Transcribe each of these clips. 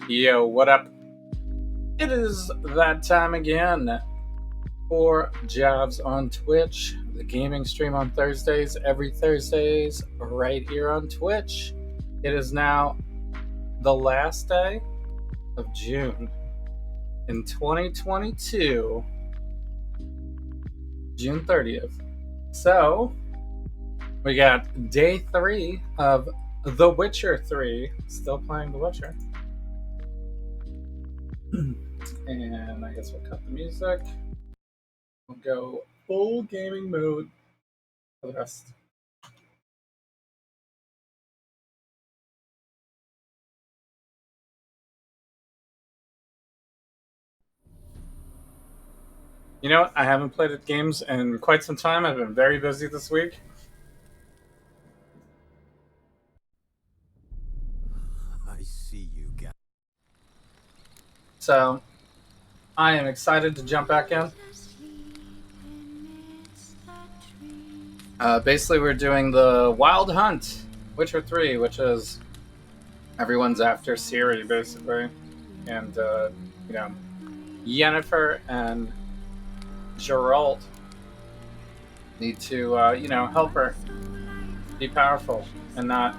Yo, what up? It is that time again for Jobs on Twitch, the gaming stream on Thursdays, every Thursdays, right here on Twitch. It is now the last day of June in 2022, June 30th. So, we got day 3 of The Witcher 3, still playing The Witcher. And I guess we'll cut the music. We'll go full gaming mode for the rest. You know what? I haven't played at games in quite some time. I've been very busy this week. I see you guys. So I am excited to jump back in. Basically, we're doing the Wild Hunt, Witcher 3, which is everyone's after Ciri, basically. And, Yennefer and Geralt need to, help her be powerful and not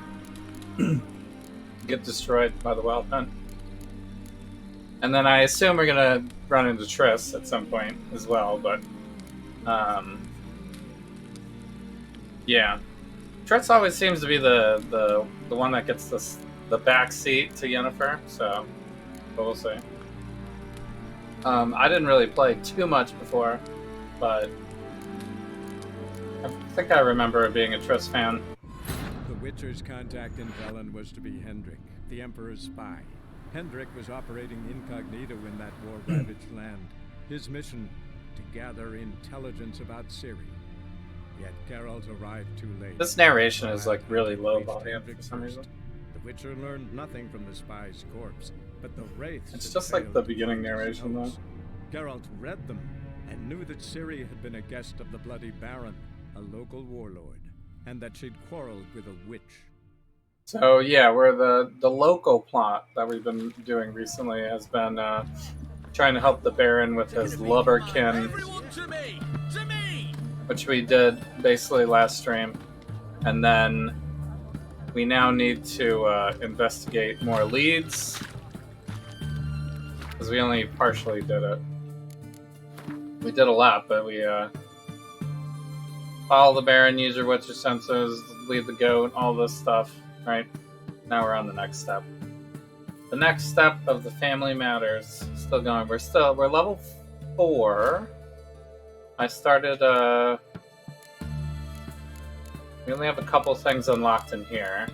get destroyed by the Wild Hunt. And then I assume we're gonna run into Triss at some point as well, but yeah, Triss always seems to be the one that gets the back seat to Yennefer. So, but we'll see. I didn't really play too much before, but I think I remember being a Triss fan. The Witcher's contact in Velen was to be Hendrik, the Emperor's spy. Hendrik was operating incognito in that war-ravaged land. His mission, to gather intelligence about Ciri. Yet Geralt arrived too late. This narration is like really low volume for some reason. The Witcher learned nothing from the spy's corpse, but the wraiths. It's just like the beginning narration, though. Geralt read them and knew that Ciri had been a guest of the Bloody Baron, a local warlord, and that she'd quarreled with a witch. So yeah, where the local plot that we've been doing recently has been trying to help the Baron with his lubberkin, which we did basically last stream, and then we now need to investigate more leads because we only partially did it. We did a lot, but we follow the Baron, use your Witcher senses, lead the goat, all this stuff. Right, now we're on the next step. The next step of the Family Matters. Still going. We're level 4. I started. We only have a couple things unlocked in here.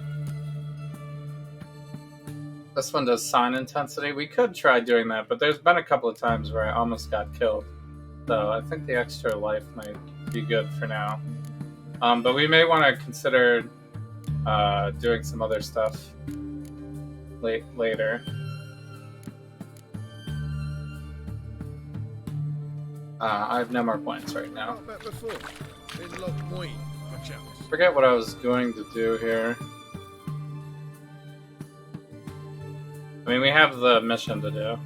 This one does sign intensity. We could try doing that, but there's been a couple of times where I almost got killed. So I think the extra life might be good for now. But we may want to consider doing some other stuff later. I have no more points right now. Forget what I was going to do here. I mean, we have the mission to do.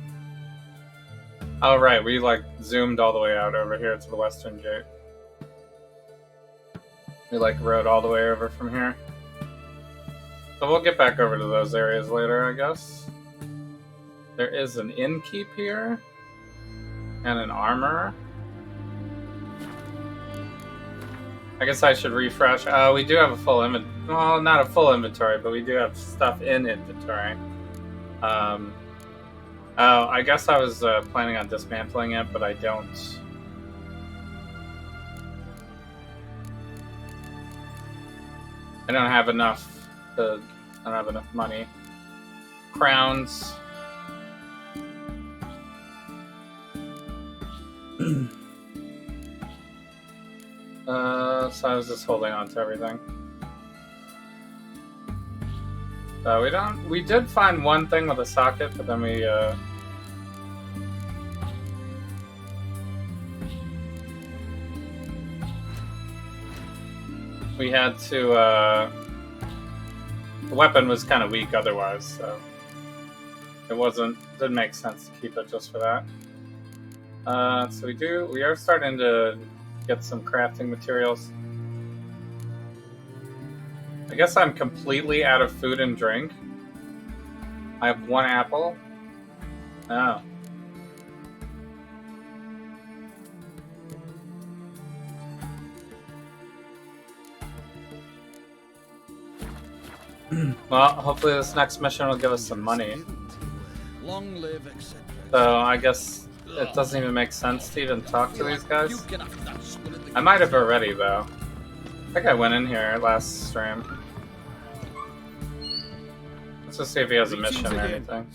Oh, right, we zoomed all the way out over here to the Western Gate. We rode all the way over from here. So we'll get back over to those areas later, I guess. There is an innkeep here. And an armorer. I guess I should refresh. We do have a full inventory. Well, not a full inventory, but we do have stuff in inventory. I guess I was planning on dismantling it, but I don't. I don't have enough. I don't have enough money. Crowns. So I was just holding on to everything. We did find one thing with a socket, but then we had to, the weapon was kind of weak otherwise, so Didn't make sense to keep it just for that. So we are starting to get some crafting materials. I guess I'm completely out of food and drink. I have 1 apple. Oh. Well, hopefully this next mission will give us some money. Long live, etc. So I guess it doesn't even make sense to even talk to these guys. I might have already, though. I think I went in here last stream. Let's just see if he has a mission or anything.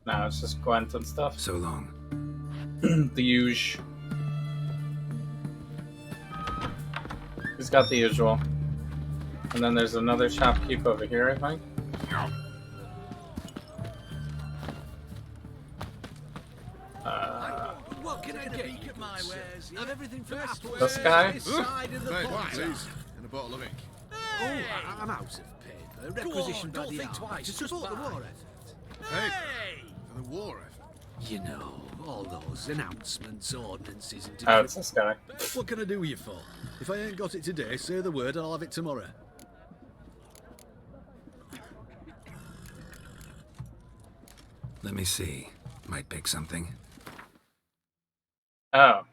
No, it's just Gwent and stuff. So long. The usual. He's got the usual. And then there's another shopkeep over here, I think. What can I get? My wares. Have everything first. This guy? This side of the Right, pot. please. And a bottle of ink. Oh, I'm out of paper. Requisition by the hour. Twice. To support the war effort. Hey! For the war effort. You know, all those announcements, ordinances, and Oh, it's this guy. What can I do you for? If I ain't got it today, say the word and I'll have it tomorrow. Let me see. Might pick something. Oh.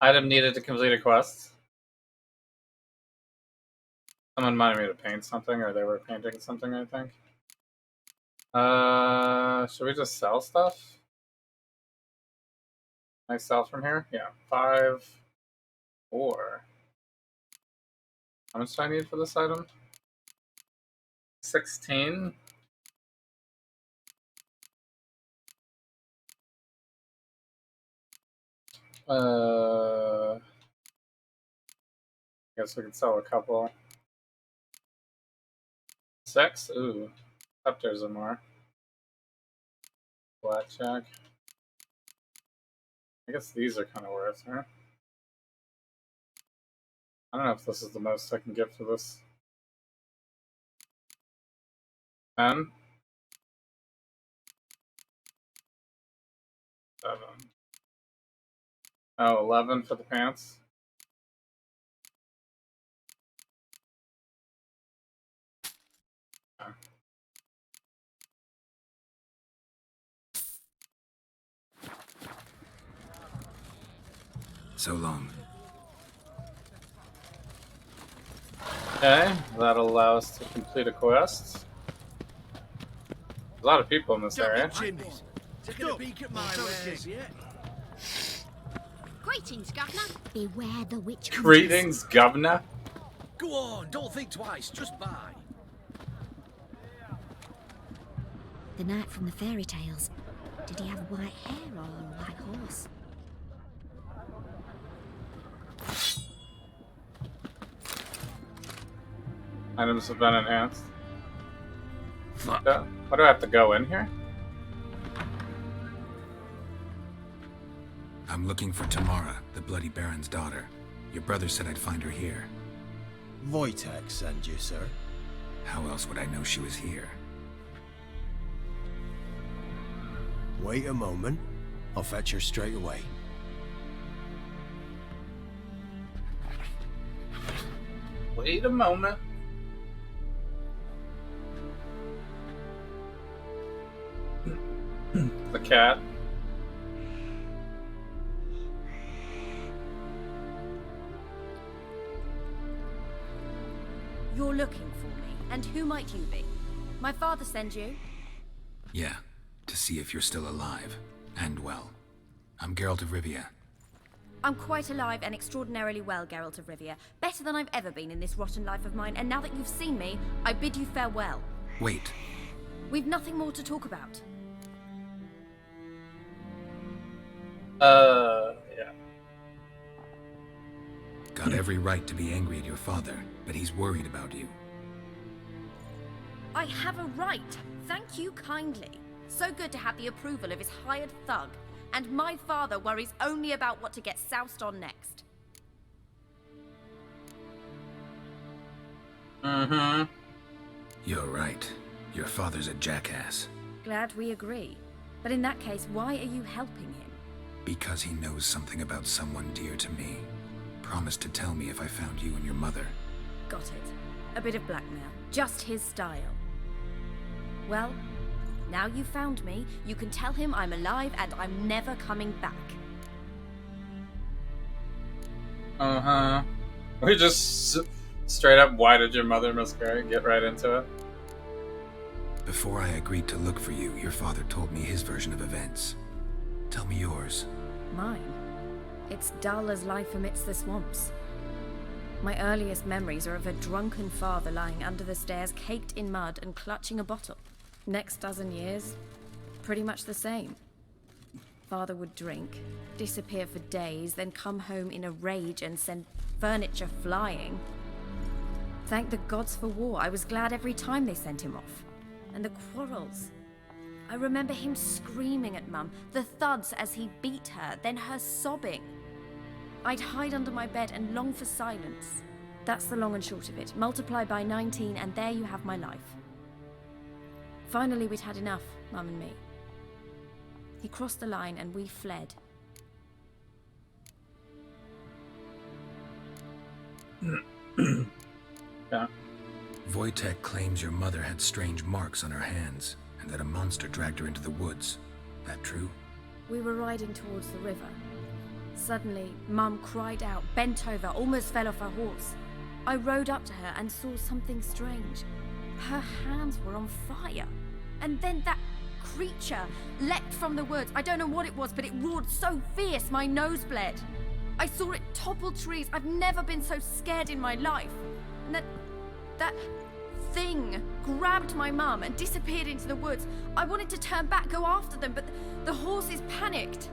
Item needed to complete a quest. Someone wanted me to paint something, or they were painting something, I think. Should we just sell stuff? Can I sell from here? Yeah, 5, 4. How much do I need for this item? 16. Guess we could sell a couple. 6? Ooh. Scepters are more. Blackjack. I guess these are kind of worth, huh? I don't know if this is the most I can get for this. 10. 7. Oh, 11 for the pants. Okay. So long. Okay, that'll allow us to complete a quest. There's a lot of people in this area. Chimneys. Taking a peek at my wares, yeah? Greetings, Governor. Beware the witch. Greetings, Governor. Go on, don't think twice, just buy. The knight from the fairy tales. Did he have white hair or a white horse? Items have been enhanced. Fuck. What do I have to go in here? I'm looking for Tamara, the Bloody Baron's daughter. Your brother said I'd find her here. Wojtek send you, sir. How else would I know she was here? Wait a moment. I'll fetch her straight away. Wait a moment. The cat. You're looking for me, and who might you be? My father send you? Yeah, to see if you're still alive. And well. I'm Geralt of Rivia. I'm quite alive and extraordinarily well, Geralt of Rivia. Better than I've ever been in this rotten life of mine, and now that you've seen me, I bid you farewell. Wait. We've nothing more to talk about. Yeah. Got every right to be angry at your father, but he's worried about you. I have a right. Thank you kindly. So good to have the approval of his hired thug. And my father worries only about what to get soused on next. Mm-hmm. You're right. Your father's a jackass. Glad we agree. But in that case, why are you helping him? Because he knows something about someone dear to me. Promised to tell me if I found you and your mother. Got it. A bit of blackmail. Just his style. Well, now you found me, you can tell him I'm alive and I'm never coming back. Uh-huh. We just straight up, why did your mother miscarry? Get right into it. Before I agreed to look for you, your father told me his version of events. Tell me yours. Mine? It's dull as life amidst the swamps. My earliest memories are of a drunken father lying under the stairs, caked in mud and clutching a bottle. Next dozen years, pretty much the same. Father would drink, disappear for days, then come home in a rage and send furniture flying. Thank the gods for war. I was glad every time they sent him off. And the quarrels. I remember him screaming at Mum, the thuds as he beat her, then her sobbing. I'd hide under my bed and long for silence. That's the long and short of it. Multiply by 19 and there you have my life. Finally, we'd had enough, Mum and me. He crossed the line and we fled. Yeah. Wojtek claims your mother had strange marks on her hands, and that a monster dragged her into the woods. That true? We were riding towards the river. Suddenly, Mum cried out, bent over, almost fell off her horse. I rode up to her and saw something strange. Her hands were on fire. And then that creature leapt from the woods. I don't know what it was, but it roared so fierce my nose bled. I saw it topple trees. I've never been so scared in my life. And that thing grabbed my mum and disappeared into the woods. I wanted to turn back, go after them, but the horses panicked.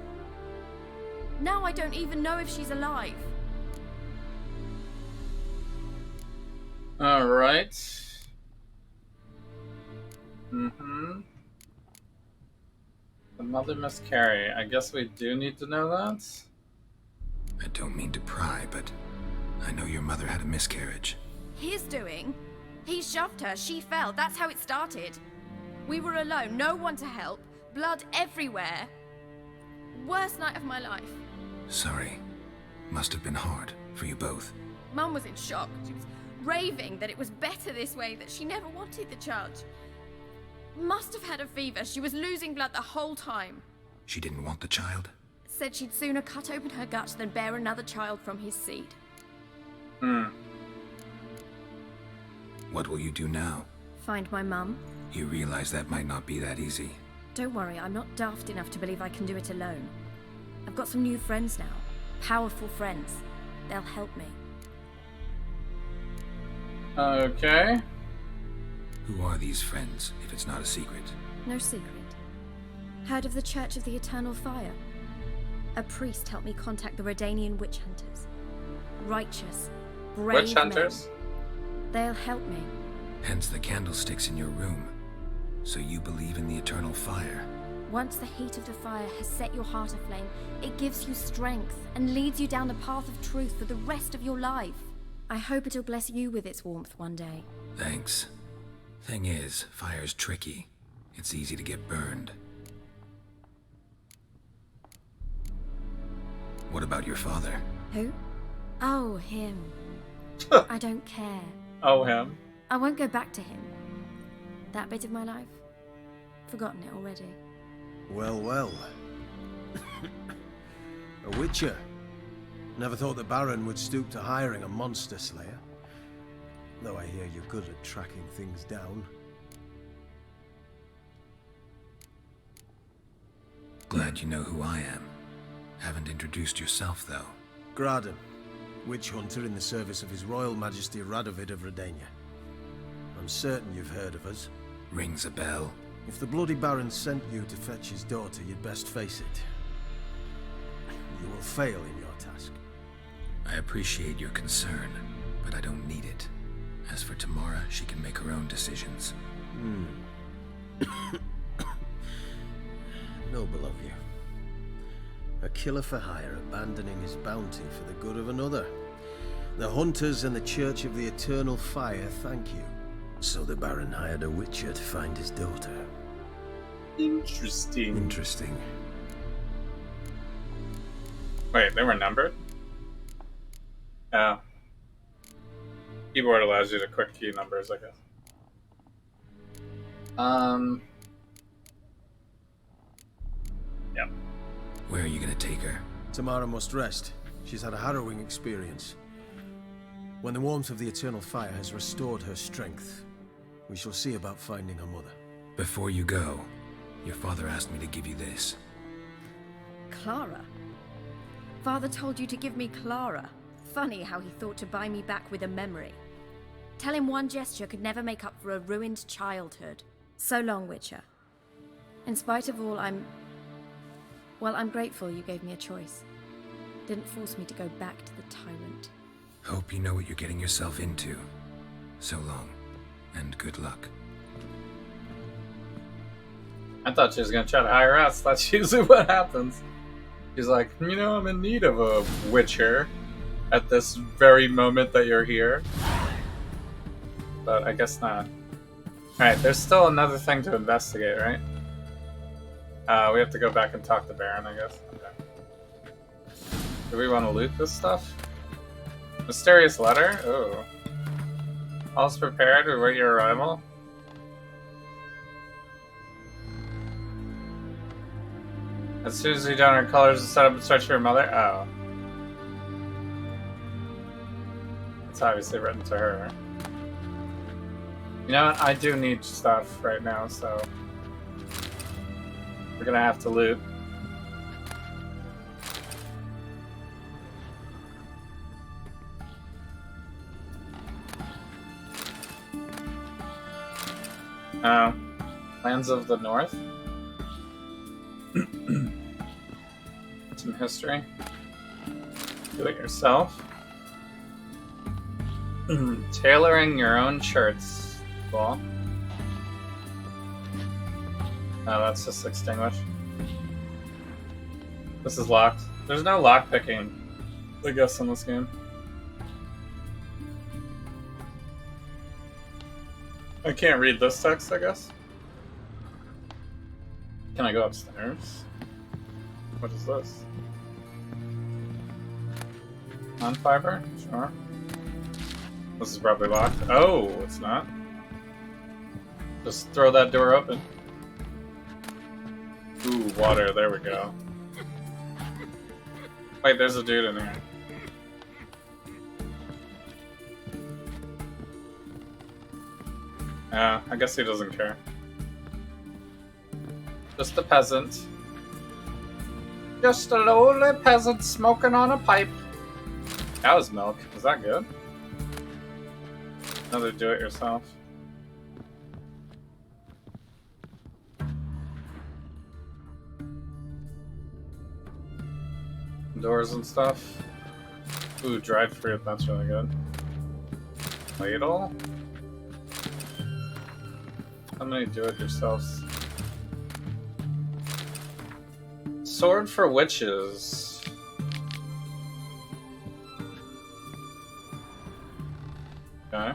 Now I don't even know if she's alive. All right. Mm-hmm. The mother miscarry. I guess we do need to know that. I don't mean to pry, but I know your mother had a miscarriage. His doing? He shoved her, she fell. That's how it started. We were alone, no one to help. Blood everywhere. Worst night of my life. Sorry. Must have been hard for you both. Mum was in shock. She was raving that it was better this way, that she never wanted the child. Must have had a fever. She was losing blood the whole time. She didn't want the child? Said she'd sooner cut open her gut than bear another child from his seed. What will you do now? Find my mum. You realize that might not be that easy. Don't worry, I'm not daft enough to believe I can do it alone. I've got some new friends now. Powerful friends. They'll help me. Okay. Who are these friends, if it's not a secret? No secret. Heard of the Church of the Eternal Fire? A priest helped me contact the Redanian witch hunters. Righteous, brave Witch hunters? men. They'll help me. Hence the candlesticks in your room. So you believe in the eternal fire? Once the heat of the fire has set your heart aflame, it gives you strength and leads you down the path of truth for the rest of your life. I hope it'll bless you with its warmth one day. Thanks. Thing is, fire's tricky. It's easy to get burned. What about your father? Who? Oh, him. I don't care. Oh, him. I won't go back to him. That bit of my life? Forgotten it already. Well, well. A witcher. Never thought the Baron would stoop to hiring a monster slayer. Though I hear you're good at tracking things down. Glad you know who I am. Haven't introduced yourself, though. Graden, witch hunter in the service of His Royal Majesty Radovid of Redania. I'm certain you've heard of us. Rings a bell. If the Bloody Baron sent you to fetch his daughter, you'd best face it. You will fail in your task. I appreciate your concern, but I don't need it. As for Tamara, she can make her own decisions. Noble of you. A killer for hire abandoning his bounty for the good of another. The Hunters and the Church of the Eternal Fire thank you. So the Baron hired a witcher to find his daughter. Interesting. Interesting. Wait, they were numbered? Oh. Keyboard allows you to quick key numbers, I guess. Yep. Where are you gonna take her? Tamara must rest. She's had a harrowing experience. When the warmth of the eternal fire has restored her strength, we shall see about finding her mother. Before you go, your father asked me to give you this. Clara? Father told you to give me Clara. Funny how he thought to buy me back with a memory. Tell him one gesture could never make up for a ruined childhood. So long, Witcher. In spite of all, I'm grateful you gave me a choice. Didn't force me to go back to the tyrant. Hope you know what you're getting yourself into. So long, and good luck. I thought she was gonna try to hire us. That's usually what happens. She's like, you know, I'm in need of a witcher at this very moment that you're here. But I guess not. Alright, there's still another thing to investigate, right? We have to go back and talk to Baron, I guess. Okay. Do we want to loot this stuff? Mysterious letter? Oh. All's prepared, we wait your arrival. As soon as we don our colors and set up and search for your mother? Oh. It's obviously written to her. You know what? I do need stuff right now, so we're gonna have to loot. Lands of the North. Some history. Do it yourself. Tailoring your own shirts. Cool. Oh, that's just extinguished. This is locked. There's no lock picking, I guess, in this game. I can't read this text, I guess. Can I go upstairs? What is this? Non-fiber? Sure. This is probably locked. Oh, it's not. Just throw that door open. Ooh, water. There we go. Wait, there's a dude in here. I guess he doesn't care. Just a peasant. Just a lowly peasant smoking on a pipe. Cow's milk. Is that good? Another do-it-yourself. Doors and stuff. Ooh, dried fruit. That's really good. Ladle. How many do-it-yourselves? Sword for witches. Okay.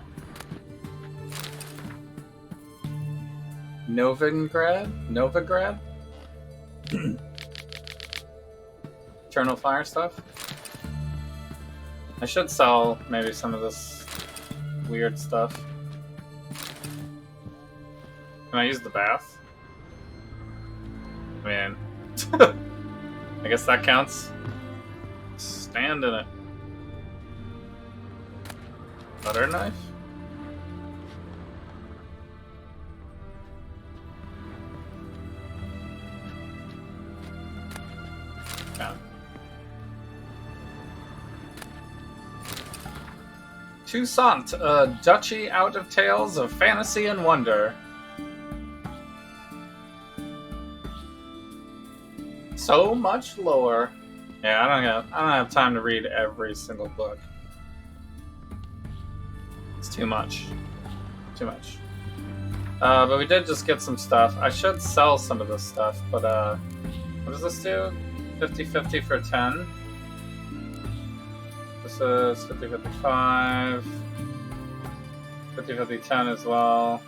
Novigrad? Eternal Fire stuff? I should sell maybe some of this weird stuff. Can I use the bath? I mean, I guess that counts. Stand in it. Butter knife? Yeah. Toussaint, a duchy out of tales of fantasy and wonder. So much lore. Yeah, I don't have time to read every single book. It's too much. Too much. But we did just get some stuff. I should sell some of this stuff, but what does this do? 50-50 for 10. This is 50-55. 50-50-10 as well.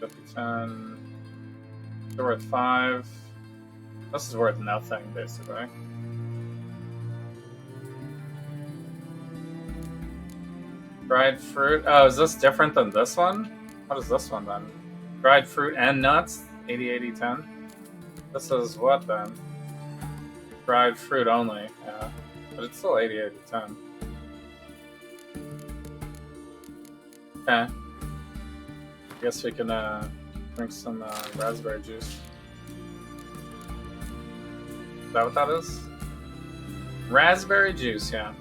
50-10. They're worth 5. This is worth nothing, basically. Dried fruit. Oh, is this different than this one? What is this one then? Dried fruit and nuts. 80-80-10. This is what then? Dried fruit only. Yeah, but it's still 80-80-10. Okay. I guess we can drink some raspberry juice. Is that what that is? Raspberry juice, yeah.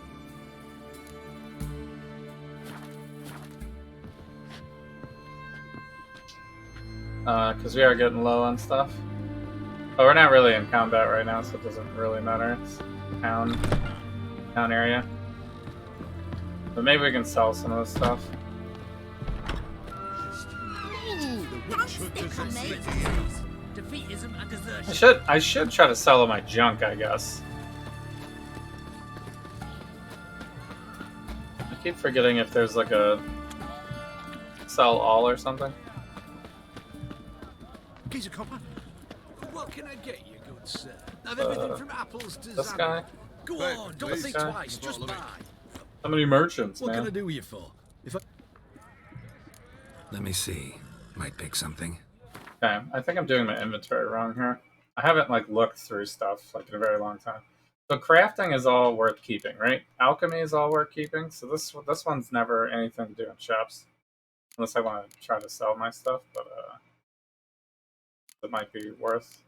Because we are getting low on stuff. But we're not really in combat right now, so it doesn't really matter. It's town area. But maybe we can sell some of this stuff. I should try to sell my junk, I guess. I keep forgetting if there's like a sell all or something. Geese a copper. What can I get you, good sir? I've everything from apples to this guy. Go on, don't think twice, just buy. How many merchants, What man? can I do you for? Let me see. Might pick something. Okay, I think I'm doing my inventory wrong here. I haven't like looked through stuff like in a very long time. So crafting is all worth keeping, right? Alchemy is all worth keeping. So this one's never anything to do in shops, unless I want to try to sell my stuff. But it might be worth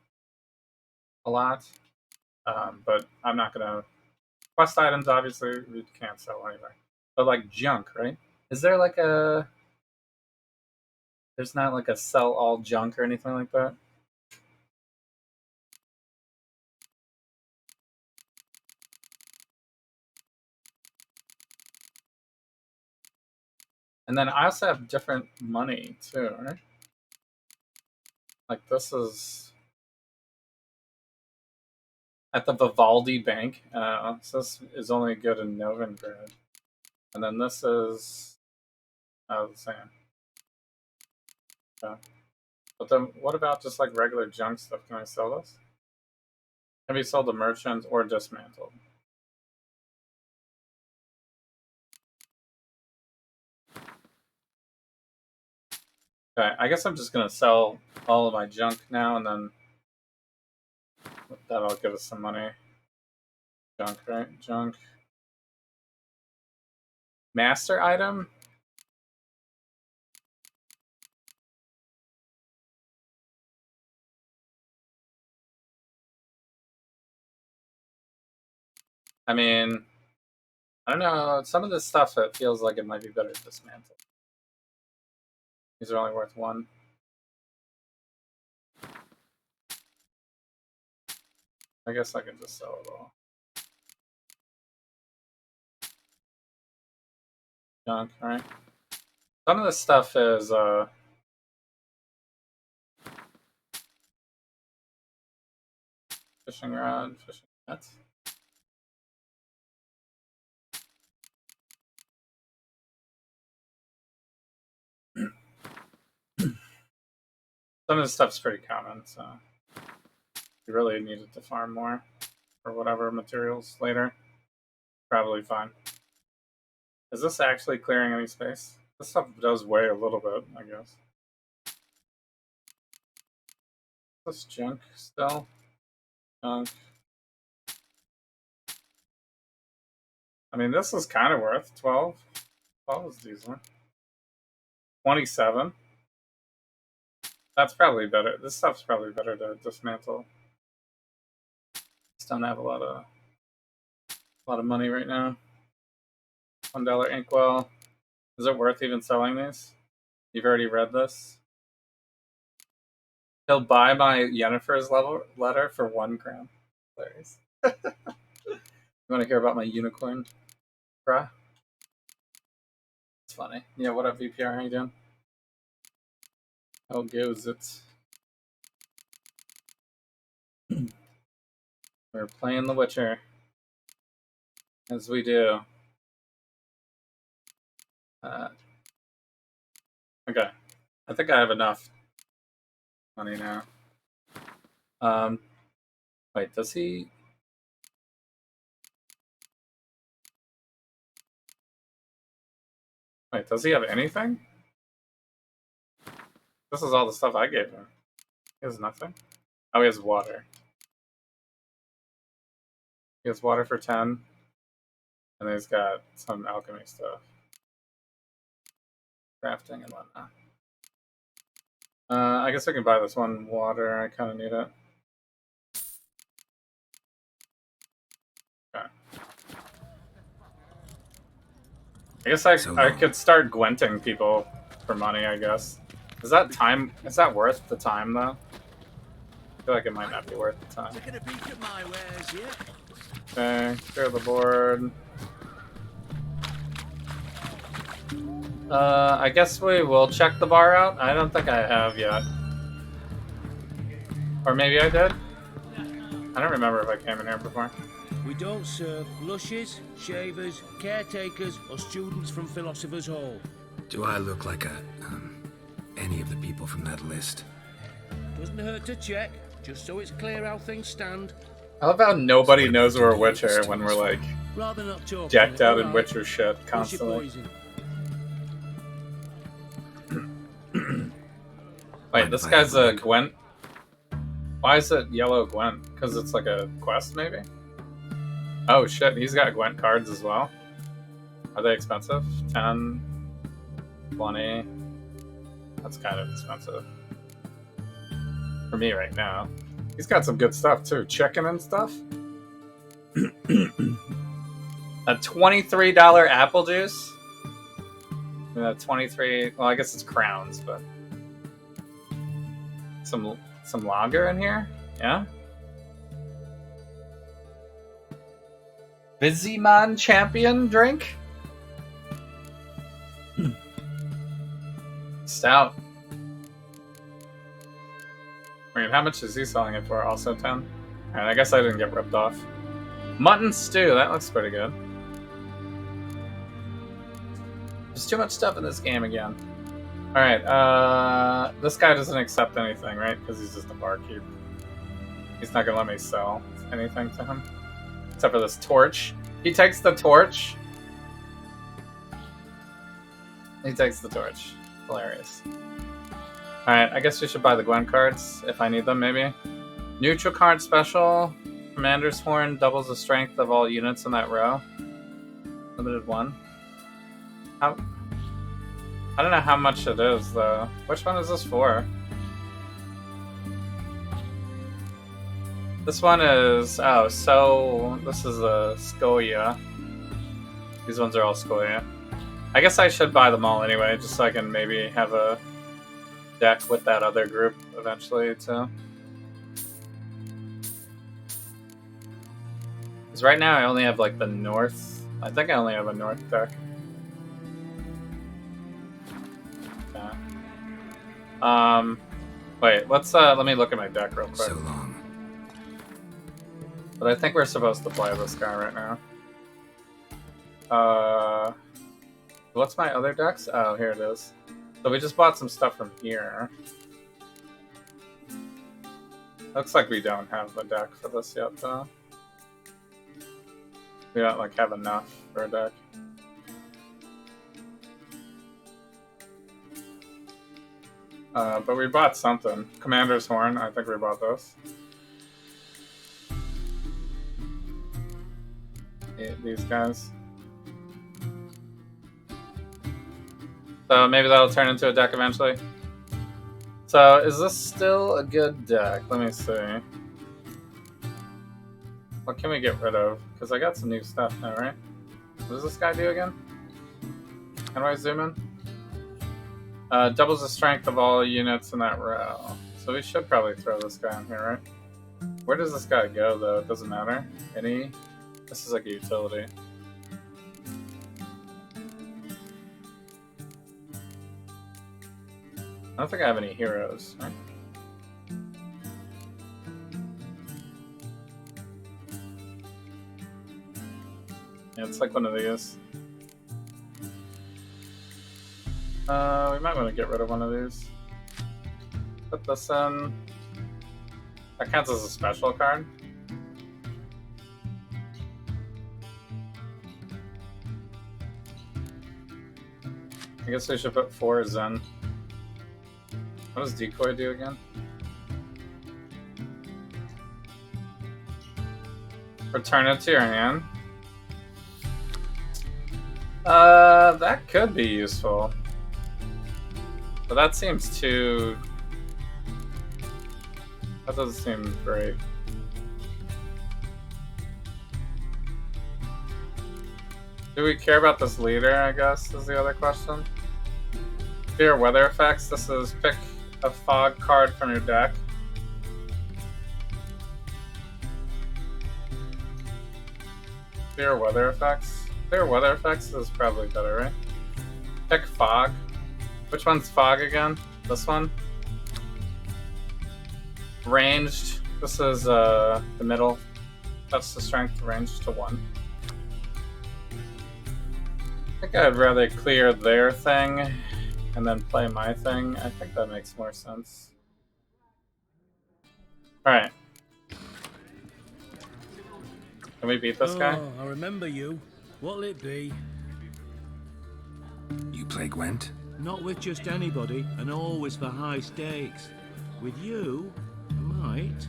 a lot. But I'm not gonna quest items. Obviously, we can't sell anyway. But like junk, right? Is there like a? There's not like a sell all junk or anything like that. And then I also have different money too, right? Like this is at the Vivaldi Bank. So this is only good in Novigrad. And then this is the same. Okay. But then what about just like regular junk stuff? Can I sell this? Can be sold to merchants or dismantled. Okay, I guess I'm just gonna sell all of my junk now, and then that'll give us some money. Junk, right? Junk. Master item? I mean, I don't know. Some of this stuff, it feels like it might be better dismantled. These are only worth 1. I guess I can just sell it all. Junk, right? Some of this stuff is fishing rod, fishing net. Some of this stuff's pretty common, so you really needed to farm more or whatever materials later. Probably fine. Is this actually clearing any space? This stuff does weigh a little bit, I guess. This junk still. Junk. I mean, this is kind of worth 12. 12 is decent. 27. That's probably better. This stuff's probably better to dismantle. Just don't have a lot of money right now. $1 inkwell. Is it worth even selling these? You've already read this. He'll buy my Yennefer's letter for 1 gram. Hilarious. You want to hear about my unicorn, bruh? It's funny. Yeah, what up, VPR? How you doing? How goes it? We're playing The Witcher. As we do. Okay. I think I have enough money now. Wait, does he... Wait, does he have anything? This is all the stuff I gave him. He has nothing? Oh, he has water. He has water for 10. And then he's got some alchemy stuff. Crafting and whatnot. I guess I can buy this one water. I kind of need it. Okay. I guess I could start gwenting people for money, I guess. Is that time? Is that worth the time, though? I feel like it might not be worth the time. Taking a peek at my wares, yeah? Okay, clear the board. I guess we will check the bar out. I don't think I have yet. Or maybe I did? I don't remember if I came in here before. We don't serve lushes, shavers, caretakers, or students from Philosopher's Hall. Do I look like any of the people from that list? Doesn't hurt to check, just so it's clear how things stand. I love how nobody knows we're Witcher when we're like Rather not talk. decked out in Witcher shit constantly. Wait, this guy's a Gwent? Why is it yellow Gwent? Because it's like a quest, maybe? Oh shit, he's got Gwent cards as well. Are they expensive? 10, 20. That's kind of expensive. For me right now. He's got some good stuff too. Chicken and stuff. A $23 apple juice. 23. Well, I guess it's crowns, but some lager in here. Yeah. Vizzyman champion drink. Stout. Wait, how much is he selling it for? Also 10? Alright, I guess I didn't get ripped off. Mutton stew, that looks pretty good. There's too much stuff in this game again. Alright, this guy doesn't accept anything, right? Because he's just a barkeep. He's not gonna let me sell anything to him. Except for this torch. He takes the torch. He takes the torch. Hilarious. Alright, I guess we should buy the Gwen cards, if I need them, maybe. Neutral card special. Commander's Horn doubles the strength of all units in that row. Limited 1. I don't know how much it is, though. Which one is this for? This one is... Oh, so... This is a Skoya. These ones are all Skoya. I guess I should buy them all anyway, just so I can maybe have a deck with that other group eventually, too. Because right now I only have, like, the north... I think I only have a north deck. Okay. Wait, let me look at my deck real quick. So long. But I think we're supposed to play this guy right now. What's my other decks? Oh, here it is. So we just bought some stuff from here. Looks like we don't have a deck for this yet, though. We don't, like, have enough for a deck. But we bought something. Commander's Horn, I think we bought this. These guys. So maybe that'll turn into a deck eventually. So is this still a good deck? Let me see. What can we get rid of? Because I got some new stuff now, right? What does this guy do again? How do I zoom in? Doubles the strength of all units in that row. So we should probably throw this guy in here, right? Where does this guy go, though? It doesn't matter. Any... This is like a utility. I don't think I have any heroes, right? Yeah, it's like one of these. We might want to get rid of one of these. Put this in. That counts as a special card. I guess we should put 4s in. What does decoy do again? Return it to your hand. That could be useful. But that seems too... That doesn't seem great. Do we care about this leader, I guess, is the other question. Fear weather effects. This is pick a fog card from your deck. Fear weather effects. Fear weather effects is probably better, right? Pick fog. Which one's fog again? This one? Ranged. This is the middle. That's the strength ranged to 1. I think I'd rather clear their thing and then play my thing. I think that makes more sense. Alright. Can we beat this guy? I remember you. What'll it be? You play Gwent? Not with just anybody, and always for high stakes. With you, I might.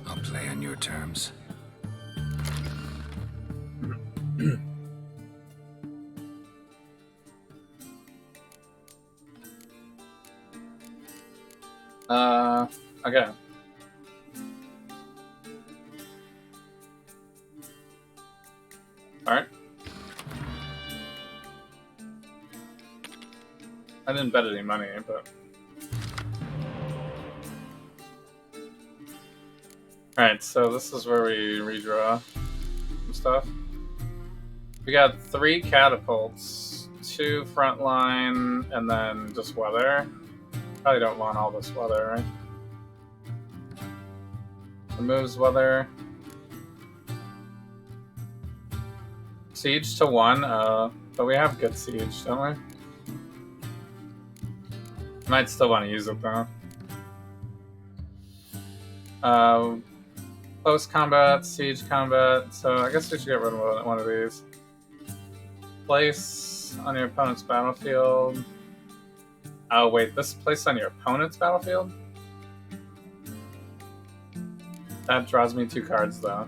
I'll play on your terms. Okay. Alright. I didn't bet any money, but... Alright, so this is where we redraw some stuff. We got 3 catapults, 2 frontline, and then just weather. Probably don't want all this weather, right? Removes weather. Siege to 1, but we have good siege, don't we? Might still want to use it though. Close combat, siege combat, so I guess we should get rid of one of these. Place on your opponent's battlefield. Oh wait, this place on your opponent's battlefield? That draws me 2 cards though.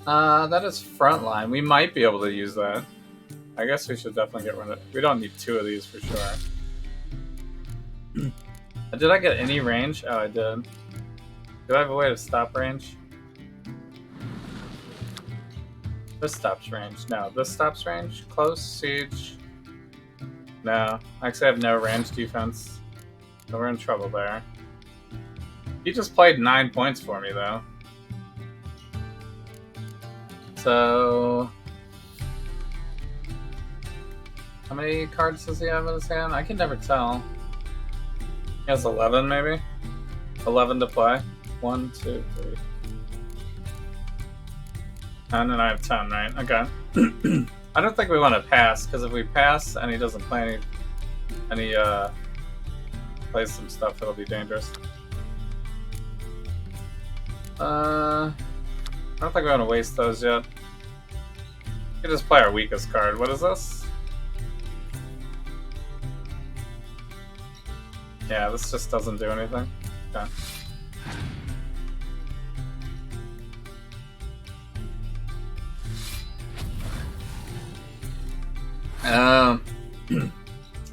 That is frontline. We might be able to use that. I guess we should definitely get rid of it. We don't need 2 of these for sure. Did I get any range? Oh, I did. Do I have a way to stop range? This stops range. No, this stops range. Close, siege. No, actually I have no range defense. So we're in trouble there. He just played 9 points for me though. So... How many cards does he have in his hand? I can never tell. He has 11 maybe? 11 to play. 1, 2, 3. And then I have 10, right? Okay. I don't think we want to pass, because if we pass and he doesn't play any plays some stuff, it'll be dangerous. I don't think we want to waste those yet. We can just play our weakest card. What is this? Yeah, this just doesn't do anything. Okay.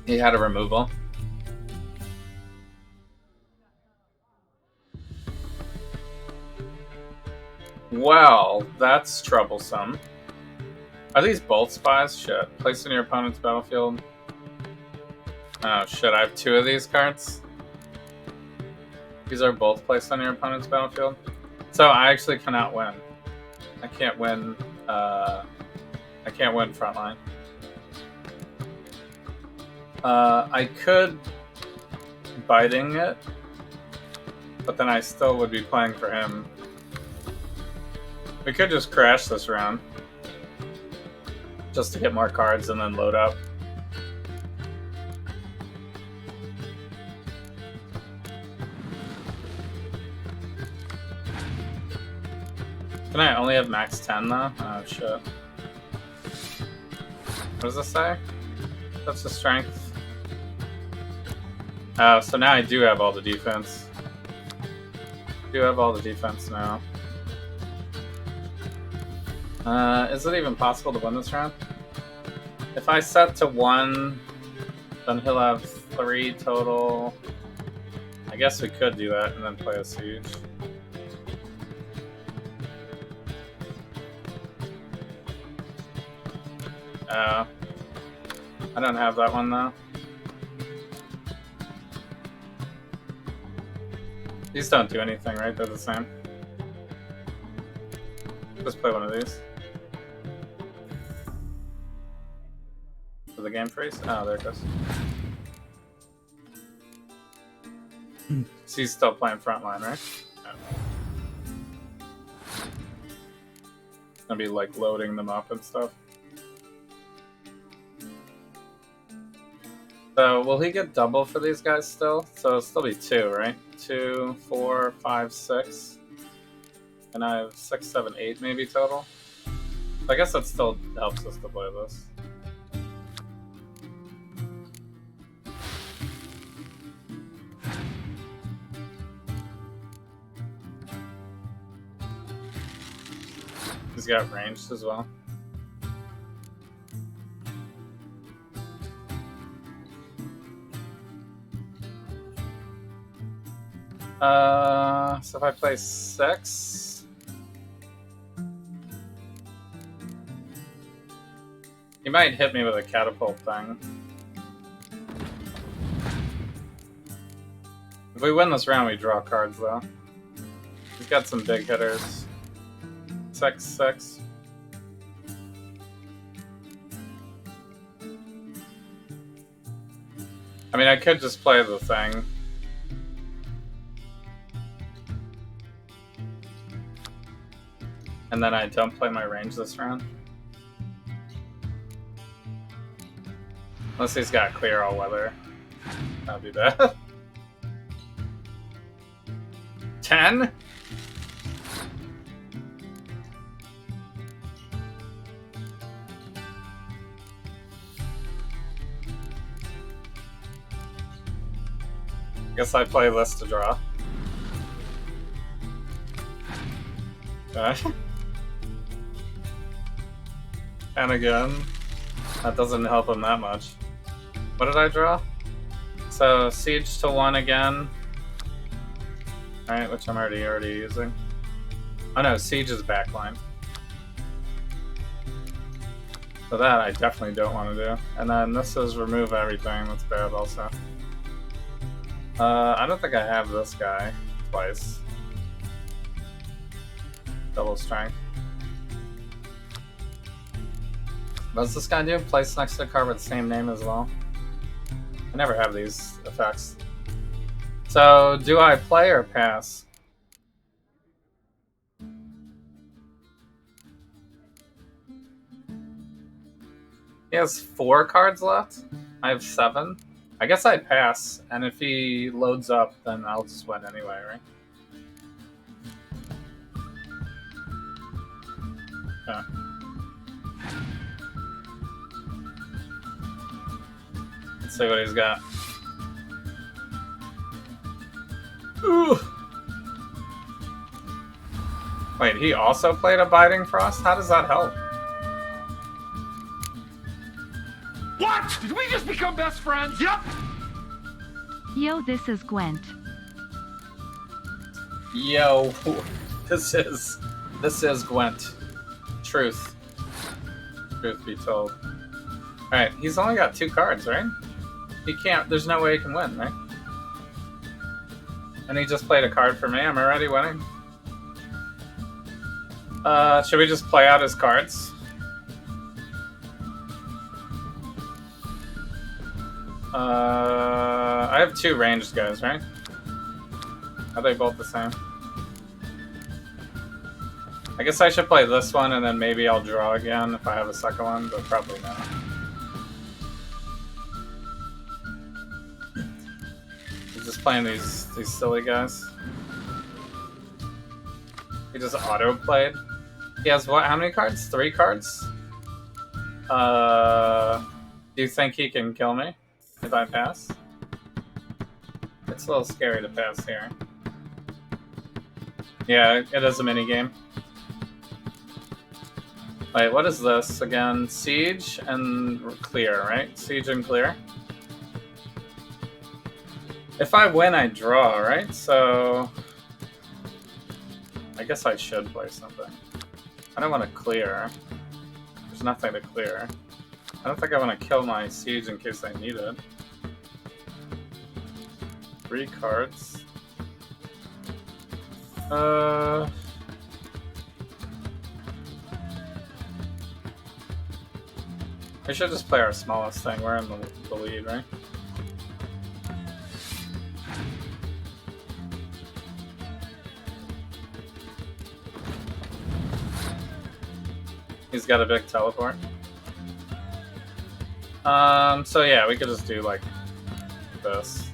He had a removal. Well, that's troublesome. Are these both spies? Shit. Placed in your opponent's battlefield. Oh shit, I have 2 of these cards. These are both placed on your opponent's battlefield. So I actually cannot win. I can't win frontline. I could biting it, but then I still would be playing for him. We could just crash this round. just to get more cards and then load up. Can I only have max 10 though? Oh shit. What does this say? That's the strength. Oh, so now I do have all the defense. Do have all the defense now. Is it even possible to win this round? If I set to 1, then he'll have 3 total. I guess we could do that and then play a siege. I don't have that one though. These don't do anything, right? They're the same. Let's play one of these. For the game freeze? Oh, there it goes. So he's still playing frontline, right? Yeah. Gonna be like loading them up and stuff. So will he get double for these guys still? So it'll still be 2, right? 2, 4, 5, 6. And I have 6, 7, 8 maybe total. I guess that still helps us to play this. He's got ranged as well. So if I play 6, he might hit me with a catapult thing. If we win this round, we draw cards though. He's got some big hitters. 6, 6. I mean, I could just play the thing. And then I don't play my range this round. Unless he's got clear all weather. That'd be bad. 10? Guess I play this to draw. Okay. And again, that doesn't help him that much. What did I draw? So siege to 1 again. Alright, which I'm already using. Oh no, siege is backline. So that I definitely don't want to do. And then this is remove everything. That's bad also. I don't think I have this guy twice. Double strength. What does this guy do? Place next to a card with the same name as well. I never have these effects. So, do I play or pass? He has 4 cards left. I have 7. I guess I pass, and if he loads up, then I'll just win anyway, right? Yeah. Let's see what he's got. Ooh. Wait, he also played Abiding Frost? How does that help? What? Did we just become best friends? Yep. Yo, this is Gwent. Yo, this is Gwent. Truth. Truth be told. Alright, he's only got 2 cards, right? He can't, there's no way he can win, right? And he just played a card for me, I'm already winning. Should we just play out his cards? I have 2 ranged guys, right? Are they both the same? I guess I should play this one and then maybe I'll draw again if I have a second one, but probably not. He's just playing these silly guys. He just auto-played. He has what? How many cards? 3 cards? Do you think he can kill me if I pass? It's a little scary to pass here. Yeah, it is a minigame. Wait, what is this again? Siege and clear, right? Siege and clear. If I win, I draw, right? So I guess I should play something. I don't want to clear. There's nothing to clear. I don't think I want to kill my siege in case I need it. 3 cards. We should just play our smallest thing. We're in the lead, right? He's got a big teleport. So yeah, we could just do like this.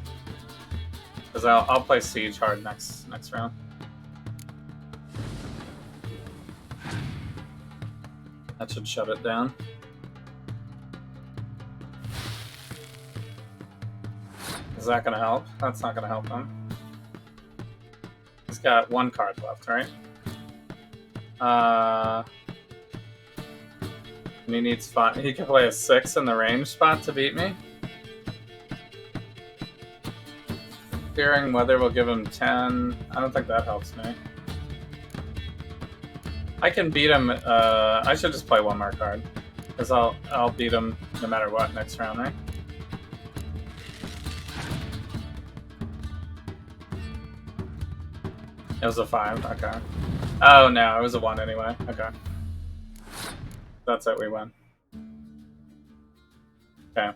Cause I'll play Siege hard next round. That should shut it down. Is that gonna help? That's not gonna help him. He's got 1 card left, right? And he needs 5. He can play a 6 in the range spot to beat me. Fearing weather will give him 10. I don't think that helps me. I can beat him. I should just play 1 more card, because I'll beat him no matter what next round, right? It was a 5. Okay. Oh no, it was a 1 anyway. Okay. That's it. We win. Okay.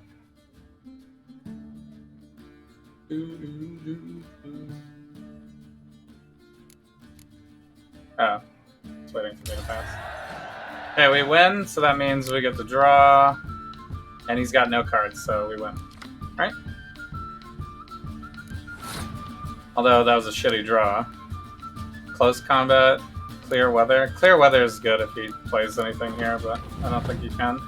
Oh, it's waiting for me to pass. Okay, we win, so that means we get the draw, and he's got no cards, so we win, right? Although that was a shitty draw. Close combat, clear weather. Clear weather is good if he plays anything here, but I don't think he can.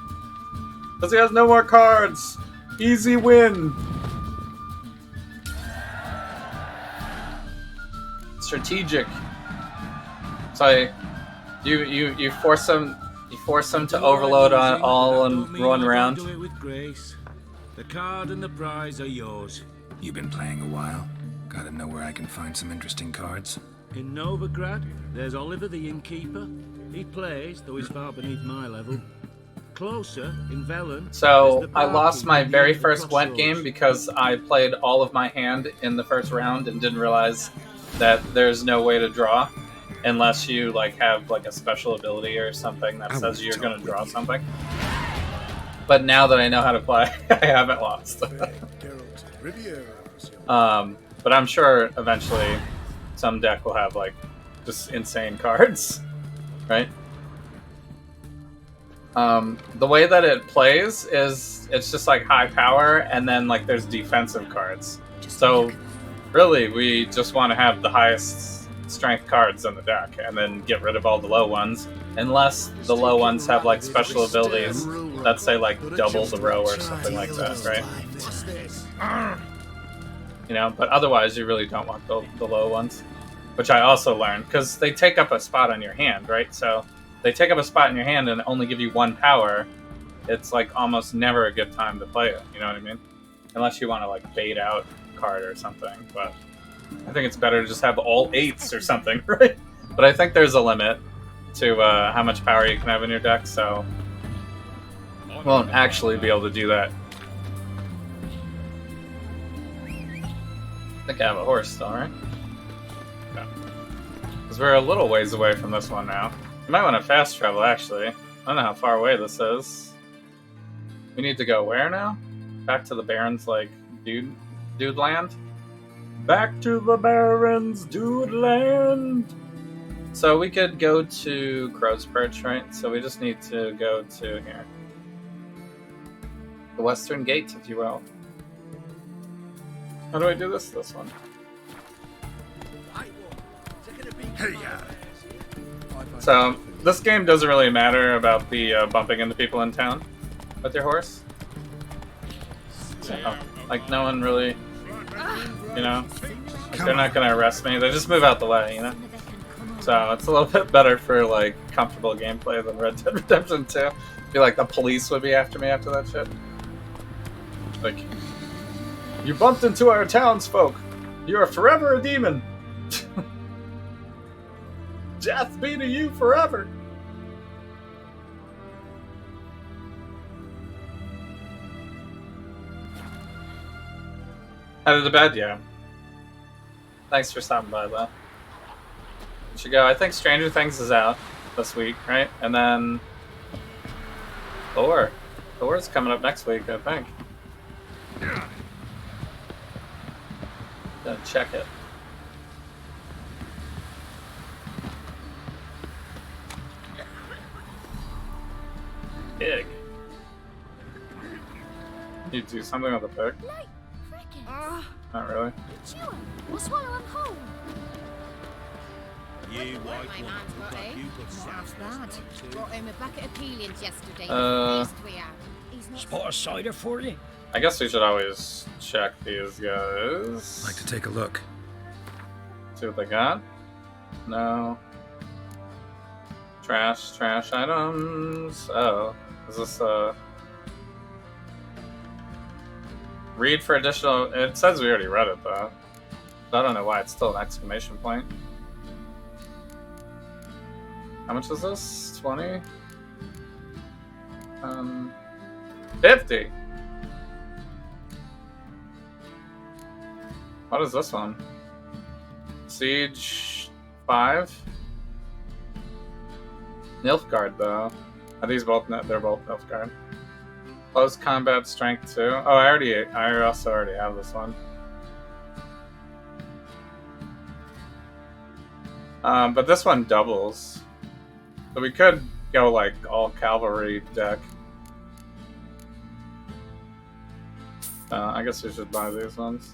Because he has no more cards! Easy win! Strategic. So you force him to overload on all in 1 round. Do it with grace. The card and the prize are yours. You've been playing a while. Gotta know where I can find some interesting cards. In Novigrad, there's Oliver the Innkeeper. He plays, though he's far beneath my level. Closer, in Velen. So I lost my very first Gwent game because I played all of my hand in the first round and didn't realize that there's no way to draw unless you like have like a special ability or something that says you're going to draw something. But now that I know how to play, I haven't lost. But I'm sure eventually some deck will have like just insane cards, right? The way that it plays is it's just like high power and then like there's defensive cards. So really we just want to have the highest strength cards in the deck and then get rid of all the low ones, unless the low ones have like special abilities that say like double the row or something like that, right? You know, but otherwise you really don't want the low ones, which I also learned because they take up a spot on your hand, right? So they take up a spot in your hand and only give you 1 power. It's like almost never a good time to play it, you know what I mean? Unless you want to like bait out a card or something, but I think it's better to just have all 8s or something, right? But I think there's a limit to how much power you can have in your deck, so I won't actually be able to do that. I think I have a horse still, right? Okay. Because we're a little ways away from this one now. You might want to fast travel, actually. I don't know how far away this is. We need to go where now? Back to the Baron's, like, dude land? Back to the Baron's dude land! So we could go to Crow's Perch, right? So we just need to go to here. The Western Gate, if you will. How do I do this? This one. So this game doesn't really matter about the bumping into people in town with your horse. So, like no one really, you know, like they're not gonna arrest me. They just move out the way, you know. So it's a little bit better for like comfortable gameplay than Red Dead Redemption 2. I feel like the police would be after me after that shit. Like, you bumped into our townsfolk. You are forever a demon. Death be to you forever. Headed to bed, yeah. Thanks for stopping by, though. We should go. I think Stranger Things is out this week, right? And then Thor. Thor's coming up next week, I think. Gonna check it. Pig. You do something with the pig? Not really. We'll swallow him whole. You white one, look like you got What's that? Brought him a bucket of peelings yesterday. Spot a cider for you. I guess we should always check these guys. Like to take a look. See what they got? No. Trash items. Oh, is this read for additional? It says we already read it though. I don't know why it's still an exclamation point. How much is this? 20? 50. What is this one? Siege 5? Nilfgaard though. Are these both? They're both Nilfgaard. Close combat strength 2. Oh, I also already have this one. But this one doubles. So we could go like all cavalry deck. I guess we should buy these ones.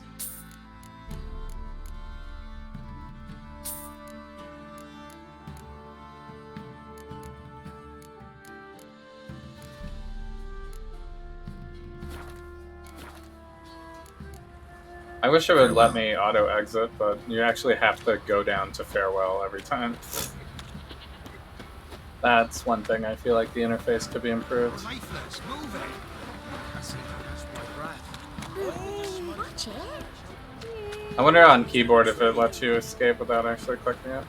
I wish it would let me auto exit, but you actually have to go down to farewell every time. That's one thing I feel like the interface could be improved. Watch it. I wonder on keyboard if it lets you escape without actually clicking it.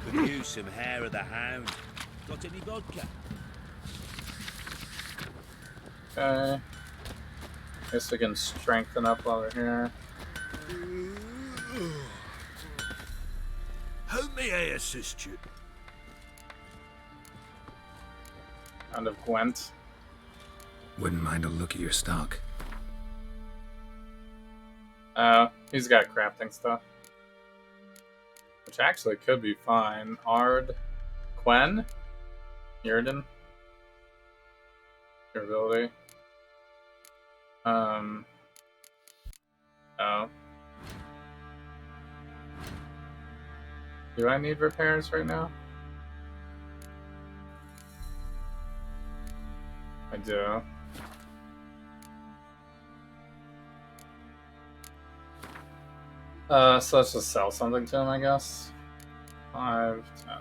Could use some hair of the hound. Got any vodka? Okay. Guess we can strengthen up while we're here. How may I assist you? Kind of Gwent. Wouldn't mind a look at your stock. He's got crafting stuff. Which actually could be fine. Ard. Quen? Yrden? Durability. Oh. Do I need repairs right now? I do. So let's just sell something to him, I guess. 5, 10.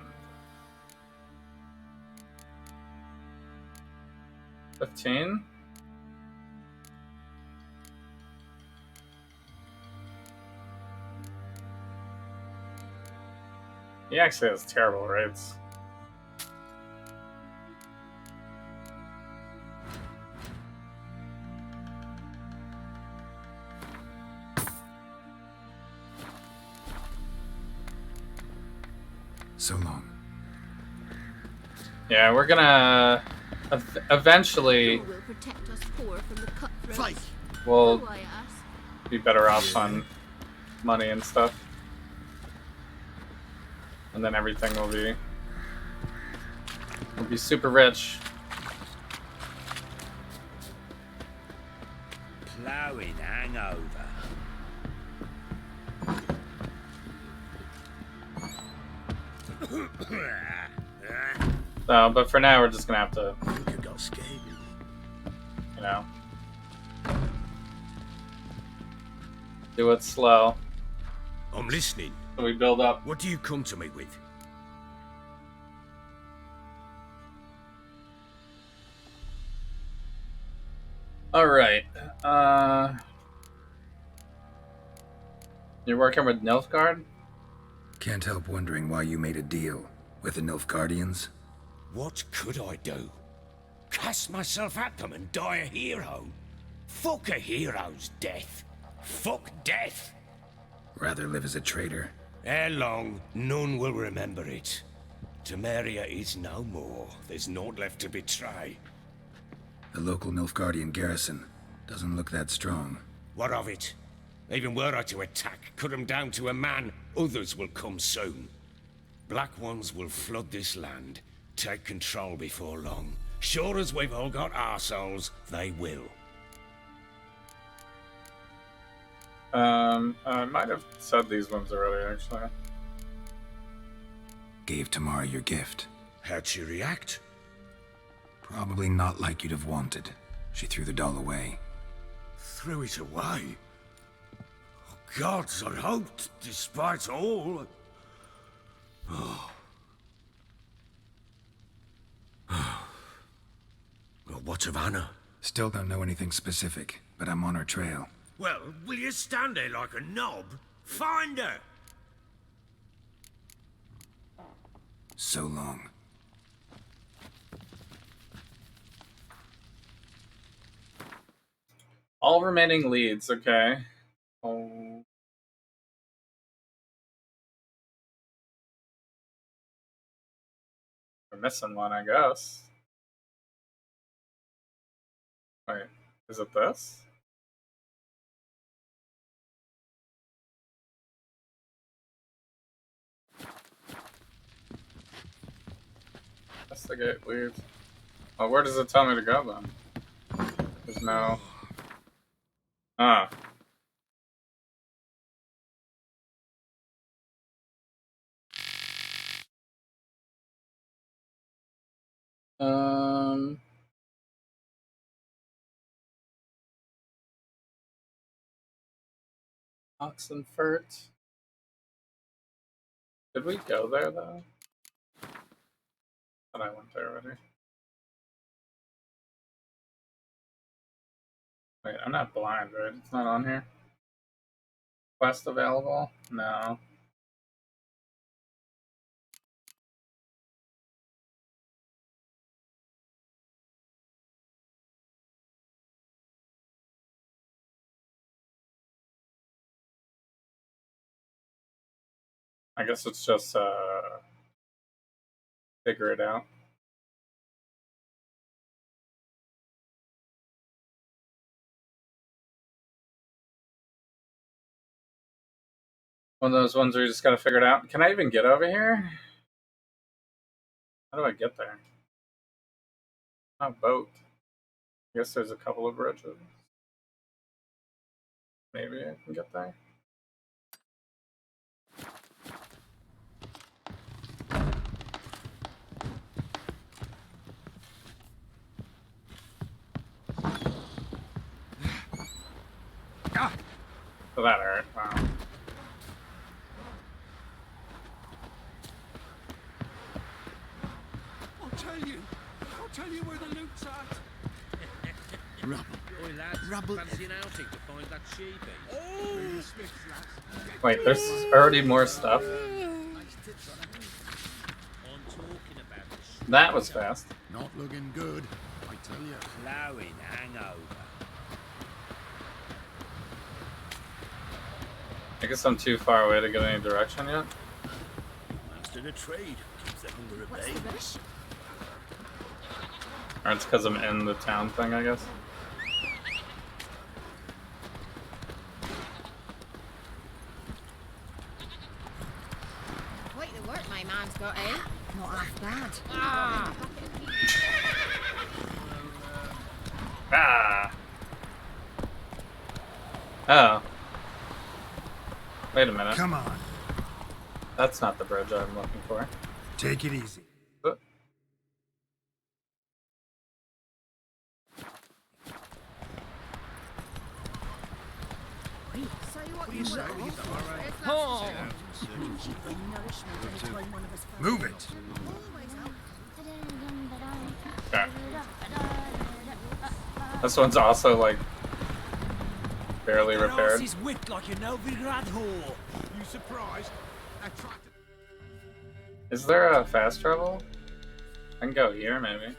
15? He actually has terrible rates. So long. Yeah, we're gonna eventually. Who will protect us poor from the cutthroats? We'll Oh, I ask. be better off on money and stuff. And then everything will be super rich. Ploughing hangover. So, but for now, we're just gonna have to, you know, do it slow. I'm listening. So we build up. What do you come to me with? All right. You're working with Nilfgaard? Can't help wondering why you made a deal with the Nilfgaardians. What could I do? Cast myself at them and die a hero? Fuck a hero's death. Fuck death. Rather live as a traitor. Ere long, none will remember it. Temeria is no more. There's naught left to betray. The local Nilfgaardian garrison doesn't look that strong. What of it? Even were I to attack, cut them down to a man, others will come soon. Black Ones will flood this land, take control before long. Sure as we've all got arseholes, they will. I might have said these ones already, actually. Gave Tamara your gift. How'd she react? Probably not like you'd have wanted. She threw the doll away. Threw it away? Oh, gods, I hoped, despite all. Oh. Well, what of Anna? Still don't know anything specific, but I'm on her trail. Well, will you stand there like a knob? Find her! So long. All remaining leads, okay. Oh. We're missing one, I guess. Wait, is it this? Investigate leads. Oh, where does it tell me to go then? There's no... Ah. Oxenfurt. Did we go there though? I thought I went there already. Wait, I'm not blind, right? It's not on here. Quest available? No. I guess it's just figure it out. One of those ones where you just gotta figure it out. Can I even get over here? How do I get there? Oh, boat. I guess there's a couple of bridges. Maybe I can get there. So that hurt. Wow. I'll tell you where the loot's at. Rubble. Oi, lads, Rubble. fancy an outing to find that sheepy? Oh! Wait, there's already more stuff. I'm talking about the That was fast. Not looking good, I tell you. ploughing hangover. I guess I'm too far away to get any direction yet. Master the trade. Keeps the hunger at What's bay. the rush? Or it's because I'm in the town thing, I guess. my man's got, eh? Not half bad. Ah! Ah. Oh. Wait a minute. Come on. That's not the bridge I'm looking for. Take it easy. Move it. Okay. This one's also like barely repaired. Is whipped like a Novigrad whore. You surprised? Is there a fast travel? I can go here, maybe.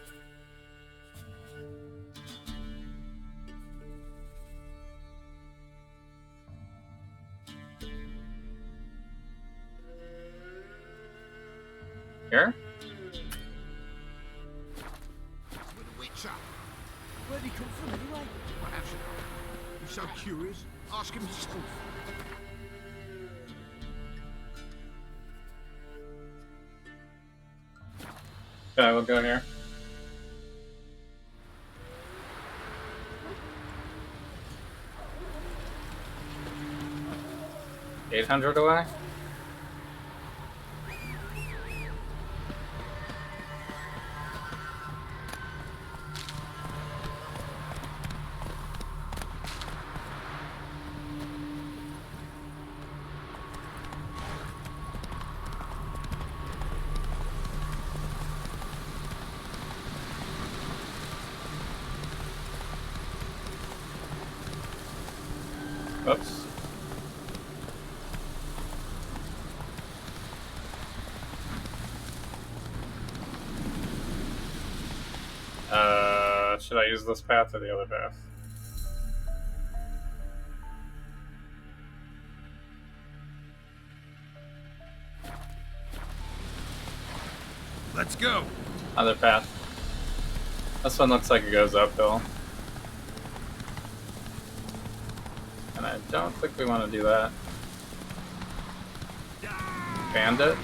Here? With a witcher. Where'd he come from anyway? What else should I know? You're so curious. Ask him yourself. Okay, we'll go here. $800 away? Oops. Should I use this path or the other path? Let's go. Other path. This one looks like it goes uphill. And I don't think we want to do that. Bandit?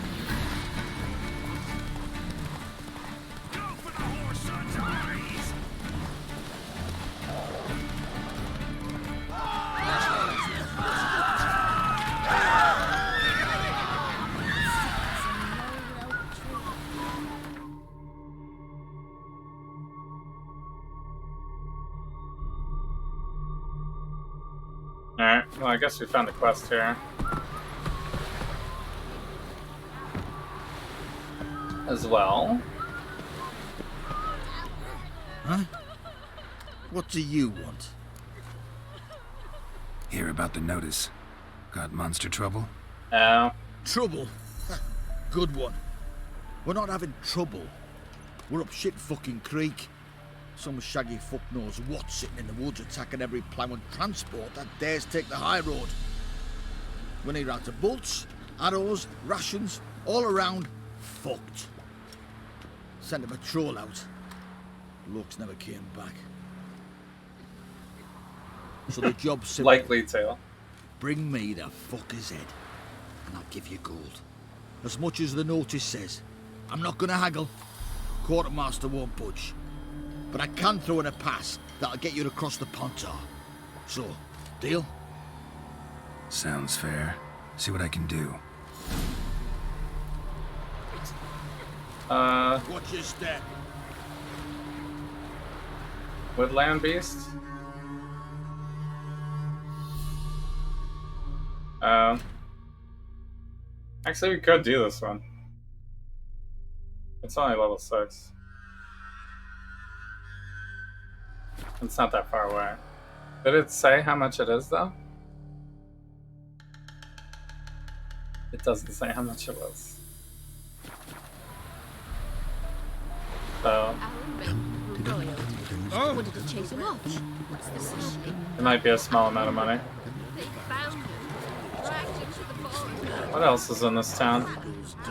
Alright, well I guess we found a quest here. As well. Huh? What do you want? Hear about the notice. Got monster trouble? Oh. Trouble? Good one. We're not having trouble. We're up shit fucking creek. Some shaggy fuck knows what sitting in the woods attacking every plough and transport that dares take the high road. We need out of bolts, arrows, rations, all around, fucked. Sent a patrol out. Looks never came back. So the job's simple. Likely tale. Bring me the fucker's head, and I'll give you gold. As much as the notice says. I'm not gonna haggle. Quartermaster won't budge. But I can throw in a pass that'll get you across the Pontar. So, deal? Sounds fair. See what I can do. Watch your step. Woodland Beast? Actually, we could do this one. It's only level 6. It's not that far away. Did it say how much it is, though? It doesn't say how much it was. So... Oh! What did he chase him off? It might be a small amount of money. They found him. Dragged him to the forest. What else is in this town?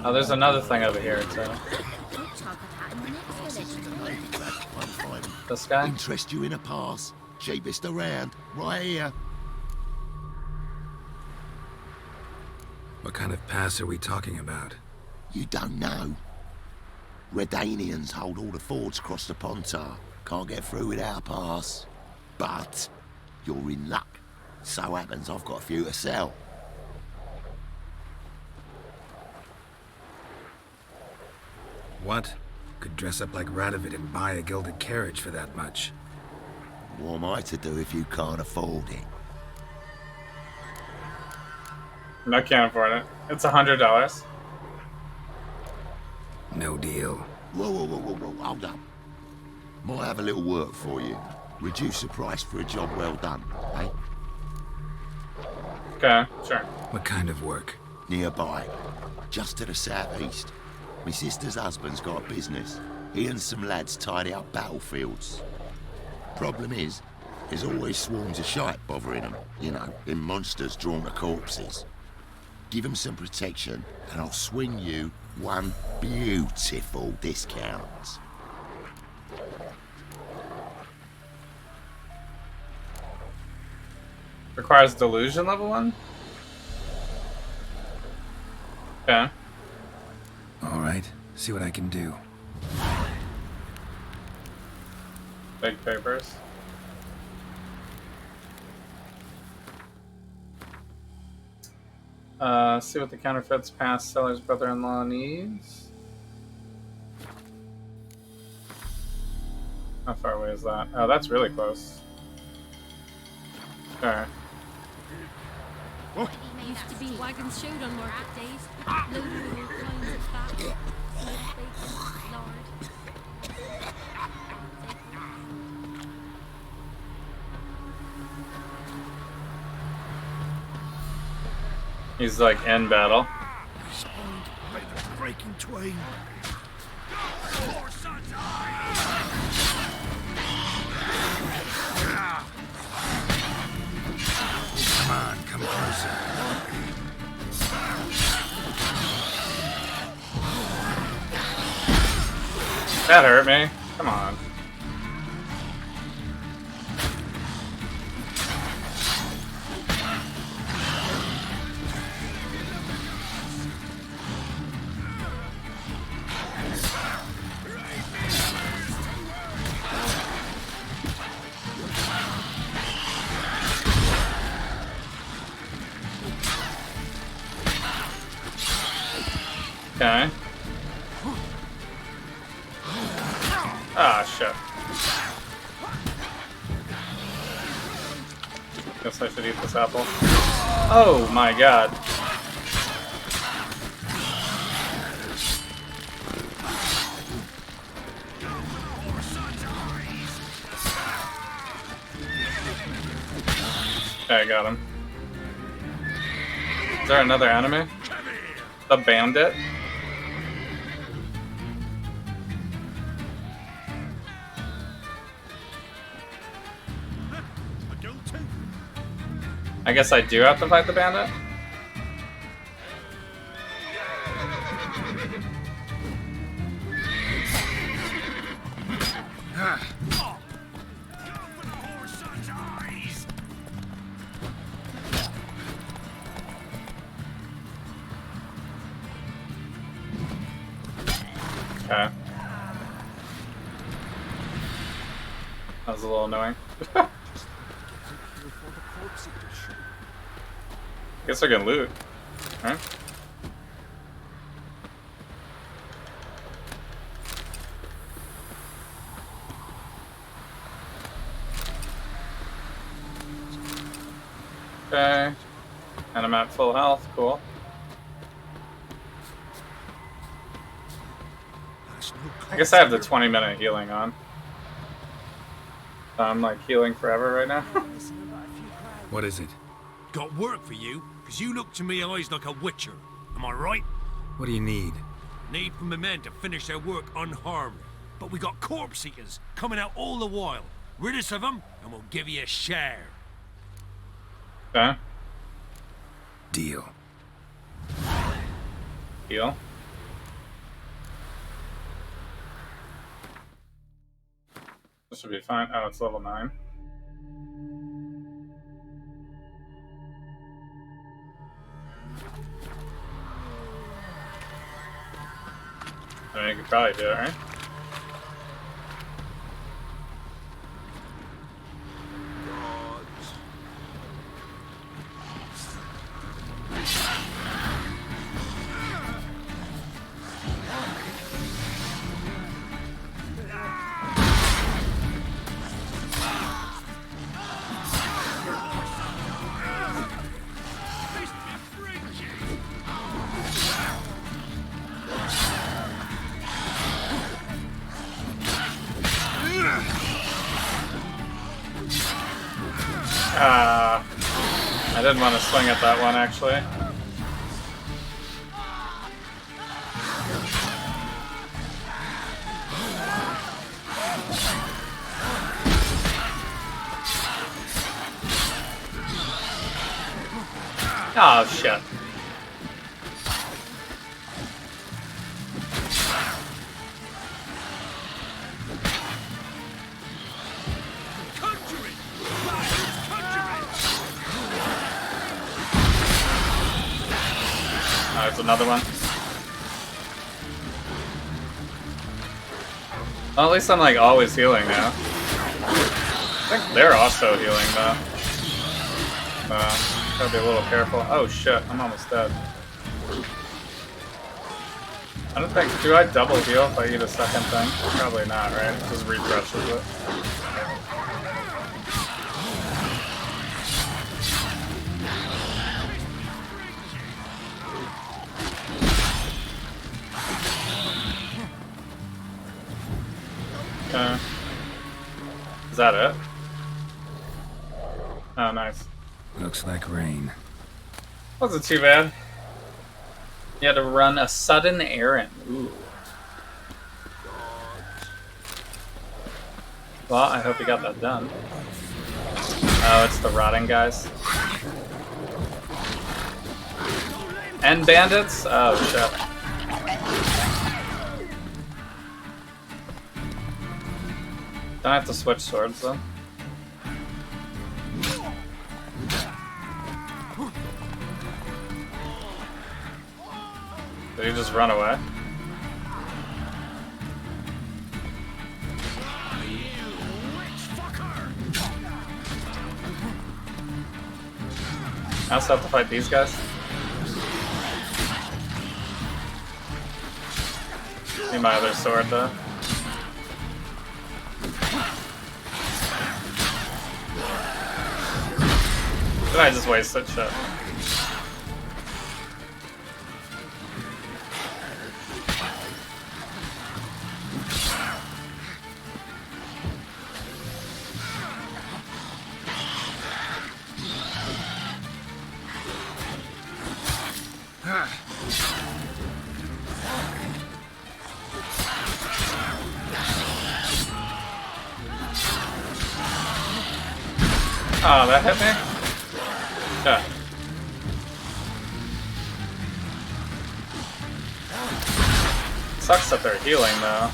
Oh, there's another thing over here, too. This guy? Interest you in a pass? Cheapest around, right here. What kind of pass are we talking about? You don't know. Redanians hold all the fords across the Pontar. Can't get through without a pass. But you're in luck. So happens I've got a few to sell. What? Could dress up like Radovid and buy a gilded carriage for that much. What am I to do if you can't afford it? I can't afford it. It's $100. No deal. Whoa, hold up. Might have a little work for you. Reduce the price for a job well done, eh? Okay, sure. What kind of work? Nearby, just to the southeast. My sister's husband's got a business. He and some lads tidy up battlefields. Problem is, there's always swarms of shite bothering them. You know, them monsters drawn to corpses. Give them some protection, and I'll swing you one beautiful discount. Requires delusion level 1? Okay. Alright, see what I can do. Big papers. See what the counterfeits past seller's brother-in-law needs. How far away is that? Oh, that's really close. Alright. Used to be wagons showed on market days. Loaded with all kinds of fat. Smoked bacon, lard. He's like in battle. Spawned by the breaking twain. Come on, come closer. That hurt me. Come on. Okay. Ah, shit. Guess I should eat this apple. Oh my god. Okay, I got him. Is there another enemy? The bandit? I guess I do have to fight the bandit? Okay. That was a little annoying. Guess I can loot. Right? Okay. And I'm at full health. Cool. I guess I have the 20-minute healing on. So I'm like healing forever right now. What is it? Got work for you, because you look to me eyes like a witcher. Am I right? What do you need? Need from the men to finish their work unharmed. But we got corpse eaters coming out all the while. Rid us of them, and we'll give you a share. Okay. Deal. Heal. This should be fine. Oh, it's level 9. I mean, you could probably do it, right? I didn't want to swing at that one, actually. Oh, shit. There's another one. Well, at least I'm like always healing now. I think they're also healing though. Gotta be a little careful. Oh shit, I'm almost dead. I don't think, do I double heal if I eat a second thing? Probably not, right? It just refreshes it. Is that it? Oh, nice. Looks like rain. Wasn't too bad. You had to run a sudden errand. Ooh. Well, I hope you got that done. Oh, it's the rotting guys. And bandits? Oh, shit. Don't have to switch swords, though. Did he just run away? I also have to fight these guys. Need my other sword, though. Did I just waste that shit? Oh, that hit me? Yeah. Sucks that they're healing, though.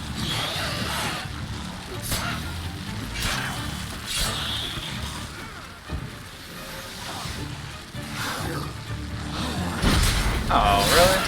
Oh, really?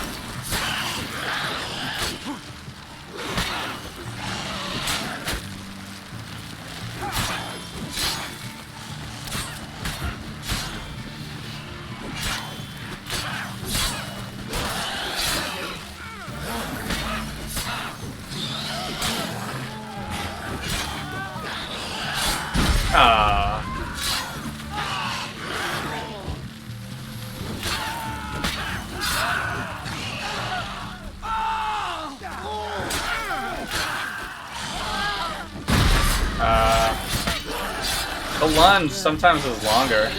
The lunge sometimes is longer.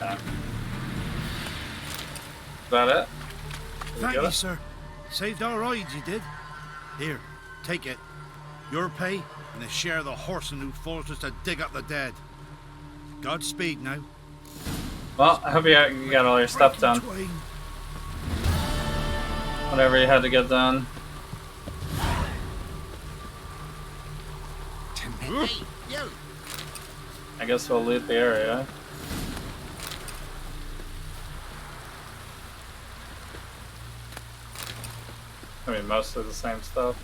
Okay. Is that it? Thank you, sir. Saved our rides, you did. Here, take it. Your pay and a share of the horseman who forced us to dig up the dead. Godspeed now. Well, I hope you got all your stuff done. Whatever you had to get done. I guess we'll loot the area. I mean, mostly the same stuff.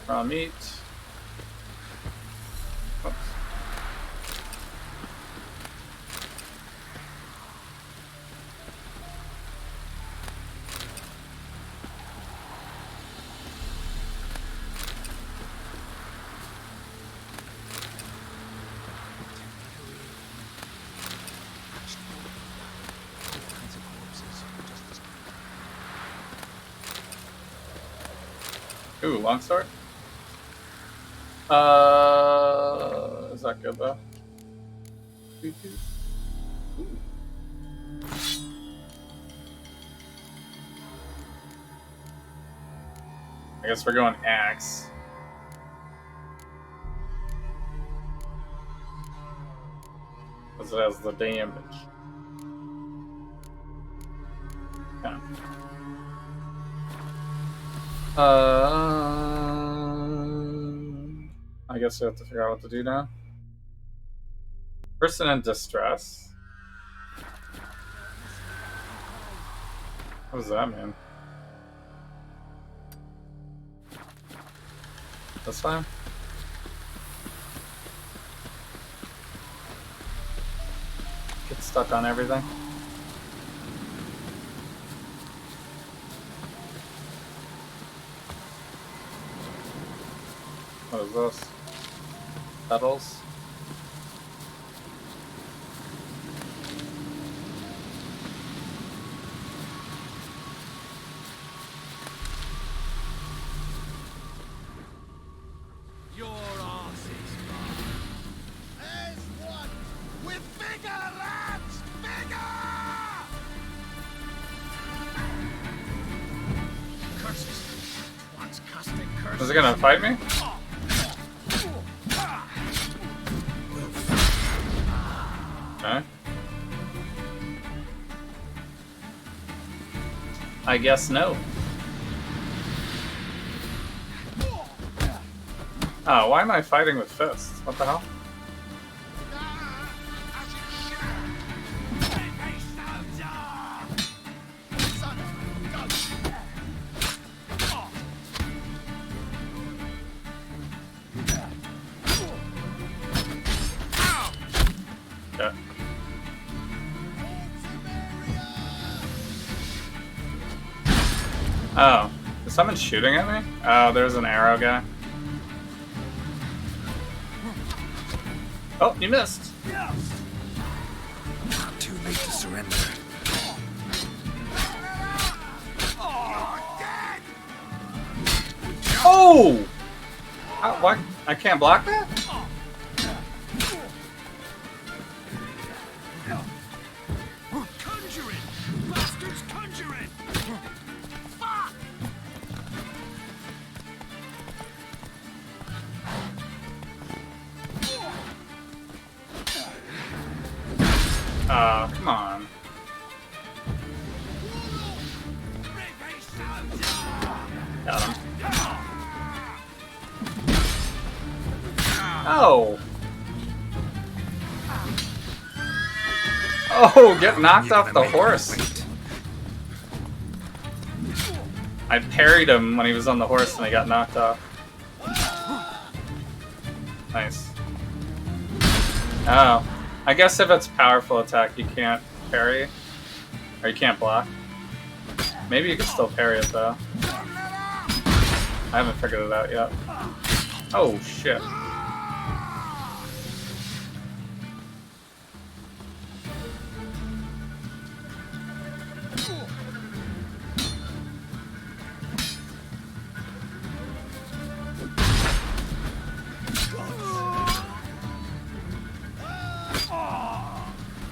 Raw meat. Oops. Ooh, longsword? Is that good though? Ooh. I guess we're going axe. Because it has the damage. Yeah. I guess we have to figure out what to do now. Person in distress. What does that mean? This time? Get stuck on everything. What is this? Petals? Your arse is mine. There's one with bigger lads! Bigger! Curses. Once casting curses. Is it gonna fight me? Okay. I guess no. Oh, why am I fighting with fists? What the hell? Okay. Oh, is someone shooting at me? Oh, there's an arrow guy. Oh, you missed. Too late to surrender. Oh! What? I can't block that? Conjuring! Bastards conjuring! Fuck! Come on. Got him. Oh! Oh, get knocked off the horse. I parried him when he was on the horse and he got knocked off. Nice. Oh. I guess if it's powerful attack, you can't parry. Or you can't block. Maybe you can still parry it, though. I haven't figured it out yet. Oh, shit.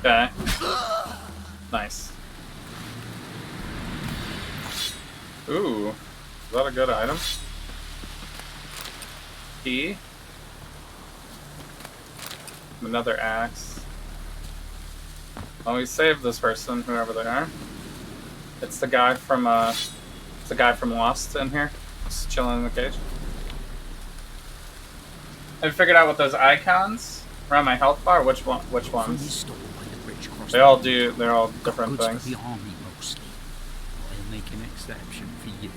Okay. Nice. Ooh. Is that a good item? Key. Another axe. Well, we saved this person, whoever they are. It's the guy from Lost in here. Just chilling in the cage. I figured out what those icons around my health bar. Which ones? They're all different things. The army mostly. They'll make an exception for you.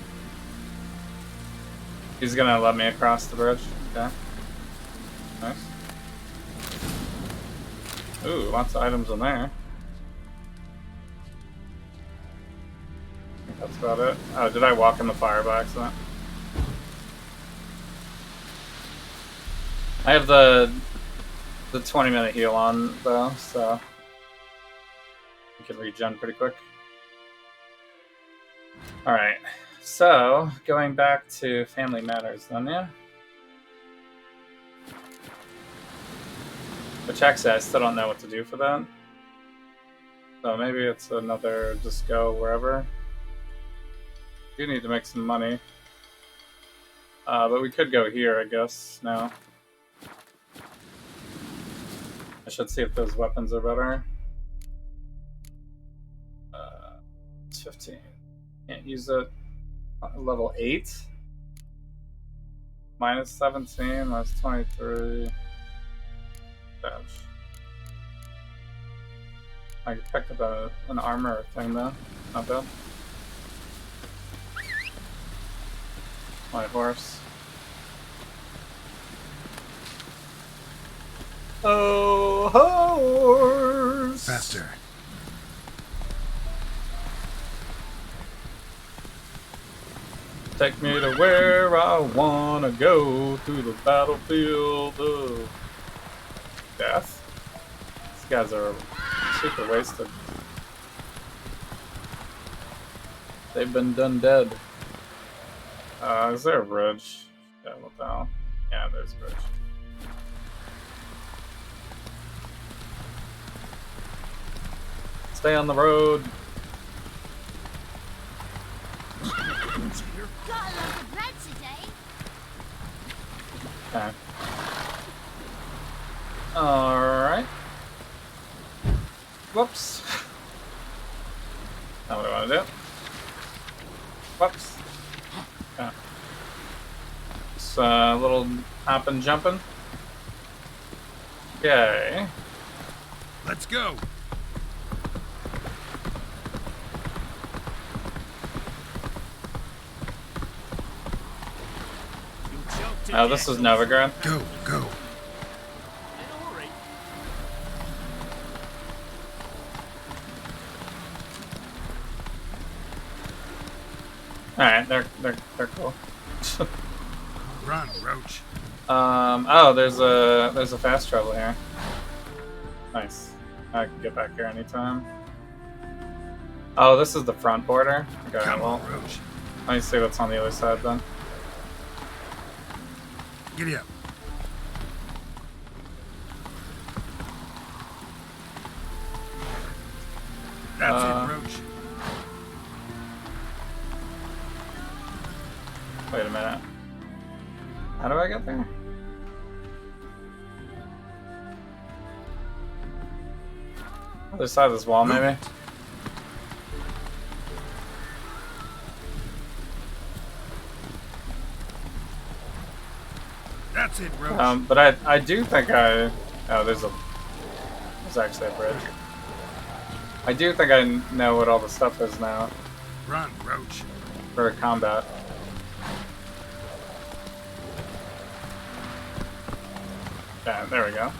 He's gonna let me across the bridge. Okay. Nice. Ooh, lots of items in there. I think that's about it. Oh, did I walk in the fire by accident? I have the 20-minute heal on though, so you can regen pretty quick. Alright, so going back to Family Matters then, yeah? Which actually I still don't know what to do for that. So maybe it's another just go wherever. We do need to make some money. But we could go here, I guess, now. I should see if those weapons are better. 15. Can't use it. Level 8. Minus 17, minus 23. Dash. I picked up an armor thing though. Not bad. My horse. Oh, horse! Faster. Take me to where I wanna go, to the battlefield of death. These guys are super wasted. They've been done dead. Is there a bridge? Yeah, what the hell? Yeah, there's a bridge. Stay on the road. Got a load of bread today. Okay. Alright. Whoops. Not what I want to do. Whoops. Okay. Just a little hopping, jumping. Okay. Let's go. Oh, this is Novigrad. Go, go. Alright, they're cool. Run, Roach. Oh, there's a fast travel here. Nice. I can get back here anytime. Oh, this is the front border? Okay, Come well, on, Roach. let me see what's on the other side then. Giddy up. That's it, Roach. Wait a minute. How do I get there? Other side of this wall, maybe? That's it, Roach. But I do think oh, there's actually a bridge. I do think I know what all the stuff is now. Run, Roach. For combat. Yeah, there we go.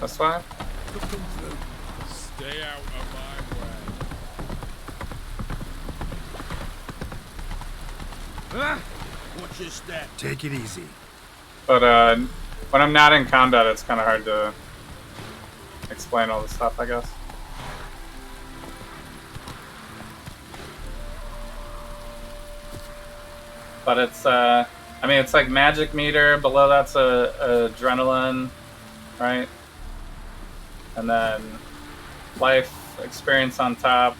This way? Stay out of my way. Ah! Watch your step. Take it easy. But when I'm not in combat, it's kind of hard to explain all this stuff, I guess. But it's, I mean, it's like magic meter. Below that's a adrenaline, right? And then life experience on top.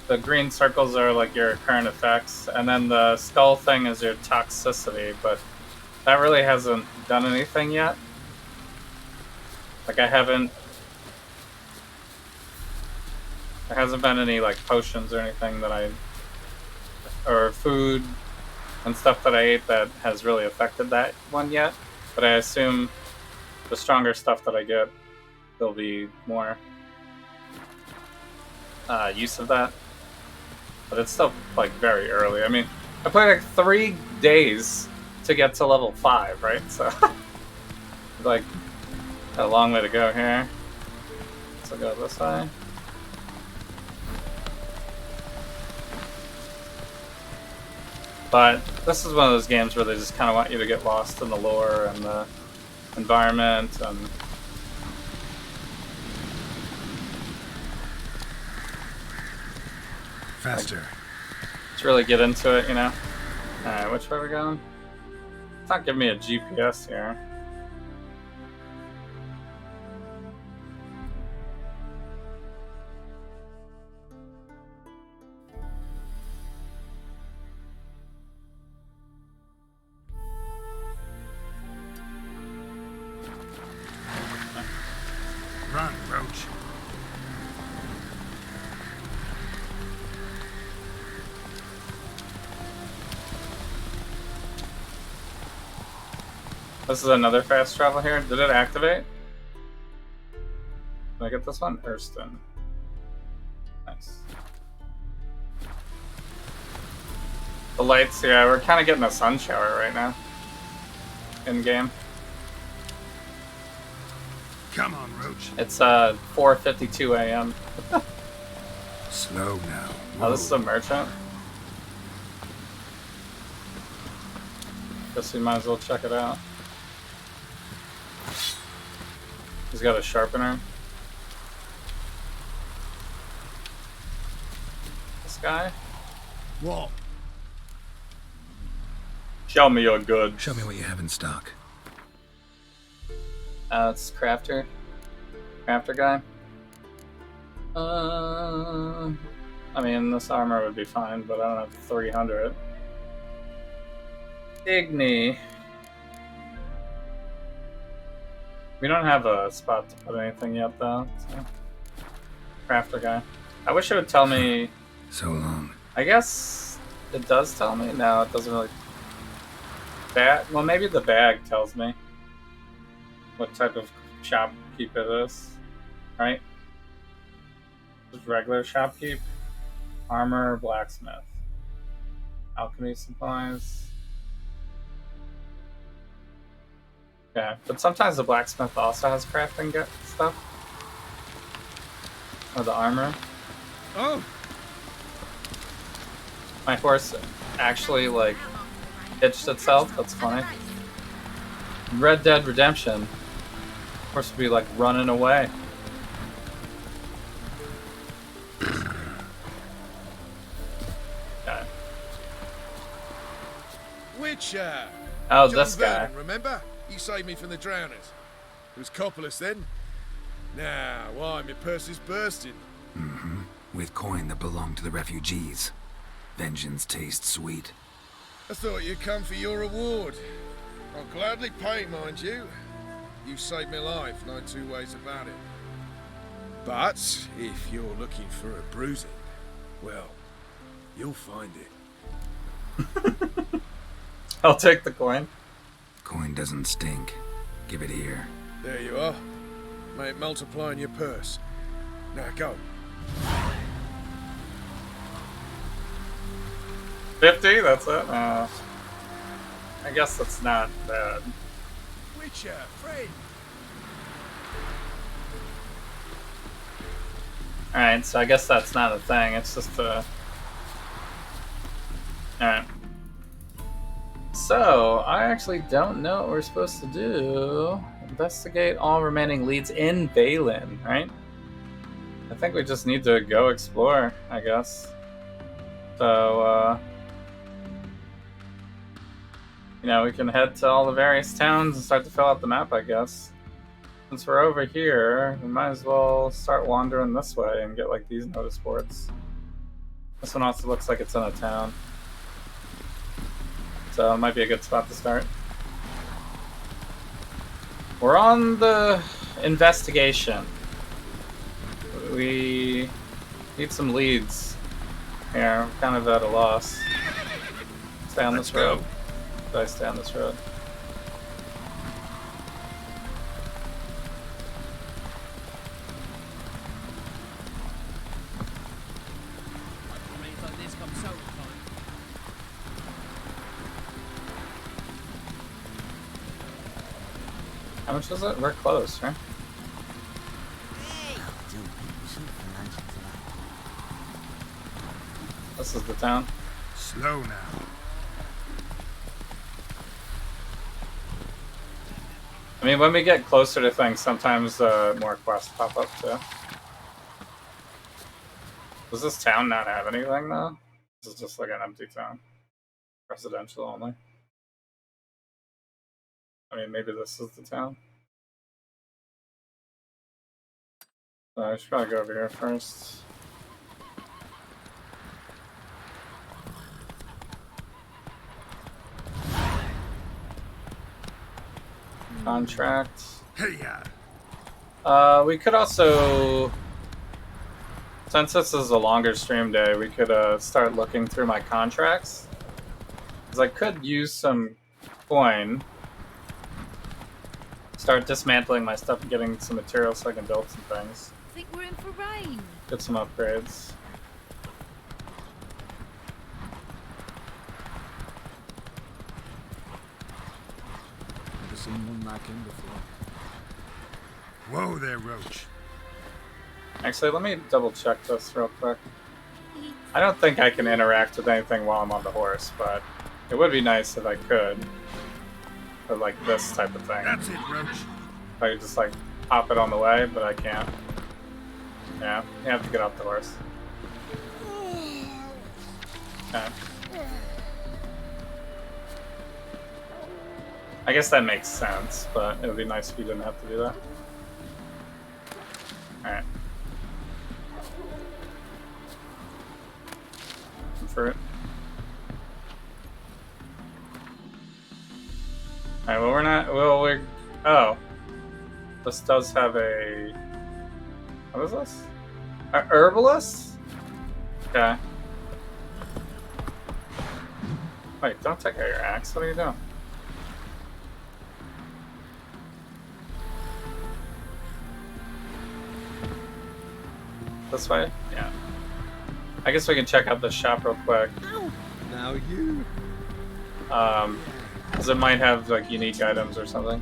The green circles are like your current effects. And then the skull thing is your toxicity, but that really hasn't done anything yet. Like there hasn't been any like potions or anything that or food and stuff that I ate that has really affected that one yet. But I assume the stronger stuff that I get, there'll be more use of that. But it's still like very early. I mean, I played like 3 days to get to level 5, right? So like a long way to go here. So go this way. But this is one of those games where they just kind of want you to get lost in the lore and the environment and faster. Let's really get into it, you know. Alright, which way are we going? It's not giving me a GPS here. Run, Roach. This is another fast travel here. Did it activate? Can I get this one? Erston. Nice. The lights, yeah, we're kind of getting a sun shower right now. In game. Come on, Roach. It's 4:52 a.m. Slow now. Oh, this is a merchant. Guess we might as well check it out. He's got a sharpener. This guy? What? Show me your goods. Show me what you have in stock. It's Crafter. Crafter guy. I mean, this armor would be fine, but I don't have 300. Igni. We don't have a spot to put anything yet, though. So. Crafter guy. I wish it would tell me. So long. I guess it does tell me. No, it doesn't really. Well, maybe the bag tells me what type of shopkeep it is, right? Just regular shopkeep, armor, blacksmith, alchemy supplies. Yeah, but sometimes the blacksmith also has crafting stuff. Or the armor. Oh! My horse actually, like, hitched itself. That's funny. Red Dead Redemption. Horse would be, like, running away. Okay. Witcher! Oh, John this guy. Vernon, remember? You saved me from the drowners. It was Coppolis then. Now, why, my purse is bursting. Mm-hmm. With coin that belonged to the refugees. Vengeance tastes sweet. I thought you'd come for your reward. I'll gladly pay, mind you. You saved my life, no two ways about it. But if you're looking for a bruising, well, you'll find it. I'll take the coin. Coin doesn't stink. Give it here. There you are. May it multiply in your purse. Now go. 50, that's it? I guess that's not bad. Witcher, friend. Alright, so I guess that's not a thing, it's just a... Alright. So, I actually don't know what we're supposed to do. Investigate all remaining leads in Valen, right? I think we just need to go explore, I guess. So, you know, we can head to all the various towns and start to fill out the map, I guess. Since we're over here, we might as well start wandering this way and get, like, these notice boards. This one also looks like it's in a town. So it might be a good spot to start. We're on the investigation. We need some leads here. I'm kind of at a loss. Stay on this road. Should I stay on this road? much is it? We're close, right? This is the town. Slow now. I mean, when we get closer to things, sometimes more quests pop up too. Does this town not have anything though? This is just like an empty town. Residential only. I mean, maybe this is the town. I should probably go over here first. Contract. We could also, since this is a longer stream day, we could start looking through my contracts. Because I could use some coin. Start dismantling my stuff and getting some materials so I can build some things. I think we're in for rain. Get some upgrades. Never seen one like him before. Whoa there, Roach. Actually, let me double check this real quick. I don't think I can interact with anything while I'm on the horse, but it would be nice if I could. Or like this type of thing. That's it, Roach. If I could just like hop it on the way, but I can't. Yeah, you have to get off the horse. Okay. I guess that makes sense, but it would be nice if you didn't have to do that. Alright. For it. Alright, well we're not, well we're, oh. This does have a, what is this? A herbalist? Okay. Wait, don't take out your axe, what are you doing? This way? Yeah. I guess we can check out the shop real quick. Now you. Because it might have like unique items or something.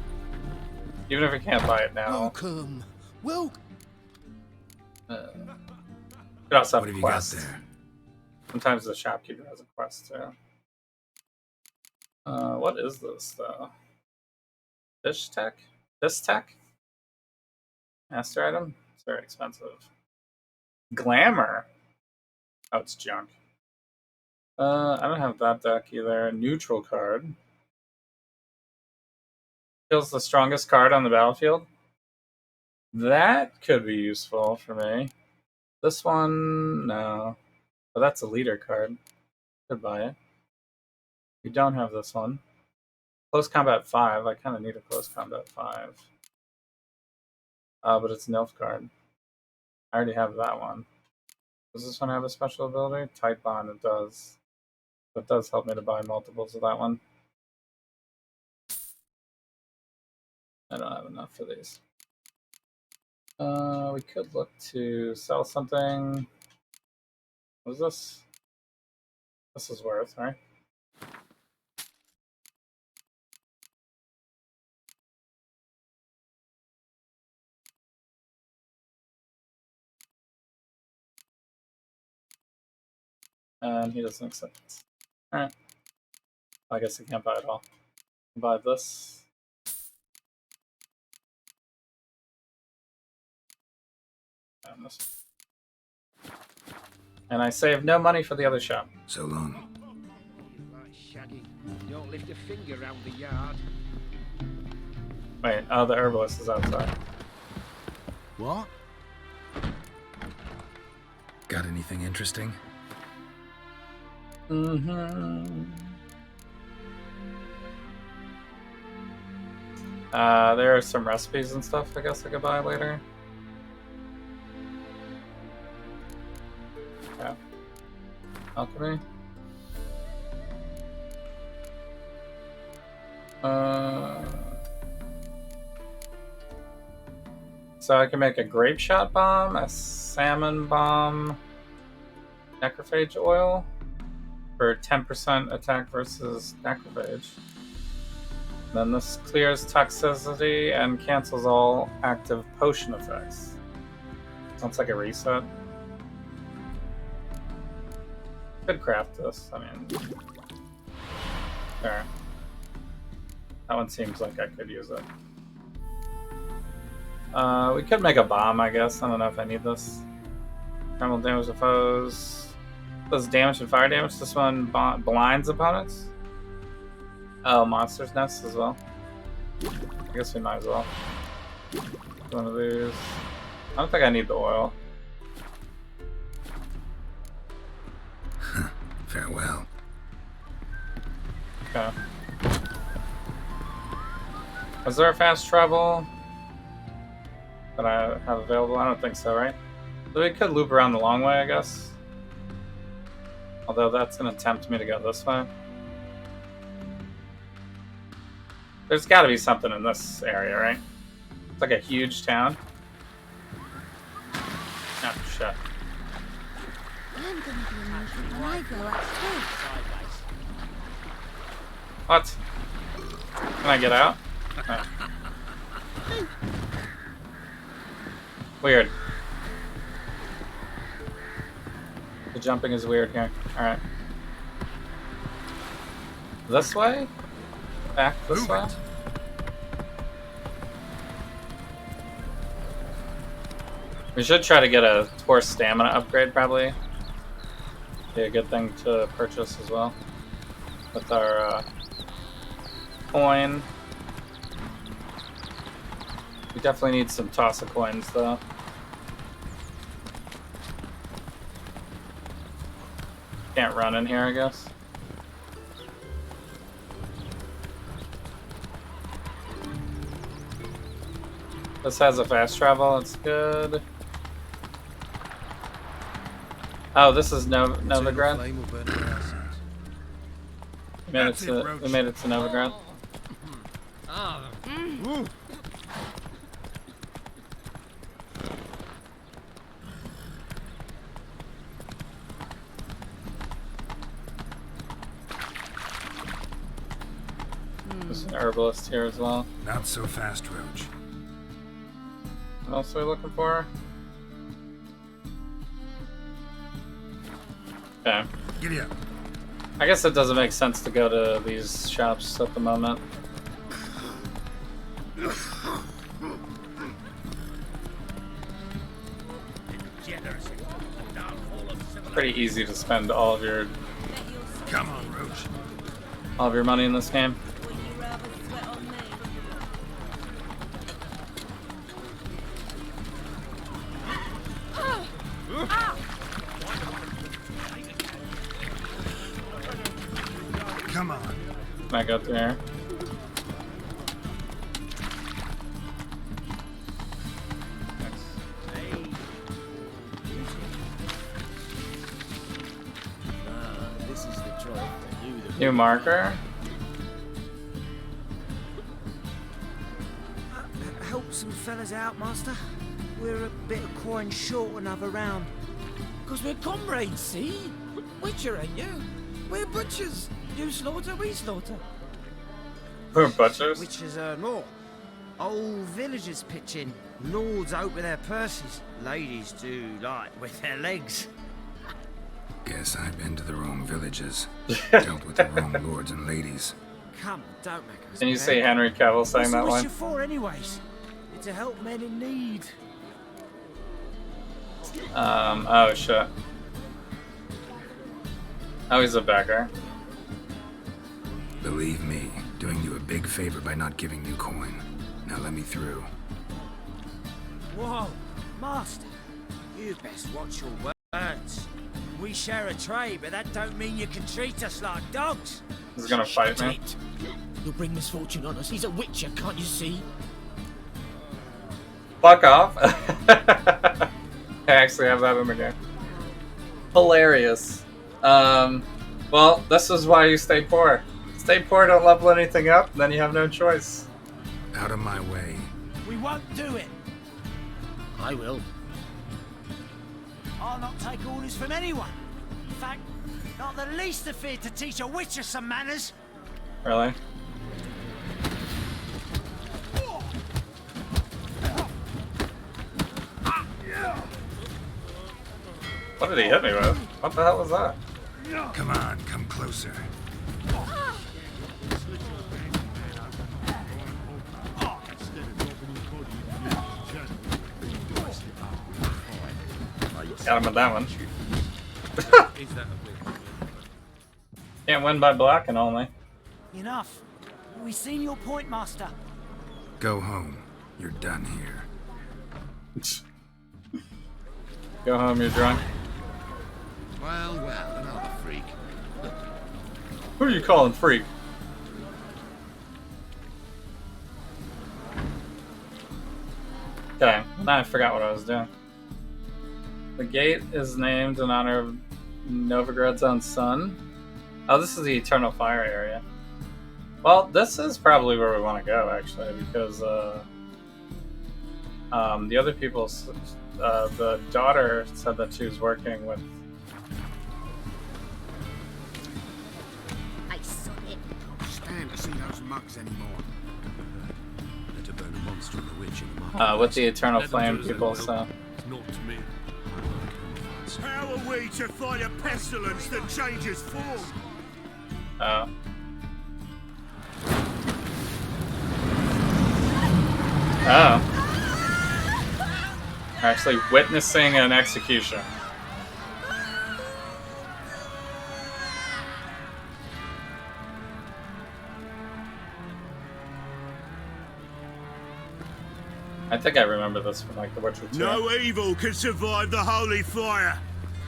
Even if we can't buy it now. Welcome. Welcome. Could also have What a have you quest. got there? Sometimes the shopkeeper has a quest too. What is this though? Fish tech? This tech? Master item? It's very expensive. Glamour. Oh, it's junk. I don't have that deck either. Neutral card. Kills the strongest card on the battlefield. That could be useful for me. This one, no. But that's a leader card. Could buy it. We don't have this one. Close Combat 5. I kind of need a Close Combat 5. But it's an elf card. I already have that one. Does this one have a special ability? Tight Bond, it does. That does help me to buy multiples of that one. I don't have enough for these. We could look to sell something. What is this? This is worth, right? And he doesn't accept this. Alright. I guess I can't buy it all. Buy this. And this. And I save no money for the other shop. So long. Like Shaggy. Don't lift a finger round the yard. Wait, oh, the herbalist is outside. What? Got anything interesting? Mm-hmm. There are some recipes and stuff I guess I could buy later. Yeah. Alchemy. So I can make a grape shot bomb, a salmon bomb, necrophage oil for 10% attack versus necrophage. Then this clears toxicity and cancels all active potion effects. Sounds like a reset. Could craft this, I mean. There. That one seems like I could use it. We could make a bomb, I guess. I don't know if I need this. Primal damage to foes. Does damage and fire damage. This one blinds opponents. Oh, monster's nest as well. I guess we might as well. One of these. I don't think I need the oil. Farewell. Okay. Is there a fast travel that I have available? I don't think so, right? So we could loop around the long way, I guess. Although that's going to tempt me to go this way. There's got to be something in this area, right? It's like a huge town. Oh, shit. I'm gonna be moving when I go up too. What? Can I get out? Oh. Weird. The jumping is weird here. Alright. This way? Back this way? We should try to get a horse stamina upgrade, probably. Be a good thing to purchase as well. With our coin. We definitely need some toss of coins, though. Can't run in here, I guess. This has a fast travel, it's good. Oh, this is Novigrad. We made it to Novigrad. There's an herbalist here as well. Not so fast, Roach. What else are we looking for? Okay. Giddy up. I guess it doesn't make sense to go to these shops at the moment. Pretty easy to spend all of your money in this game. Come on. Can I go through here? New marker. Help some fellas out, Master. We're a bit of coin short another round. Because we're comrades, see? Witcher, ain't you? We're butchers. You slaughter, we slaughter. We're butchers? Witchers earn more. Old villagers pitch in. Lords open their purses. Ladies do like with their legs. Guess I've been to the wrong villages. Dealt with the wrong lords and ladies. Come, don't make us. Can you see Henry Cavill saying that What's line? you for, anyways? It's to help men in need. Oh shit. Oh, he's a beggar. Believe me, doing you a big favor by not giving you coin. Now let me through. Whoa, Master. You best watch your words. We share a trade, but that don't mean you can treat us like dogs. He's gonna fight me. You'll bring misfortune on us. He's a witcher, can't you see? Fuck off. I actually have that in the game. Hilarious. Well, this is why you stay poor. Stay poor, don't level anything up, then you have no choice. Out of my way. We won't do it. I will. I'll not take orders from anyone. In fact, not the least afraid to teach a witcher some manners. Really? What did he hit me with? What the hell was that? Come on, come closer. Got him with that one. Can't win by blocking only. Enough. We seen your point, Master. Go home. You're done here. Go home, you're drunk. Well, another freak. Who are you calling freak? Okay, now I forgot what I was doing. The gate is named in honor of Novigrad's own son. Oh, this is the Eternal Fire area. Well, this is probably where we want to go, actually, because the other people, the daughter said that she was working with. I saw it. Stand to see those mugs anymore. Better burn a monster and a witch in the market. With the Eternal Flame people, so. Not to me. How are we to fight a pestilence that changes form? Oh. Oh. We're actually witnessing an execution. I think I remember this from like The Witcher 2. No evil can survive the holy fire.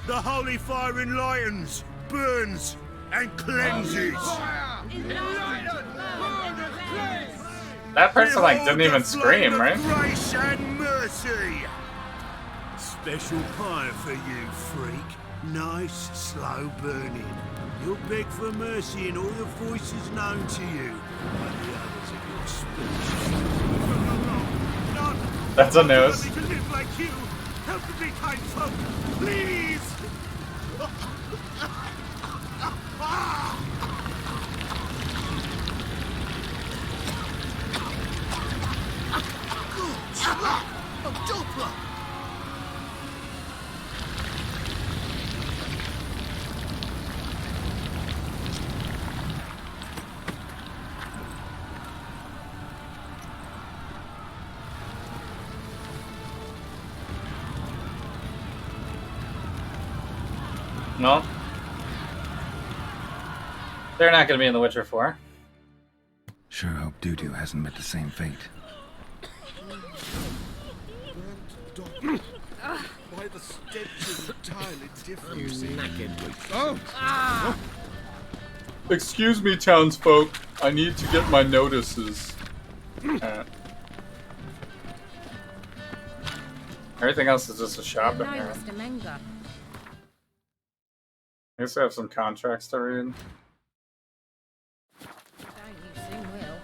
The holy fire enlightens, burns, and cleanses. That person like didn't even scream, right? Grace and mercy. Special pie for you, freak. Nice, slow burning. You'll beg for mercy in all the voices known to you, like the others of your species. That's a nose. To live like you. Help the big kind folk, please. No. They're not going to be in The Witcher 4. Sure hope Dudu hasn't met the same fate. Why the stench is entirely different. You knackered. Oh! Excuse me, townsfolk. I need to get my notices. Everything else is just a shop in No, here. Mr. Menga. I guess I have some contracts to read. You soon will.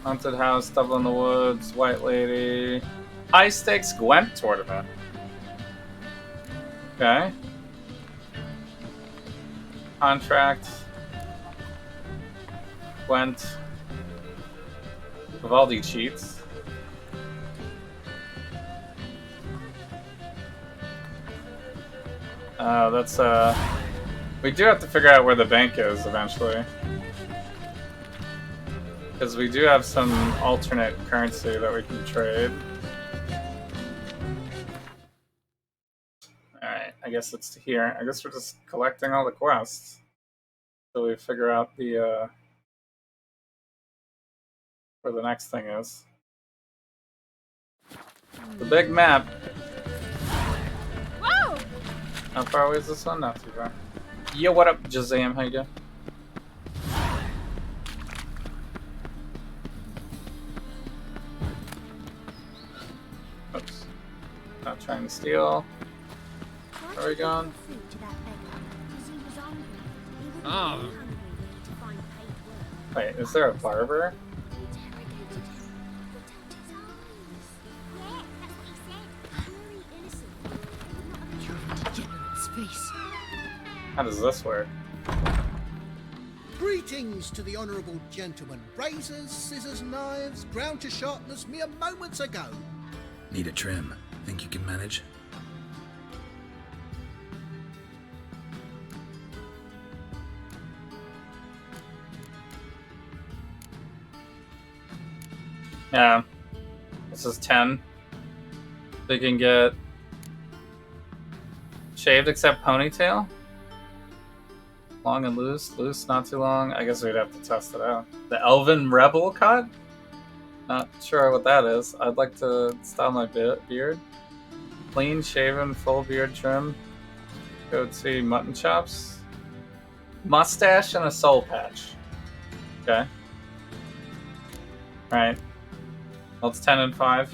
Haunted House, Double in the Woods, White Lady. High Stakes Gwent Tournament. Okay. Contract. Gwent. Vivaldi cheats. That's we do have to figure out where the bank is eventually. Because we do have some alternate currency that we can trade. Alright, I guess it's here. I guess we're just collecting all the quests. So we figure out the where the next thing is. The big map. Whoa! How far away is this one? Not too far. Yo, what up, Jazam? How you doing? Oops. Not trying to steal. Where are we going? Oh. Wait, is there a barber? How does this work? Greetings to the honourable gentleman. Razors, scissors, knives, ground to sharpness mere moments ago. Need a trim. Think you can manage? Yeah. This is 10. They can get shaved except ponytail. Long and loose. Loose, not too long. I guess we'd have to test it out. The Elven Rebel cut? Not sure what that is. I'd like to style my beard. Clean shaven, full beard trim. Goatee, mutton chops. Mustache and a soul patch. Okay. Alright. Well, it's 10 and 5.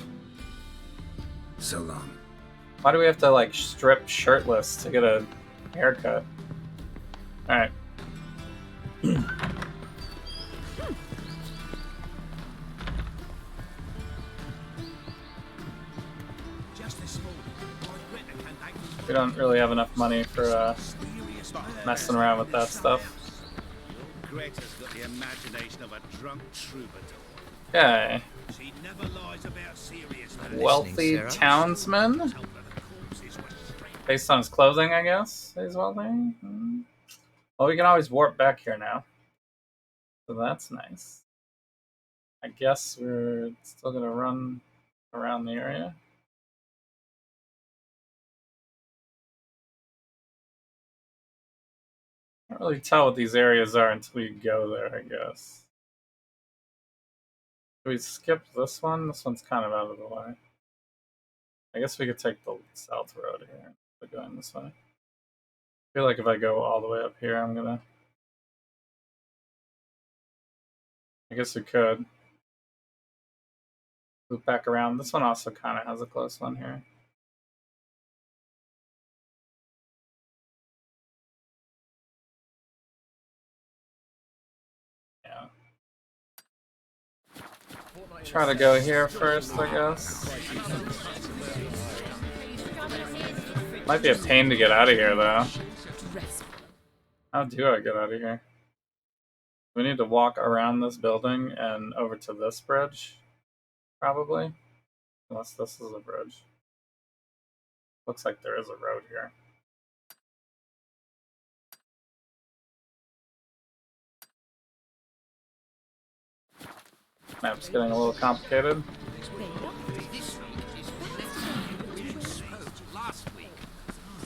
So long. Why do we have to, like, strip shirtless to get a haircut? Alright. We don't really have enough money for messing around with that stuff. Greta's got the imagination of a drunk troubadour. Okay. She never lies about serious matters. Wealthy townsman. Based on his clothing, I guess. He's wealthy. Well, we can always warp back here now. So that's nice. I guess we're still going to run around the area. Can't really tell what these areas are until we go there, I guess. Should we skip this one? This one's kind of out of the way. I guess we could take the south road here. We're going this way. I feel like if I go all the way up here, I'm gonna... I guess we could. Loop back around. This one also kind of has a close one here. Yeah. Try to go here first, I guess. Might be a pain to get out of here, though. How do I get out of here? We need to walk around this building and over to this bridge, probably. Unless this is a bridge. Looks like there is a road here. Map's getting a little complicated.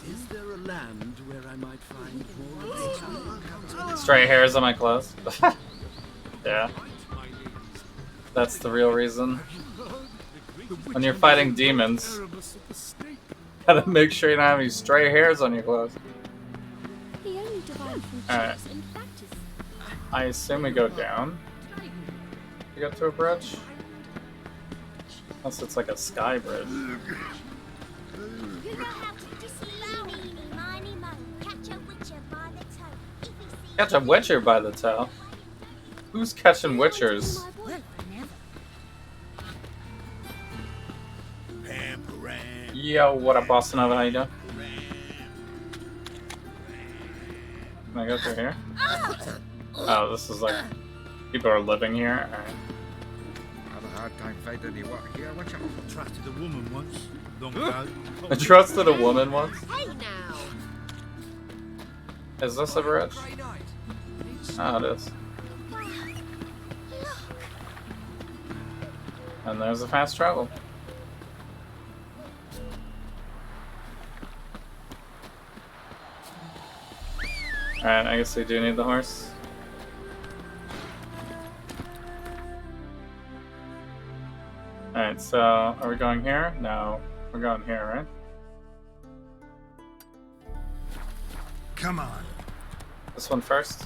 Is there a land where I might find more? Stray hairs on my clothes. Yeah. That's the real reason. When you're fighting demons, gotta make sure you don't have any stray hairs on your clothes. Alright. I assume we go down to get to a bridge. Unless it's like a sky bridge. Catch a witcher by the toe? Who's catching witchers? Yo, what up, Boston Nova? How you doing? Can I go through here? Oh, this is like... people are living here? Alright. Have a hard time finding any work here, witcher. Trusted a woman once. Long ago. I trusted a woman once? Hey now. Is this a bridge? Oh, it is. And there's a fast travel. Alright, I guess we do need the horse. Alright, so are we going here? No, we're going here, right? Come on. This one first.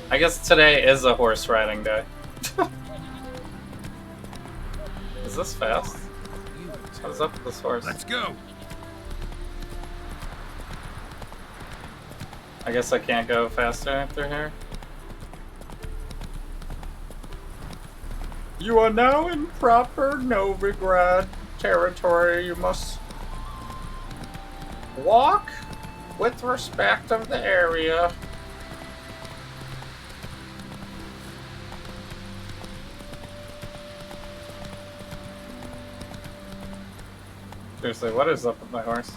I guess today is a horse riding day. Is this fast? What is up with this horse? Let's go. I guess I can't go faster through here. You are now in proper Novigrad territory. You must walk with respect of the area. Seriously, what is up with my horse?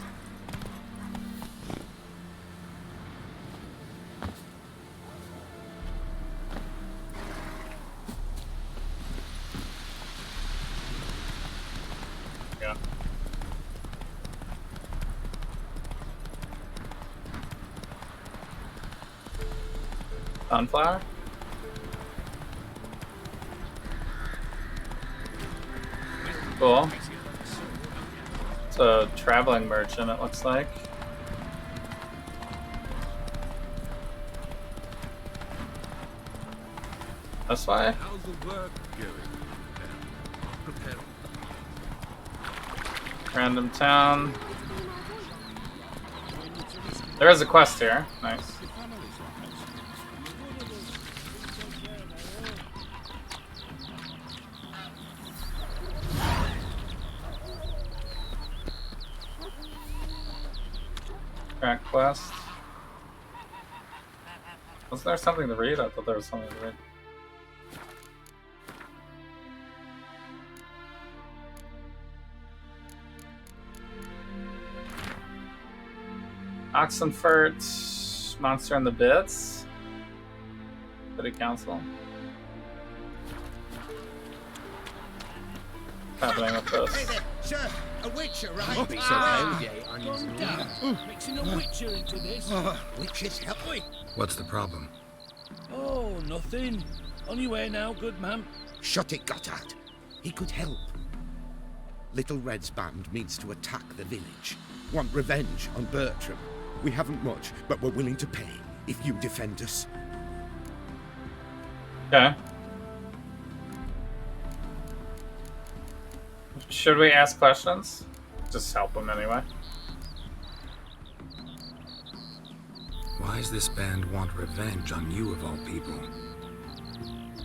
Sunflower? Cool. It's a traveling merchant, it looks like. This way? How's the work going? Prepare. Random town. There is a quest here. Nice. Track quest. Was there something to read? I thought there was something to read. Oxenfurt, Monster in the Bits. City Council. What's happening with this? Hey there, sir. A witcher, right? Oh, Calm down. Mixing a witcher into this. Witches help me. What's the problem? Oh, nothing. On your way now, good man. Shut it, Gotthard. He could help. Little Red's band means to attack the village. Want revenge on Bertram. We haven't much, but we're willing to pay if you defend us. Okay. Should we ask questions? Just help them anyway. Why does this band want revenge on you of all people?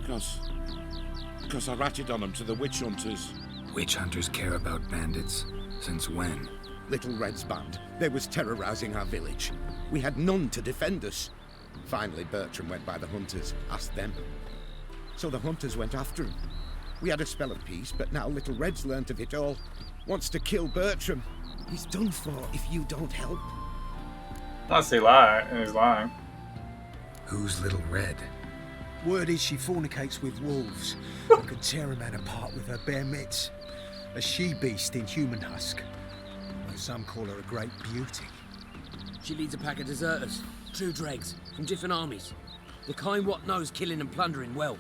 Because I ratted on them to the witch hunters. Witch hunters care about bandits. Since when? Little Red's band. They was terrorizing our village. We had none to defend us. Finally, Bertram went by the hunters, asked them. So the hunters went after him. We had a spell of peace, but now Little Red's learnt of it all. Wants to kill Bertram. He's done for if you don't help. Unless he lied, and he's lying. Who's Little Red? Word is she fornicates with wolves and could tear a man apart with her bare mitts. A she-beast in human husk. Though some call her a great beauty. She leads a pack of deserters, true dregs, from different armies. The kind what knows killing and plundering well.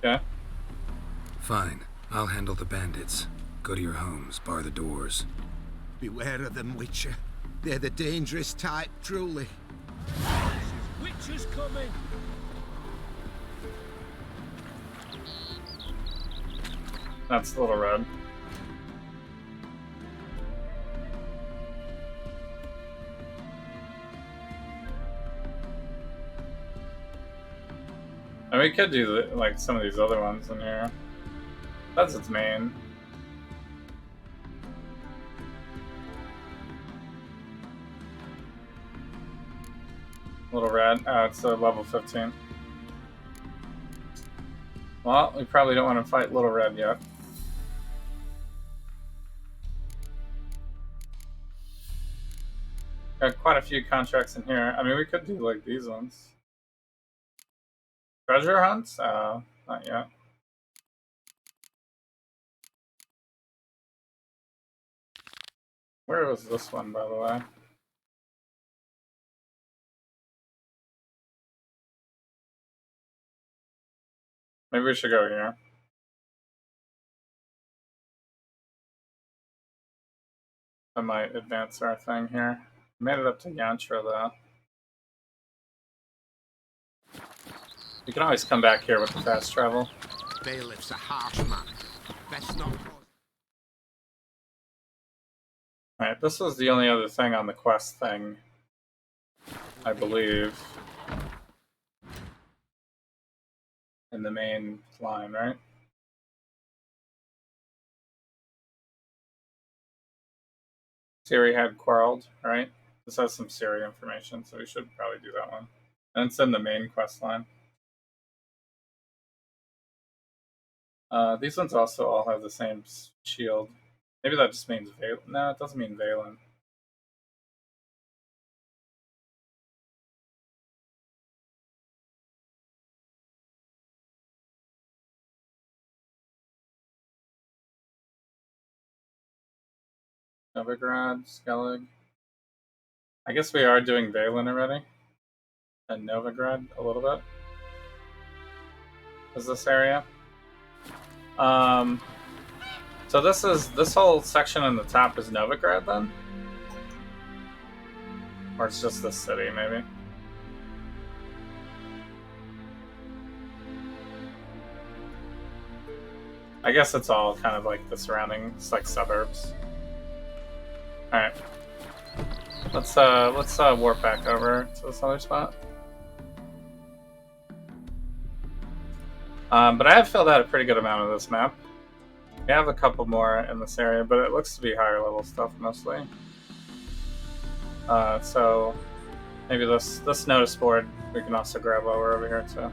Okay. Fine. I'll handle the bandits. Go to your homes, bar the doors. Beware of them, Witcher. They're the dangerous type, truly. Witcher's coming! That's Little Red. And we could do like some of these other ones in here. That's its main. Little Red. Oh, it's level 15. Well, we probably don't want to fight Little Red yet. Got quite a few contracts in here. I mean, we could do like these ones. Treasure hunts? Not yet. Where was this one, by the way? Maybe we should go here. I might advance our thing here. Made it up to Yantra, though. You can always come back here with the fast travel. Bailiff's a harsh man. Best not. Alright, this was the only other thing on the quest thing, I believe. In the main line, right? Ciri had quarreled, right? This has some Ciri information, so we should probably do that one. And it's in the main quest line. These ones also all have the same shield. Maybe that just means Valen. No, it doesn't mean Valen. Novigrad, Skellig. I guess we are doing Valen already. and Novigrad a little bit. Is this area? So this whole section in the top is Novigrad then? Or it's just this city, maybe? I guess it's all kind of like the surrounding, it's like suburbs. Alright. Let's warp back over to this other spot. But I have filled out a pretty good amount of this map. We have a couple more in this area, but it looks to be higher level stuff mostly. So maybe this notice board we can also grab while we're over here too.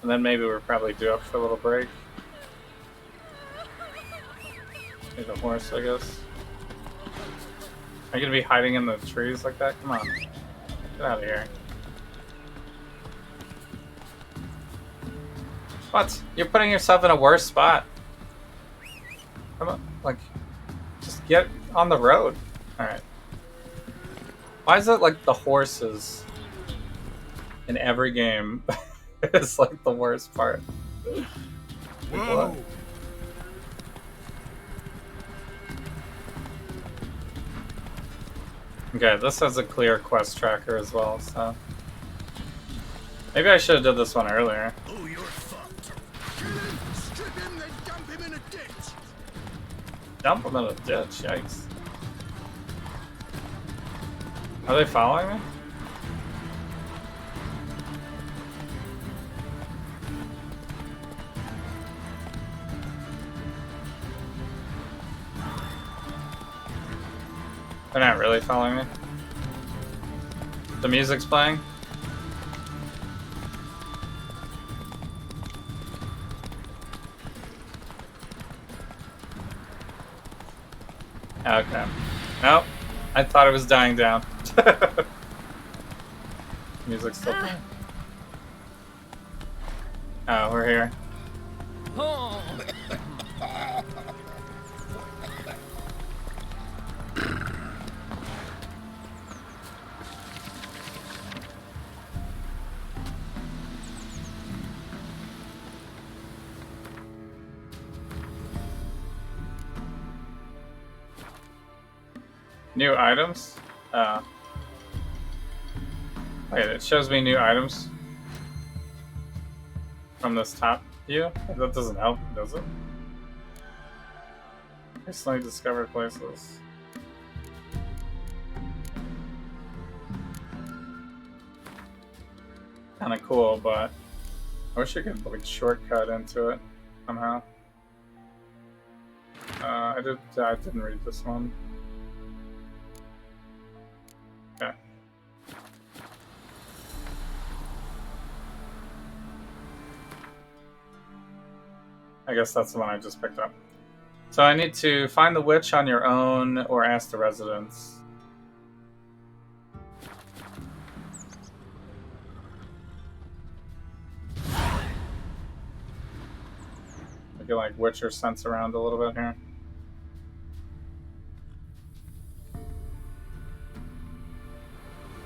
And then maybe we're probably due up for a little break. Need a horse, I guess. Are you gonna be hiding in the trees like that? Come on. Get out of here. What? You're putting yourself in a worse spot. Come on, like, just get on the road. Alright. Why is it like the horses in every game is like the worst part? Whoa. Okay, this has a clear quest tracker as well, so maybe I should have did this one earlier. Oh, you're fucked. Strip him, then dump him in a ditch. Dump him in a ditch, yikes. Are they following me? They're not really following me. The music's playing. Okay. Nope. I thought it was dying down. Music's still playing. Oh, we're here. New items? Wait, it shows me new items from this top view? That doesn't help, does it? Recently discovered places. Kinda cool, but I wish I could like shortcut into it somehow. I didn't read this one. Okay. I guess that's the one I just picked up. So I need to find the witch on your own or ask the residents. I can like witcher sense around a little bit here.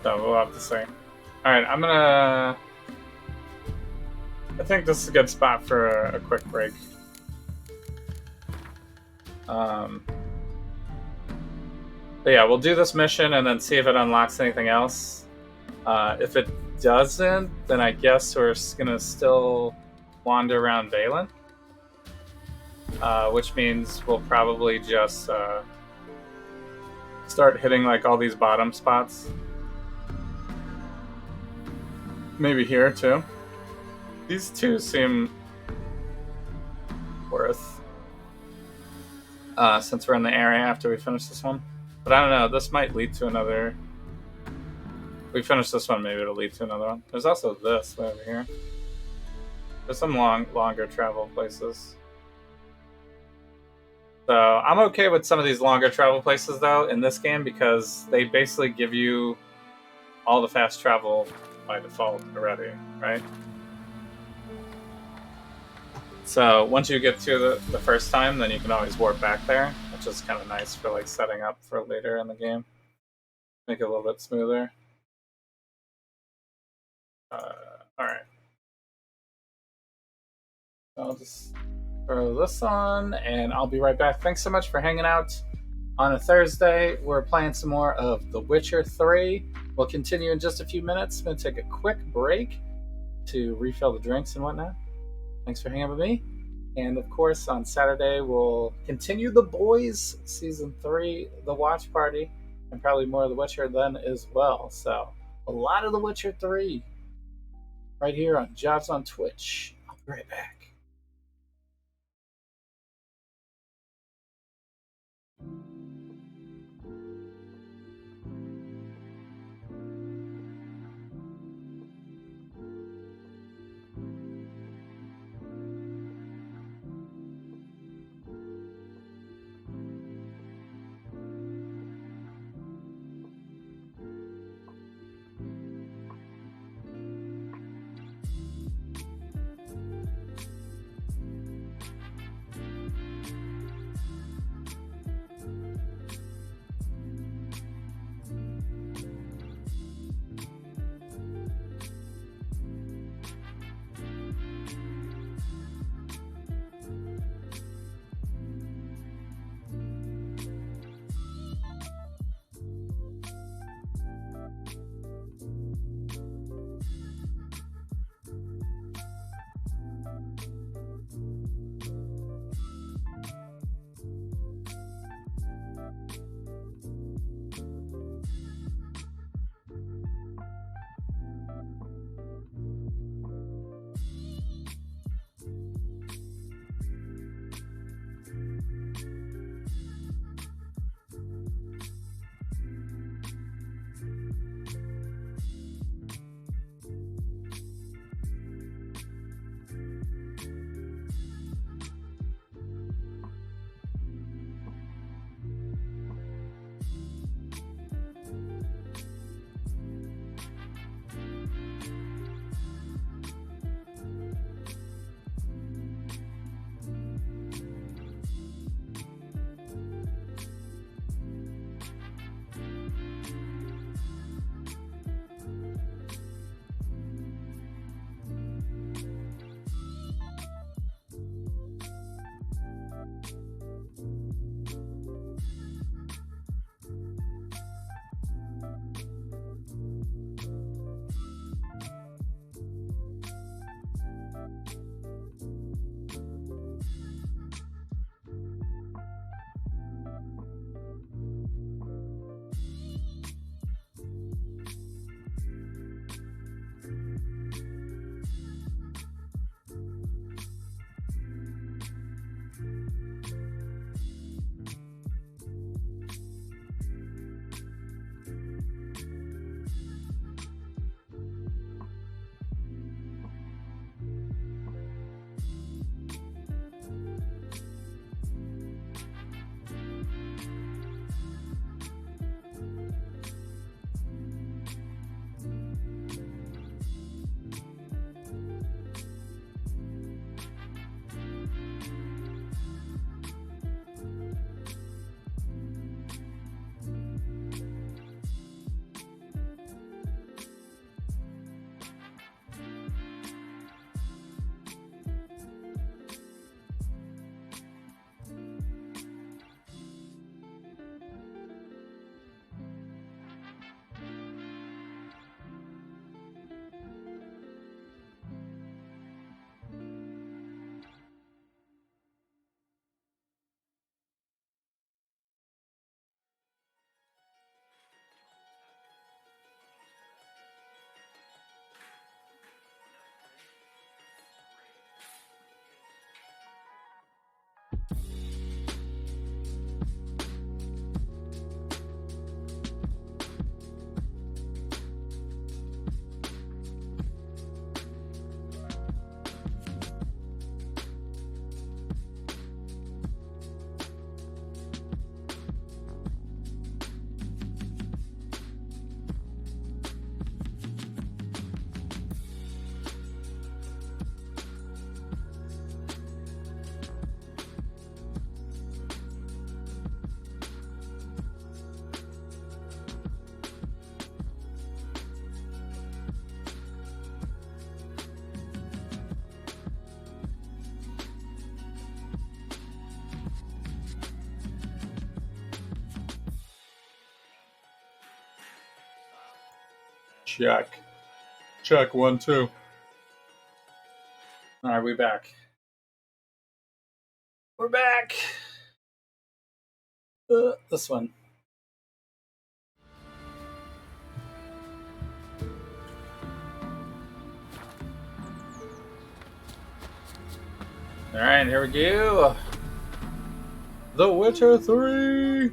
So we'll have to see. Alright, I think this is a good spot for a quick break. But yeah, we'll do this mission and then see if it unlocks anything else. If it doesn't, then I guess we're gonna still wander around Valen. Which means we'll probably just start hitting like all these bottom spots. Maybe here too. These two seem worth since we're in the area after we finish this one. But I don't know, this might lead to another. If we finish this one, maybe it'll lead to another one. There's also this way over here. There's some longer travel places. So I'm okay with some of these longer travel places though in this game because they basically give you all the fast travel by default already, right? So once you get to the first time, then you can always warp back there which is kind of nice for like setting up for later in the game. Make it a little bit smoother. Alright. I'll just throw this on, and I'll be right back. Thanks so much for hanging out on a Thursday. We're playing some more of The Witcher 3. We'll continue in just a few minutes. I'm going to take a quick break to refill the drinks and whatnot. Thanks for hanging out with me. And of course, on Saturday, we'll continue The Boys Season 3, The Watch Party, and probably more of The Witcher then as well. So, a lot of The Witcher 3 right here on Jobs on Twitch. I'll be right back. Check. Check 1, 2. Alright, we back. We're back. This one. Alright, here we go. The Witcher 3.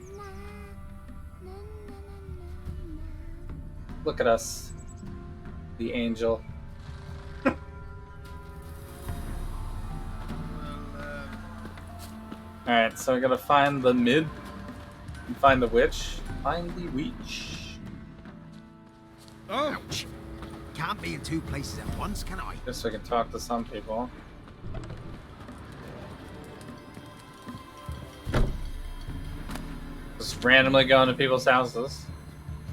Look at us. The angel. Alright, so I gotta find the mid. Find the witch. Find the witch. Ouch! Can't be in two places at once, can I? Just so I can talk to some people. Just randomly going to people's houses.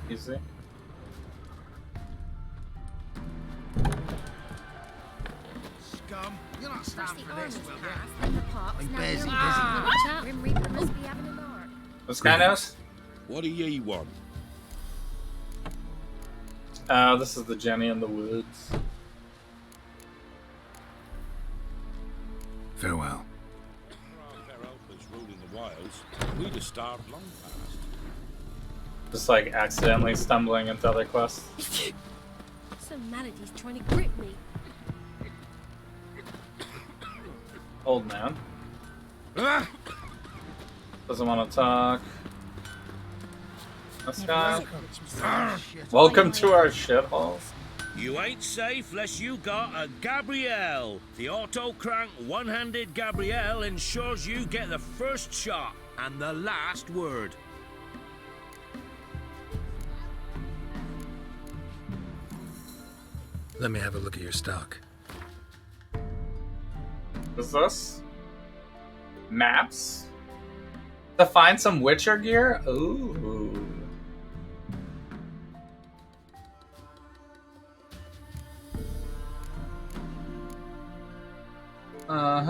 Easy. Scum, you're not standing for this, will you? Busy, Grim Reaper must be having a lark. This guy knows? What do ye want? This is the Jenny in the woods. Farewell. Ruling the wilds, we'd have starved long past. Just like accidentally stumbling into other quests. Some manatee's trying to grip me. Old man. Doesn't want to talk. This guy. Welcome to our shitholes. You ain't safe unless you got a Gabrielle. The auto-crank one-handed Gabrielle ensures you get the first shot and the last word. Let me have a look at your stock. What's this? Maps? To find some Witcher gear? Ooh. Don't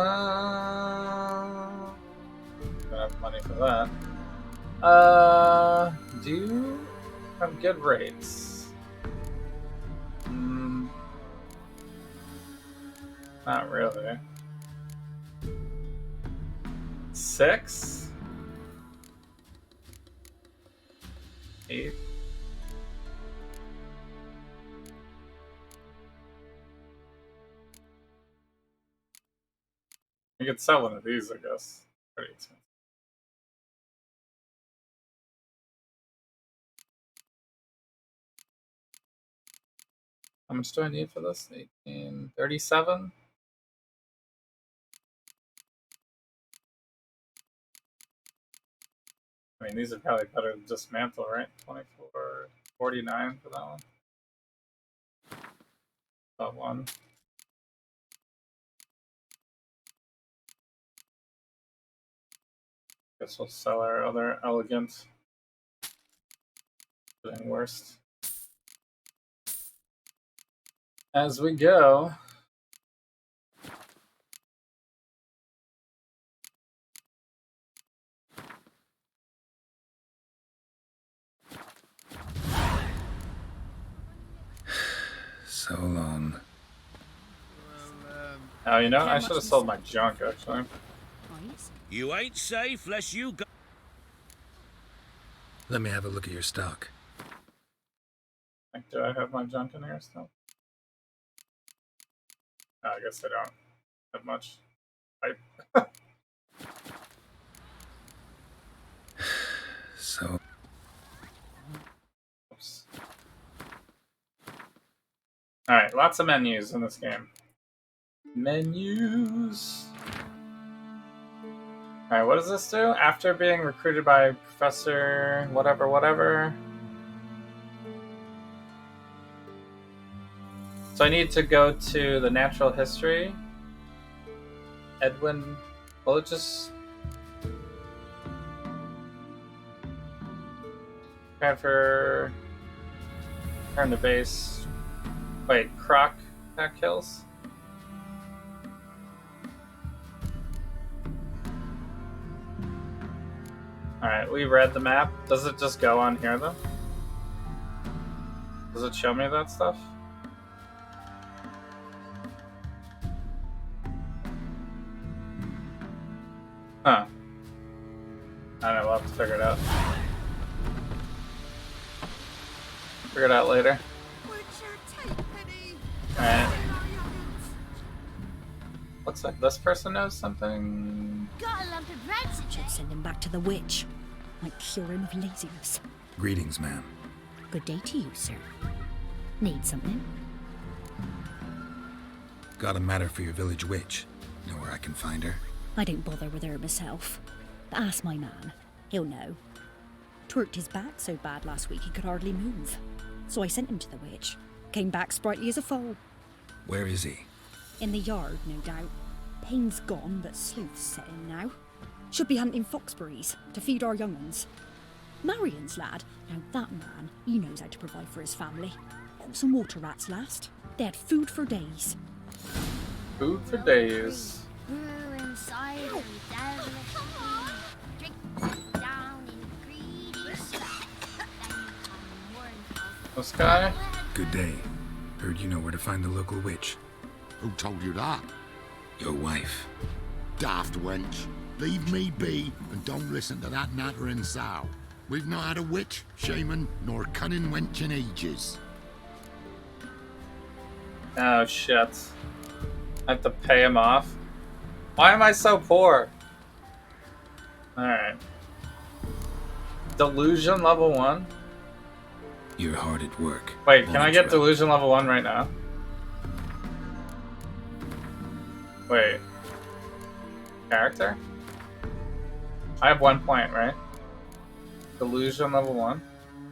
have money for that. Do you have good rates? Not really. 6? 8? You could sell one of these, I guess. Pretty expensive. How much do I need for this? 1837? I mean, these are probably better to dismantle, right? 24.49 for that one. That one. Guess we'll sell our other elegant. Getting worst. As we go. So long. Oh, you know, I should have sold my junk, actually. You ain't safe unless you got... Let me have a look at your stock. Like, do I have my junk in here still? Oh, I guess I don't have much. So... Oops. Alright, lots of menus in this game. Menus. Alright, what does this do? After being recruited by Professor whatever. So I need to go to the natural history. Edwin, well, it just... Transfer... Turn to base. Wait, Croc pack kills? Alright, we read the map. Does it just go on here, though? Does it show me that stuff? Huh. I don't know, we'll have to figure it out. Figure it out later. Alright. Looks like this person knows something. Got a lump of bread. Should send him back to the witch. Might cure him of laziness. Greetings, ma'am. Good day to you, sir. Need something? Got a matter for your village witch. Know where I can find her? I don't bother with her myself. But ask my man. He'll know. Twerked his back so bad last week he could hardly move. So I sent him to the witch. Came back sprightly as a foal. Where is he? In the yard, no doubt. Pain's gone, but Sleuth's set in now. Should be hunting foxberries to feed our young uns. Marion's lad, now that man, he knows how to provide for his family. Got some water rats last. They had food for days. Food for days. Brew inside and drink down in greedy sweat. This guy? Good day. Heard you know where to find the local witch. Who told you that? Your wife. Daft wench. Leave me be and don't listen to that nattering sow. We've not had a witch, shaman, nor cunning wench in ages. Oh shit. I have to pay him off. Why am I so poor? Alright. Delusion level 1? You're hard at work. Wait, can I get delusion level 1 right now? Wait. Character? I have 1 point, right? Delusion level 1?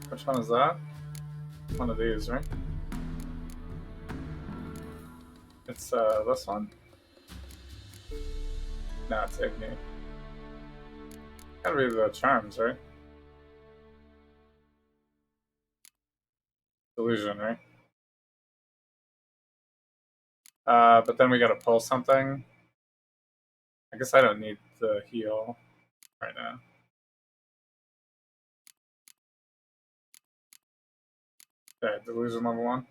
Which one is that? One of these, right? It's this one? No, it's Igni. Gotta be the charms, right? Delusion, right? But then we gotta pull something. I guess I don't need the heal right now. Okay, delusion level 1.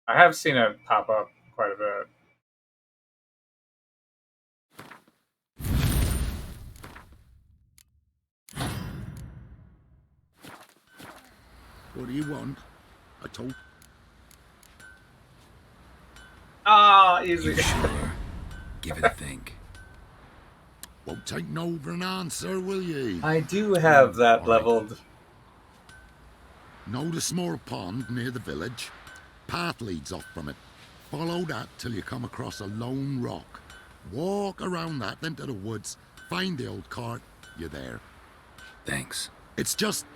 I have seen it pop up quite a bit. What do you want? I told. Ah, easy. You sure? Give it a think. Won't take no for an answer, will ye? I do have that leveled. Know the small pond near the village? Path leads off from it. Follow that till you come across a lone rock. Walk around that, then to the woods. Find the old cart. You're there. Thanks. It's just...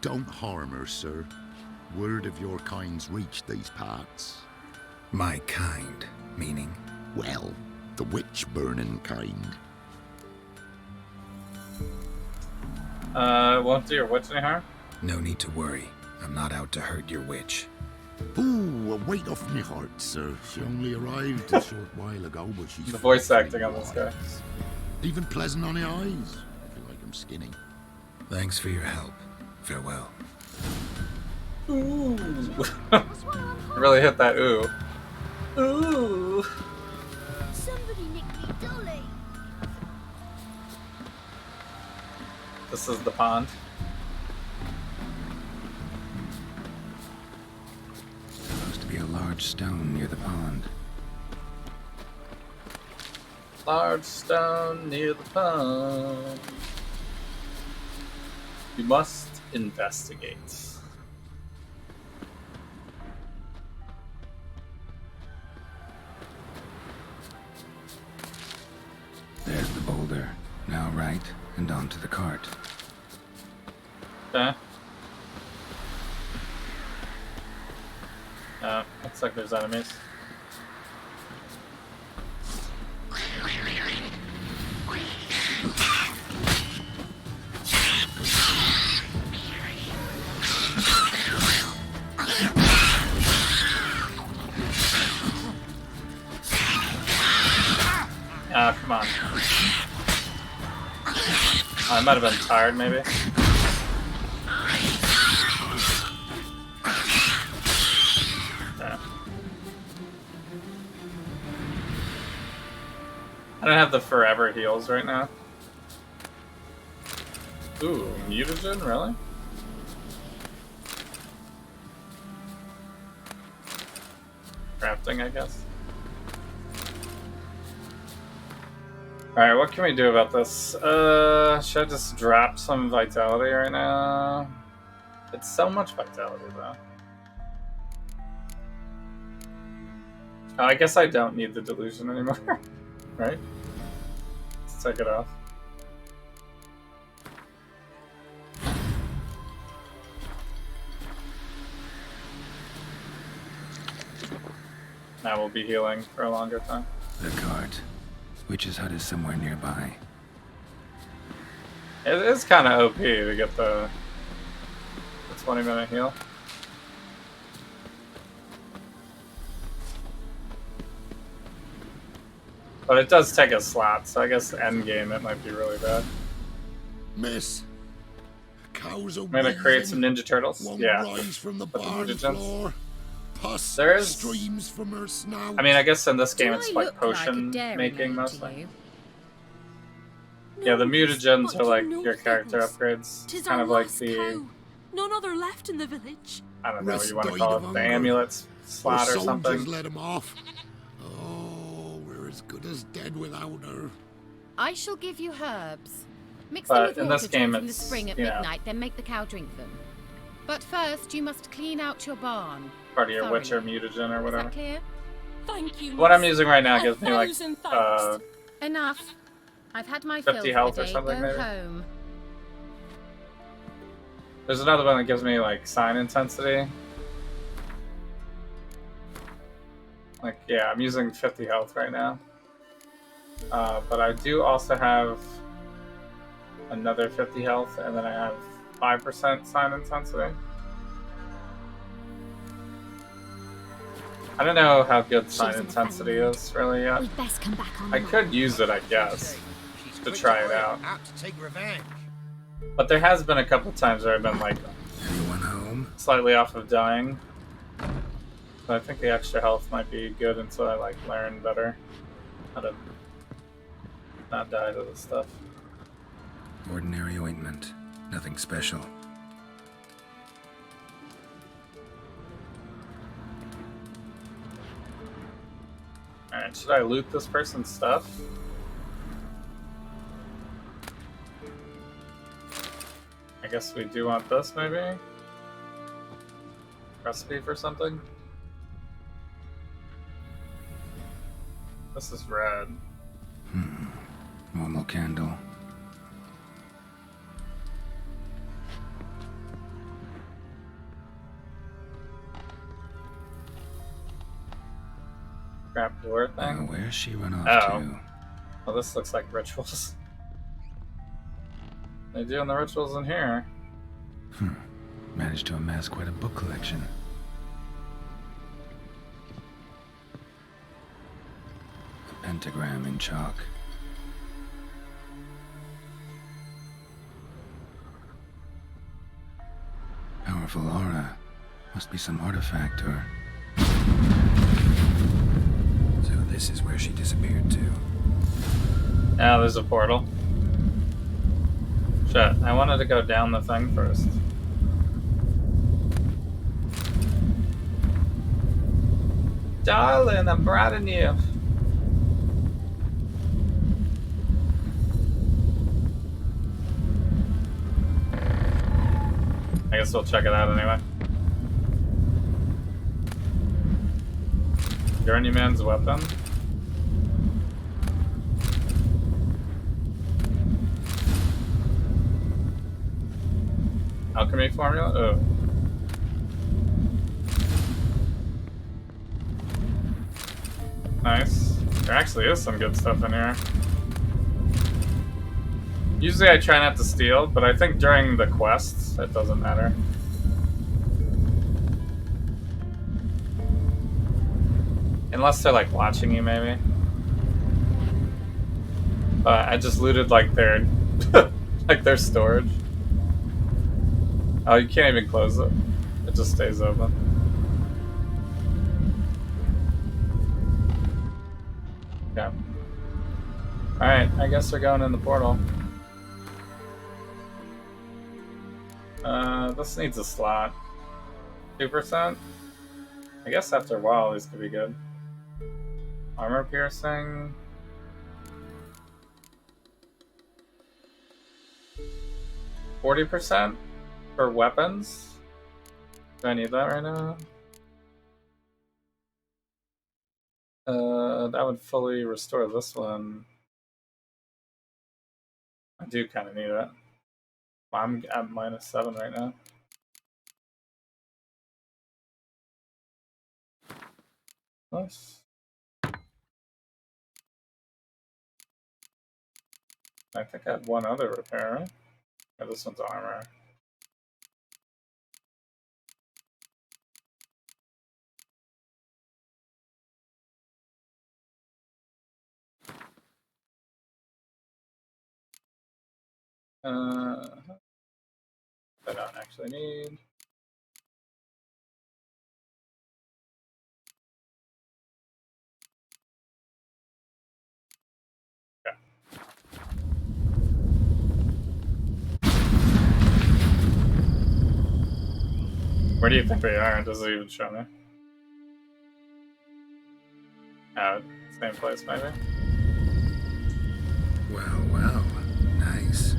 don't harm her, sir. Word of your kind's reached these parts. My kind, meaning? Well, the witch-burning kind. Won't do your witch any harm? No need to worry. I'm not out to hurt your witch. Ooh, a weight off me heart, sir. She only arrived a short while ago, but she's... The voice acting on this guy. Even pleasant on the eyes. I feel like I'm skinny. Thanks for your help. Farewell. Ooh. Really hit that ooh. Ooh. Somebody nicked me dolly. This is the pond. Supposed to be a large stone near the pond. Large stone near the pond. You must investigate. There's the boulder. Now right, and onto the cart. Okay. Looks like there's enemies. Come on. I might have been tired, maybe. don't have the forever heals right now. Ooh, mutagen, really? Crafting, I guess. Alright, what can we do about this? Should I just drop some vitality right now? It's so much vitality, though. Oh, I guess I don't need the delusion anymore. Right? Let's take it off. Now we'll be healing for a longer time. The cart. Witch's hut is somewhere nearby. It is kind of OP to get the 20-minute heal. But it does take a slot, so I guess end game it might be really bad. Miss, cows are I'm gonna create some Ninja Turtles. One Yeah. rise from the But barn mutagens. floor. Pus There's- streams from her snout. I mean, I guess in this game Do it's I like look potion like a dairymaid making to mostly. you? Yeah, the mutagens but are you like know your character things. upgrades. Tis Kind our of like last the, cow. None other left in the village. I don't know what Rest you want to died call of it, the hunger. amulet slot or soldiers something. let him off. Oh, we're as good as dead without her. I shall give you herbs. Mix But them with in water this game, drawn from the it's, spring at you know, midnight, then make the cow drink them. But first, you must clean out your barn. part of your thoroughly. Witcher mutagen or Is whatever. that clear? Thank you. What I'm miss. using right now A gives me like thousand thanks. Enough. I've had my 50 fill for health the or day. something, Go maybe? home. There's another one that gives me like sign intensity. Like, yeah, I'm using 50 health right now. But I do also have another 50 health, and then I have 5% sign intensity. I don't know how good sign intensity is really yet. We'd best come back on. I could use it, I guess, to try it out. Out to take revenge. But there has been a couple times where I've been like Anyone home? slightly off of dying. So I think the extra health might be good until I like learn better how to not die to this stuff. Ordinary ointment. Nothing special. Alright, should I loot this person's stuff? I guess we do want this, maybe? Recipe for something? This is red. Normal candle. Trap door thing? Now, where's she run off Oh. to? Well, this looks like rituals. They doing the rituals in here. Managed to amass quite a book collection. A pentagram in chalk. Powerful aura. Must be some artifact or... So this is where she disappeared to. Now there's a portal. Shit, I wanted to go down the thing first. Darling, I'm proud you. I guess we'll check it out anyway. Journeyman's weapon. Alchemy formula? Oh. Nice. There actually is some good stuff in here. Usually I try not to steal, but I think during the quests, it doesn't matter. Unless they're like watching you, maybe. But I just looted like their, like their storage. Oh, you can't even close it. It just stays open. Yeah. Alright, I guess they're going in the portal. This needs a slot. 2%? I guess after a while these could be good. Armor piercing. %40 for weapons? Do I need that right now? That would fully restore this one. I do kind of need it. I'm at -7 right now. Nice. I think I had one other repair, right? Yeah, this one's armor. I don't actually need. Okay. Where do you think they are? Does it even show me? Same place, maybe? Wow, wow. Nice.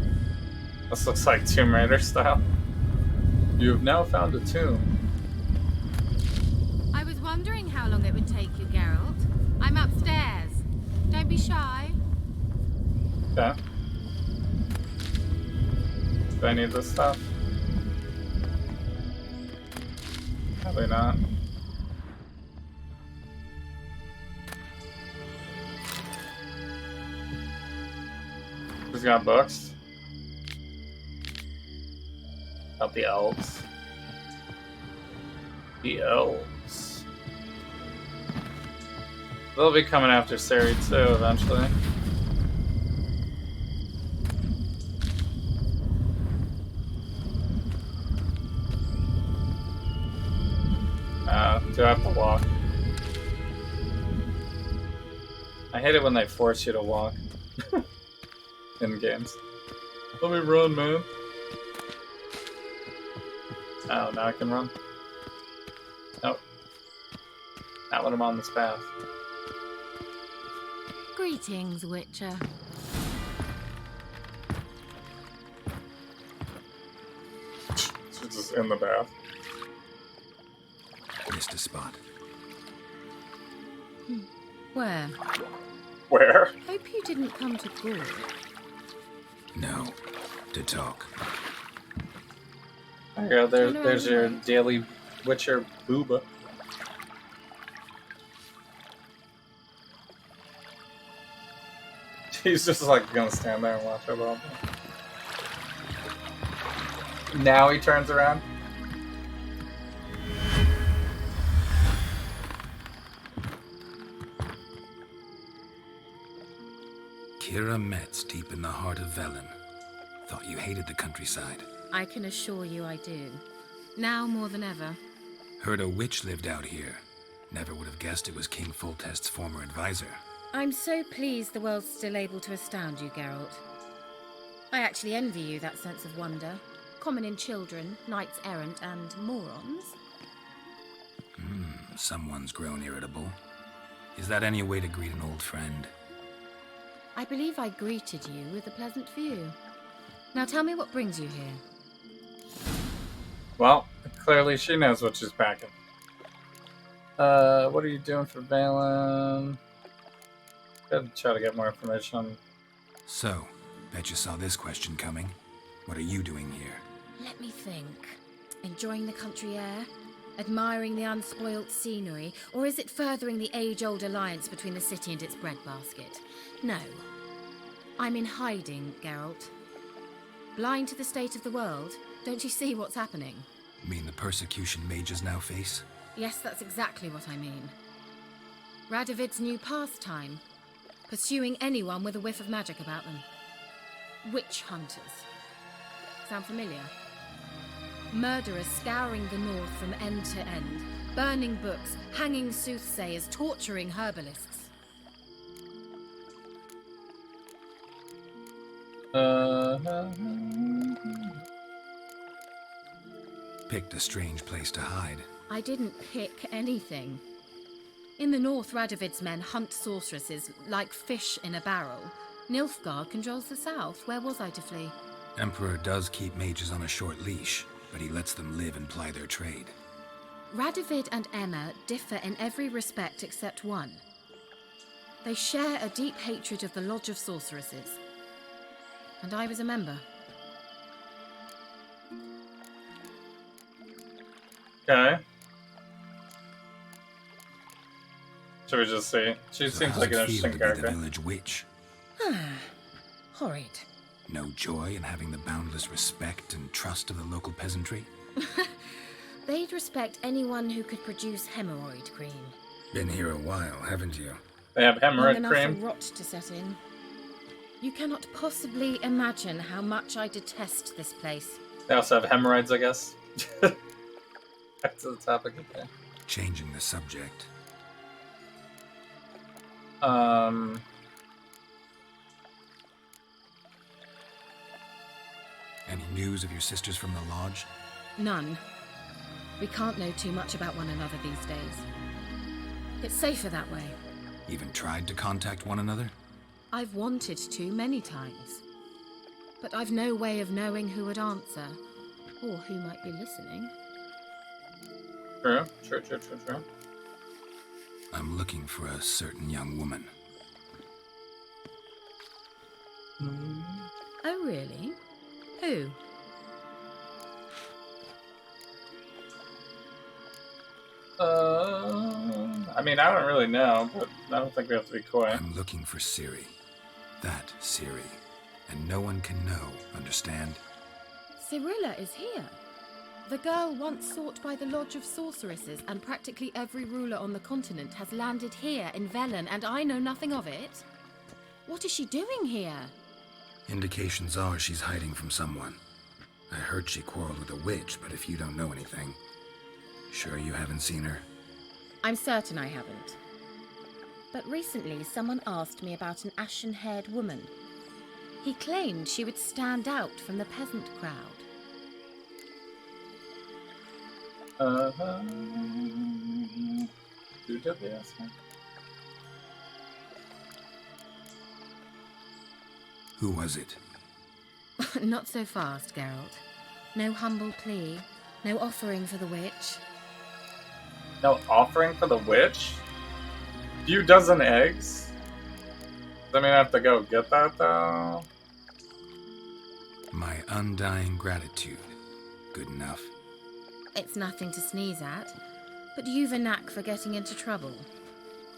This looks like Tomb Raider style. You have now found a tomb. I was wondering how long it would take you, Geralt. I'm upstairs. Don't be shy. Okay. Do I need this stuff? Probably not. Who's got books? About the elves. The elves. They'll be coming after Ciri too, eventually. Do I have to walk? I hate it when they force you to walk. In games. Let me run, man. Oh, now I can run. Nope. Not when I'm on this path. Greetings, Witcher. She's just in the bath. Missed a spot. Where? Where? Hope you didn't come to Gore. No. To talk. There you go. There's your daily Witcher booba. He's just like gonna stand there and watch her all day. Now he turns around. Keira Metz, deep in the heart of Velen. Thought you hated the countryside. I can assure you I do. Now more than ever. Heard a witch lived out here. Never would have guessed it was King Foltest's former advisor. I'm so pleased the world's still able to astound you, Geralt. I actually envy you that sense of wonder. Common in children, knights errant, and morons. Someone's grown irritable. Is that any way to greet an old friend? I believe I greeted you with a pleasant view. Now tell me what brings you here. Well, clearly she knows what she's packing. What are you doing for Valen? Gotta try to get more information. So, bet you saw this question coming. What are you doing here? Let me think. Enjoying the country air? Admiring the unspoilt scenery? Or is it furthering the age-old alliance between the city and its breadbasket? No. I'm in hiding, Geralt. Blind to the state of the world? Don't you see what's happening? Mean the persecution mages now face? Yes, that's exactly what I mean. Radovid's new pastime. Pursuing anyone with a whiff of magic about them. Witch hunters. Sound familiar? Murderers scouring the north from end to end. Burning books, hanging soothsayers, torturing herbalists. Picked a strange place to hide. I didn't pick anything. In the north, Radovid's men hunt sorceresses like fish in a barrel. Nilfgaard controls the south. Where was I to flee? Emperor does keep mages on a short leash, but he lets them live and ply their trade. Radovid and Emma differ in every respect except one. They share a deep hatred of the Lodge of Sorceresses. And I was a member. Okay. Should we just see? She So seems how's like it an feel interesting to be the character. village witch? Horrid. No joy in having the boundless respect and trust of the local peasantry? They'd respect anyone who could produce hemorrhoid cream. Been here a while, haven't you? They have Long hemorrhoid enough cream. for rot to set in. You cannot possibly imagine how much I detest this place. They also have hemorrhoids, I guess. Back to the topic again. Changing the subject. Any news of your sisters from the lodge? None. We can't know too much about one another these days. It's safer that way. Even tried to contact one another? I've wanted to many times. But I've no way of knowing who would answer, or who might be listening. True. I'm looking for a certain young woman. Oh, really? Who? I mean, I don't really know, but I don't think we have to be coy. I'm looking for Ciri. That Ciri. And no one can know, understand? Cirilla is here. The girl once sought by the Lodge of Sorceresses, and practically every ruler on the continent has landed here in Velen, and I know nothing of it. What is she doing here? Indications are she's hiding from someone. I heard she quarreled with a witch, but if you don't know anything, sure you haven't seen her? I'm certain I haven't. But recently someone asked me about an ashen-haired woman. He claimed she would stand out from the peasant crowd. Who was it? Not so fast, Geralt. No humble plea, no offering for the witch. No offering for the witch? Few dozen eggs? Does that mean I have to go get that, though? My undying gratitude. Good enough. It's nothing to sneeze at, but you've a knack for getting into trouble.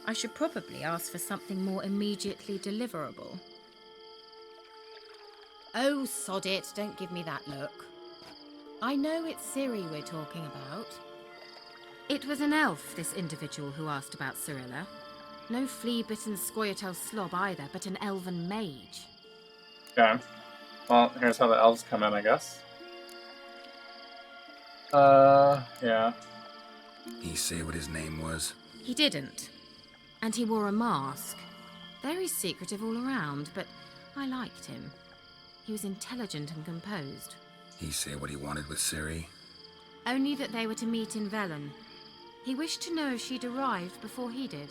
I should probably ask for something more immediately deliverable. Oh, sod it, don't give me that look. I know it's Ciri we're talking about. It was an elf, this individual who asked about Cirilla. No flea-bitten Scoia'tael slob either, but an elven mage. Okay. Well, here's how the elves come in, I guess. Yeah. He say what his name was? He didn't. And he wore a mask. Very secretive all around, but I liked him. He was intelligent and composed. He say what he wanted with Ciri? Only that they were to meet in Velen. He wished to know if she'd arrived before he did.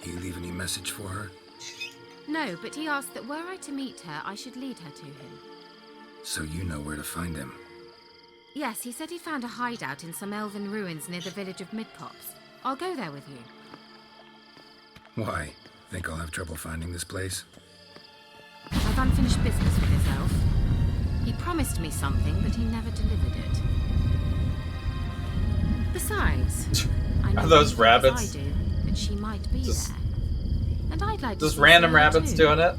He leave any message for her? No, but he asked that were I to meet her, I should lead her to him. So you know where to find him? Yes, he said he found a hideout in some elven ruins near the village of Midcopse. I'll go there with you. Why? Think I'll have trouble finding this place? I've unfinished business with this elf. He promised me something, but he never delivered it. Besides, I know Are those as rabbits? I do that she might be there. And I'd like to Just see random Cirilla rabbits too. doing it?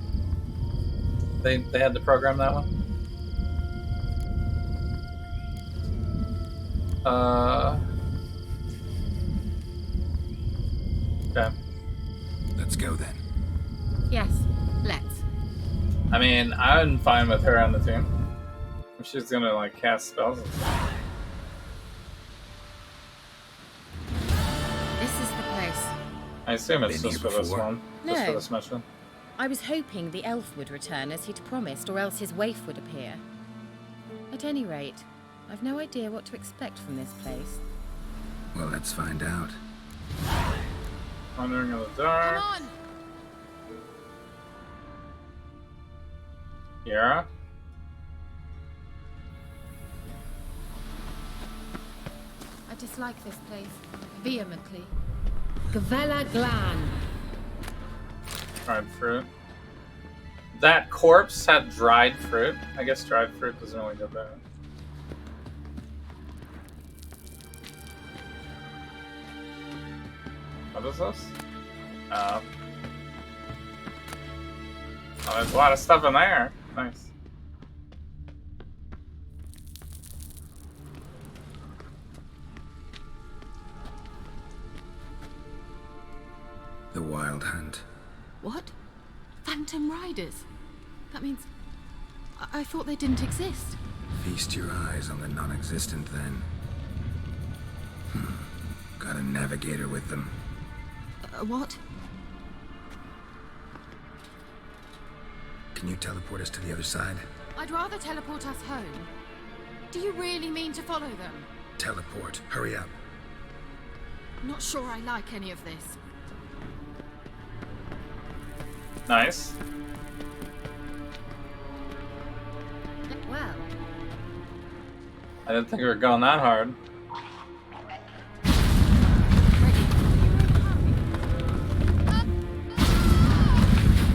They had to program that one? Okay. Let's go then. Yes, let's. I mean, I'm fine with her on the team. If she's gonna, like, cast spells and stuff. This is the place. I assume it's Been just here for this before? one. Just for No. this mission. I was hoping the elf would return as he'd promised, or else his waif would appear. At any rate, I've no idea what to expect from this place. Well, let's find out. Wandering in the dark. Come on! Yara? I dislike this place vehemently. Gavella Glan. Dried fruit. That corpse had dried fruit. I guess dried fruit doesn't really go bad. What is this? Oh, there's a lot of stuff in there. Nice. The Wild Hunt. What? Phantom Riders? That means... I thought they didn't exist. Feast your eyes on the non-existent, then. Got a navigator with them. What? Can you teleport us to the other side? I'd rather teleport us home. Do you really mean to follow them? Teleport. Hurry up. Not sure I like any of this. Nice. Well, I didn't think we were going that hard.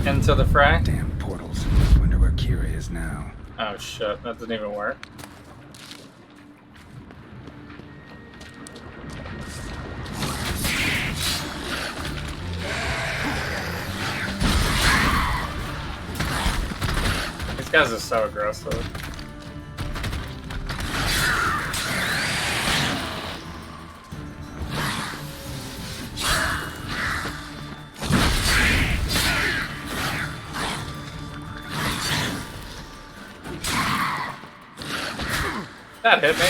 Into the fray? Damn portals. Wonder where Kira is now. Oh shit, that didn't even work. These guys are so aggressive. That hit me.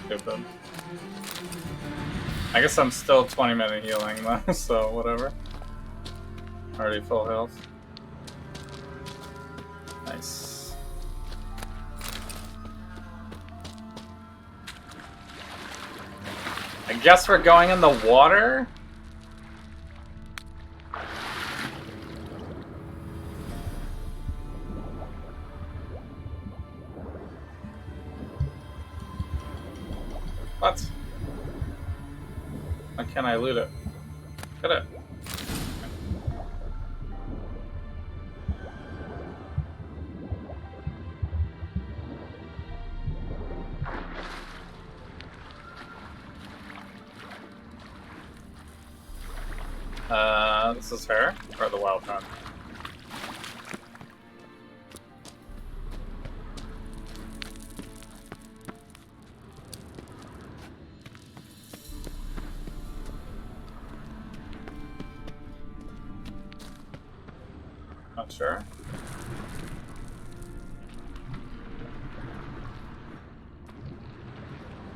Stupid. I guess I'm still 20-minute healing though, so whatever. Already full health. Nice. I guess we're going in the water? What? Why can't I loot it? Get it. This is her, or the wild hunt. Not sure.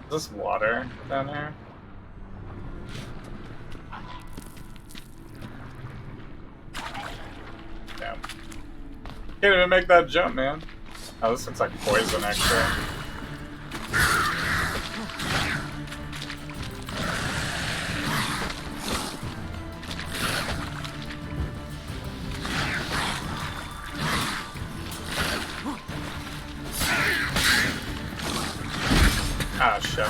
Is this water down here? Damn. Can't even make that jump, man. Oh, this looks like poison, actually. Ah, shit.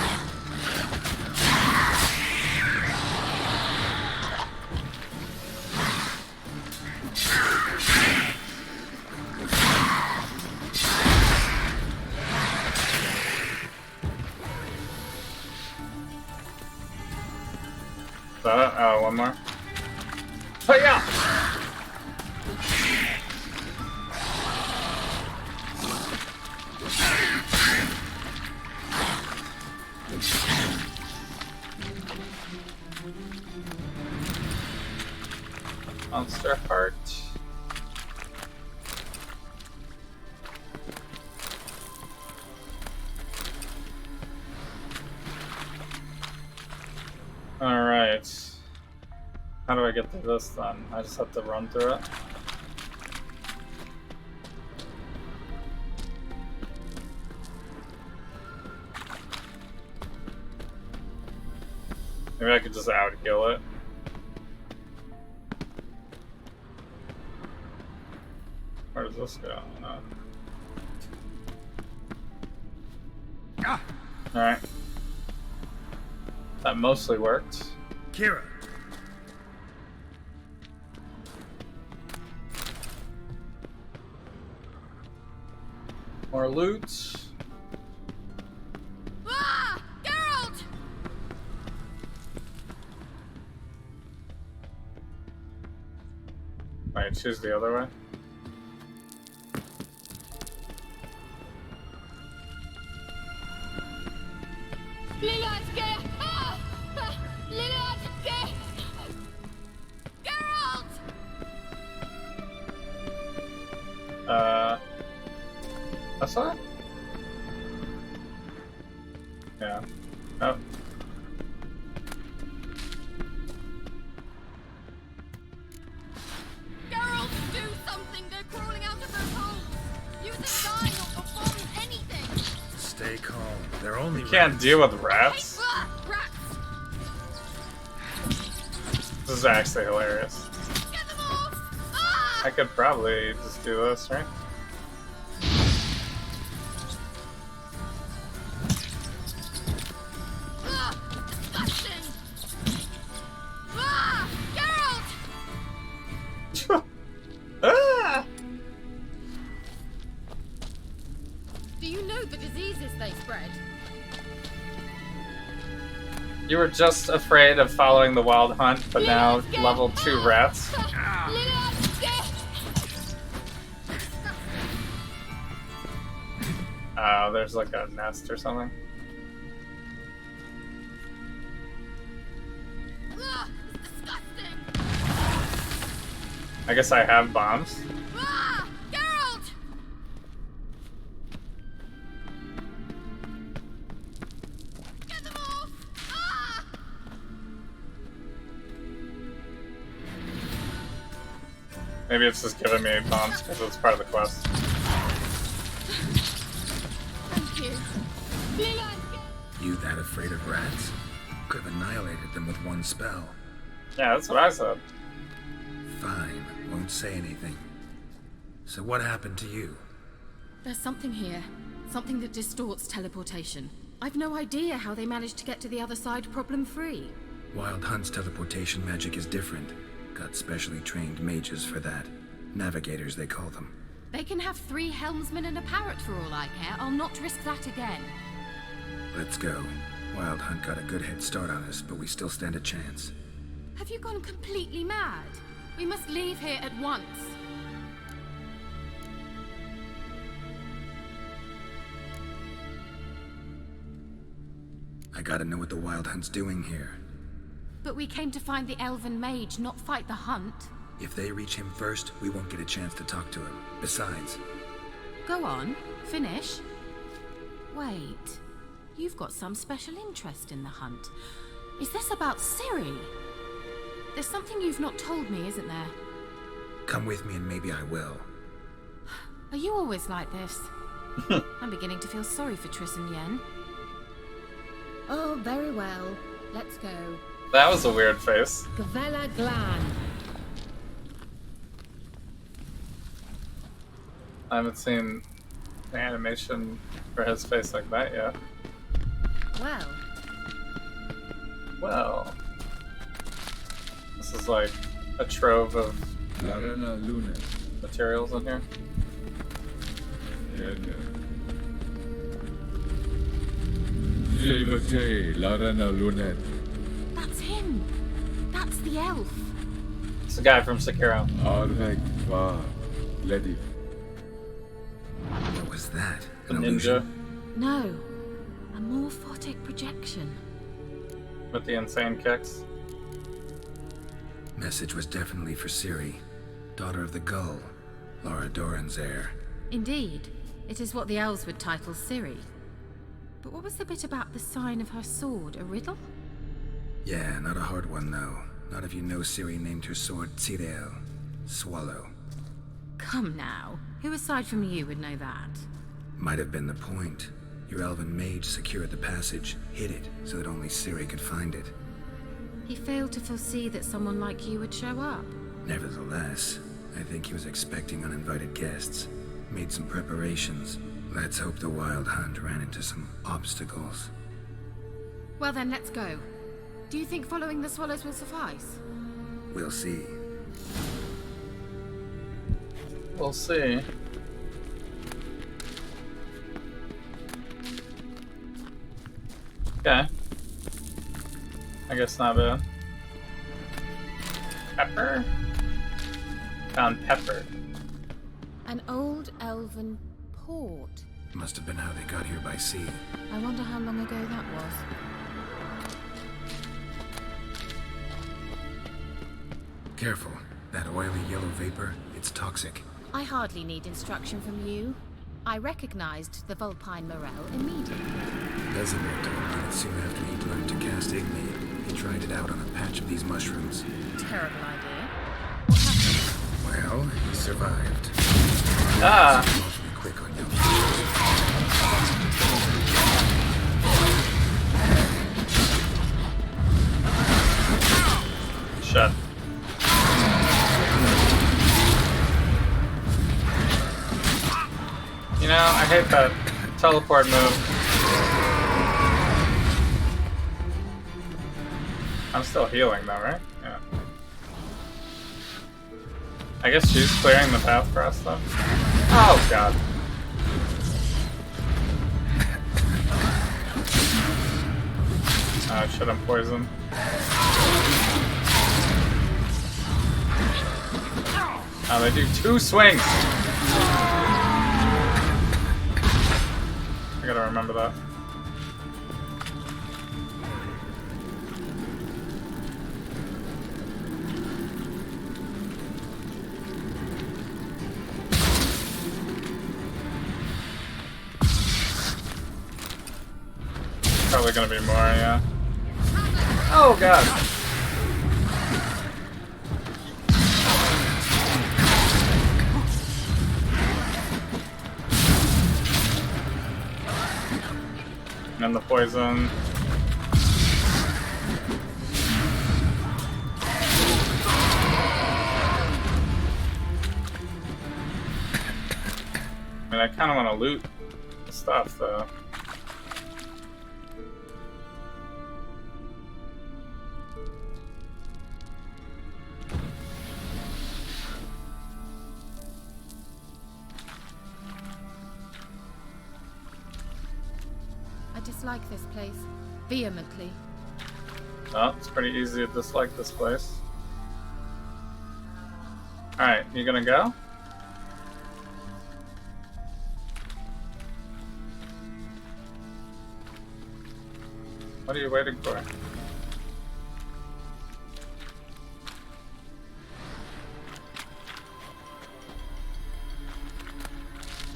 Is that it? Oh, one more. Hey, yeah! Monster heart. get through this then? I just have to run through it. Maybe I could just out-kill it. Where does this go? Alright. That mostly worked. Kira. More loot. Ah! Geralt! Wait, choose the other way. That's that? Yeah. Oh. Geralt, do something! They're crawling out of those holes! Use a sign or bomb, anything! Stay calm. They're only You can't deal with rats. Rats! This is actually hilarious. Get them off! Ah! I could probably just do this, right? You were just afraid of following the wild hunt, but now level 2 rats. Oh, there's like a nest or something. I guess I have bombs. Maybe it's just giving me bombs because it's part of the quest. Thank you. You that afraid of rats? Could have annihilated them with one spell. Yeah, that's what I said. Fine, won't say anything. So what happened to you? There's something here. Something that distorts teleportation. I've no idea how they managed to get to the other side problem-free. Wild Hunt's teleportation magic is different. Got specially trained mages for that. Navigators, they call them. They can have 3 helmsmen and a parrot for all I care. I'll not risk that again. Let's go. Wild Hunt got a good head start on us, but we still stand a chance. Have you gone completely mad? We must leave here at once. I gotta know what the Wild Hunt's doing here. But we came to find the elven mage, not fight the hunt. If they reach him first, we won't get a chance to talk to him. Besides... Go on, finish. Wait, you've got some special interest in the hunt. Is this about Ciri? There's something you've not told me, isn't there? Come with me and maybe I will. Are you always like this? I'm beginning to feel sorry for Triss and Yen. Oh, very well. Let's go. That was a weird face. Gavella Glan. I haven't seen the animation for his face like that yet. Well. Well. This is like a trove of materials in here. That's him. That's the elf. It's the guy from Sekiro. What was that? The ninja No. A morphotic projection. with the insane kicks. Message was definitely for Ciri, daughter of the Gull, Lara Doran's heir. Indeed. It is what the elves would title Ciri. But what was the bit about the sign of her sword? A riddle? Yeah, not a hard one though. Not if you know Ciri named her sword Tirael, Swallow. Come now. Who aside from you would know that? Might have been the point. Your elven mage secured the passage, hid it, so that only Ciri could find it. He failed to foresee that someone like you would show up. Nevertheless, I think he was expecting uninvited guests. Made some preparations. Let's hope the Wild Hunt ran into some obstacles. Well then, let's go. Do you think following the swallows will suffice? We'll see. We'll see. Okay. I guess not bad. Pepper? Found pepper. An old elven port. Must have been how they got here by sea. I wonder how long ago that was. Careful. That oily yellow vapor, it's toxic. I hardly need instruction from you. I recognized the Vulpine Morel immediately. Vesemir told me that soon after he'd learned to cast Igni, he tried it out on a patch of these mushrooms. Terrible idea. Well, he survived. Ah! Mostly quick on young Shut. You know, I hate that teleport move. I'm still healing though, right? Yeah. I guess she's clearing the path for us though. Oh god. Oh shit, I'm poisoned. Oh, they do 2 swings! I gotta remember that. Probably gonna be more, yeah. Oh god! And the poison. I mean, I kind of want to loot the stuff, though. I dislike this place. Vehemently. Oh, it's pretty easy to dislike this place. Alright, you gonna go? What are you waiting for?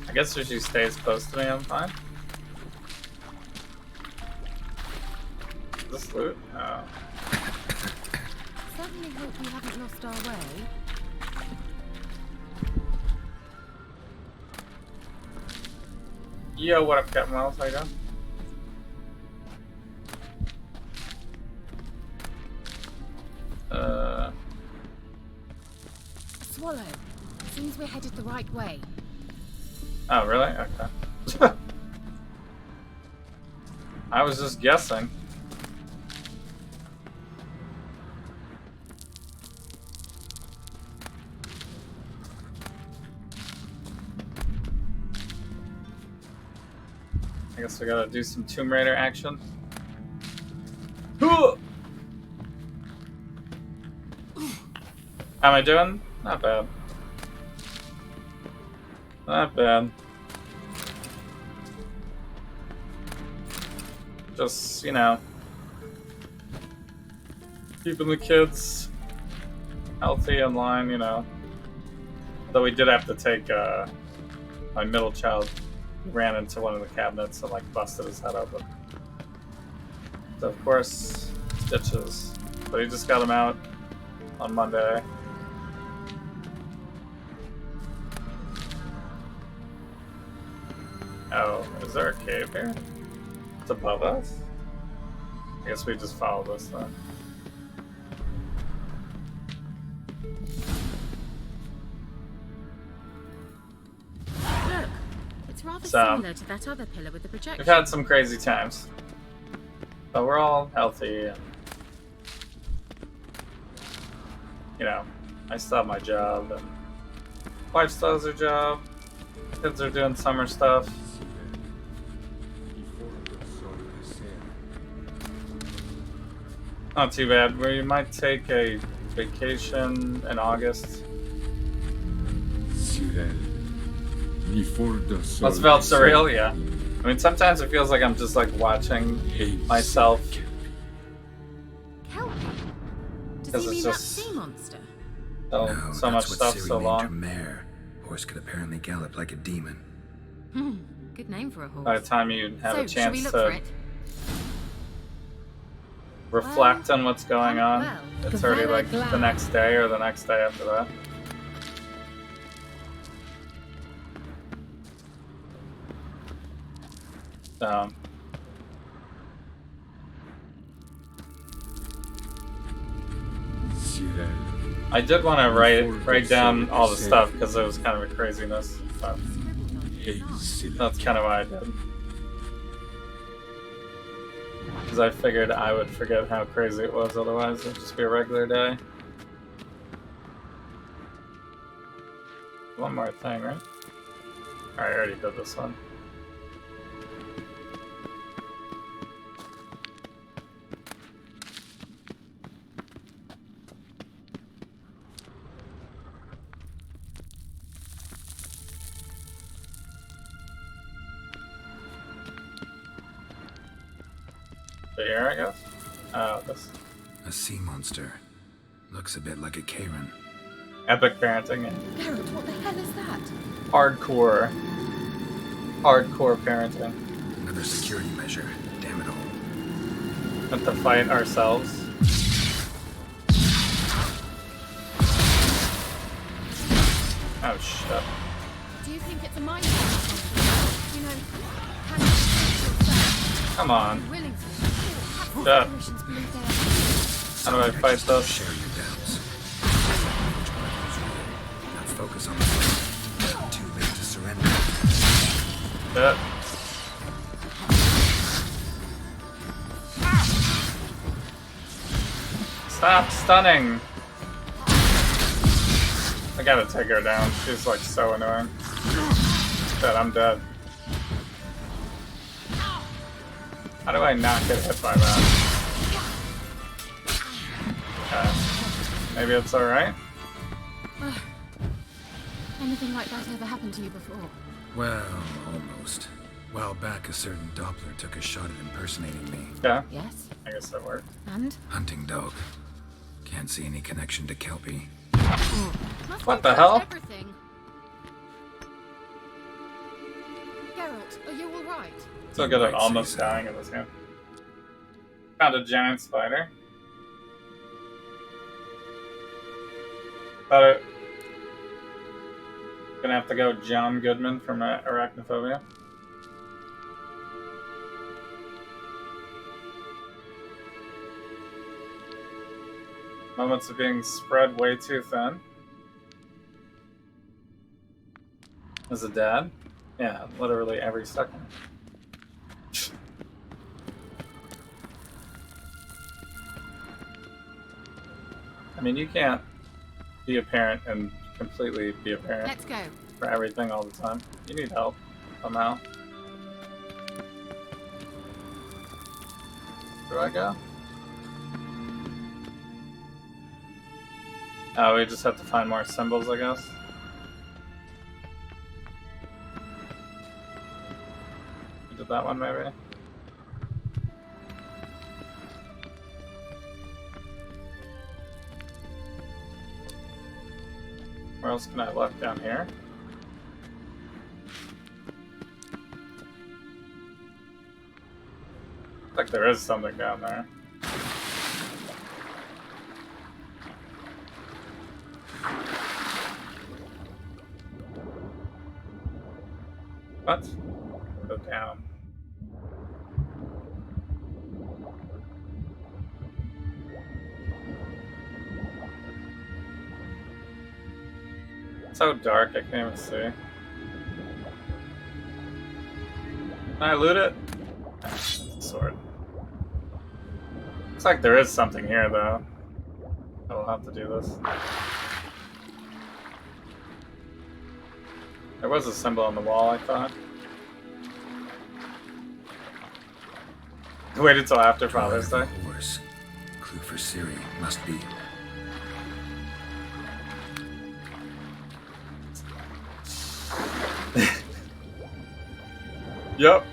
I guess if she stays close to me, I'm fine. This loot? Oh. Certainly hope we haven't lost our way. Yo, what up, Captain Wells? How you doing? Swallow. Seems we're headed the right way. Oh, really? Okay. I was just guessing. I guess we gotta do some Tomb Raider action. How am I doing? Not bad. Not bad. Just, you know, keeping the kids healthy in line, you know. Though we did have to take my middle child ran into one of the cabinets and like busted his head open. So of course, stitches. But he just got him out. on Monday. Oh, is there a cave here? It's above us? I guess we just follow this then. Look, it's rather So, similar to that other pillar with the projection. We've had some crazy times. But we're all healthy and, you know, I still have my job and wife still has her job. Kids are doing summer stuff. Not too bad. We might take a vacation in August. Must have felt surreal, yeah. I mean, sometimes it feels like I'm just like watching myself. Kelpie? Does Because he it's mean that just sea monster? so, No, so much that's what stuff Ciri so named long. her mare. Horse could apparently gallop like a demon. Hmm, good name for a horse. By the time you have So, a should we chance look for to it? reflect on what's going on, well. it's already like the next day or the next day after that. So, I did want to write down all the stuff because it was kind of a craziness. But that's kind of why I did. Because I figured I would forget how crazy it was, otherwise it would just be a regular day. One more thing, right? Alright, I already did this one. Here, I guess. Oh, this A sea monster. Looks a bit like a Karen. epic parenting and Geralt, what the hell is that? hardcore parenting. Another security measure. Damn it all. Have to fight ourselves. Oh shit! Do you think it's a mind trick or something? You know, can you protect yourself? Come on. I'm willing to. Shit. Corporations believe they are. How do I fight this? Share your doubts. Which one of you is real? Now focus on the fight. Not too late to surrender. Shit. Stop stunning! I gotta take her down. She's like so annoying. Shit, I'm dead. How do I not get hit by that? Okay. Maybe it's alright? Anything like that ever happened to you before? Well, almost. A while back, a certain Doppler took a shot at impersonating me. Yeah? Yes. I guess that worked. And? Hunting dog. Can't see any connection to Kelpie. What the hell? Everything. Geralt, are you alright? So good at almost dying in this game. Found a giant spider. Thought it. Gonna have to go John Goodman from Arachnophobia. Moments of being spread way too thin. As a dad? Yeah, literally every second. I mean, you can't be a parent and completely be a parent. Let's go. For everything all the time. You need help somehow. Where do I go? Oh, we just have to find more symbols, I guess. We did that one, maybe? Where else can I look? Down here? Looks like there is something down there. What? Go down. It's so dark, I can't even see. Can I loot it? Sword. Looks like there is something here, though. I will have to do this. There was a symbol on the wall, I thought. I waited till after Father's Day. Horse. Clue for Ciri must be. Yep.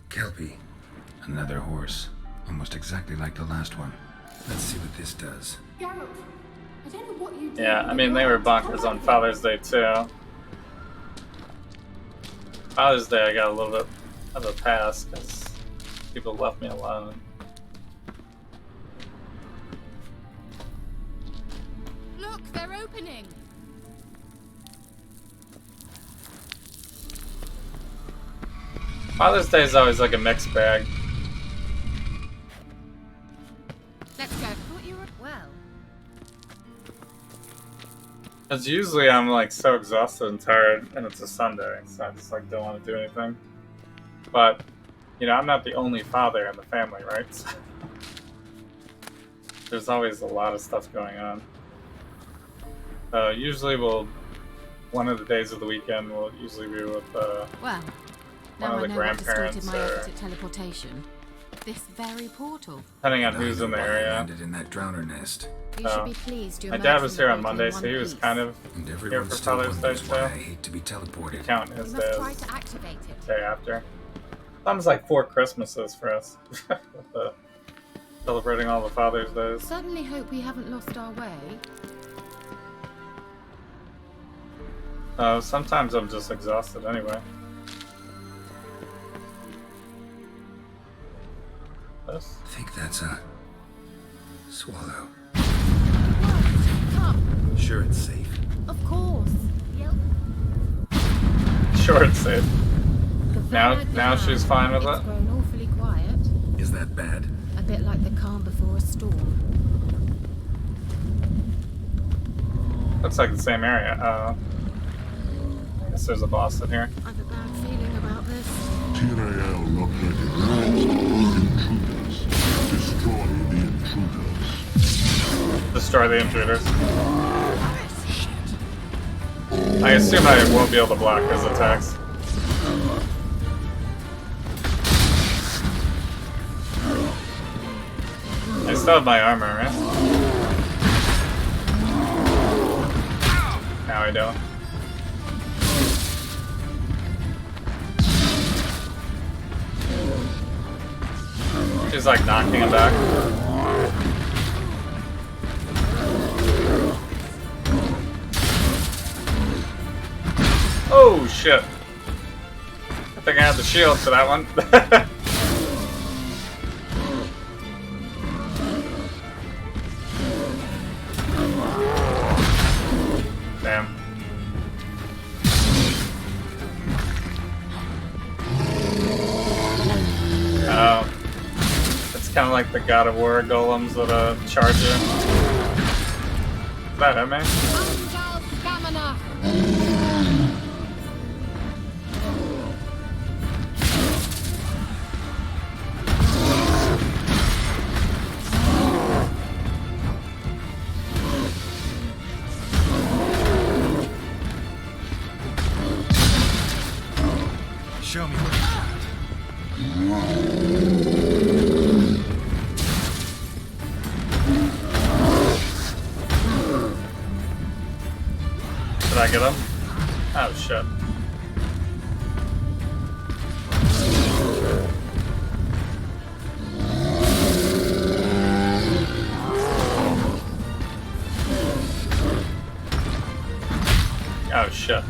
Kelpie. Another horse. Almost exactly like the last one. Let's see what this does. Geralt, I don't know what you did. Yeah, I mean, they were bonkers on Father's Day, too. Father's Day, I got a little bit of a pass, because people left me alone. Look, they're opening. Father's Day is always like a mixed bag. Let's go. Thought you were well. Because usually I'm like so exhausted and tired, and it's a Sunday, so I just like don't want to do anything. But, you know, I'm not the only father in the family, right? So there's always a lot of stuff going on. Usually one of the days of the weekend will usually be with Well, one now of the I know what grandparents distorted my or effort at teleportation. This very portal. depending on who's in the area. Landed in that drowner nest. You should be pleased to My emerge dad from was the here on portal in Monday, so one he was piece. kind of And here everyone for still Father's Day wonders why I too. hate to be teleported. Count We his must try days to activate it. day after. Sounds like 4 Christmases for us. With the celebrating all the Father's Days. Certainly hope we haven't lost our way. Sometimes I'm just exhausted anyway. This? I think that's a swallow. Come, Sure, it's safe. of course. Sure, it's safe. The Now Vermont she's fine with It's it. grown awfully quiet. Is that bad? A bit like the calm before a storm. Looks like the same area. I guess there's a boss in here. I've a bad feeling about this. Tyrael not ready. Intruders. Destroy the intruders. Destroy the intruders. I assume I won't be able to block his attacks. I still have my armor, right? How I doing? She's like knocking him back. Oh shit. I think I had the shield for that one. Damn. Oh. It's kind of like the God of War golems that charge you. Is that him, man? Show me what you got. Did I get him? Oh shit. Oh shit.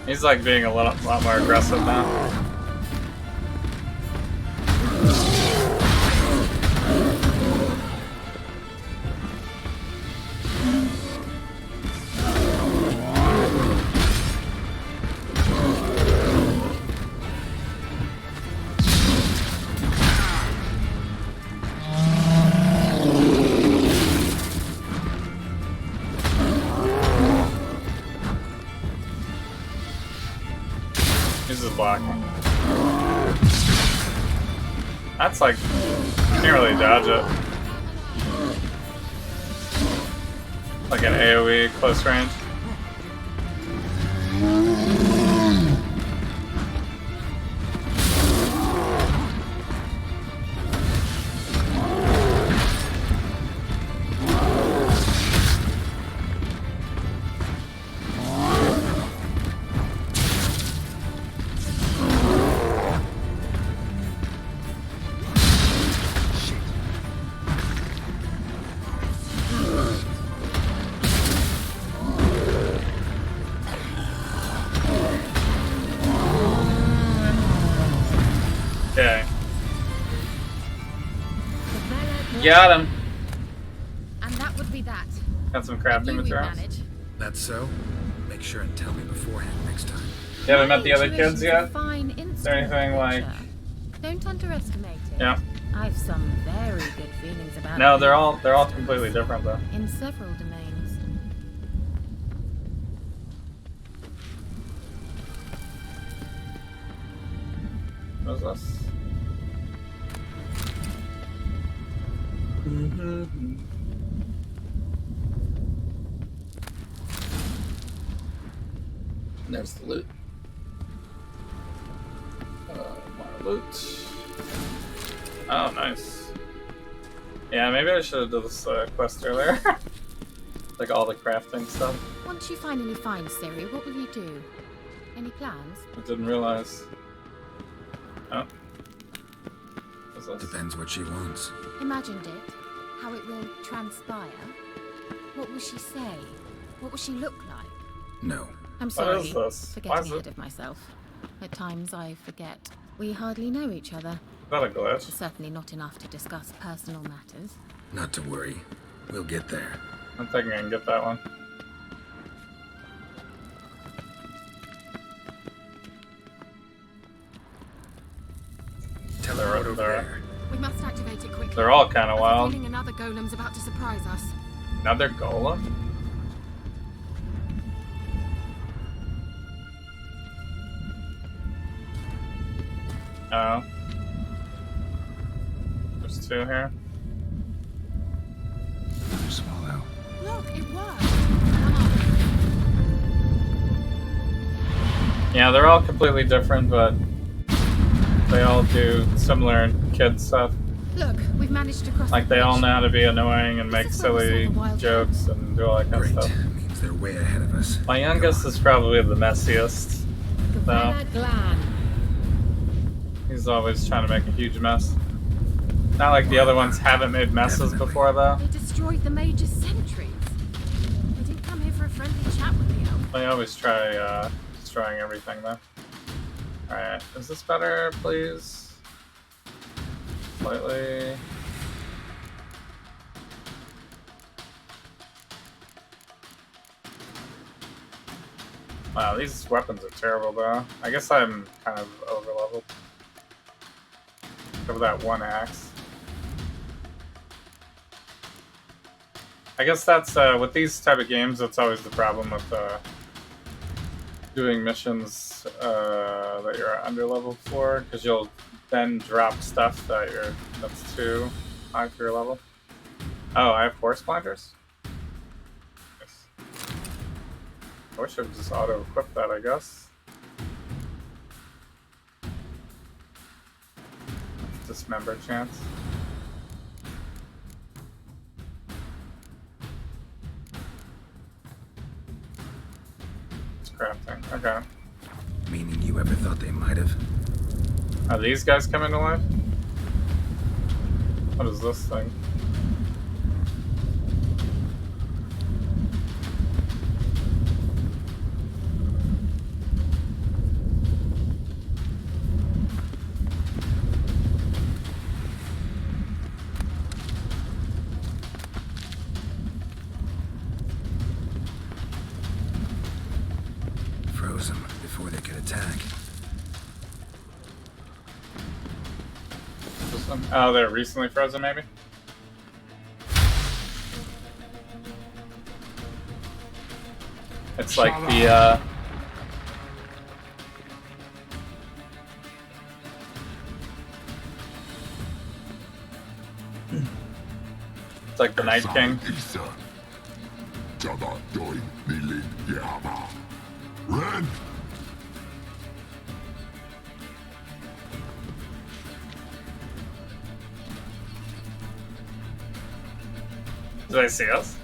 He's like being a lot more aggressive now. He's just blocking. That's like, can't really dodge it. Like an AoE close range. Okay. Got him. And that would be that. Got some crafting materials. That's so? Make sure and tell me beforehand next time. You haven't met the other kids Intuition's yet? a fine Is there anything like... Don't underestimate it. Yeah. I've some very good feelings about No, it. they're all completely different though. In several domains. What is this? There's the loot. More loot. Oh, nice. Yeah, maybe I should have done this quest earlier. Like all the crafting stuff. Once you find any finds, Siri, what will you do? Any plans? I didn't realize. Oh. What's this? Depends what she wants. Imagined it. How it will transpire. What will she say? What will she look like? No. I'm sorry is this? for Why getting is ahead of myself. At times I forget. We hardly know each other. Is that a glitch? Certainly not enough to discuss personal matters. Not to worry. We'll get there. I'm thinking I can get that one. Teleport over there. We must activate it quickly. They're all kind of I have a wild. feeling another golem's about to surprise us. Another golem? Oh. There's two here. Another swallow. Look, it worked. Yeah, they're all completely different, but they all do similar kid stuff. Look, we've managed to cross. Like they all know how to be annoying and make silly jokes and do all that kind of stuff. Means they're way ahead of us. My youngest is probably the messiest. So he's always trying to make a huge mess. Not like the other ones haven't made messes before though. They destroyed the Major's sentries. They didn't come here for a friendly chat with the elf. They always try destroying everything though. Alright, is this better, please? Slightly. Wow, these weapons are terrible though. I guess I'm kind of over leveled. Except for that one axe. I guess that's with these type of games, that's always the problem with doing missions that you're under leveled for, because you'll then drop stuff that's too high for your level. Oh, I have force planters? Nice. I wish I would just auto-equip that, I guess. Dismember chance. It's crafting, okay. Meaning you ever thought they might have? Are these guys coming to life? What is this thing? Froze them before they could attack. Oh, they're recently frozen, maybe? It's like the, it's like the Night King. Ren! Do they see us?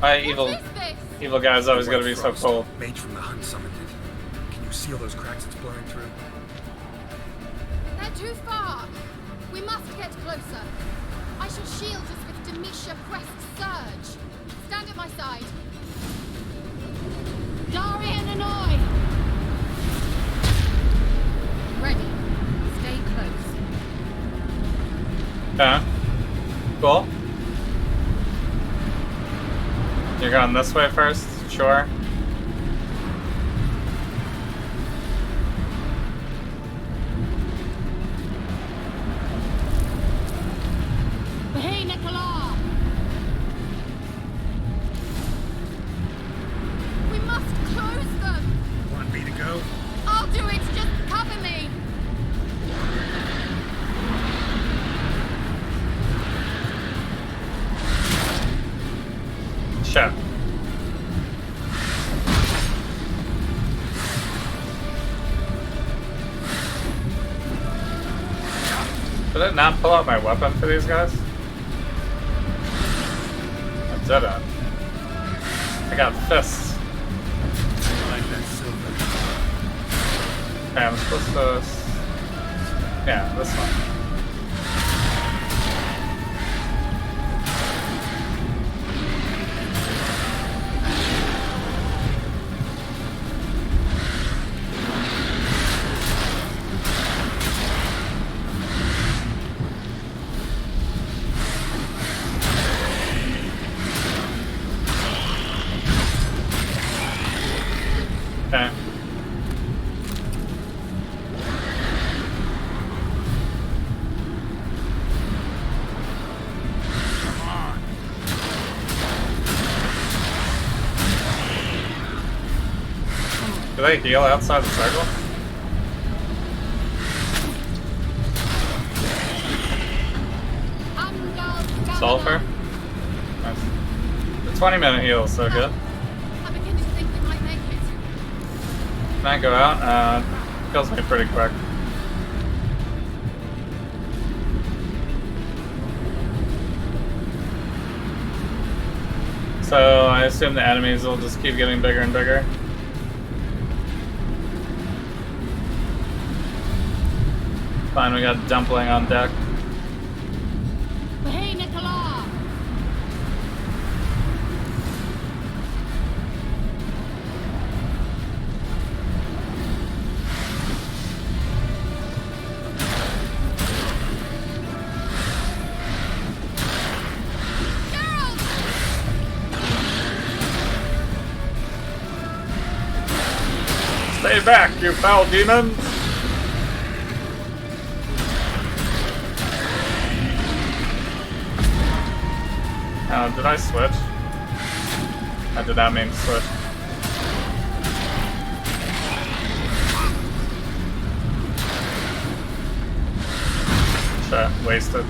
My evil guy's always gonna be so cool. Mage from the Hunt summoned it. Can you seal those cracks it's blowing through? They're too far. We must get closer. I shall shield us with Demetia Crest's surge. Stand at my side. Darian and I. Ready. Stay close. Okay. Cool. You're going this way first? Sure. Hey, Nicola! We must close them! Want me to go? I'll do it! Just cover me! Shit. Did I not pull out my weapon for these guys? I didn't. I got fists. Okay, I'm supposed to... Yeah, this one. Okay. Do they heal outside the circle? Sulfur? Nice. The 20-minute heal is so good. I begin to think we might make it. Can I go out? Kills me pretty quick. So I assume the enemies will just keep getting bigger and bigger. Fine, we got Dumpling on deck. Hey, Nicola! Stay back, you foul demons! Did I switch? I did not mean to switch. Shit, wasted.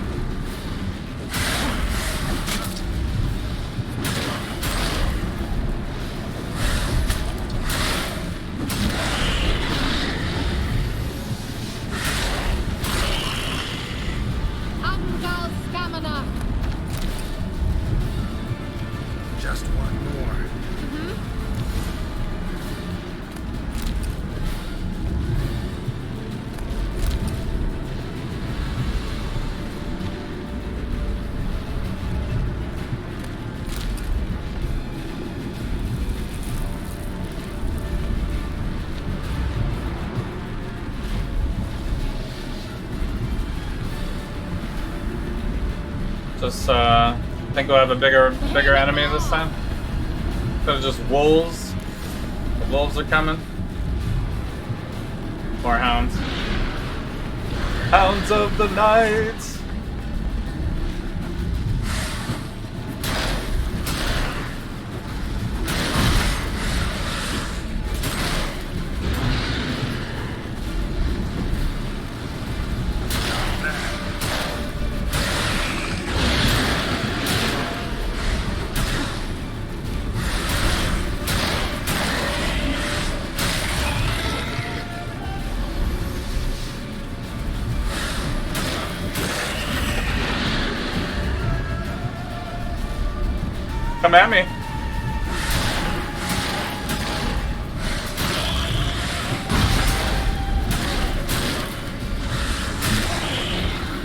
Just one more. Just think we'll have a bigger enemy this time. Instead of just wolves. The wolves are coming. More hounds. Hounds of the night. Come at me.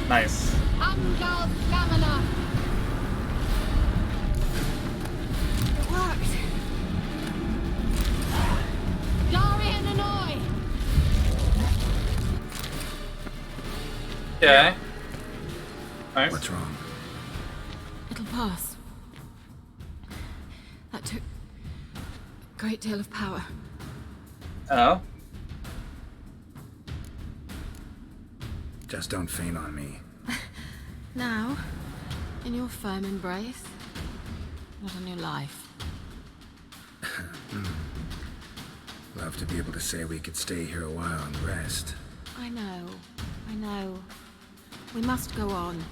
Nice. Amgal Gamana. It worked. Darian Annoy. Okay. Nice. What's wrong? It'll pass. That took a great deal of power. Oh? Just don't faint on me. Now, in your firm embrace, not on your life. Love to be able to say we could stay here a while and rest. I know. We must go on.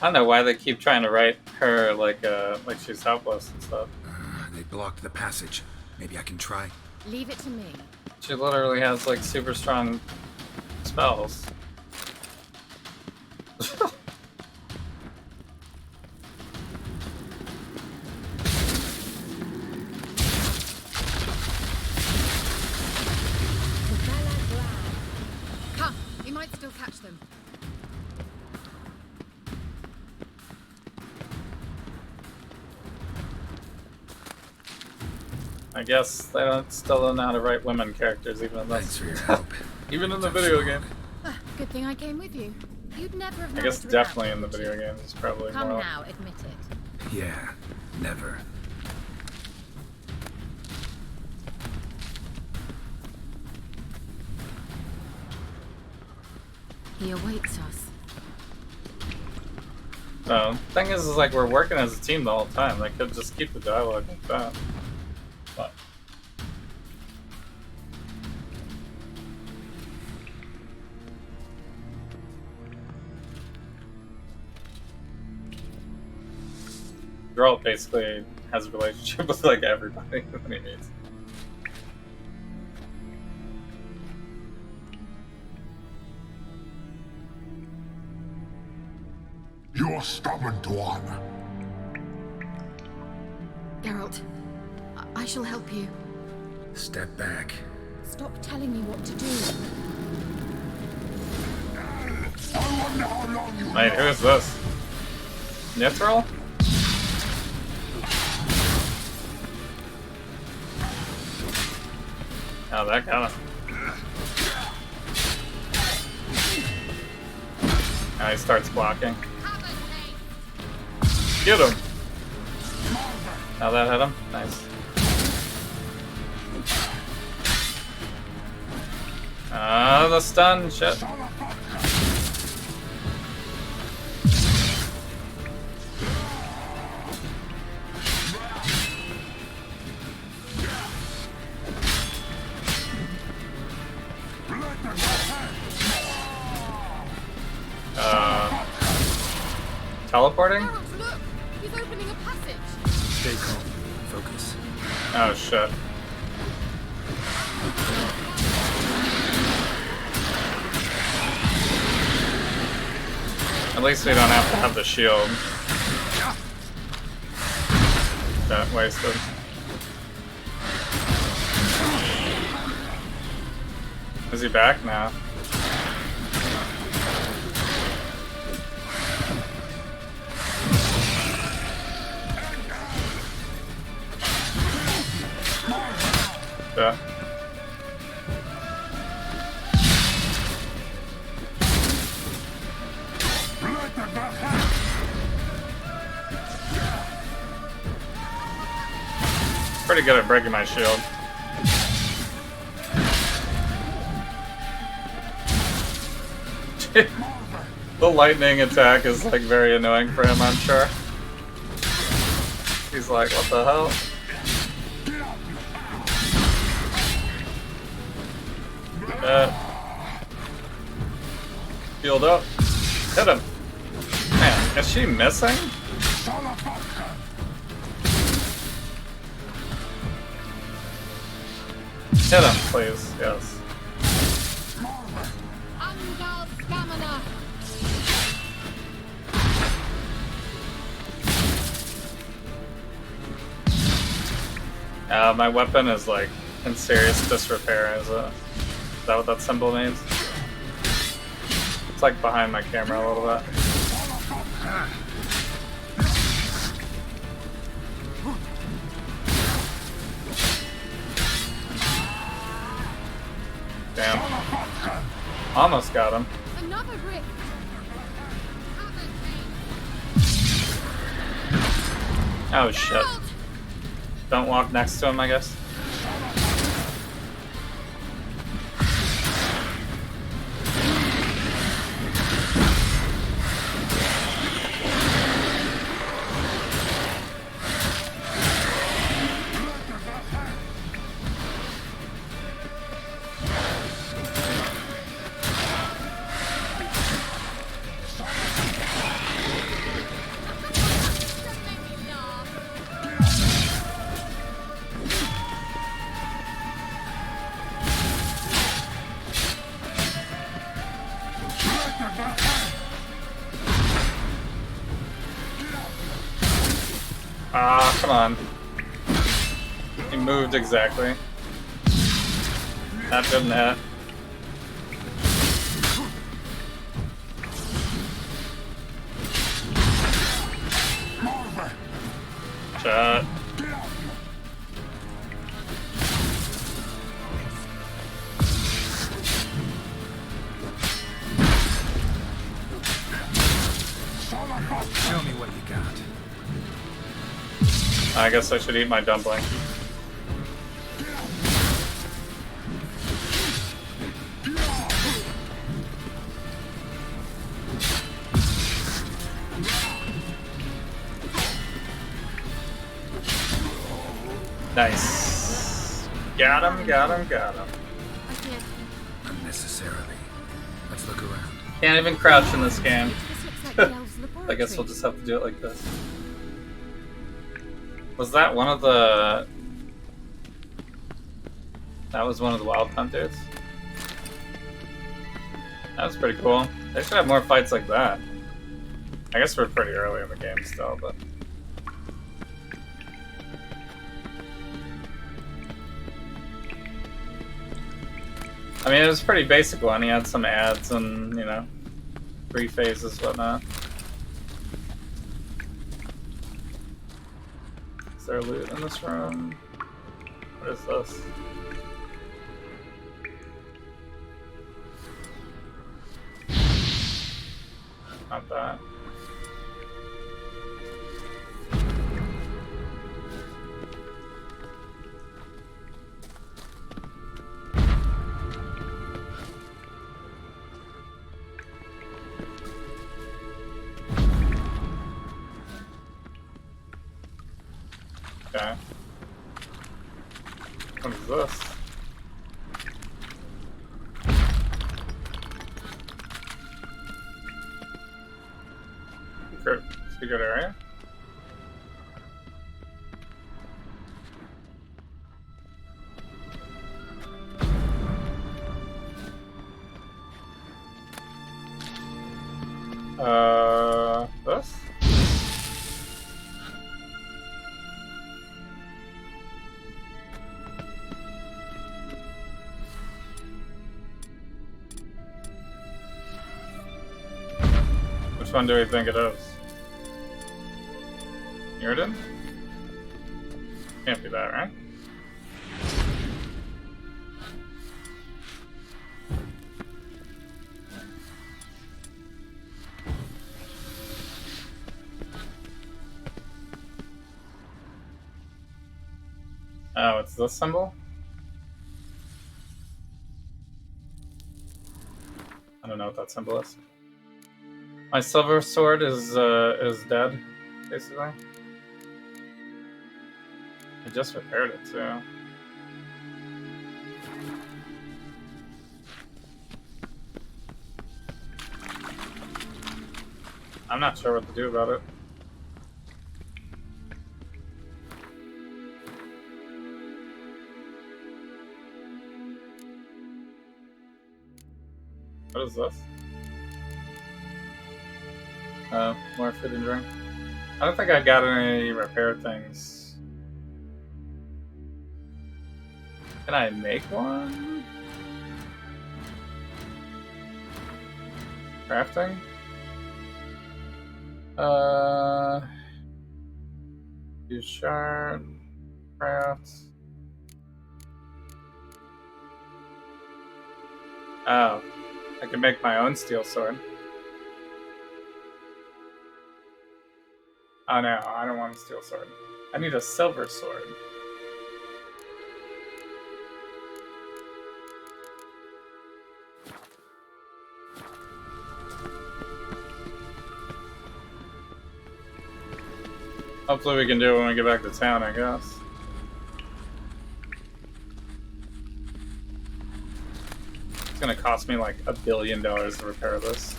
I don't know why they keep trying to write her like she's helpless and stuff. They blocked the passage. Maybe I can try. Leave it to me. She literally has like super strong spells. Come, we might still catch them. I guess they still don't know how to write women characters even in this. Thanks for your help. Even in the video game. Good thing I came with you. You'd never have I guess managed definitely without in the me, video would you? games it's probably Come more. now, admit it. Yeah, never. He awaits us. No, thing is like we're working as a team the whole time. They could just keep the dialogue like that. But Geralt basically has a relationship with like everybody when he meets. You're stubborn, Dwan. Geralt, I shall help you. Step back. Stop telling me what to do. I wonder how long you Wait, who is this? Nithril? Oh, that kind of. Now he starts blocking. Get him! Now that hit him? Nice. Ah, the stun, shit. Teleporting? Geralt, look! He's opening a passage! Stay calm. Focus. Oh shit. At least we don't have to have the shield. That wasted. Is he back now? Yeah. Pretty good at breaking my shield. The lightning attack is like very annoying for him, I'm sure. He's like, what the hell? Healed up. Hit him. Man, is she missing? Hit him, please. Yes. My weapon is like in serious disrepair. Is that what that symbol means? It's like behind my camera a little bit. Damn. Almost got him. Another brick. Oh shit. Don't walk next to him, I guess. Ah, come on. He moved exactly. That didn't hit. Shot. Show me what you got. I guess I should eat my dumpling. Nice. Got him, got him, got him. Unnecessarily. Let's look around. Can't even crouch in this game. I guess we'll just have to do it like this. Was that one of the... That was one of the Wild Hunt dudes? That was pretty cool. They should have more fights like that. I guess we're pretty early in the game still, but... I mean, it was a pretty basic one. He had some ads and, you know, 3 phases, whatnot. Is there loot in this room? What is this? Not that. Okay. What is this? Secret area? Which one do we think it is? Mirrodin? Can't be that, right? Oh, it's this symbol? I don't know what that symbol is. My silver sword is dead, basically. I just repaired it too. I'm not sure what to do about it. What is this? More food and drink. I don't think I got any repair things. Can I make one? Crafting? Use shard. Craft. Oh. I can make my own steel sword. Oh no, I don't want a steel sword. I need a silver sword. Hopefully we can do it when we get back to town, I guess. It's gonna cost me like $1 billion to repair this.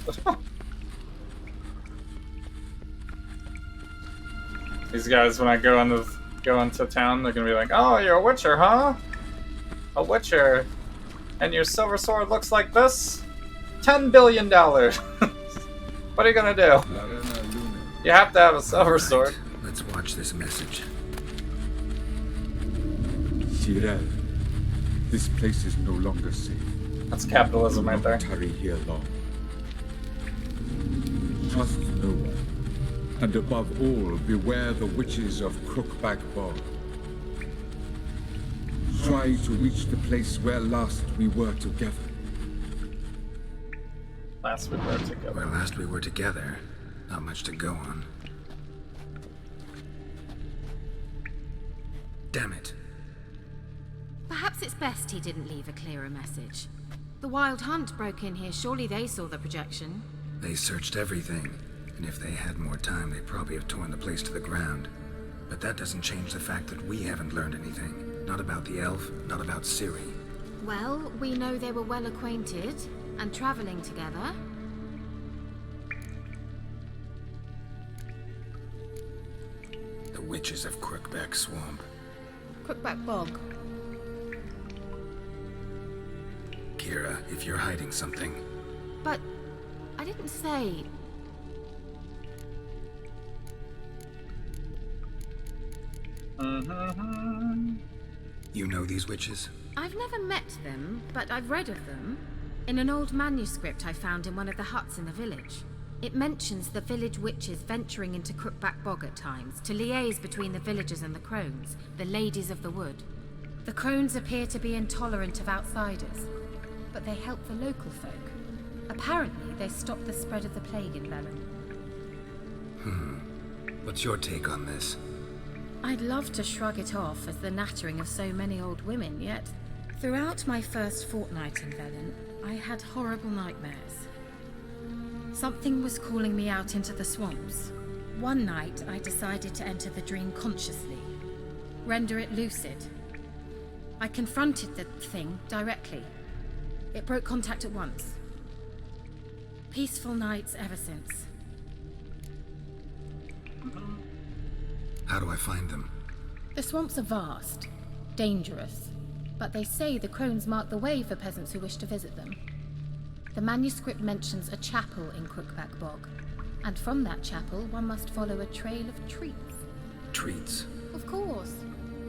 These guys, when I go into town, they're gonna be like, "Oh, you're a witcher, huh? A witcher, and your silver sword looks like this? $10 billion. What are you gonna do? You have to have a silver sword." Let's watch this message. Tyrell, this place is no longer safe. That's capitalism right there. Tarry here long. Trust no one. And above all, beware the witches of Crookback Bog. Try to reach the place where last we were together. Last we were together. Well, last we were together. Not much to go on. Damn it. Perhaps it's best he didn't leave a clearer message. The Wild Hunt broke in here. Surely they saw the projection. They searched everything. And if they had more time, they'd probably have torn the place to the ground. But that doesn't change the fact that we haven't learned anything. Not about the elf, not about Ciri. Well, we know they were well acquainted and traveling together. The witches of Crookback Swamp. Crookback Bog. Kira, if you're hiding something... But I didn't say... You know these witches? I've never met them, but I've read of them. In an old manuscript I found in one of the huts in the village. It mentions the village witches venturing into Crookback Bog at times to liaise between the villagers and the crones, the ladies of the wood. The crones appear to be intolerant of outsiders, but they help the local folk. Apparently, they stop the spread of the plague in Velen. What's your take on this? I'd love to shrug it off as the nattering of so many old women, yet throughout my first fortnight in Velen, I had horrible nightmares. Something was calling me out into the swamps. One night, I decided to enter the dream consciously, render it lucid. I confronted the thing directly. It broke contact at once. Peaceful nights ever since. How do I find them? The swamps are vast, dangerous, but they say the crones mark the way for peasants who wish to visit them. The manuscript mentions a chapel in Crookback Bog, and from that chapel one must follow a trail of treats. Treats? Of course.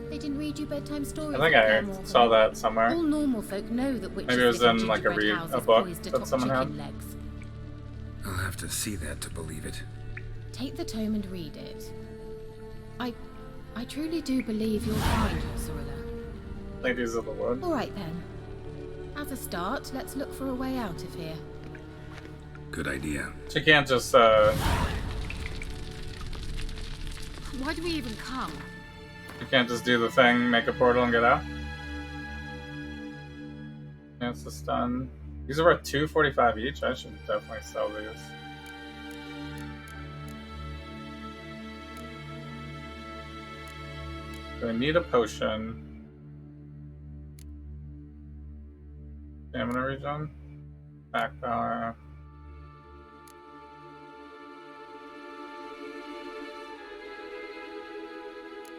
They didn't read you bedtime stories. I think I saw that somewhere. All normal folk know that witches maybe it was live in like a gingerbread houses book poised that atop someone had. chicken legs. I'll have to see that to believe it. Take the tome and read it. I truly do believe you'll find her, Cirilla. Ladies of the Wood. All right then. As a start, let's look for a way out of here. Good idea. She can't just, Why do we even come? You can't just do the thing, make a portal, and get out? Yeah, it's just done. These are worth $2.45 each. I should definitely sell these. Do I need a potion? Stamina regen? Back power.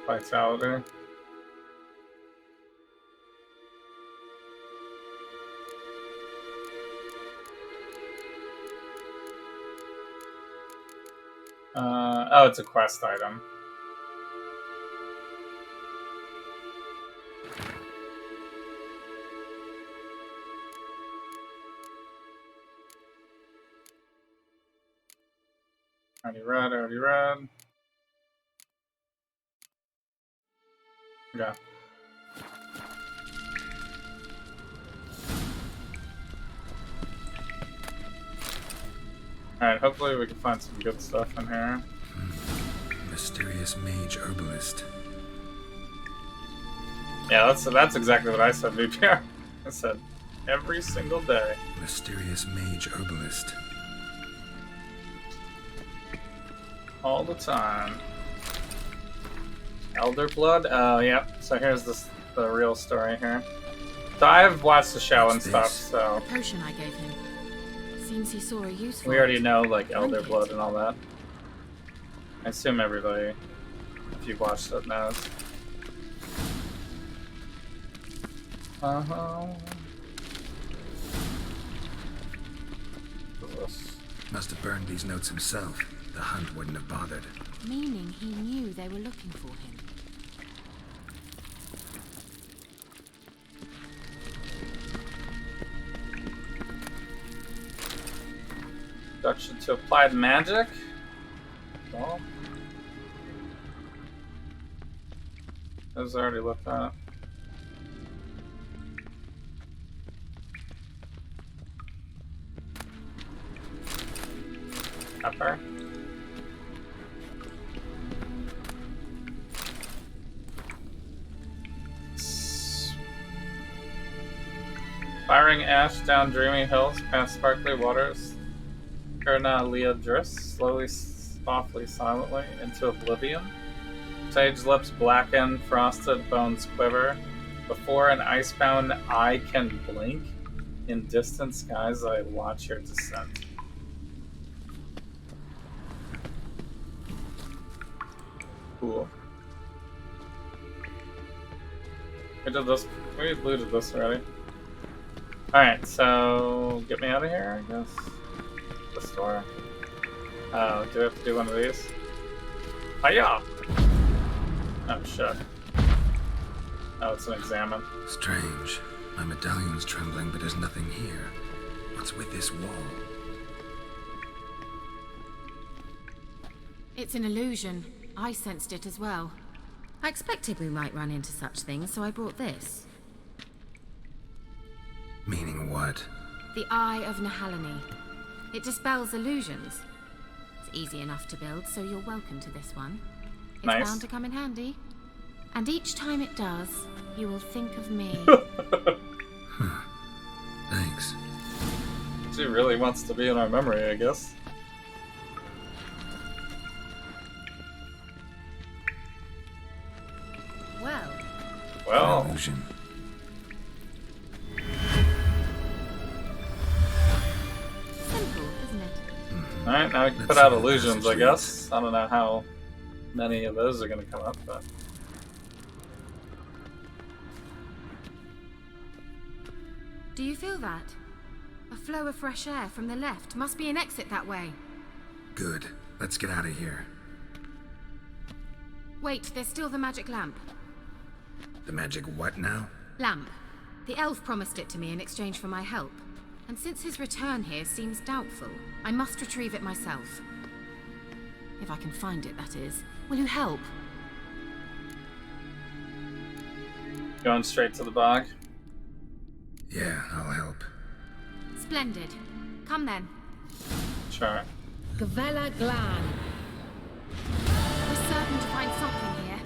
Vitality. Oh, it's a quest item. Already read. Okay. Alright, hopefully we can find some good stuff in here. Mysterious mage herbalist. Yeah, that's exactly what I said, VPR. I said every single day. Mysterious mage herbalist. All the time. Elder Blood? Oh, yeah. So here's the real story here. So I've watched the show and stuff, so... The potion I gave him. Seems he saw a use for we already know, like, it. Elder Blood and all that. I assume everybody, if you've watched it, knows. Must have burned these notes himself. The hunt wouldn't have bothered. Meaning he knew they were looking for him. Introduction to applied magic. Well, those already looked at. Pepper. Firing ash down dreamy hills, past sparkly waters. Kurna Leah drifts slowly, softly, silently into oblivion. Sage lips blacken, frosted bones quiver. Before an icebound eye can blink, in distant skies I watch your descent. Cool. We did this. We looted this already. Alright, so get me out of here, I guess. The store. Oh, do I have to do one of these? Hiya! Oh shit. Oh, it's an examine. Strange. My medallion's trembling, but there's nothing here. What's with this wall? It's an illusion. I sensed it as well. I expected we might run into such things, so I brought this. Meaning what? The Eye of Nehaleni. It dispels illusions. It's easy enough to build, so you're welcome to this one. It's Nice. bound to come in handy. And each time it does, you will think of me. Thanks. She really wants to be in our memory, I guess. Well. Illusion. Simple, isn't it? Alright, now we can put out illusions, I guess. I don't know how many of those are going to come up, but... Do you feel that? A flow of fresh air from the left. Must be an exit that way. Good. Let's get out of here. Wait, there's still the magic lamp. The magic what now? Lamp. The elf promised it to me in exchange for my help. and since his return here seems doubtful, I must retrieve it myself. If I can find it, that is. Will you help? Going straight to the bog? Yeah, I'll help. Splendid. Come then. Sure. Gavella Glan. We're certain to find something here.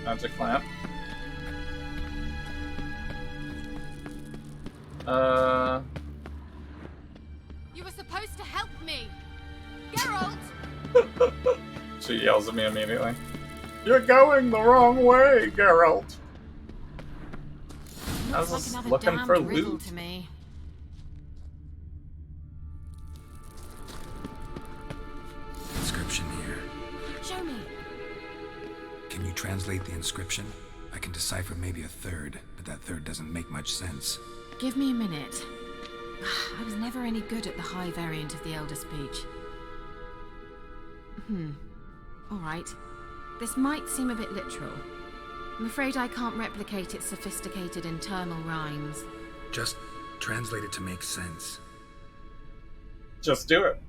Magic lamp. You were supposed to help me! Geralt! She yells at me immediately. You're going the wrong way, Geralt! I was just looking for loot. To me. Inscription here. Show me. Can you translate the inscription? I can decipher maybe a third, but that third doesn't make much sense. Give me a minute. I was never any good at the high variant of the Elder Speech. Alright. This might seem a bit literal. I'm afraid I can't replicate its sophisticated internal rhymes. Just translate it to make sense. Just do it.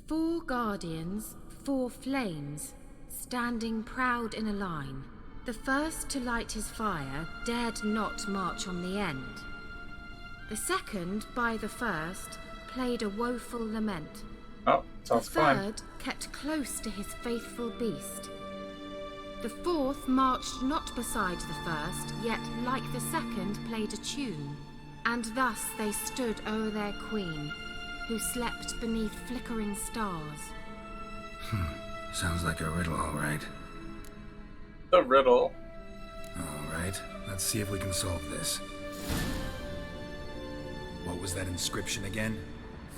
4 guardians, 4 flames, standing proud in a line. The first to light his fire dared not march on the end. The second, by the first, played a woeful lament. Oh, the sounds fine. third kept close to his faithful beast. The fourth marched not beside the first, yet like the second played a tune. And thus they stood o'er their queen, who slept beneath flickering stars. Sounds like a riddle, all right. The riddle. All right, let's see if we can solve this. What was that inscription again?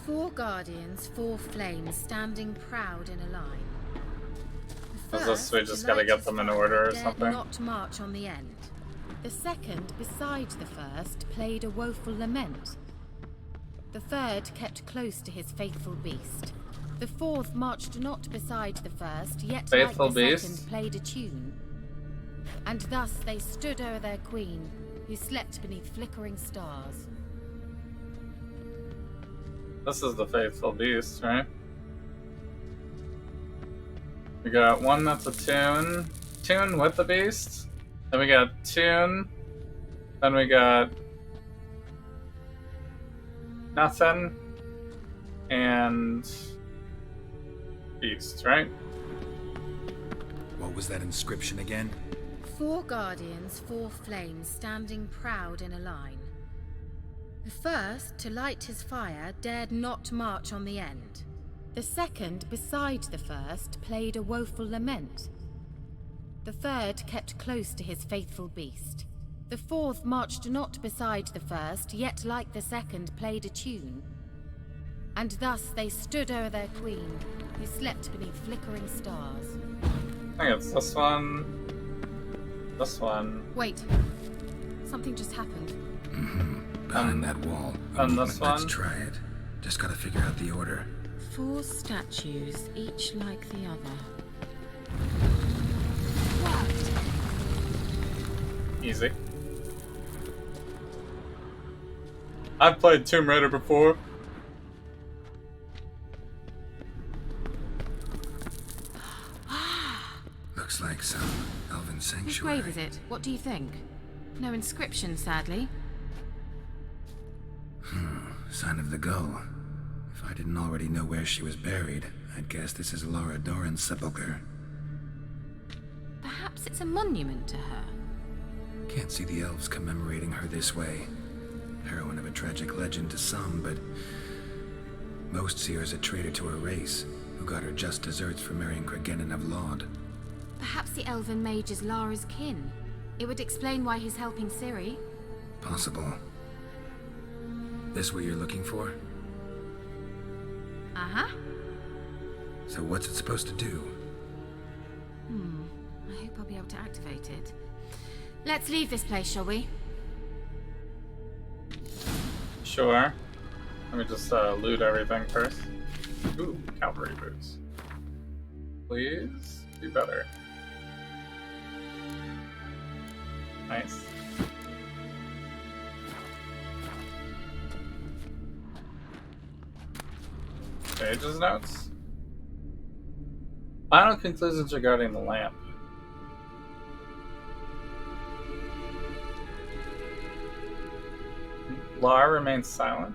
4 guardians, 4 flames, standing proud in a line. Is this we just gotta get them in order or something? Not march on the end. The second, beside the first, played a woeful lament. The third kept close to his faithful beast. The fourth marched not beside the first, yet Faithful like the beast? second played a tune. And thus they stood o'er their queen, who slept beneath flickering stars. This is the faithful beast, right? We got one that's a tune with the beast. Then we got tune. Then we got nothing and beast, right? What was that inscription again? 4 guardians, 4 flames, standing proud in a line. The first, to light his fire, dared not march on the end. The second, beside the first, played a woeful lament. The third kept close to his faithful beast. The fourth marched not beside the first, yet like the second played a tune. And thus they stood o'er their queen, who slept beneath flickering stars. I think it's this one. This one. Wait. Something just happened. Behind that wall. And this one? Let's try it. Just gotta figure out the order. 4 statues, each like the other. Easy. I've played Tomb Raider before. Looks like some elven Whose sanctuary. grave is it? What do you think? No inscription, sadly. Sign of the gull. If I didn't already know where she was buried, I'd guess this is Laura Doran's sepulcher. Perhaps it's a monument to her. Can't see the elves commemorating her this way. Heroine of a tragic legend to some, but most see her as a traitor to her race, who got her just deserts for marrying Cregennan of Laud. Perhaps the elven mage is Lara's kin. It would explain why he's helping Ciri. Possible. This what you're looking for? Uh-huh. So what's it supposed to do? I hope I'll be able to activate it. Let's leave this place, shall we? Sure. Let me just loot everything first. Ooh, cavalry boots. Please be better. Nice. Pages notes. Final conclusions regarding the lamp. Lar remains silent.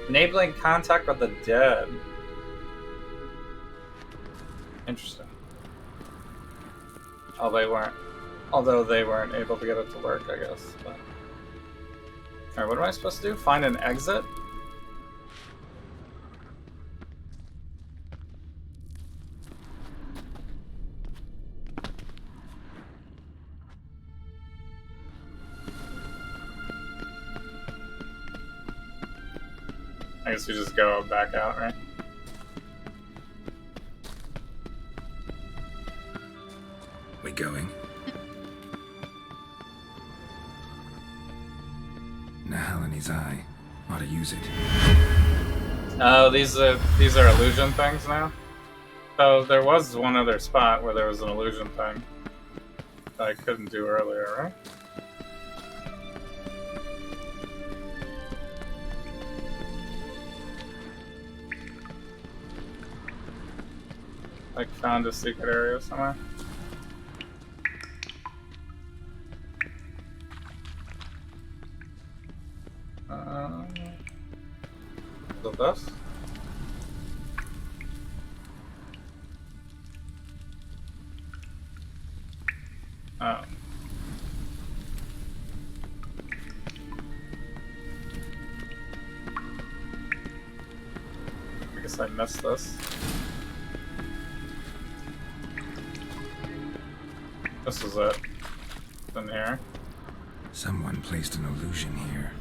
Enabling contact with the dead. Interesting. Although they weren't able to get it to work, I guess. But... Alright, what am I supposed to do? Find an exit? I guess we just go back out, right? We going? Nahalani's eye. Ought to use it. Oh, these are illusion things now? So there was one other spot where there was an illusion thing that I couldn't do earlier, right? Like found a secret area somewhere. Is it this? Oh. I guess I missed this. This is it. It's in here. Someone placed an illusion here.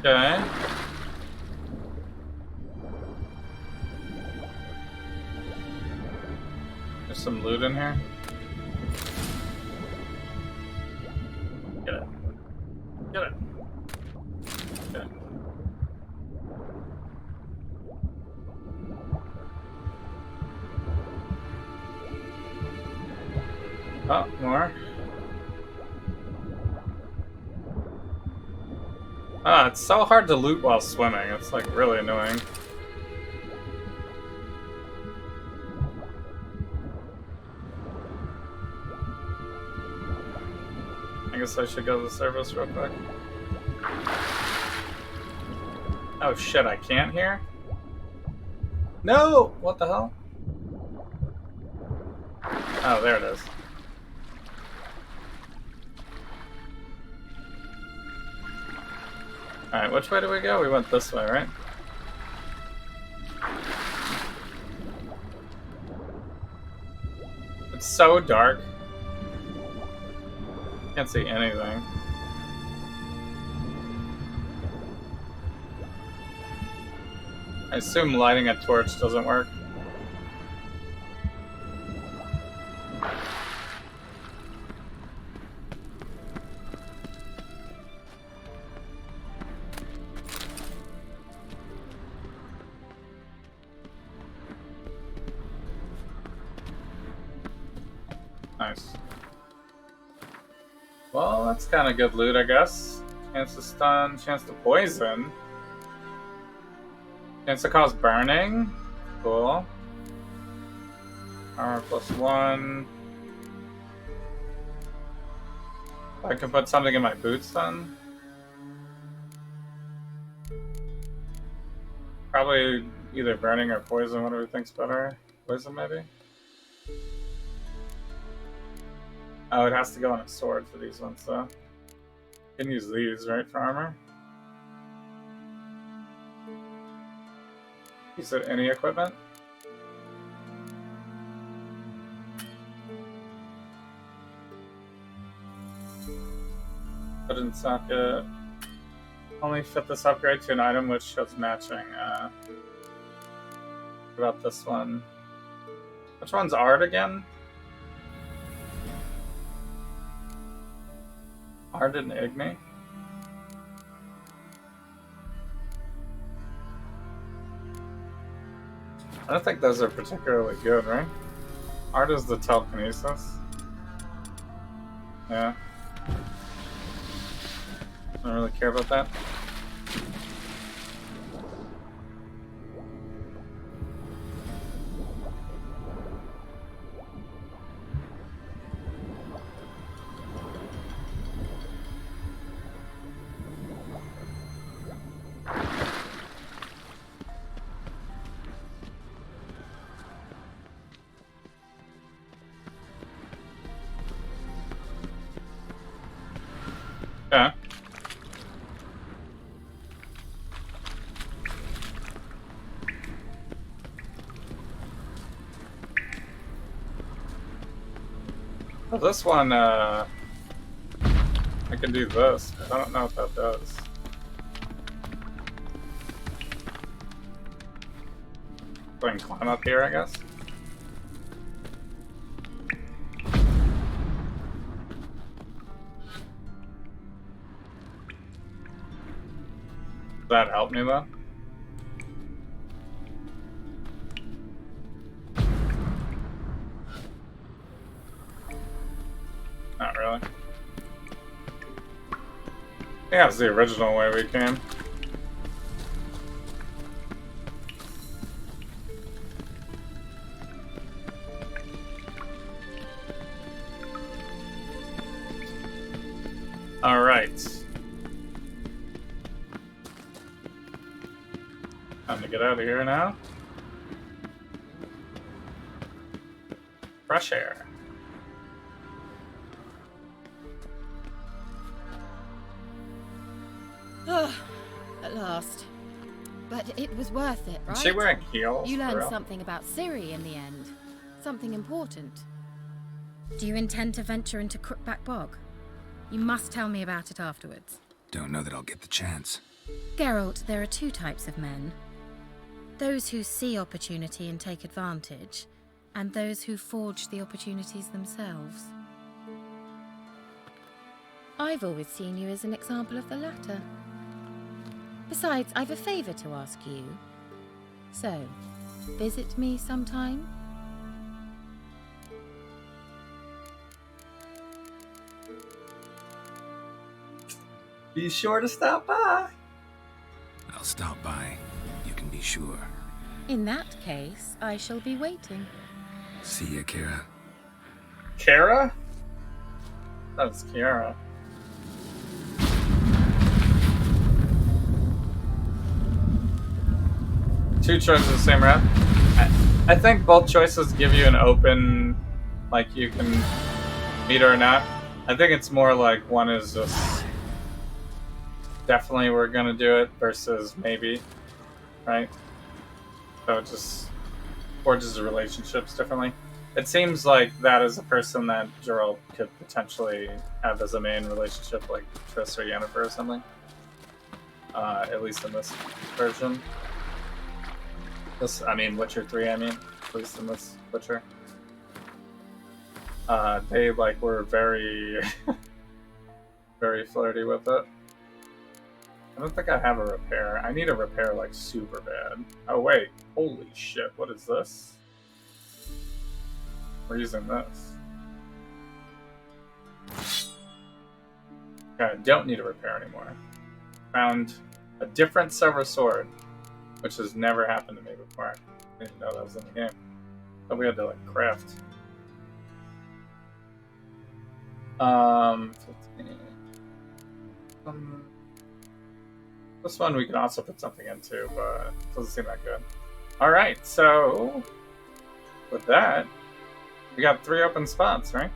Okay. There's some loot in here. Get it. Get it. Okay. Oh, more. Ah, it's so hard to loot while swimming. It's like really annoying. I guess I should go to the surface real quick. Oh shit, I can't hear? No! What the hell? Oh, there it is. Alright, which way do we go? We went this way, right? It's so dark. Can't see anything. I assume lighting a torch doesn't work. Nice. Well, that's kind of good loot, I guess. Chance to stun, chance to poison. Chance to cause burning. Cool. Armor +1. I can put something in my boots then. Probably either burning or poison, whatever you think's better. Poison, maybe? Oh, it has to go on a sword for these ones, though. You can use these, right, for armor? Use it any equipment? Put in socket. Only fit this upgrade to an item which shows matching. What about this one? Which one's Art again? Art and Igni? I don't think those are particularly good, right? Art is the telekinesis. Yeah. I don't really care about that. Yeah. Well, this one, I can do this, but I don't know what that does. So I can climb up here, I guess. Does that help me though? Not really. Yeah, it's the original way we came. All right. Time to get out of here now. Fresh air. At last. But it was worth it, right? Is she wearing heels? You for learned real? something about Ciri in the end. Something important. Do you intend to venture into Crookback Bog? You must tell me about it afterwards. Don't know that I'll get the chance. Geralt, there are two types of men. Those who see opportunity and take advantage, and those who forge the opportunities themselves. I've always seen you as an example of the latter. Besides, I've a favor to ask you. So, visit me sometime? Be sure to stop by. I'll stop by. You can be sure. In that case, I shall be waiting. See ya, Kira. Kara? That was Kiara. Two choices, same route. I think both choices give you an open, like you can meet her or not. I think it's more like one is just definitely we're gonna do it versus maybe, right? So it just forges the relationships differently. It seems like that is a person that Geralt could potentially have as a main relationship, like Triss or Yennefer or something. At least in this version. I mean, Witcher 3, at least in this Witcher. They, like, were very, very flirty with it. I don't think I have a repair. I need a repair, like, super bad. Oh, wait. Holy shit, what is this? We're using this. Okay, I don't need a repair anymore. Found a different silver sword, which has never happened to me before. I didn't know that was in the game. But we had to, like, craft. 15. This one we can also put something into, but it doesn't seem that good. Alright, so with that, we got 3 open spots, right?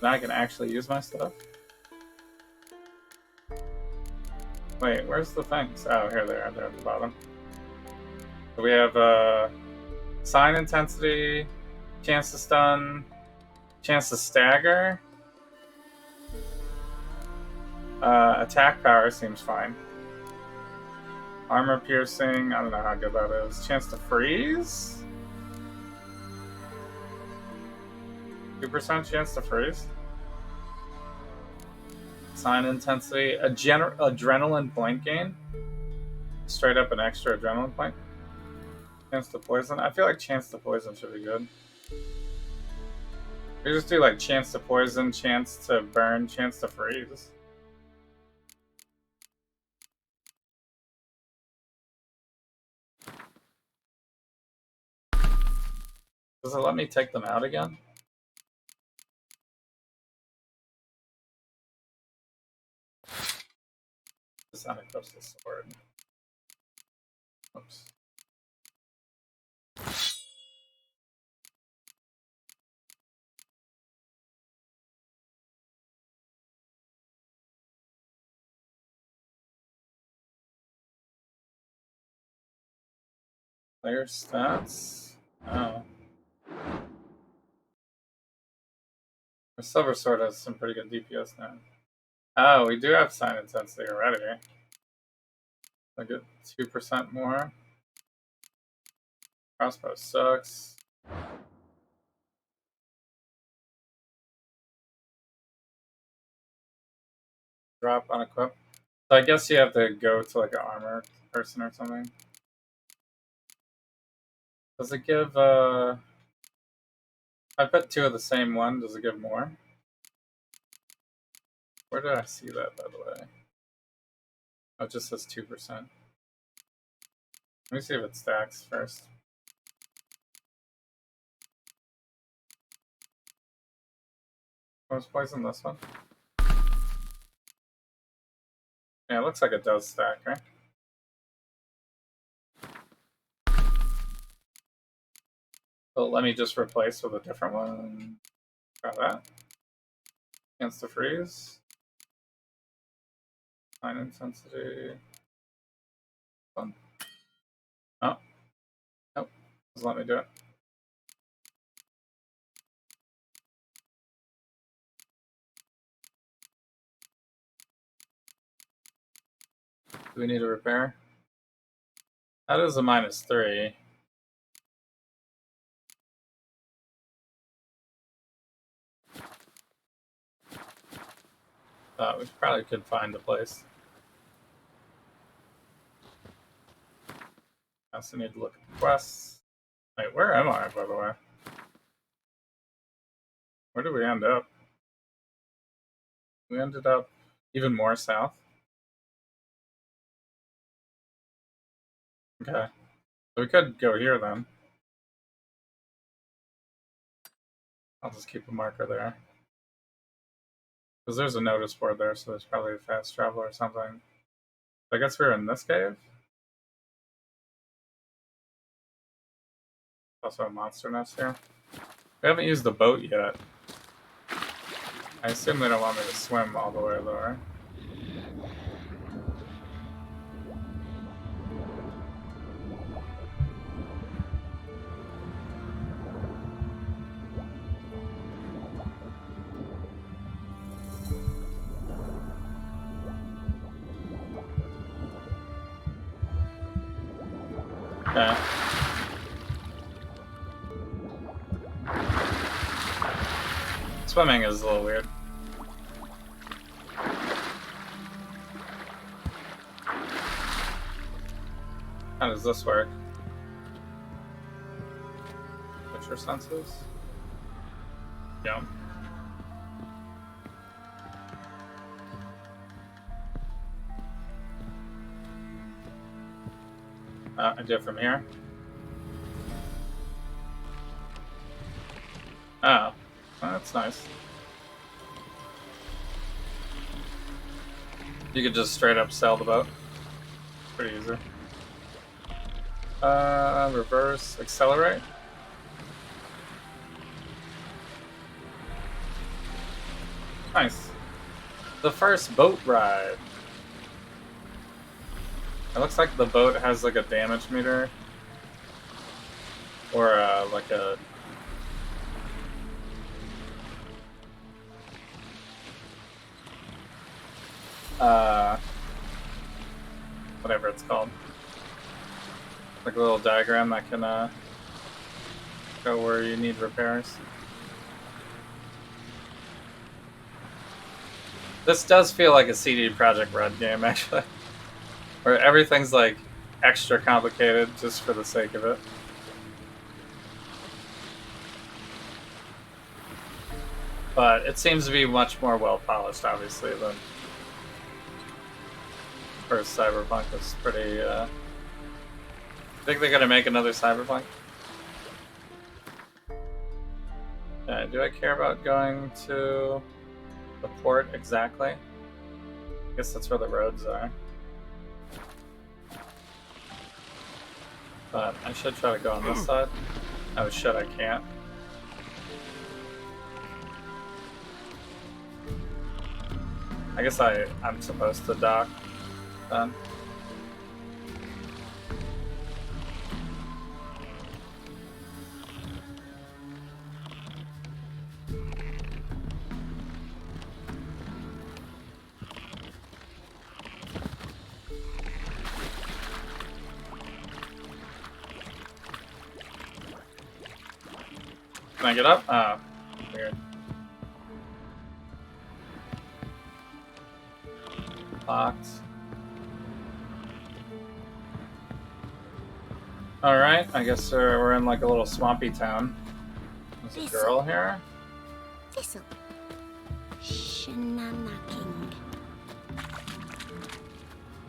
Now I can actually use my stuff. Wait, where's the things? Oh, here they are. They're at the bottom. So we have sign intensity, chance to stun, chance to stagger. Attack power seems fine. Armor piercing, I don't know how good that is. Chance to freeze? 2% chance to freeze? Sign intensity. Adrenaline point gain? Straight up an extra adrenaline point? Chance to poison? I feel like chance to poison should be good. We just do like chance to poison, chance to burn, chance to freeze. Does it let me take them out again? This unequips the sword. Oops. Player stats? Oh. The Silver Sword has some pretty good DPS now. Oh, we do have sign intensity already. I get 2% more. Crossbow sucks. Drop on equip. So I guess you have to go to like an armor person or something. Does it give I put 2 of the same one, does it give more? Where did I see that, by the way? Oh, it just says 2%. Let me see if it stacks first. Was poison this one? Yeah, it looks like it does stack, right? So let me just replace with a different one. Try that. Chance to freeze. Sign intensity. Fun. Oh. Nope. Just let me do it. Do we need a repair? That is a -3. We probably could find a place. I also need to look at the quests. Wait, where am I, by the way? Where did we end up? We ended up even more south. Okay. So we could go here then. I'll just keep a marker there. Because there's a notice board there, so there's probably a fast travel or something. I guess we're in this cave. Also a monster nest here. We haven't used the boat yet. I assume they don't want me to swim all the way there. Okay. Swimming is a little weird. How does this work? What's your senses? Yeah. I do it from here. Oh, well, that's nice. You could just straight up sail the boat. Pretty easy. Reverse, accelerate. Nice. The first boat ride. It looks like the boat has like a damage meter. Or like a... whatever it's called. Like a little diagram that can go where you need repairs. This does feel like a CD Projekt Red game, actually. Where everything's like extra complicated just for the sake of it. But it seems to be much more well polished, obviously, than first Cyberpunk. Was pretty. Think they're gonna make another Cyberpunk? Do I care about going to the port exactly? I guess that's where the roads are. But I should try to go on this side. Oh shit, I can't. I guess I'm supposed to dock then. Can I get up? Oh, weird. Locked. Alright, I guess we're in like a little swampy town. There's a girl here. Thistle. Shenanacking.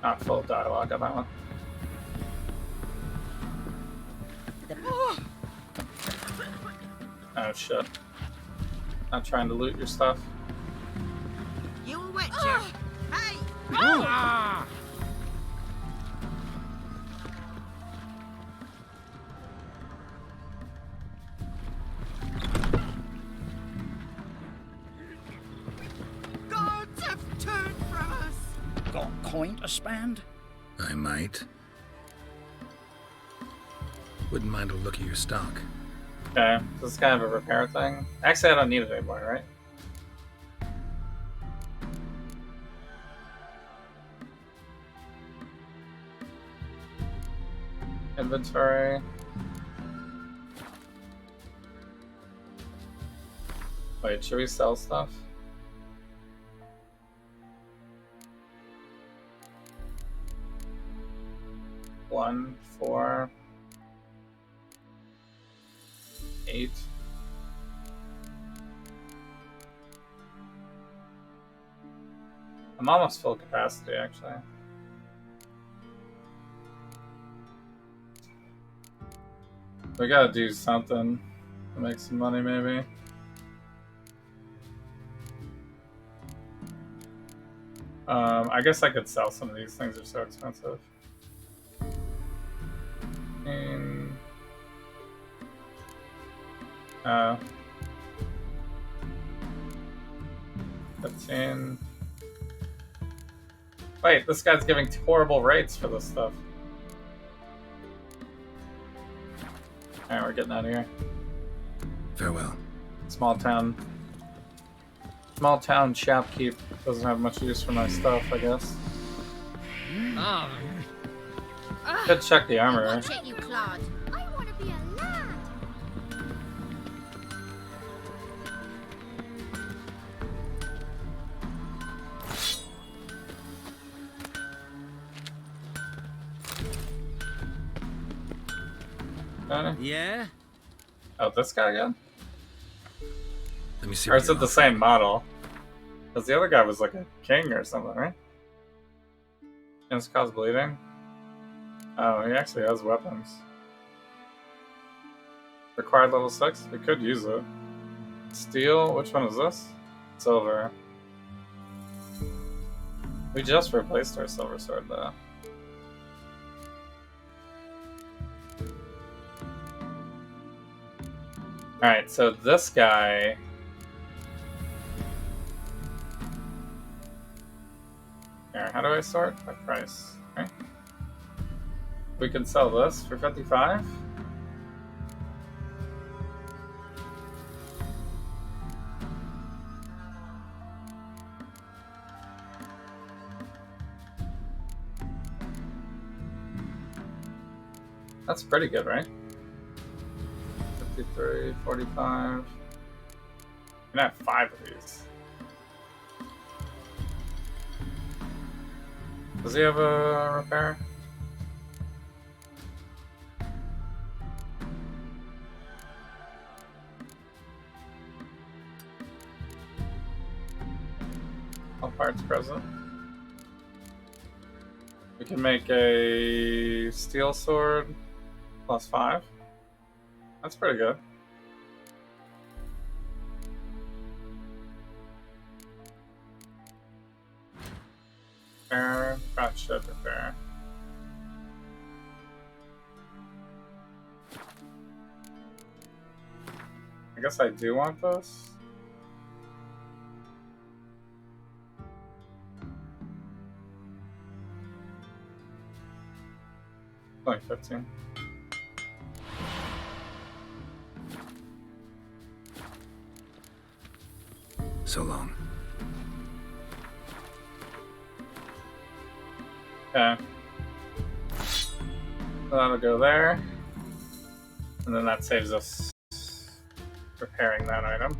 Not full dialogue on that one. Oh shit. Not trying to loot your stuff. You a witcher? Hey! Gods have turned from us! Got coin to spend? I might. Wouldn't mind a look at your stock. Okay, this is kind of a repair thing. Actually, I don't need it anymore, right? Inventory. Wait, should we sell stuff? One, 4, 8. I'm almost full capacity, actually. We gotta do something to make some money, maybe. I guess I could sell some of these things, are so expensive. 15. Wait, this guy's giving horrible rates for this stuff. Alright, we're getting out of here. Farewell. Small town shopkeep doesn't have much use for my stuff, I guess. Could check the armor. Watch it, you clod. I want to be a lad. Yeah? Oh, this guy again? Let me see. Or is it the same model? Because the other guy was like a king or something, right? And it's cause bleeding? Oh, he actually has weapons. Required level 6? We could use it. Steel? Which one is this? Silver. We just replaced our silver sword though. Alright, so this guy... Here, how do I sort? By price. Okay. We can sell this for 55. That's pretty good, right? 53, 45. You can have 5 of these. Does he have a repair? All parts present. We can make a steel sword +5. That's pretty good. Repair, that should repair. I guess I do want this. Only 15. So long. Okay. So that'll go there. And then that saves us repairing that item.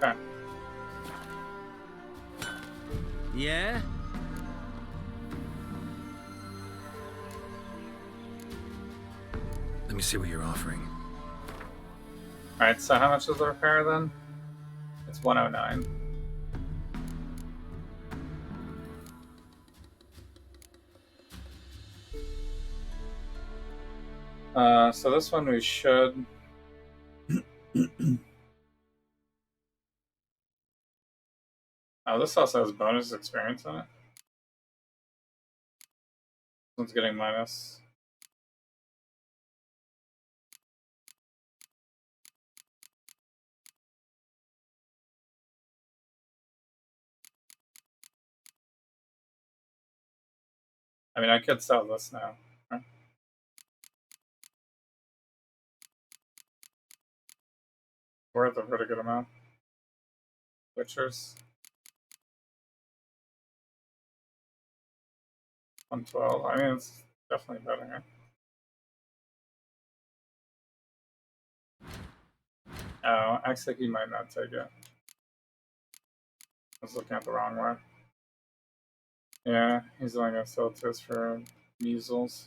Okay. Yeah? Let me see what you're offering. Alright, so how much is the repair then? It's 109. So this one we should... Oh, this also has bonus experience in it. This one's getting minus. I mean, I could sell this now. Right? Worth a pretty good amount. Witchers. 112. I mean, it's definitely better. Oh, actually, he might not take it. I was looking at the wrong one. Yeah, he's only gonna sell 2 for measles.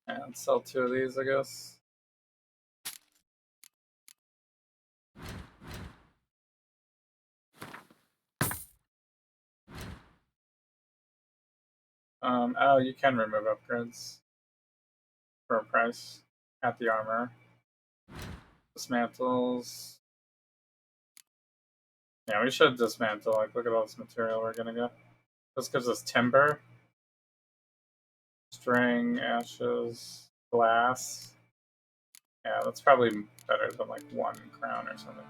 And sell 2 of these, I guess. Oh, you can remove upgrades for a price at the armor. Dismantles. Yeah, we should dismantle. Like, look at all this material we're gonna get. This gives us timber, string, ashes, glass. Yeah, that's probably better than like 1 crown or something.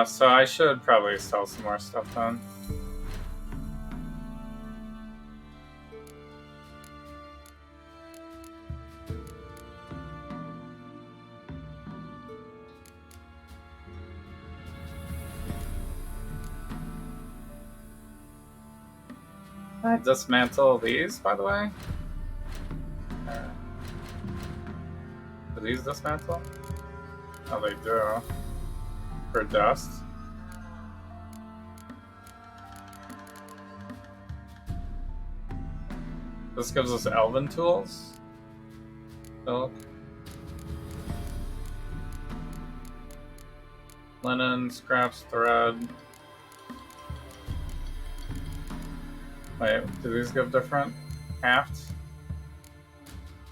So I should probably sell some more stuff then. Can I dismantle these, by the way? Do these dismantle? Oh, they do. For dust. This gives us elven tools. Silk. Linen, scraps, thread. Wait, do these give different hafts?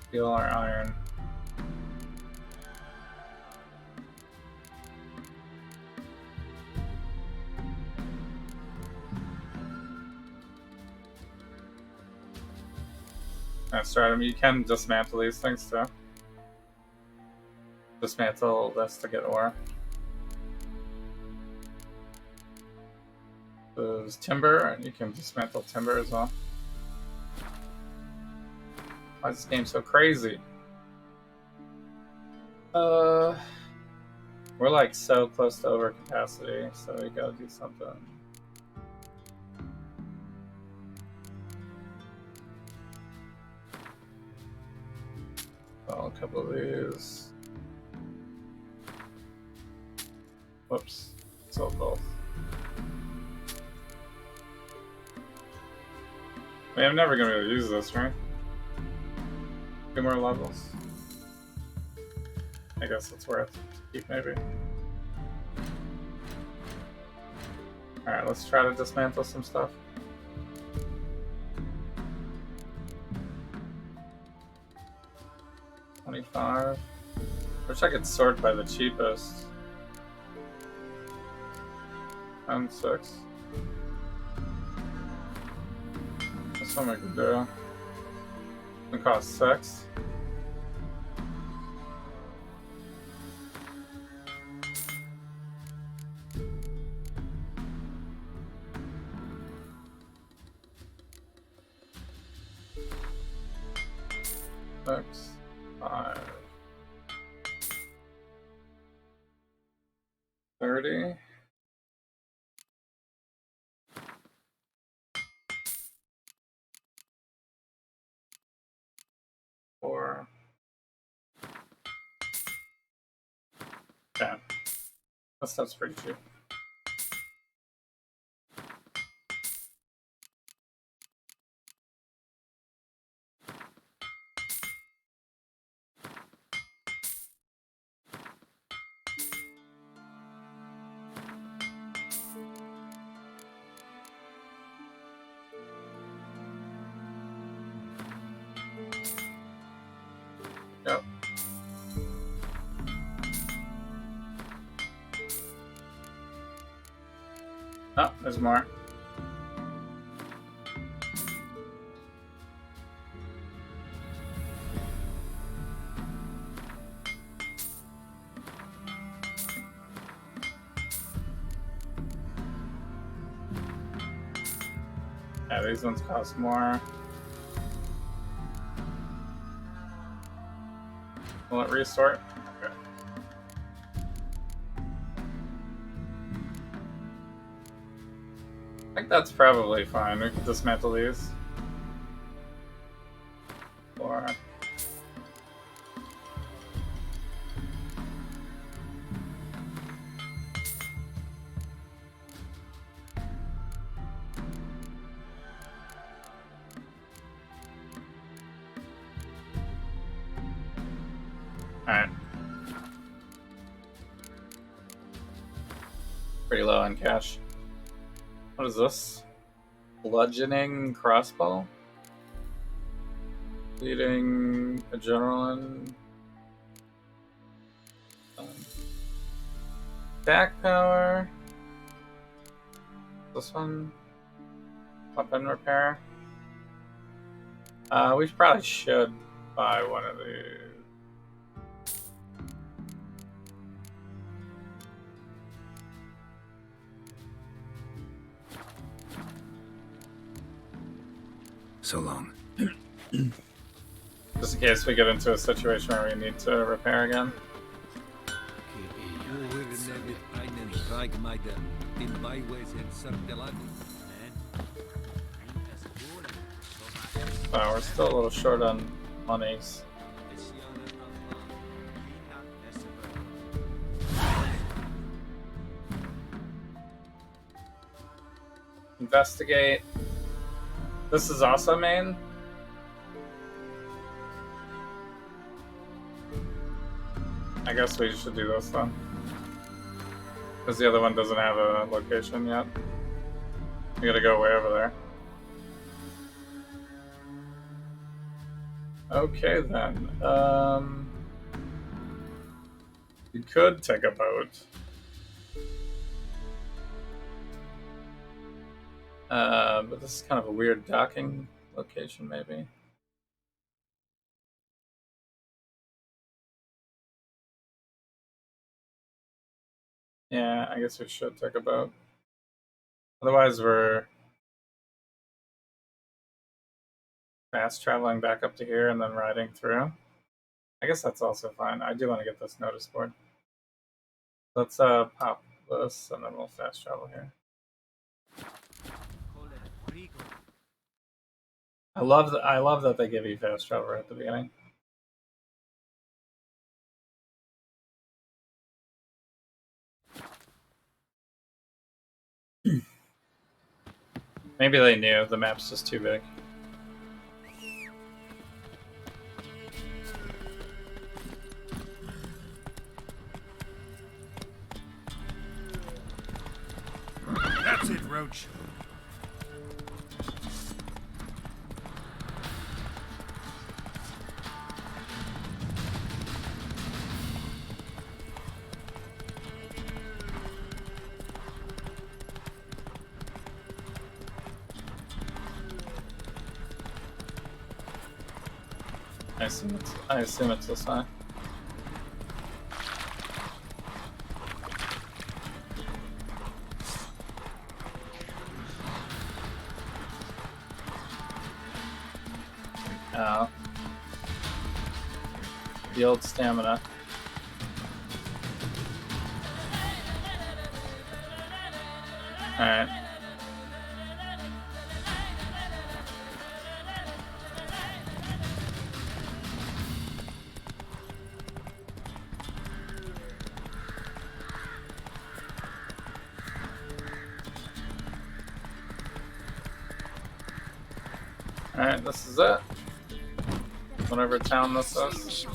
Steel or iron? That's right, I mean, you can dismantle these things too. Dismantle this to get ore. There's timber. You can dismantle timber as well. Why is this game so crazy? We're like so close to overcapacity, so we gotta do something. Oh, a couple of these. Whoops. Sold both. I mean, I'm never gonna be able to use this, right? 2 more levels. I guess it's worth to keep, maybe. Alright, let's try to dismantle some stuff. $25. Wish I could sort by the cheapest. 6. This one we can do. It costs 6. Six, 5. 30. Four. Yeah. That stuff's pretty cheap. Yep. Oh, there's more. Yeah, these ones cost more. Will it restart? Okay. I think that's probably fine. We can dismantle these. 4. Alright. Pretty low on cash. What is this? Bludgeoning crossbow? Leading adrenaline. Back power. This one. Weapon repair. We probably should buy one of these. So long. Just in case we get into a situation where we need to repair again. We're still a little short on monies. Investigate. This is also main. I guess we should do this then. Because the other one doesn't have a location yet. We gotta go way over there. Okay then. We could take a boat. But this is kind of a weird docking location, maybe. Yeah, I guess we should take a boat. Otherwise, we're fast traveling back up to here and then riding through. I guess that's also fine. I do want to get this notice board. Let's pop this and then we'll fast travel here. I love that they give you fast travel right at the beginning. Maybe they knew the map's just too big. That's it, Roach. I assume it's this way. Oh. The old stamina. Alright. Alright, this is it. Whatever town this is.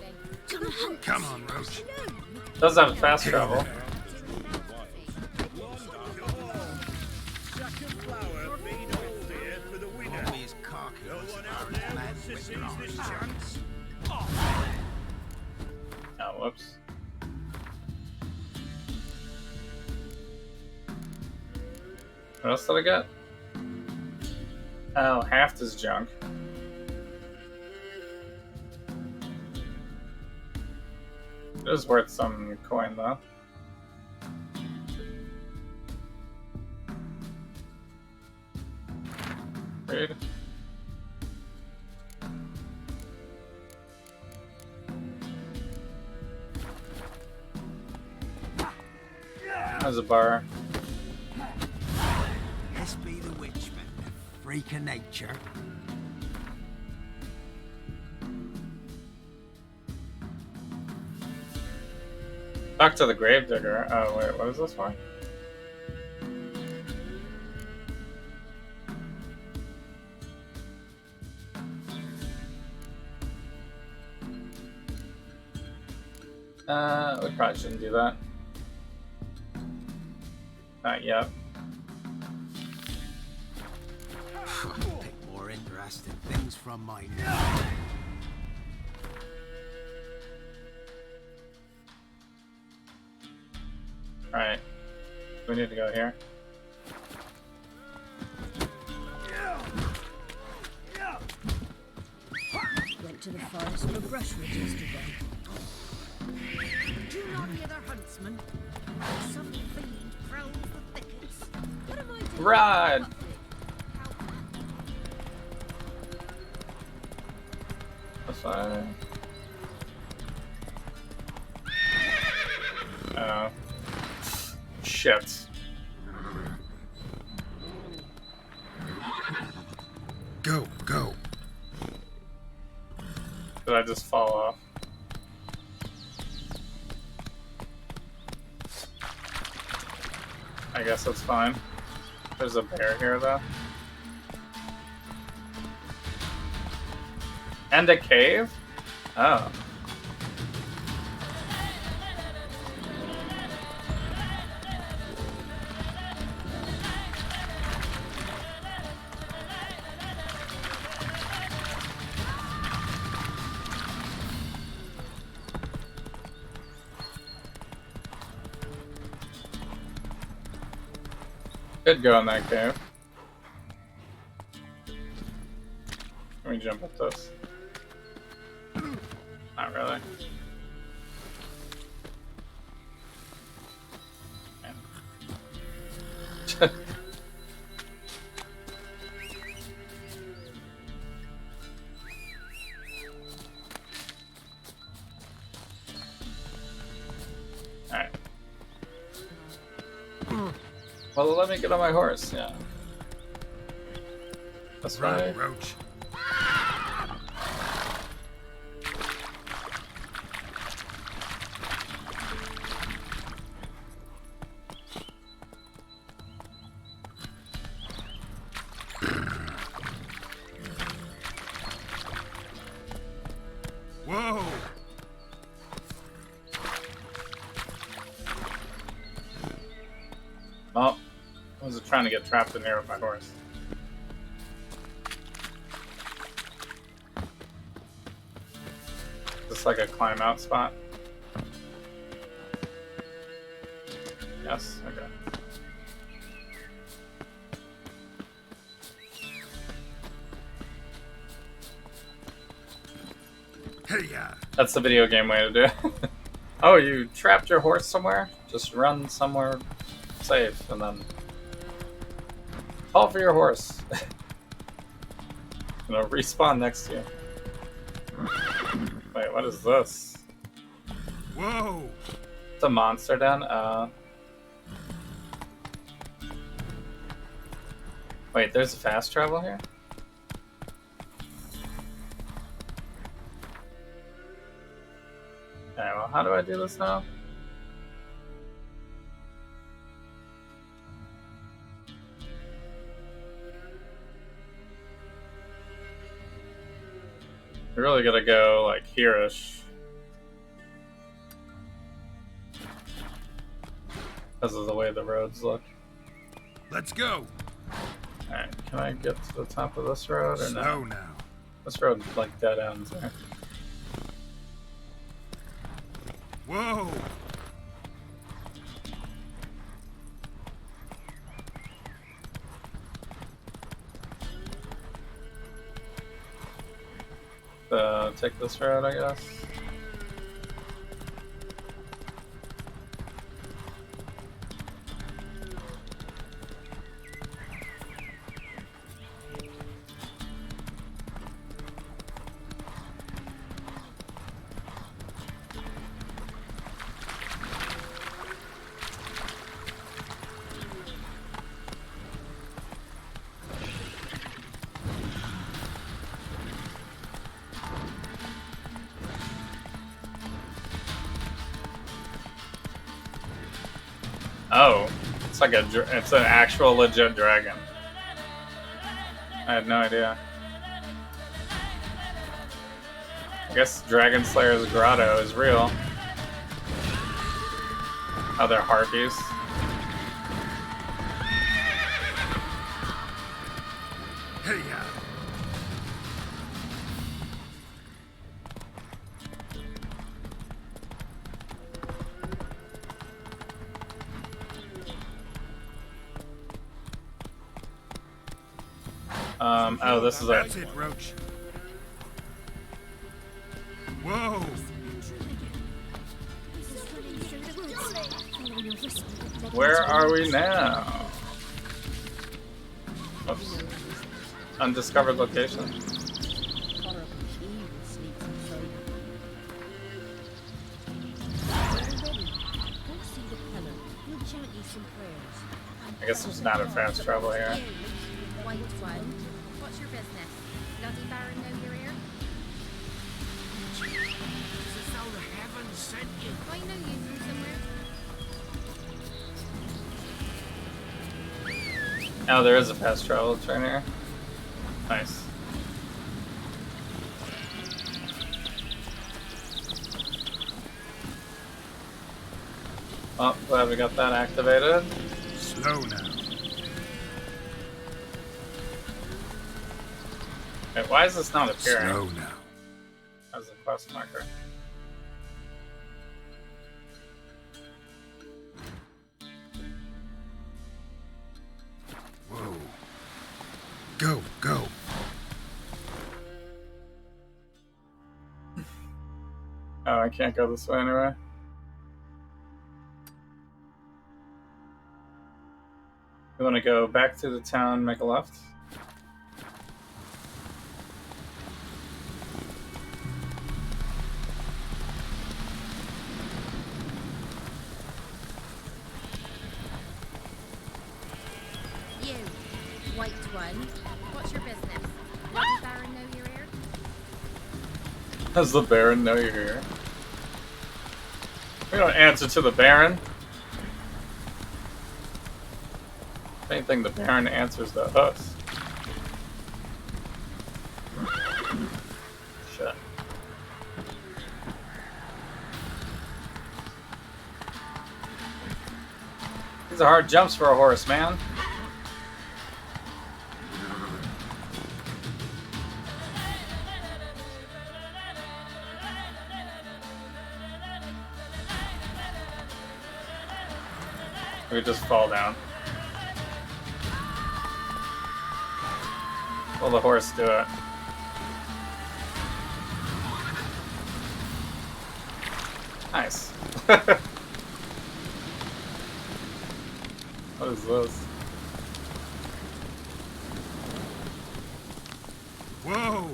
Come on, Roach. Does have fast travel. Oh, whoops. What else did I get? Oh, half this junk. It is worth some coin, though. Read. There's a bar. This be the Witchman, a freak of nature. Back to the Gravedigger. Oh, wait, what is this for? We probably shouldn't do that. Not yet. Pick more interesting things from my now. Alright. We need to go here. Went to the forest for brushwood yesterday. Do you not hear the huntsman? Some fiend prowls the thickets. What am I doing? Ride! This way. Oh. Shit. Go, go. Did I just fall off? I guess that's fine. There's a bear here, though. And a cave? Oh. Could go in that cave. Can we jump up this? Not really. Well, let me get on my horse, yeah. That's right. Roach. Whoa! Oh, I was trying to get trapped in there with my horse. Just like a climb out spot. Yes, okay. That's the video game way to do it. Oh, you trapped your horse somewhere? Just run somewhere safe and then call for your horse. You know, respawn next to you. Wait, what is this? Whoa! It's a monster den? Wait, there's fast travel here? Okay, well, how do I do this now? We really gotta go, like, here-ish. Because of the way the roads look. Let's go! Alright, can I get to the top of this road or no? Slow now. This road, like, dead ends there. Whoa! Take this road, I guess. Oh, it's like it's an actual legit dragon. I had no idea. I guess Dragon Slayer's grotto is real. Oh, they're harpies. Hey, oh, this is a... That's it, Roach. Whoa! Where are we now? Oops. Undiscovered location. I guess there's not a fast travel here. White one. What's your business? Bloody Baron know you're here? It's as though the heavens sent you. I know you from somewhere. Oh, there is a fast travel train here. Nice. Oh, glad we got that activated. Slow now. Wait, why is this not appearing? Slow now. As a quest marker. Whoa. Go, go. Oh, I can't go this way anyway. You want to go back to the town, make a left? white one. What's your business? Does the Baron know you're here? Does the Baron know you're here? We don't answer to the Baron. If anything, the Baron answers to us. Shit. These are hard jumps for a horse, man. We could just fall down. Will the horse do it? Nice. What is this? Whoa!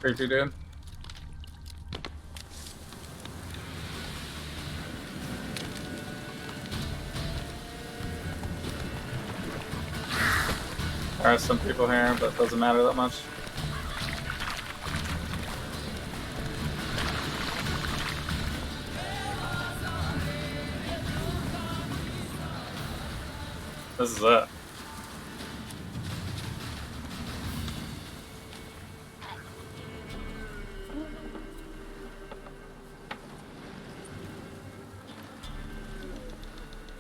Creepy dude. There are some people here, but it doesn't matter that much. This is it.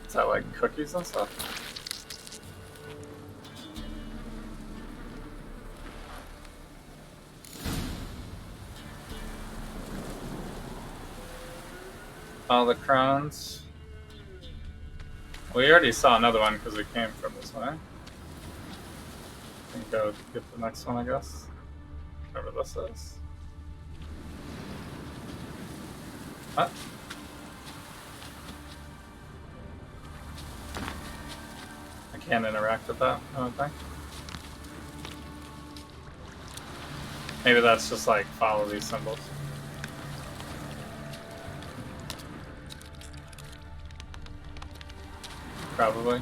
Is that like cookies and stuff? All the crowns. We already saw another one because we came from this way. I think I would get the next one, I guess. Whatever this is. What? I can't interact with that, I don't think. Maybe that's just like follow these symbols. Probably.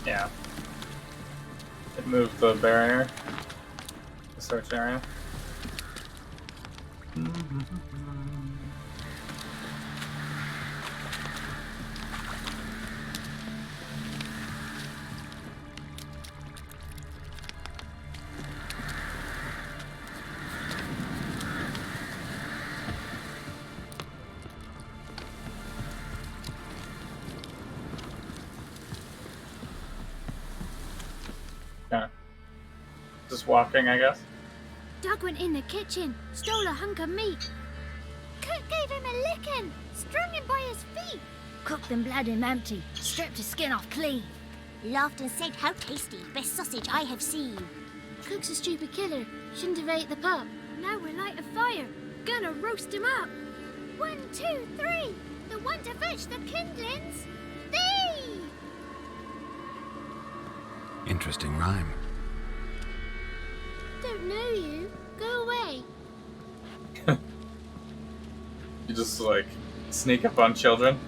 Yeah. It moved the barrier. The search area. Just walking, I guess. Doug went in the kitchen, stole a hunk of meat. Cook gave him a licking, strung him by his feet. Cooked and bled him empty, stripped his skin off clean. Laughed and said, "How tasty, best sausage I have seen." Cook's a stupid killer, shouldn't have ate the pup. Now we'll light a fire, gonna roast him up. 1, 2, 3, the one to fetch the kindlings. Thee! Interesting rhyme. Don't know you. Go away. You just like sneak up on children.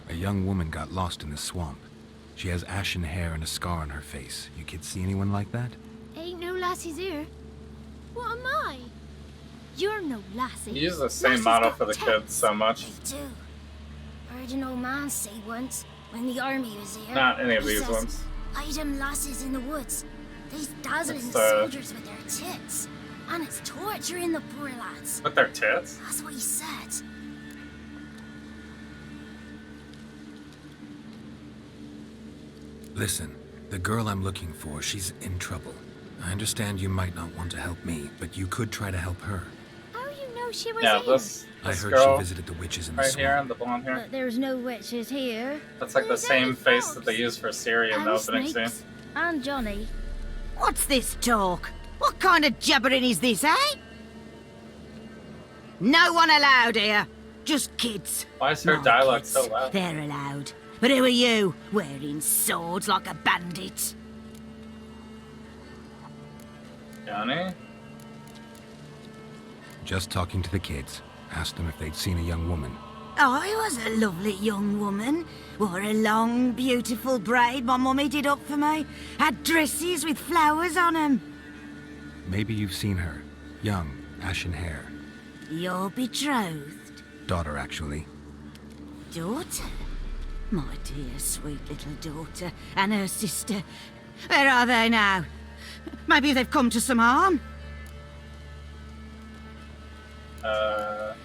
A young woman got lost in the swamp. She has ashen hair and a scar on her face. You kids see anyone like that? Ain't no lassies here. What am I? You're no lassie. You use the same Lassie's model got for the tits. kids so much. Me too. Heard an old man say once, when the army was here. Not any of he these says, ones. Hide them lasses in the woods. They's dazzling It's, the soldiers with their tits. And it's torturing the poor lads. With their tits? That's what he said. Listen, the girl I'm looking for, she's in trouble. I understand you might not want to help me, but you could try to help her. How you know she was Yeah, here? this I heard girl she visited the witches in the right swamp. here and the blonde hair. But there's no witches here. That's like the same face that they use for Siri in the And opening scene. snakes. And Johnny. What's this talk? What kind of jabbering is this, eh? No one allowed here. Just kids. Why is her My dialogue kids, so loud? They're allowed. But who are you, wearing swords like a bandit? Johnny? Just talking to the kids. Asked them if they'd seen a young woman. I was a lovely young woman. Wore a long, beautiful braid my mummy did up for me. Had dresses with flowers on 'em. Maybe you've seen her. Young, ashen hair. Your betrothed? Daughter, actually. Daughter? My dear, sweet little daughter. And her sister. Where are they now? Maybe they've come to some harm? A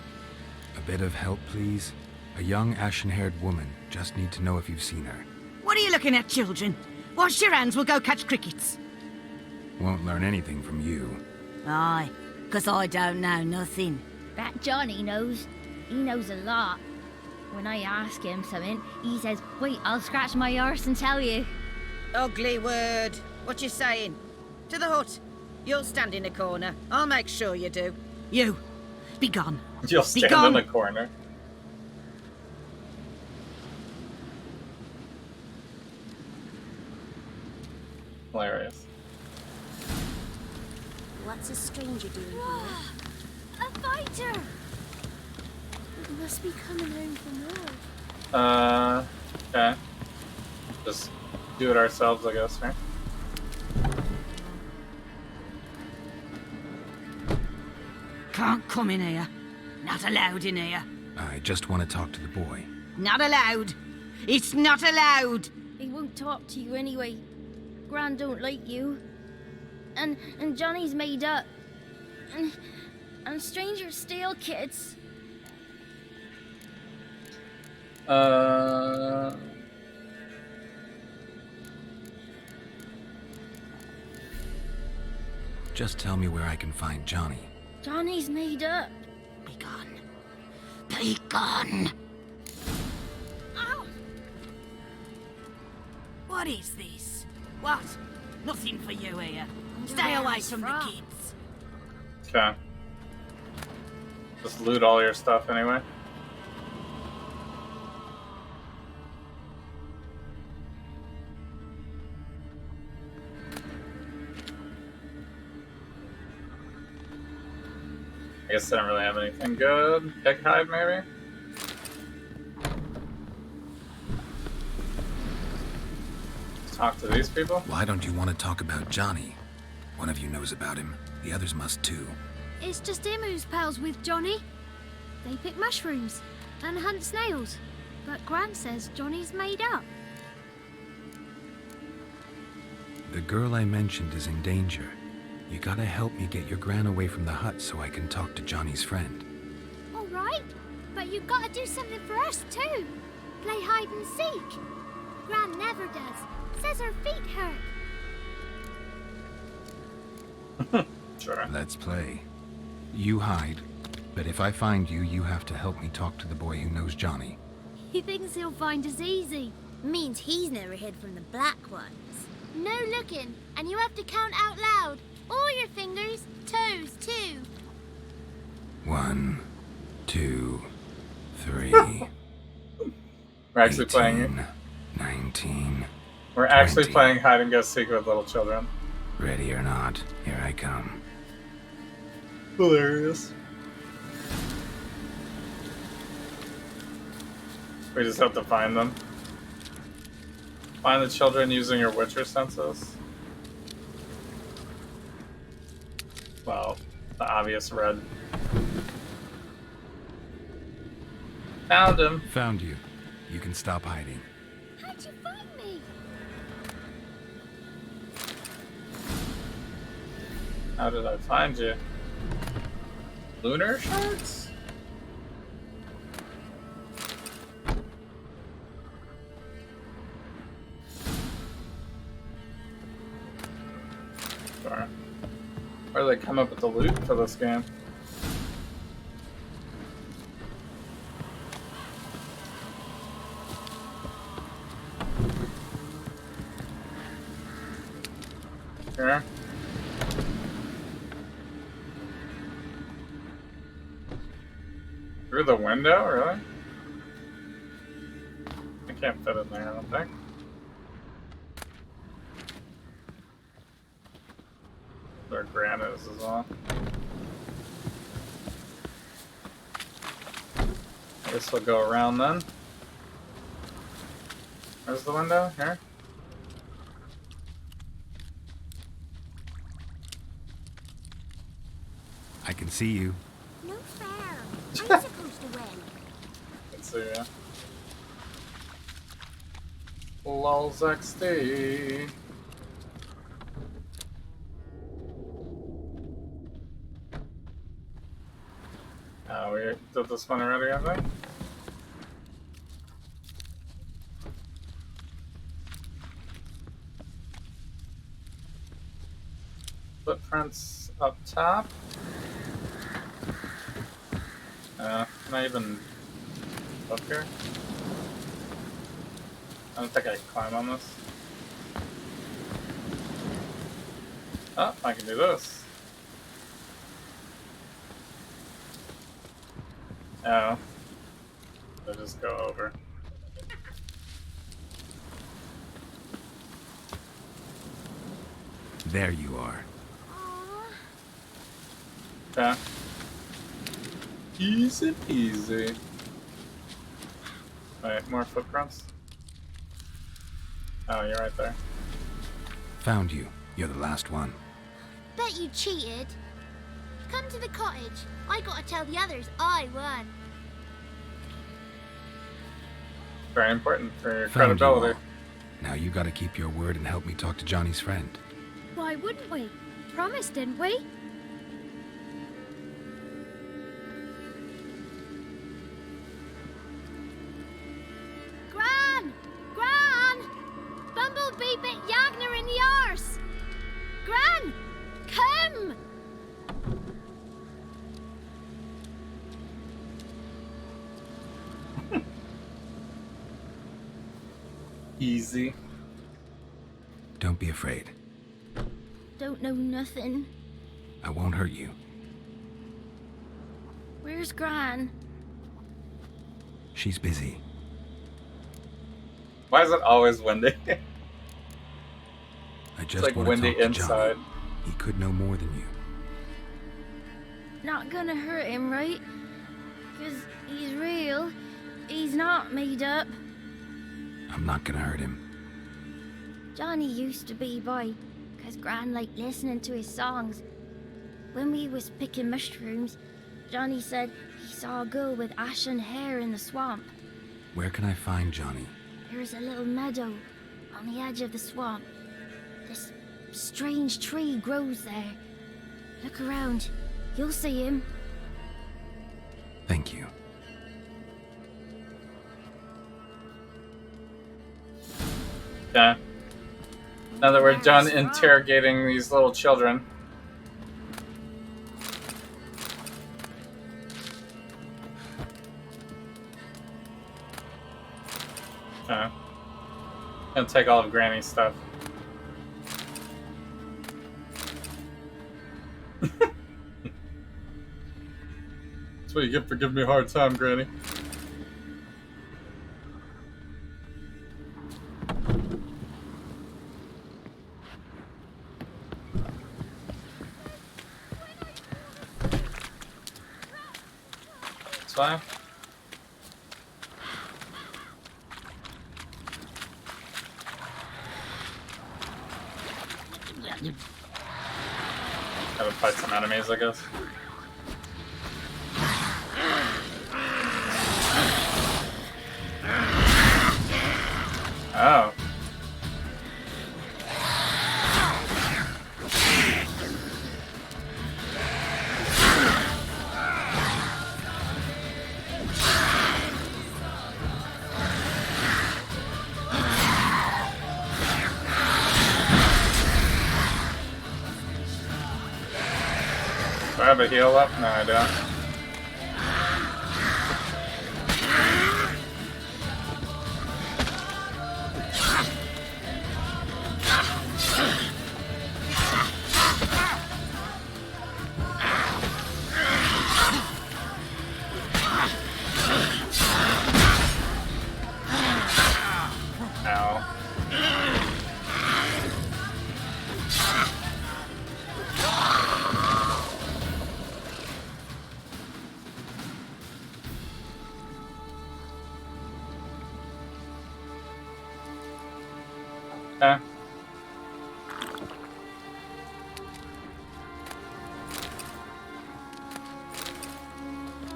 bit of help, please? A young, ashen-haired woman. Just need to know if you've seen her. What are you looking at, children? Wash your hands, we'll go catch crickets. Won't learn anything from you. Aye, 'cause I don't know nothing. That Johnny knows. He knows a lot. When I ask him something, he says, wait, I'll scratch my arse and tell you. Ugly word. What you saying? To the hut. You'll stand in a corner. I'll make sure you do. You, be gone. You'll stand in the corner. Hilarious. What's a stranger doing here? A fighter! He must be coming home from war. Okay. Just do it ourselves, I guess, right? Can't come in here. Not allowed in here. I just want to talk to the boy. Not allowed. It's not allowed. He won't talk to you anyway. Gran don't like you. And Johnny's made up. And strangers steal kids. Just tell me where I can find Johnny. Johnny's made up. Be gone. Be gone. Ow! What is this? What? Nothing for you here. Stay away from the kids. Okay. Just loot all your stuff anyway. I guess I don't really have anything good. Pig hide, maybe? Talk to these people? Why don't you want to talk about Johnny? One of you knows about him. The others must too. It's just him who's pals with Johnny. They pick mushrooms and hunt snails. But Gran says Johnny's made up. The girl I mentioned is in danger. You gotta help me get your Gran away from the hut so I can talk to Johnny's friend. All right, but you've got to do something for us too. Play hide and seek. Gran never does. Says her feet hurt. Sure. Let's play. You hide, but if I find you, you have to help me talk to the boy who knows Johnny. He thinks he'll find us easy. Means he's never hid from the black ones. No looking, and you have to count out loud. All your fingers, toes too. 1, 2, 3. We're actually 18, playing it. 19. We're actually 20. playing hide and go seek with little children. Ready or not, here I come. Hilarious. We just have to find them. Find the children using your Witcher senses. Well, the obvious red. Found him. Found you. You can stop hiding. How'd you find me? How did I find you? Lunar shards? Sorry. Where do they come up with the loot for this game? Here. Through the window, really? I can't fit in there, I don't think. Where Gran is as well. Guess we'll go around then. Where's the window? Here? I can see you. No fair. I'm supposed to win. Let's see, yeah. LOLs XD. Oh, we did this one already, I think. Footprints up top. Can I even up here? I don't think I can climb on this. Oh, I can do this. Oh. I'll just go over. There you are. Okay. Easy peasy. Alright, more footprints. Oh, you're right there. Found you. You're the last one. Bet you cheated. Come to the cottage. I gotta tell the others I won. Very important for your Found credibility. you all. Now you gotta keep your word and help me talk to Johnny's friend. Why wouldn't we? Promised, didn't we? Gran! Gran! Bumblebee bit Yagner in the arse! Gran! Come! Easy. Don't be afraid. Don't know nothing. I won't hurt you. Where's Gran? She's busy. Why is it always windy? I It's just like want to windy talk to inside. Johnny. He could know more than you. Not gonna hurt him, right? 'Cause he's real. He's not made up. I'm not gonna hurt him. Johnny used to be boy, 'cause Gran liked listening to his songs. When we was picking mushrooms, Johnny said he saw a girl with ashen hair in the swamp. Where can I find Johnny? There's a little meadow on the edge of the swamp. This strange tree grows there. Look around. You'll see him. Thank you. Okay. Now that we're done interrogating these little children. Okay. Gonna take all of Granny's stuff. That's what you get for giving me a hard time, Granny. It's fine. Gotta fight some enemies, I guess. Oh. Do I have a heal up? No, I don't.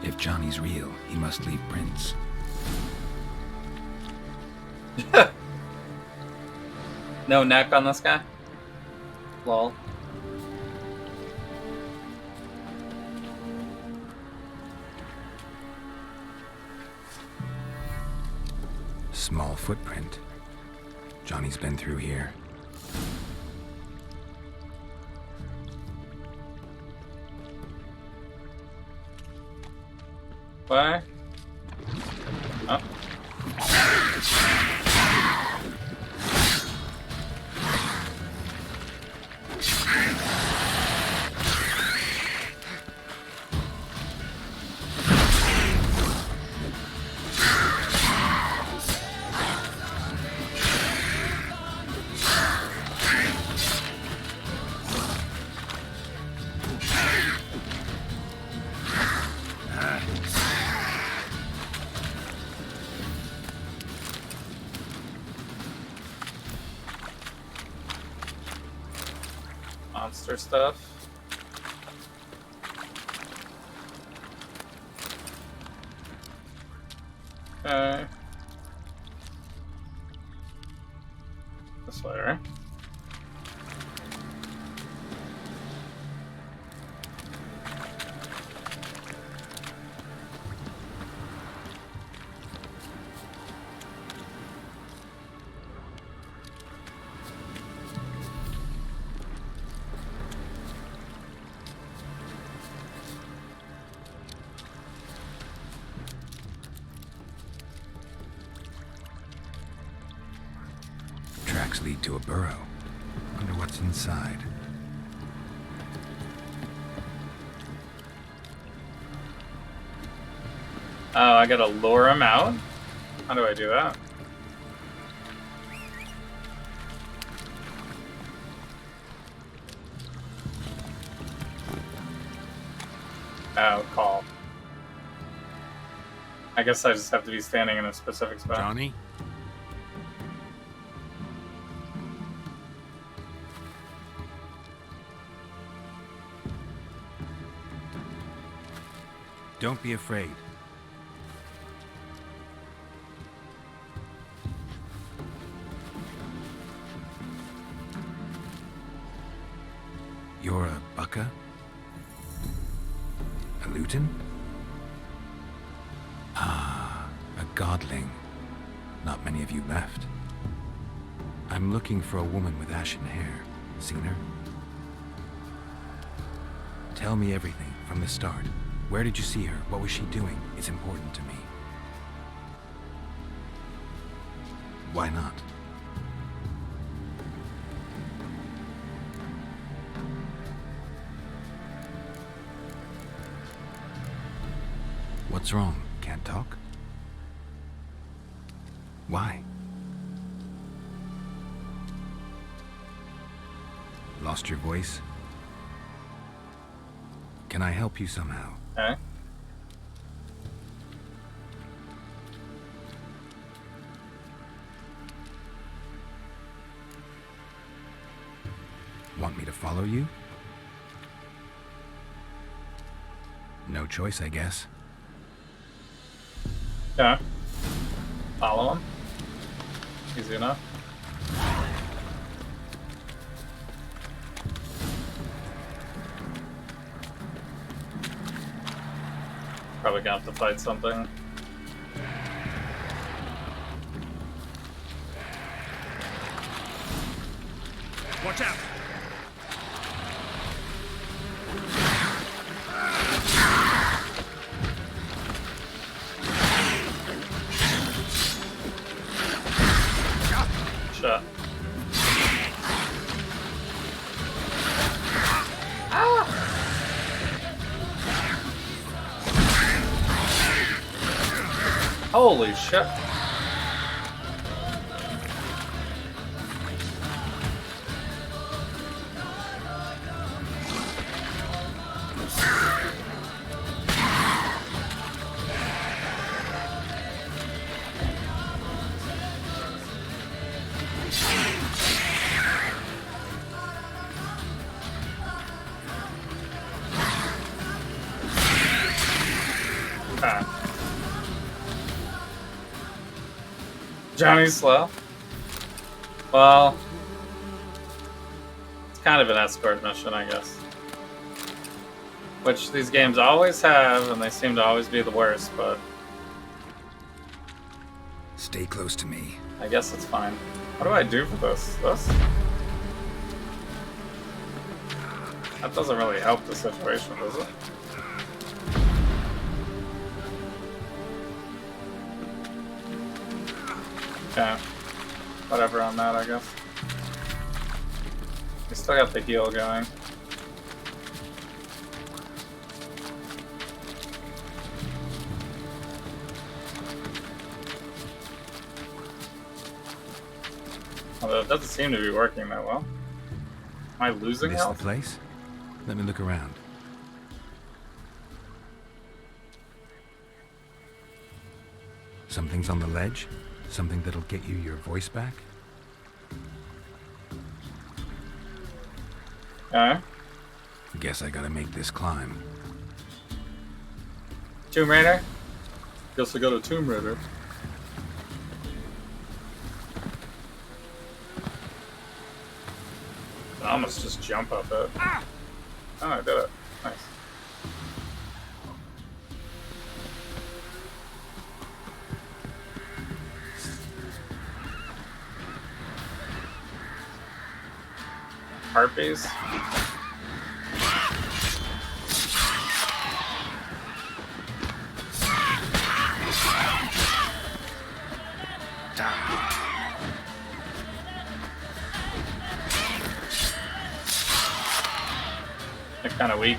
If Johnny's real, he must leave prints. No neck on this guy? Lol. Small footprint. Johnny's been through here. Why? Oh. Monster stuff. Okay. This way, right? Tracks lead to a burrow. Wonder what's inside. Oh, I gotta lure him out? How do I do that? Oh, call. I guess I just have to be standing in a specific spot. Johnny? Don't be afraid. You're a Bucka? A Luton? Ah, a godling. Not many of you left. I'm looking for a woman with ashen hair. Seen her? Tell me everything from the start. Where did you see her? What was she doing? It's important to me. Why not? What's wrong? Can't talk? Why? Lost your voice? Can I help you somehow? Okay. Want me to follow you? No choice, I guess. Okay. Follow him. Easy enough. Probably gonna have to fight something. Watch out! Shot. Holy shit. Johnny's slow. Well, it's kind of an escort mission, I guess. Which these games always have, and they seem to always be the worst, but... Stay close to me. I guess it's fine. What do I do for this? This? That doesn't really help the situation, does it? Okay. Whatever on that, I guess. We still got the heal going. Although it doesn't seem to be working that well. Am I losing This health? the place? Let me look around. Something's on the ledge? Something that'll get you your voice back? Okay. Guess I gotta make this climb. Tomb Raider? Guess I got a Tomb Raider. I almost just jump up it. Oh, I did it. Nice. Harpies. They're kind of weak.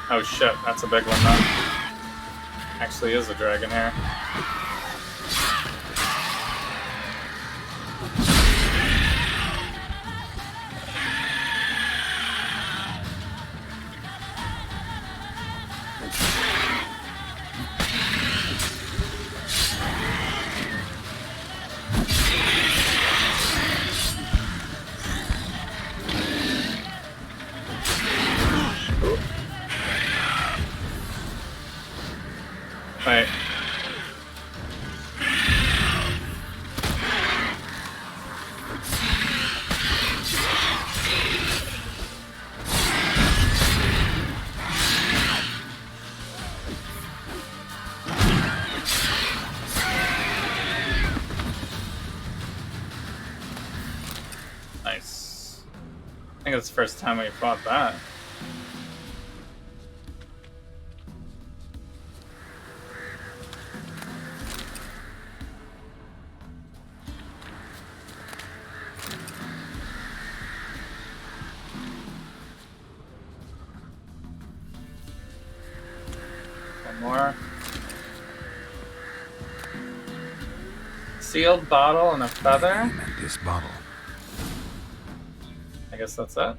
Oh shit, that's a big one though. Actually is a dragon here. Wait. Nice. I think it's the first time we fought that. More. Sealed bottle and a feather. This bottle. I guess that's it.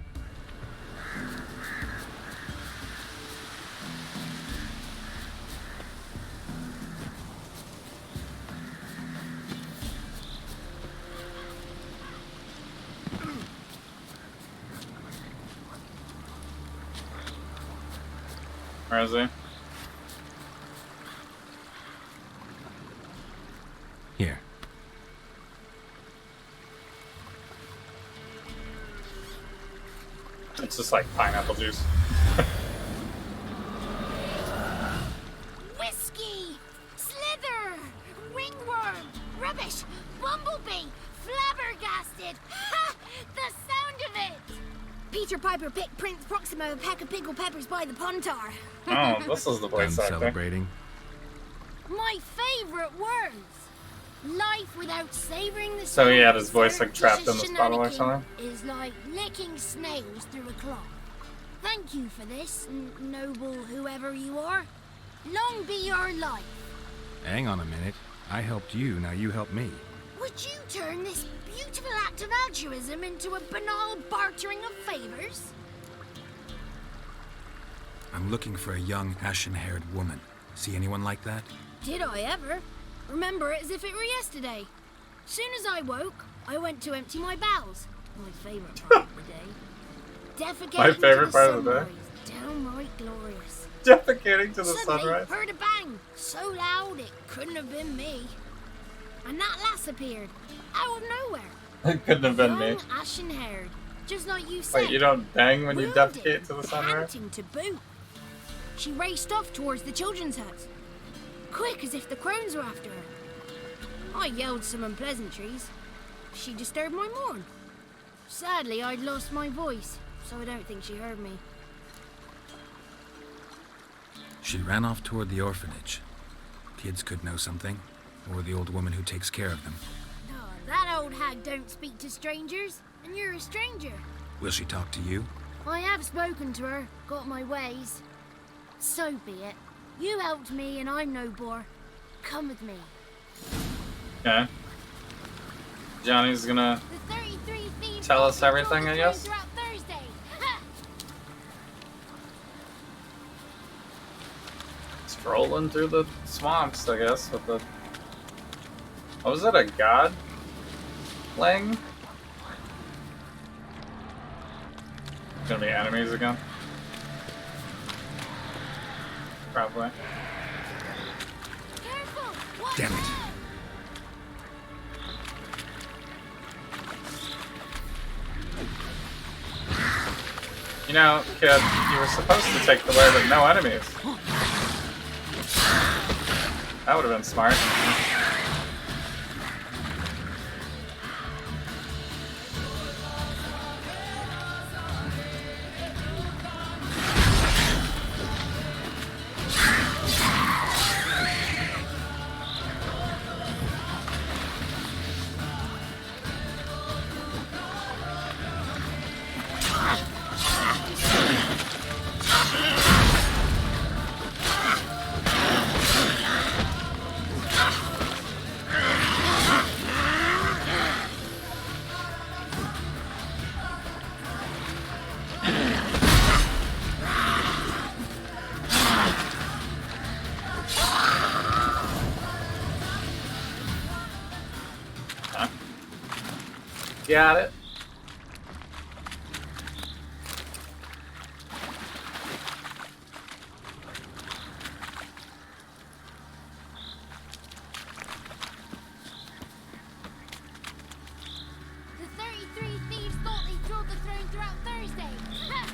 Where is he? Here. It's just like pineapple juice. Whiskey! Slither! Ringworm! Rubbish! Bumblebee! Flabbergasted! Ha! The sound of it! Peter Piper picked Prince Proximo a pack of pickled peppers by the Pontar. Oh, this is the voice Done actor. celebrating. My favorite words! Life without savoring the So he had his sweet voice like trapped in just this a bottle or shenanigan something? Is like licking snails through a cloth. Thank you for this, noble whoever you are. Long be your life. Hang on a minute. I helped you, now you help me. Would you turn this beautiful act of altruism into a banal bartering of favors? I'm looking for a young, ashen-haired woman. See anyone like that? Did I ever? Remember it as if it were yesterday. Soon as I woke, I went to empty my bowels. My favourite part of the day. Defecating My favorite to the part of the day. sunrise. Downright glorious. Defecating to the Suddenly, sunrise. heard a bang, so loud it couldn't have been me. and that lass appeared out of nowhere. It couldn't have been me. Young, ashen-haired, just like you said. Wait, you don't bang when you Wounded, defecate to the sunrise? panting to boot. She raced off towards the children's hut, quick as if the crones were after her. I yelled some unpleasantries. She disturbed my morn. Sadly, I'd lost my voice, so I don't think she heard me. She ran off toward the orphanage. Kids could know something, or the old woman who takes care of them. Oh, that old hag don't speak to strangers, and you're a stranger. Will she talk to you? I have spoken to her, got my ways. So be it. You helped me, and I'm no bore. Come with me. Okay. Johnny's gonna The 33 thieves tell us everything, I guess. throughout Thursday. Strolling through the swamps, I guess, with the... What was it, a god? Ling? Gonna be enemies again? Probably. Damn it. You know, kid, you were supposed to take the way with no enemies. That would have been smart. Got it. The 33 thieves thought they drove the throne throughout Thursday. Ha!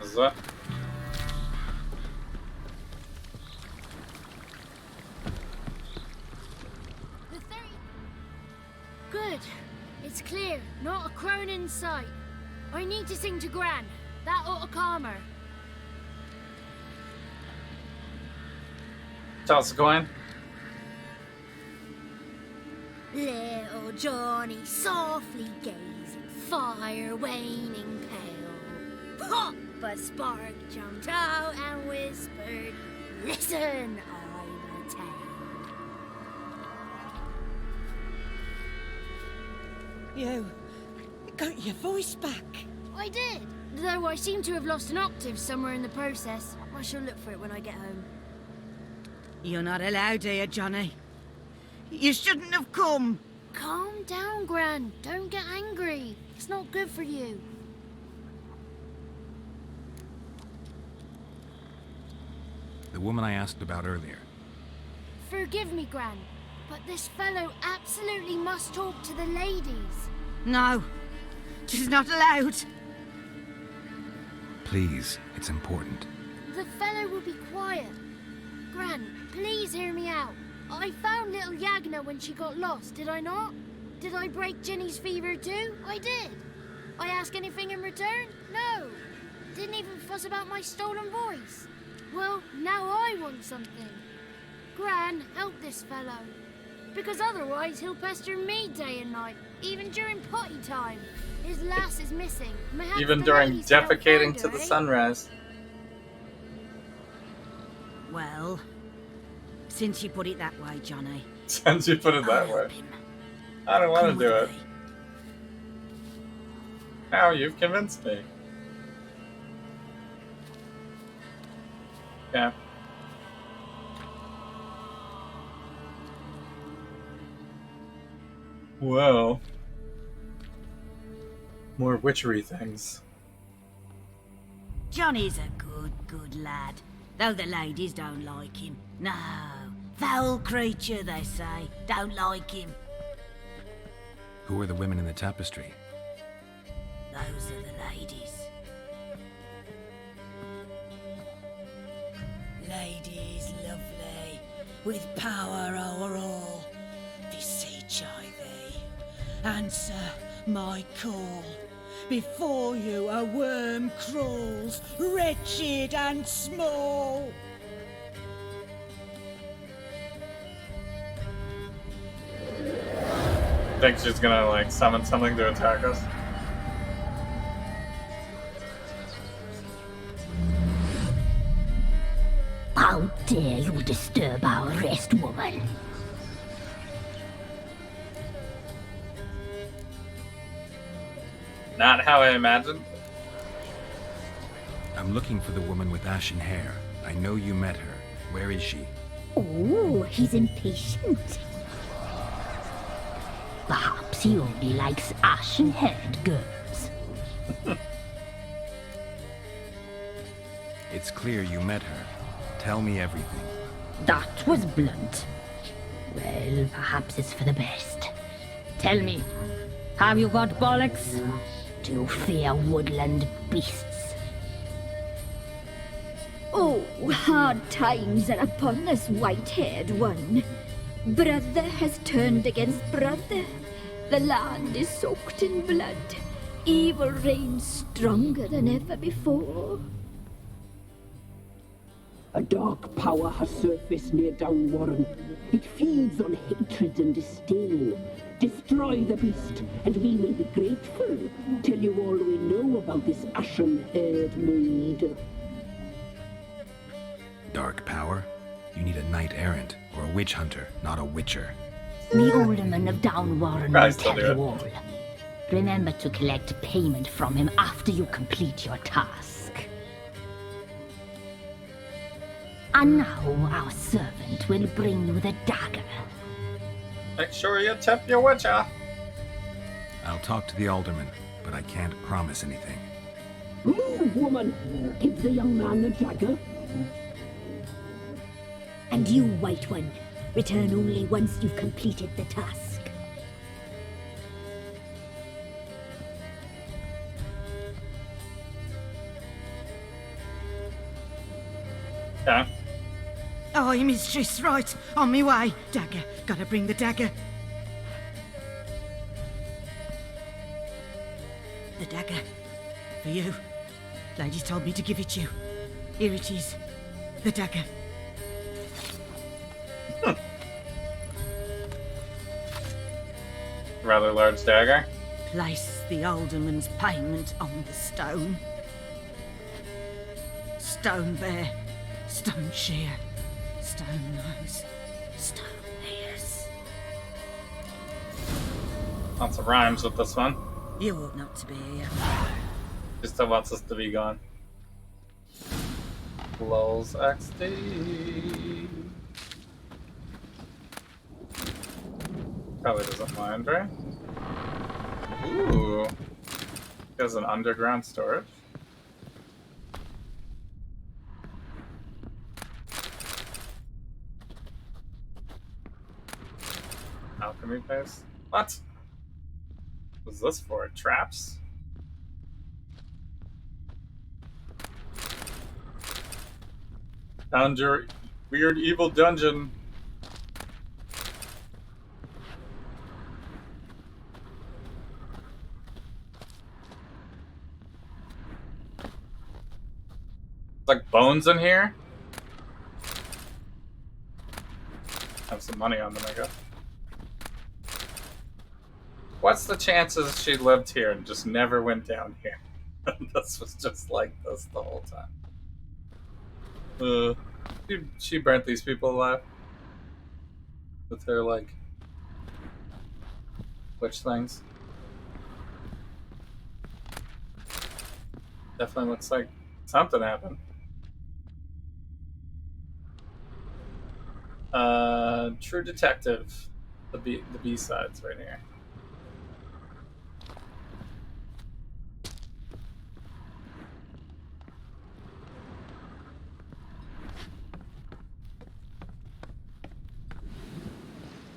Is that? Good. It's clear. Not a crone in sight. I need to sing to Gran. That ought to calm her. Toss a coin. Little Johnny softly gazing, fire waning pale. Pop! A spark jumped out and whispered, "Listen, I'm a tale." You got your voice back. I did, though I seem to have lost an octave somewhere in the process. I shall look for it when I get home. You're not allowed here, Johnny. You shouldn't have come. Calm down, Gran. Don't get angry. It's not good for you. The woman I asked about earlier. Forgive me, Gran, but this fellow absolutely must talk to the ladies. No, she's not allowed. Please, it's important. The fellow will be quiet. Gran, please hear me out. I found little Yagna when she got lost, did I not? Did I break Ginny's fever too? I did. I ask anything in return? No. Didn't even fuss about my stolen voice. Well, now I want something. Gran, help this fellow. Because otherwise he'll pester me day and night, even during potty time. His lass is missing. Mayhaps Even the during ladies can't defecating find to her, the eh? sunrise. Well, since you put it that way, Johnny. Since you put it that way. I don't want to do it. Now you've convinced me. Yeah. Well. more witchery things. Johnny's a good lad, though the ladies don't like him. No, foul creature, they say. Don't like him. Who are the women in the tapestry? Those are the ladies. Ladies lovely, with power o'er all. Beseech I thee, answer my call. Before you a worm crawls, wretched and small. I think she's gonna like summon something to attack us. How dare you disturb our rest, woman? Not how I imagined. I'm looking for the woman with ashen hair. I know you met her. Where is she? Oh, he's impatient. Perhaps he only likes ashen-haired girls. It's clear you met her. Tell me everything. That was blunt. Well, perhaps it's for the best. Tell me, have you got bollocks? Do you fear woodland beasts? Oh, hard times are upon us, white-haired one. Brother has turned against brother. The land is soaked in blood. Evil reigns stronger than ever before. A dark power has surfaced near Downwarren. It feeds on hatred and disdain. Destroy the beast, and we will be grateful. Tell you all we know about this ashen-haired maid. Dark power? You need a knight-errant or a witch hunter, not a witcher. The alderman of Downwarren I will still tell do it. you all. Remember to collect payment from him after you complete your task. And now our servant will bring you the dagger. Make sure you tip your witcher. I'll talk to the alderman, but I can't promise anything. Move, woman! Give the young man the dagger. And you, White One, return only once you've completed the task. Okay. Oh, mistress, right. On me way. Dagger. Gotta bring the dagger. The dagger. For you. Lady told me to give it you. Here it is. The dagger. Rather large dagger. Place the alderman's payment on the stone. Stone bear. Stone shear. Stone nose. Stone ears. Lots of rhymes with this one. You ought not to be here. She still wants us to be gone. Lulz XD. Probably doesn't mind, right? Ooh. There's an underground storage. Alchemy base? What? What's this for? Traps? Found your weird evil dungeon. Like bones in here? Have some money on them, I guess. What's the chances she lived here and just never went down here? This was just like this the whole time. She burnt these people alive with her like witch things. Definitely looks like something happened. True Detective, the B-sides right here.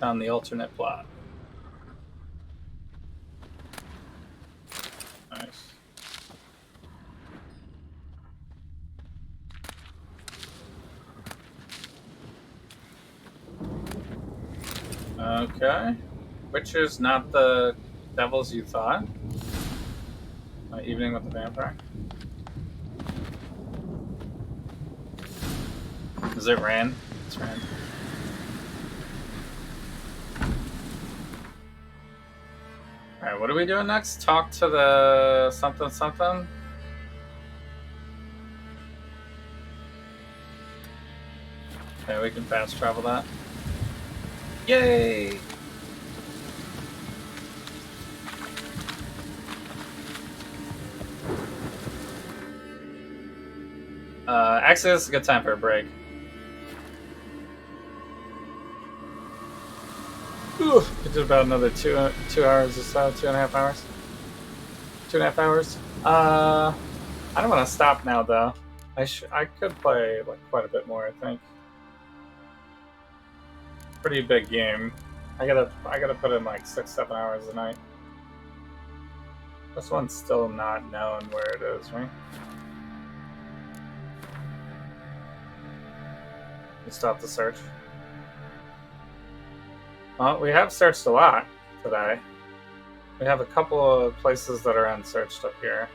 on the alternate plot. Nice. Okay. Witcher's not the devils you thought. My evening with the vampire. Is it Rand? It's Rand. Alright, what are we doing next? Talk to the something something? Okay, we can fast travel that. Yay! Actually, this is a good time for a break. Ooh, we did about another 2 hours or so, 2.5 hours. 2.5 hours. I don't want to stop now though. I could play like quite a bit more. I think. Pretty big game. I gotta put in like 6-7 hours a night. This one's still not known where it is, right? We stop the search. Well, we have searched a lot today. We have a couple of places that are unsearched up here.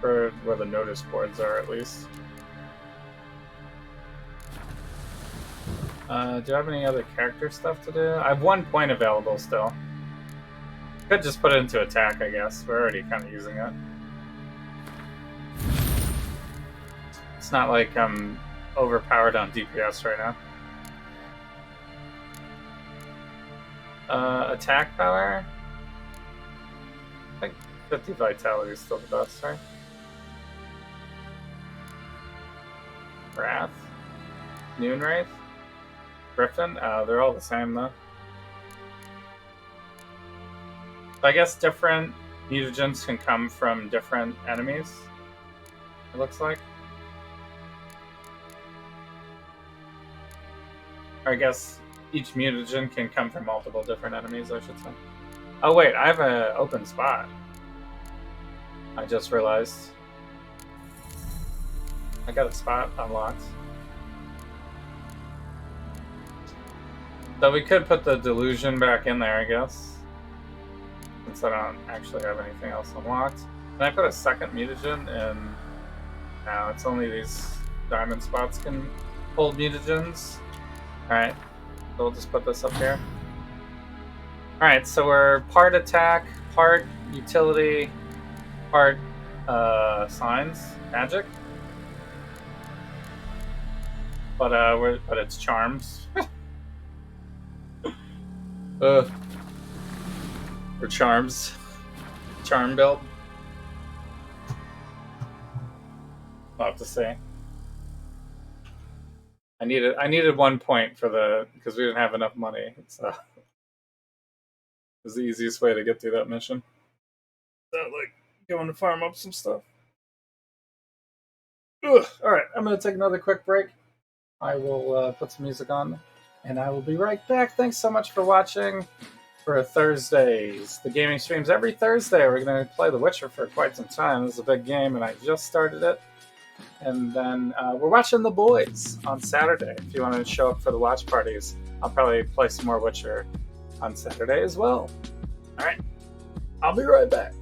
For where the notice boards are, at least. Do I have any other character stuff to do? I have 1 point available still. Could just put it into attack, I guess. We're already kind of using it. It's not like I'm overpowered on DPS right now. Attack power? I think 50 vitality is still the best, right? Wrath? Noonwraith? Griffin? They're all the same though. I guess different mutagens can come from different enemies, it looks like. Or I guess each mutagen can come from multiple different enemies, I should say. Oh wait, I have an open spot. I just realized. I got a spot unlocked. So we could put the delusion back in there, I guess. Since I don't actually have anything else unlocked. Can I put a second mutagen in? No, it's only these diamond spots can hold mutagens. Alright, so we'll just put this up here. Alright, so we're part attack, part utility, part signs, magic. But it's charms. Or charms. Charm build. I'll have to say. I needed 1 point for the because we didn't have enough money. So it was the easiest way to get through that mission. Without like going to farm up some stuff. Alright, I'm gonna take another quick break. I will put some music on and I will be right back. Thanks so much for watching for Thursdays. The gaming streams every Thursday. We're gonna play The Witcher for quite some time. This is a big game and I just started it. And then we're watching The Boys on Saturday. If you want to show up for the watch parties, I'll probably play some more Witcher on Saturday as well. Alright, I'll be right back.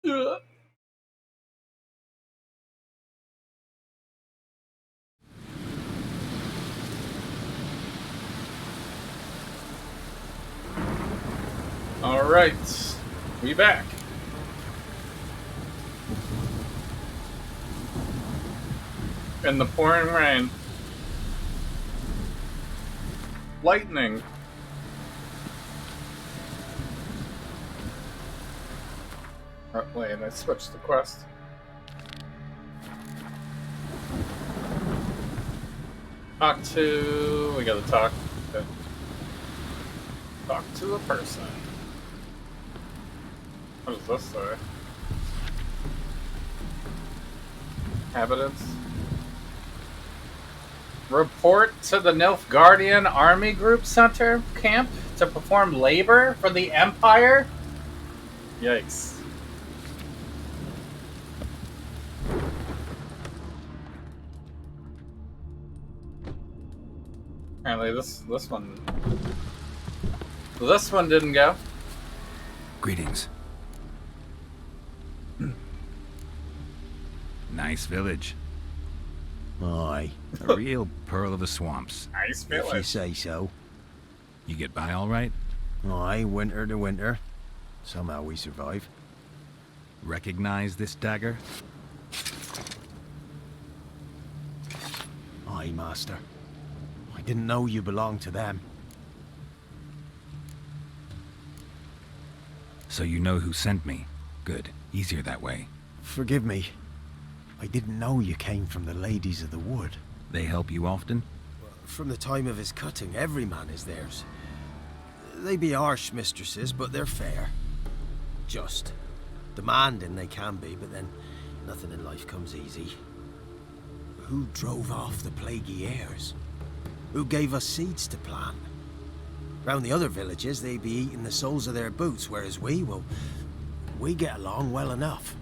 Yeah. All right, we back. In the pouring rain. Lightning. Oh, wait, I switched the quest. We gotta talk to a person. What does this say? Inhabitants. Report to the Nilfgaardian Army Group Center camp to perform labor for the Empire? Yikes. Apparently this one didn't go. Greetings. Nice village. Aye. A real pearl of the swamps. Nice If you village. say so. You get by all right? Aye, winter to winter. Somehow we survive. Recognize this dagger? Aye, master. I didn't know you belonged to them. So you know who sent me. Good. Easier that way. Forgive me. I didn't know you came from the Ladies of the Wood. They help you often? From the time of his cutting, every man is theirs. They be harsh mistresses, but they're fair. Just. Demanding they can be, but then nothing in life comes easy. Who drove off the plaguey heirs? Who gave us seeds to plant? Round the other villages, they be eating the soles of their boots, whereas we get along well enough.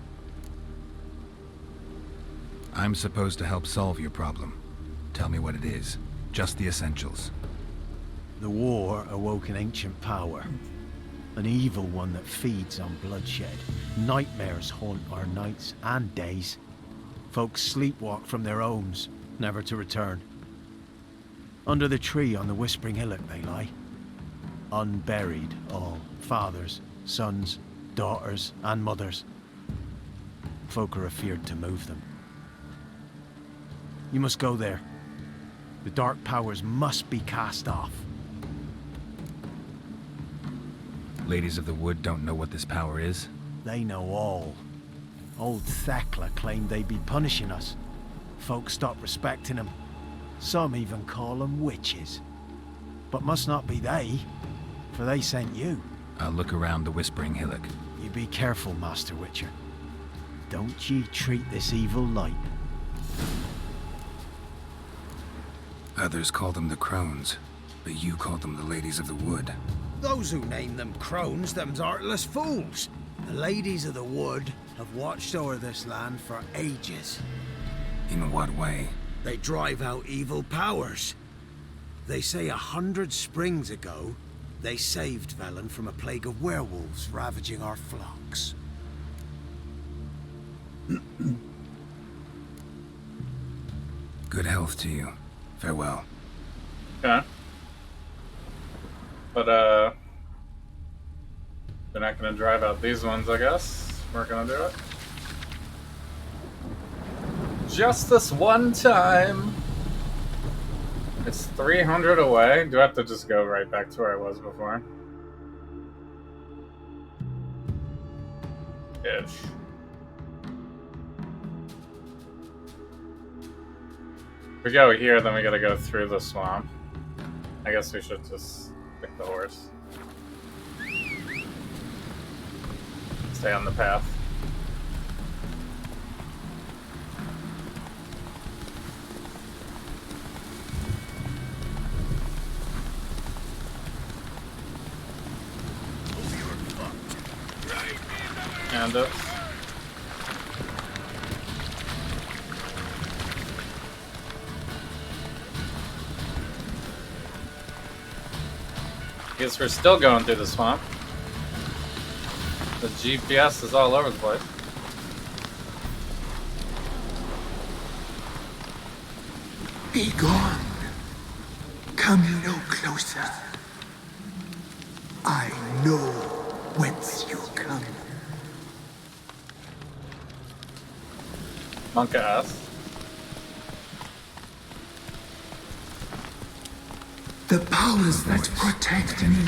I'm supposed to help solve your problem. Tell me what it is. Just the essentials. The war awoke an ancient power. An evil one that feeds on bloodshed. Nightmares haunt our nights and days. Folks sleepwalk from their homes, never to return. Under the tree on the Whispering Hillock they lie. Unburied all. Fathers, sons, daughters, and mothers. Folk are afeard to move them. You must go there. The dark powers must be cast off. Ladies of the Wood don't know what this power is? They know all. Old Thekla claimed they'd be punishing us. Folk stopped respecting them. Some even call them witches. But must not be they, for they sent you. I'll look around the Whispering Hillock. You be careful, Master Witcher. Don't ye treat this evil light. Others call them the Crones, but you call them the Ladies of the Wood. Those who name them crones, them's heartless fools. The Ladies of the Wood have watched over this land for ages. In what way? They drive out evil powers. They say 100 springs ago, they saved Velen from a plague of werewolves ravaging our flocks. Good health to you. Farewell. Okay. But, they're not gonna drive out these ones, I guess. We're gonna do it. Just this one time. It's 300 away. Do I have to just go right back to where I was before? Ish. If we go here, then we gotta go through the swamp. I guess we should just pick the horse. Stay on the path. And it. Guess we're still going through the swamp. The GPS is all over the place. Be gone. Come no closer. I know whence you come. Monk ass. The powers that protect me,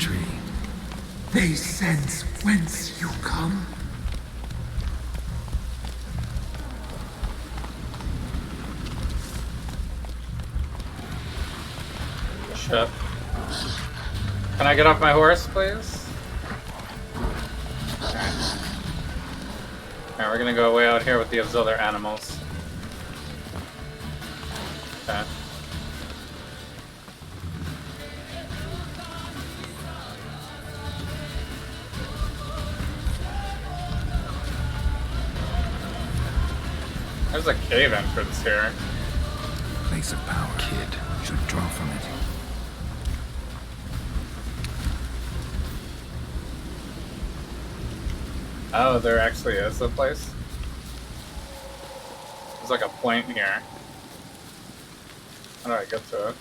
they sense whence you come. Shit. Can I get off my horse, please? Alright, we're gonna go way out here with these other animals. Okay. There's a cave entrance here. Place of power. Kid should draw from it. Oh, there actually is a place. There's like a point here. How do I get to it?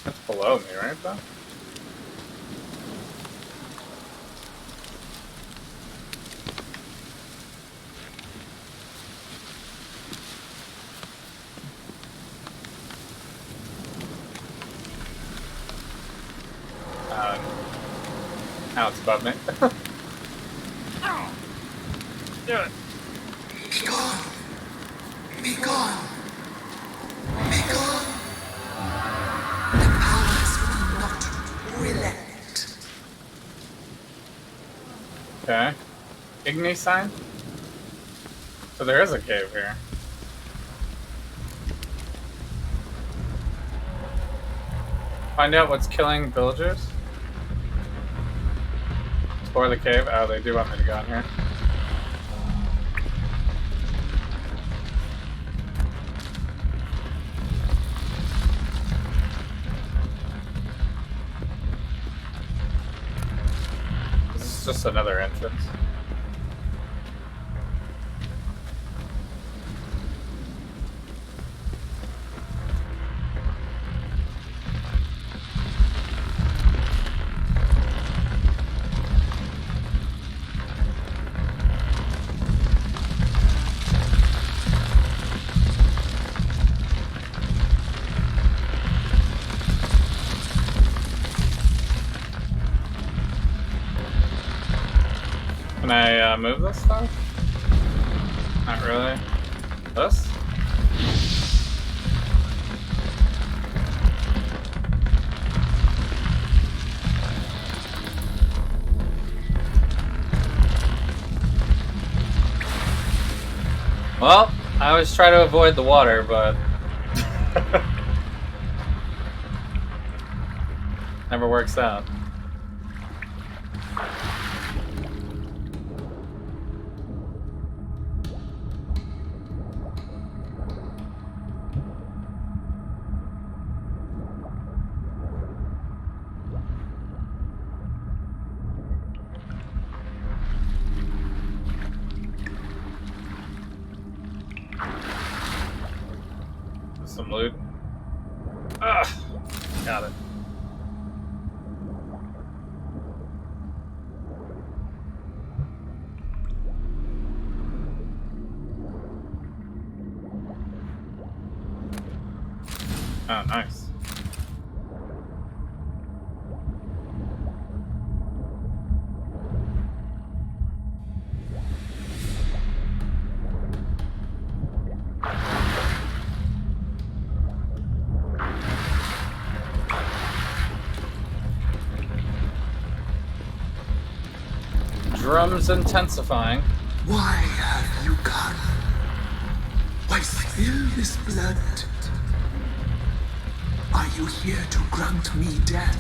It's below me, right, though? Now it's above me. Do it. Be gone. Be gone. Be gone. The powers will not relent. Okay. Igni sign? So there is a cave here. Find out what's killing villagers. Explore the cave. Oh, they do want me to go in here. This is just another entrance. Can I move this stuff? Not really. This? Well, I always try to avoid the water, but never works out. Some loot. Ugh, got it. Oh, nice. Drums intensifying. Why have you come? Why spill this blood? Are you here to grant me death?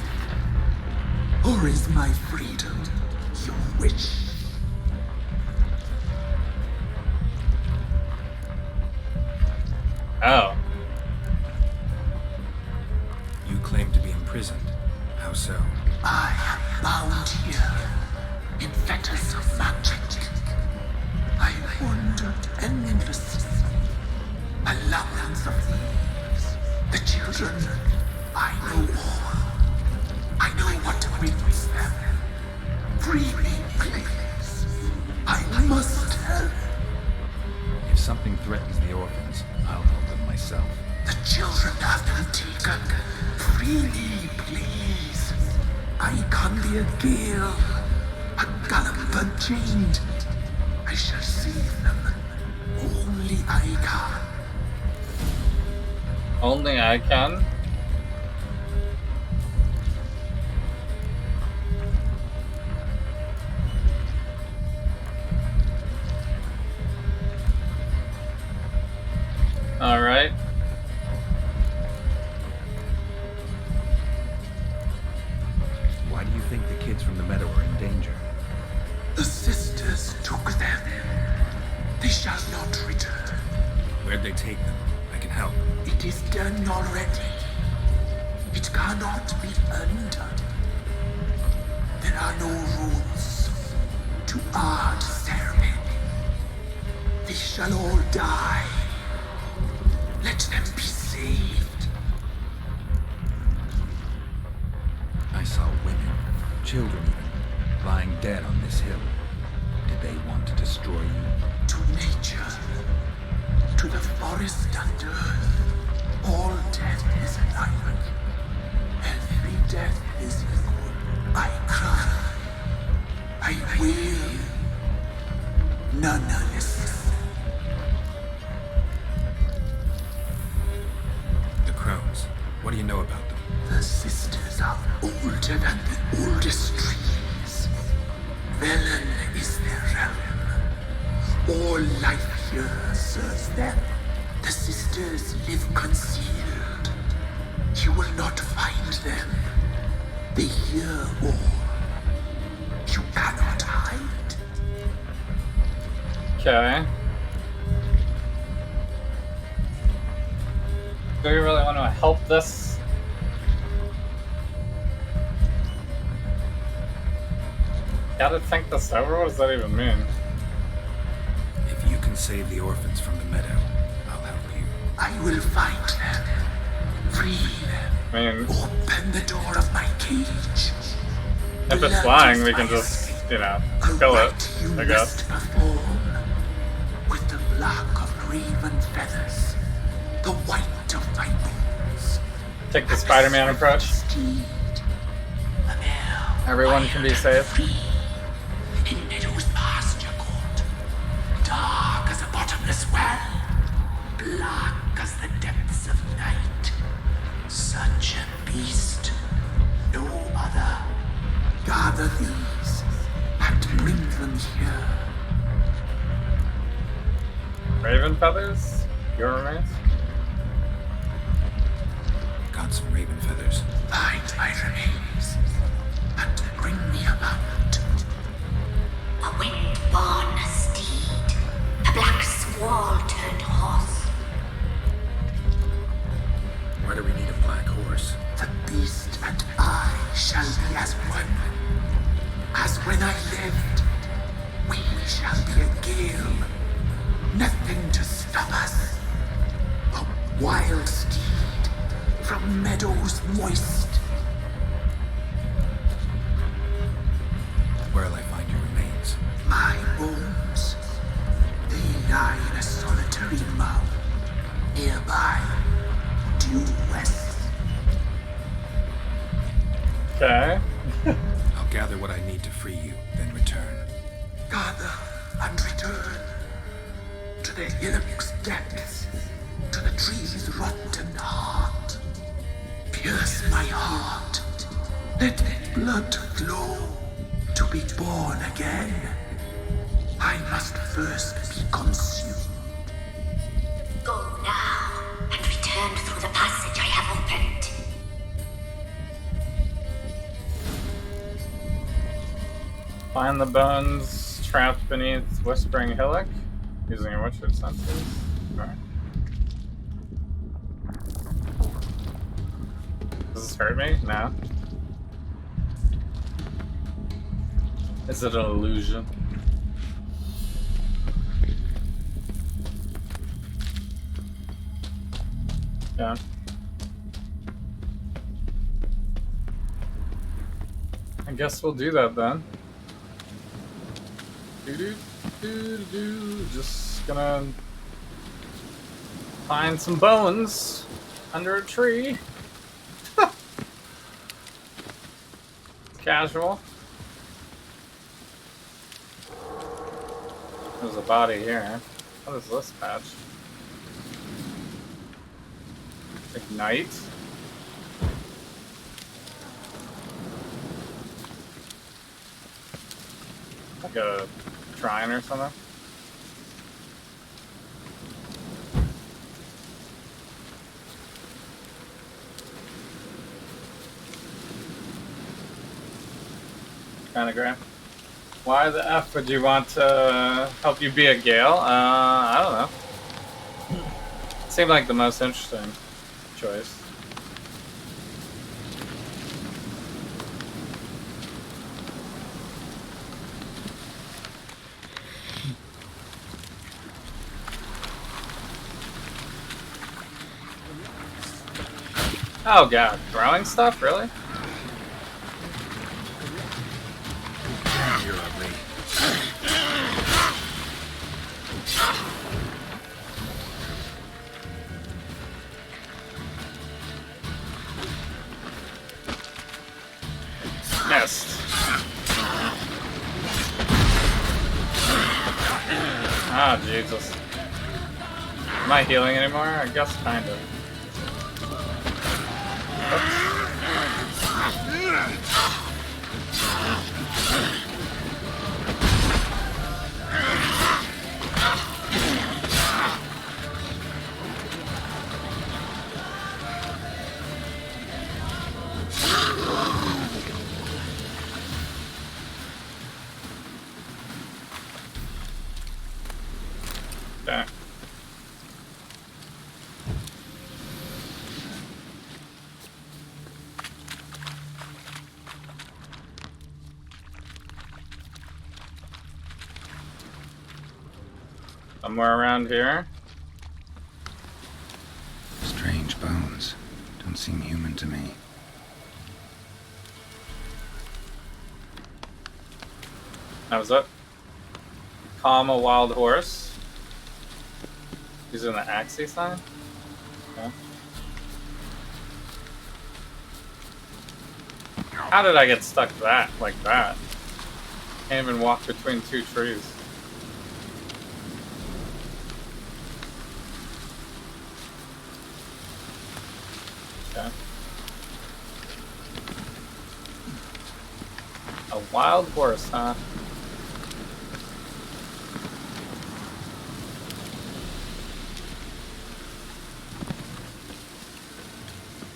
Or is my freedom your wish? Oh. You claim to be imprisoned. How so? I am bound here in fetters of magic. I wandered endlessly, a labyrinth of thieves. The children, I know all. I know what awaits them. Free me, please. I must help. If something threatens the orphans, I'll help them myself. The children have been taken. Free me, please. I can be a gale, a gallop unchained. I shall save them. Only I can. Only I can? Alright. Why do you think the kids from the meadow are in danger? The sisters took them. They shall not return. Where'd they take them? I can help. It is done already. It cannot be undone. There are no rules to our ceremony. They shall all die. Let them be saved. I saw women, children even, lying dead on this hill. Did they want to destroy you? To nature, to the forest and earth, all death is alike. Every death is equal. I cry. I wail. None listens. The crows. What do you know about them? The sisters are older than the oldest trees. Velen is their realm. All life here serves them. The sisters live concealed. You will not find them. They hear all. You cannot hide. Okay. Do we really want to help this? Gotta think this over? What does that even mean? If you can save the orphans from the meadow, I'll help you. I will find them. Free them. I mean, open the door of my cage. If it's flying, we can just, you know, kill it, I guess. Perform with the black of raven feathers, the white of my bones. Take the Spider-Man approach. Everyone can be safe. In meadows pasture court, dark as a bottomless well, black as the depths of night. Such a beast, no other. Gather these and bring them here. Raven feathers? Your remains? Got some raven feathers. Find my remains and bring me a mount. A wind-born steed, a black squall turned horse. Why do we need a black horse? The beast and I shall be as one. As when I lived, we shall be a gale. Nothing to stop us. A wild steed from meadows moist. Where'll I find your remains? My bones, they lie in a solitary mound nearby, due west. Okay. I'll gather what I need to free you, then return. Gather and return to the hillock's depths, to the tree's rotten heart. Pierce my heart, let blood flow to be born again. I must first be consumed. Go now and return through the passage I have opened. Find the bones trapped beneath Whispering Hillock using your witcher senses. Alright. Does this hurt me? No. Is it an illusion? Yeah. I guess we'll do that then. Just gonna find some bones under a tree. Casual. There's a body here. What is this patch? Ignite. Like a shrine or something. Pentagram. Why the F would you want to help you be a Gale? I don't know. Seemed like the most interesting choice. Oh god, throwing stuff? Really? You're ugly. Missed. Ah, Jesus. Am I healing anymore? I guess kind of. Okay. Somewhere around here. Strange bones. Don't seem human to me. That was it. Calm a wild horse. Using the Axie sign? Okay. How did I get stuck like that? Can't even walk between two trees. Okay. A wild horse, huh?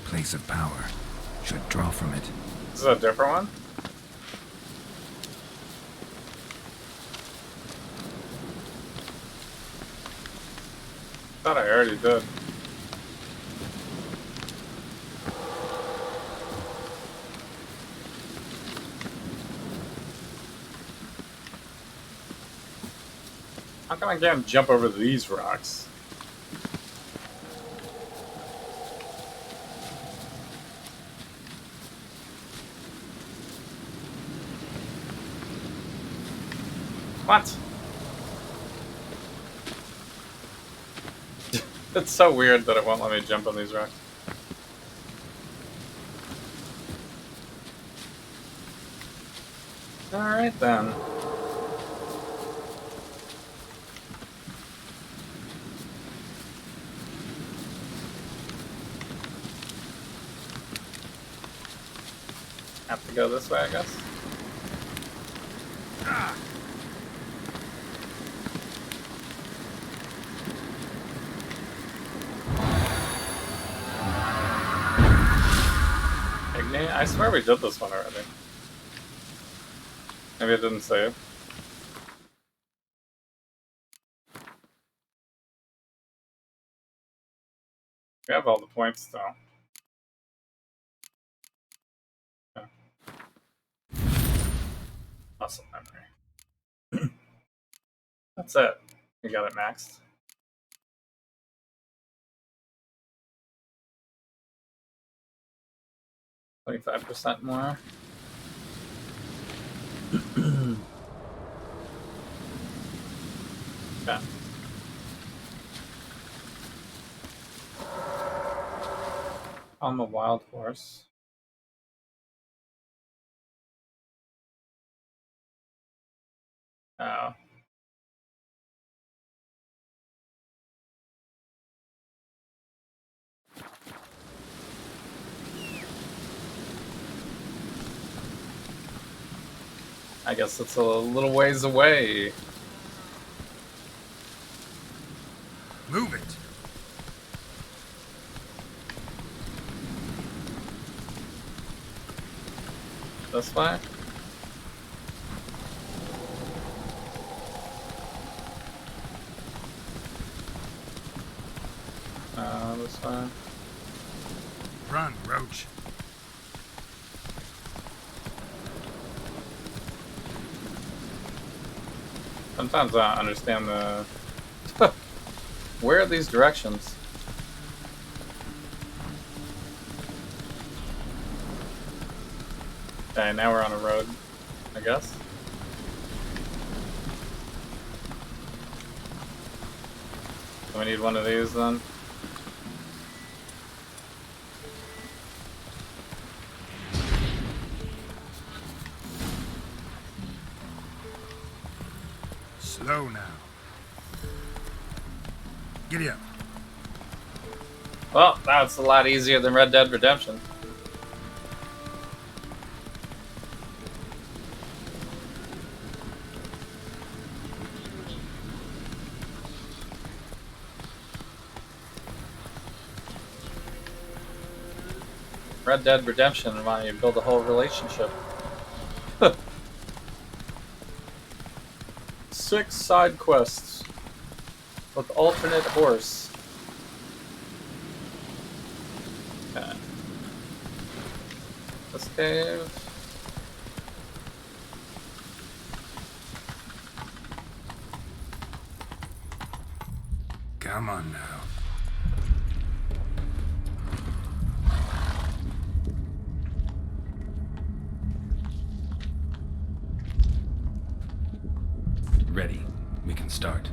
Place of power. Should draw from it. This is a different one? Thought I already did. How come I can't jump over these rocks? What? It's so weird that it won't let me jump on these rocks. Alright then. Have to go this way, I guess. Ignite? I swear we did this one already. Maybe it didn't save. We have all the points though. Muscle memory. That's it. You got it maxed. $25% more. Okay. I'm a wild horse. Oh. I guess it's a little ways away. Move it. This way? This way. Run, Roach. Sometimes I don't understand the... Where are these directions? Okay, now we're on a road, I guess. So we need one of these then. Slow now. Giddy up. Well, that's a lot easier than Red Dead Redemption. Red Dead Redemption, why you build a whole relationship. 6 side quests with alternate horse. Okay. This cave. Come on now. Ready. We can start.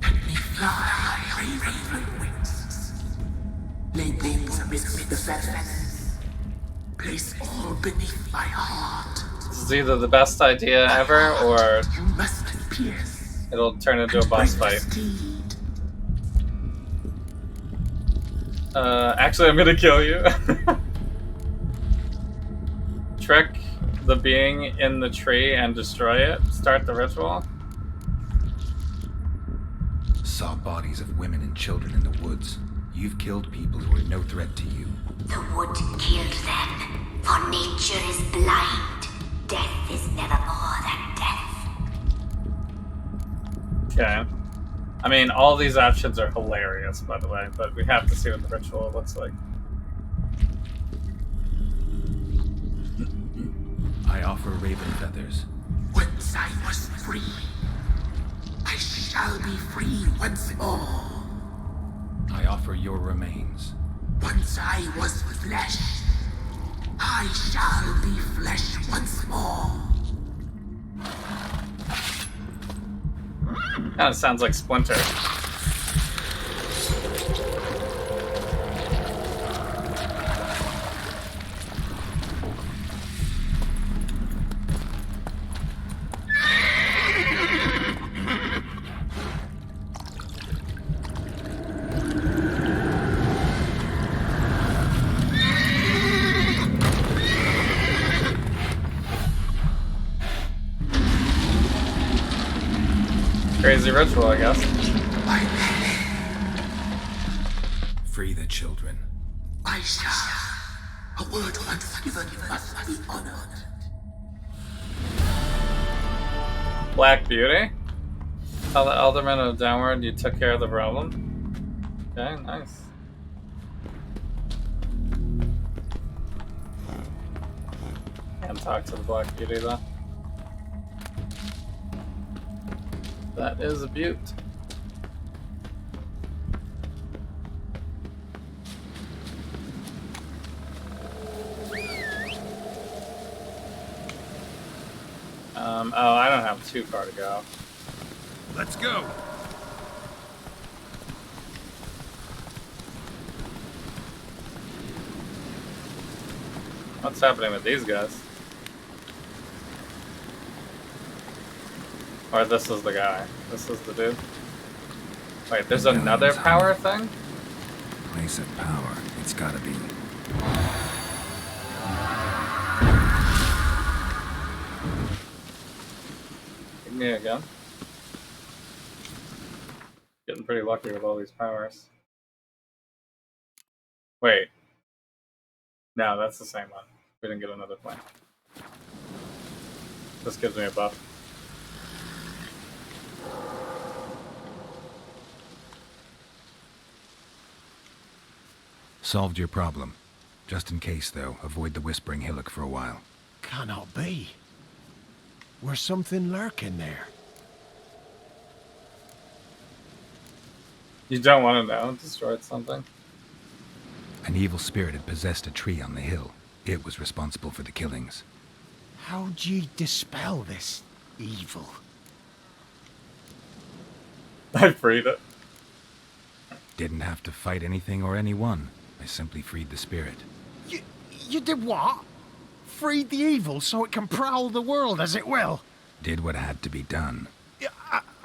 Let me fly, raven wings. Lay things amidst the feathers. Place all beneath my heart. This is either the best idea ever, or You must pierce. it'll turn into a boss fight. Actually, I'm gonna kill you. Trick the being in the tree and destroy it. Start the ritual. Saw bodies of women and children in the woods. You've killed people who are no threat to you. The wood killed them, for nature is blind. Death is never more than death. Okay. I mean, all these options are hilarious, by the way, but we have to see what the ritual looks like. I offer raven feathers. Once I was free, I shall be free once more. I offer your remains. Once I was flesh, I shall be flesh once more. Kind of sounds like Splinter. Crazy ritual, I guess. Free the children. I shall. A word once given must be honored. Black Beauty? Tell the Elderman of Downward you took care of the problem. Okay, nice. Can't talk to the Black Beauty though. That is a beaut. Oh, I don't have too far to go. Let's go. What's happening with these guys? Or this is the guy. This is the dude. Wait, there's another power thing? Place of power. It's gotta be. Give me again. Getting pretty lucky with all these powers. Wait. No, that's the same one. We didn't get another plane. This gives me a buff. Solved your problem. Just in case, though, avoid the Whispering Hillock for a while. Cannot be. Where's something lurking there? You don't want to know. Destroyed something. An evil spirit had possessed a tree on the hill. It was responsible for the killings. How'd ye dispel this evil? I freed it. Didn't have to fight anything or anyone. I simply freed the spirit. You did what? Freed the evil so it can prowl the world as it will? Did what had to be done.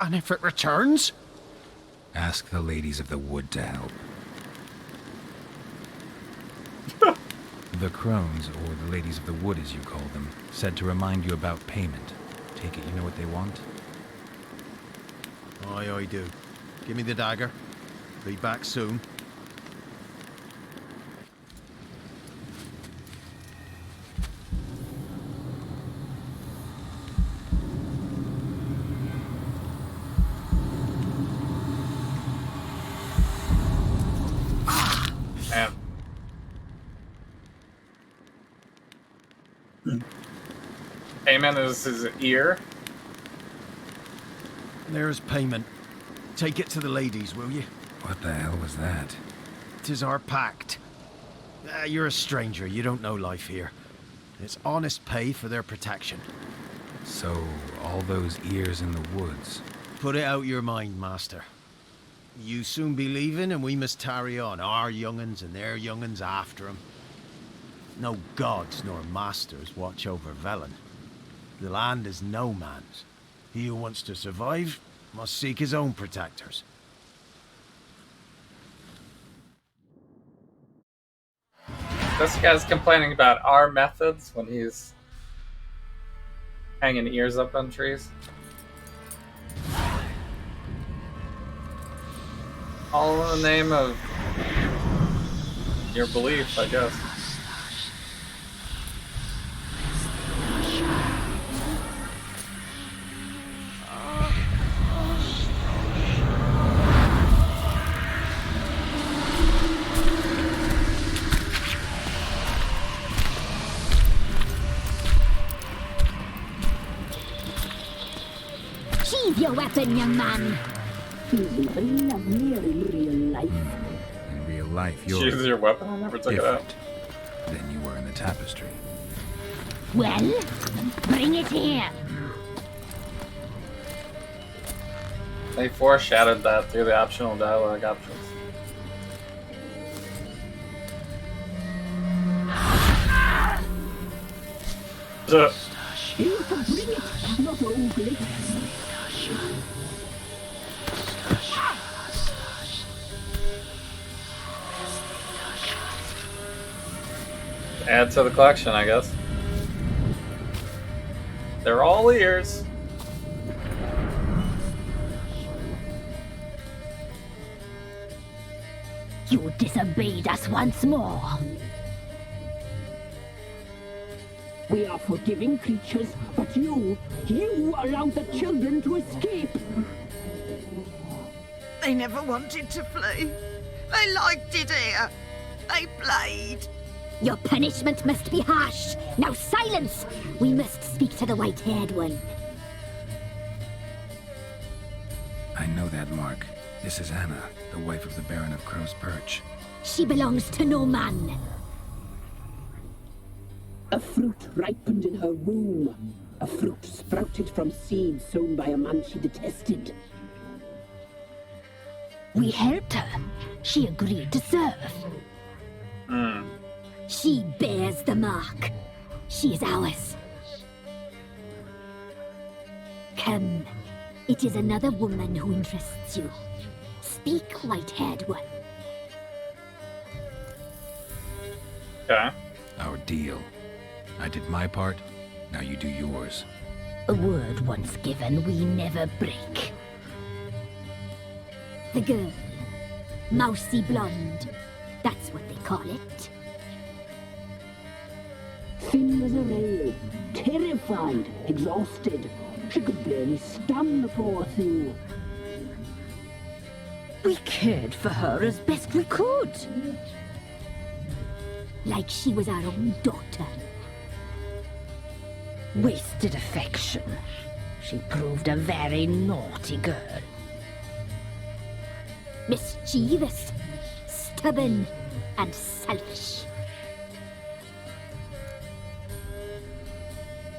And if it returns? Ask the ladies of the wood to help. The crones, or the ladies of the wood as you call them, said to remind you about payment. Take it you know what they want? Aye, I do. Give me the dagger. Be back soon. Payment is his ear. There's payment. Take it to the ladies, will you? What the hell was that? 'Tis our pact. You're a stranger. You don't know life here. It's honest pay for their protection. So, all those ears in the woods. Put it out your mind, master. You soon be leaving, and we must tarry on, our young'uns and their young'uns after 'em. No gods nor masters watch over Velen. The land is no man's. He who wants to survive must seek his own protectors. This guy's complaining about our methods when he's hanging ears up on trees. All in the name of your belief, I guess. Sheathe your weapon, young man. He's even lovelier in real life. In real life, you're... She's your weapon? I never took it out. Than you were in the tapestry. Well, bring it here. They foreshadowed that through the optional dialogue options. You can bring it, not only. Add to the collection, I guess. They're all ears. You disobeyed us once more. We are forgiving creatures, but you allowed the children to escape. They never wanted to flee. They liked it here. They played. Your punishment must be harsh. Now silence! We must speak to the white-haired one. that mark. This is Anna, the wife of the Baron of Crow's Perch. She belongs to no man. A fruit ripened in her womb. A fruit sprouted from seeds sown by a man she detested. We helped her. She agreed to serve. She bears the mark. She is ours. Come. It is another woman who interests you. Speak, white-haired one. Okay. Our deal. I did my part, now you do yours. A word once given, we never break. The girl. Mousy blonde. That's what they call it. Thin as a rail, terrified, exhausted. She could barely stand the poor thing. We cared for her as best we could. Like she was our own daughter. Wasted affection. She proved a very naughty girl. Mischievous, stubborn, and selfish.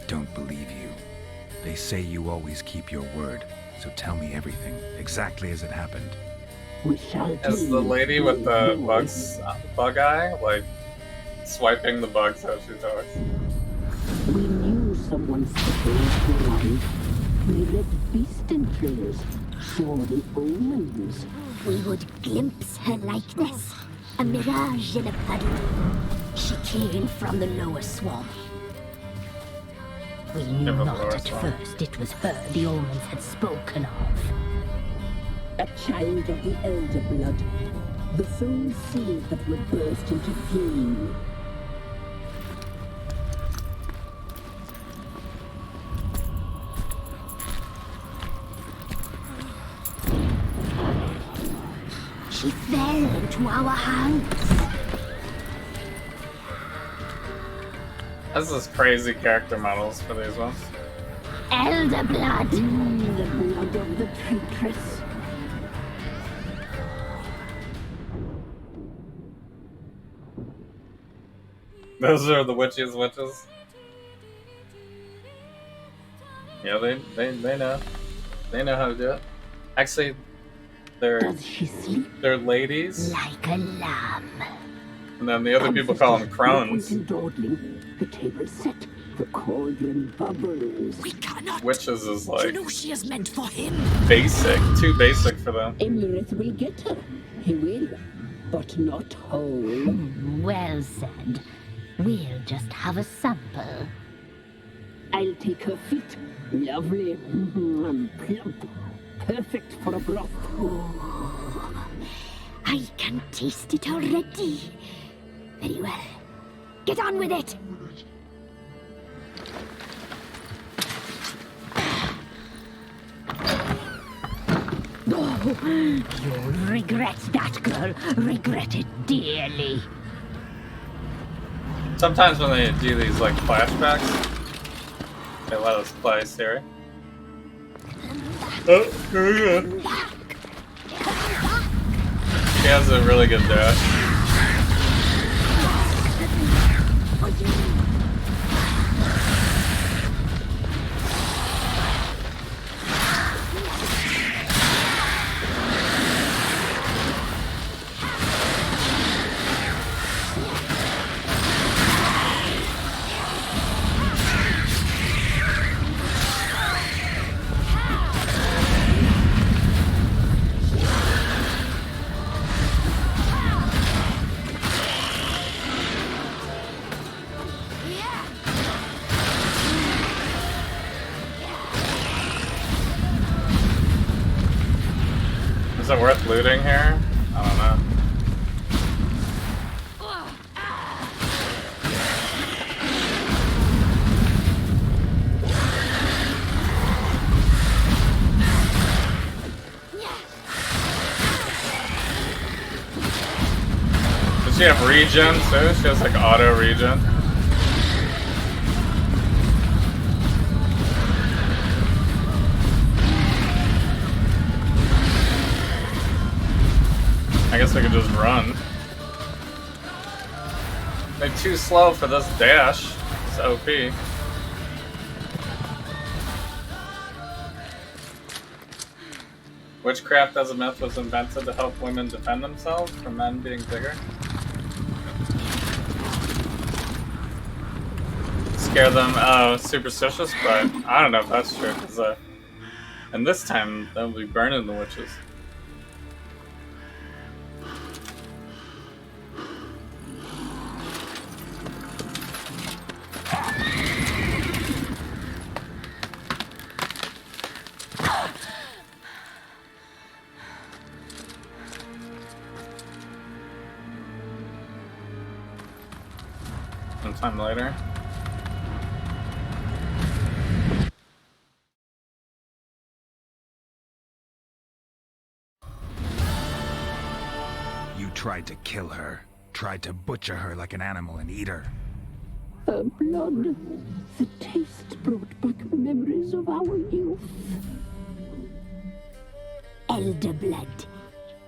Don't believe you. They say you always keep your word, so tell me everything, exactly as it happened. We shall Is the lady with the bug eye, like, swiping the bugs as she talks? We knew someone supposed alive. We read beast entrails, saw the omens. We would glimpse her likeness, a mirage in a puddle. She came from the lower swamp. We knew not at first it was her the omens had spoken of. A child of the elder blood, the soul seed that would burst into flame. She fell into our hands. This is crazy character models for these ones. Elder blood. The blood of the traitress. Those are the witches. Yeah, they know. They know how to do it. Actually, they're ladies. Like a lamb. And then the other people call them crones. The table set, the cauldron bubbles. We cannot. Witches is like You know she is meant for him. basic, too basic for them. Emlyrith will get her. He will, but not whole. Well said. We'll just have a sample. I'll take her feet. Lovely. And plump. Perfect for a broth. Oh, I can taste it already. Very well. Get on with it. Oh, you'll regret that, girl. Regret it dearly. Sometimes when they do these like flashbacks, they let us play Siri. Oh, here we go. She has a really good dash. Is it worth looting here? I don't know. Does she have regen too? She has like auto regen. I guess we could just run. They're too slow for this dash. It's OP. Witchcraft as a myth was invented to help women defend themselves from men being bigger. Scare them, superstitious, but I don't know if that's true, because, and this time, they'll be burning the witches. Sometime later. You tried to kill her. Tried to butcher her like an animal and eat her. Her blood. The taste brought back memories of our youth. Elder blood.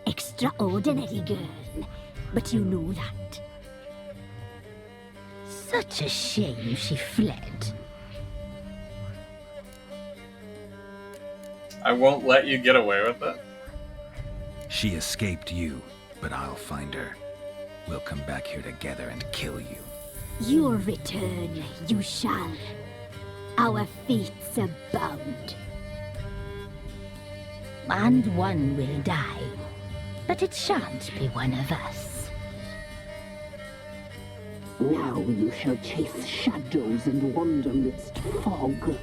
Extraordinary girl. But you know that. Such a shame she fled. I won't let you get away with it. She escaped you, but I'll find her. We'll come back here together and kill you. Your return, you shall. Our fates are bound. And one will die, but it shan't be one of us. Now you shall chase shadows and wander midst fog.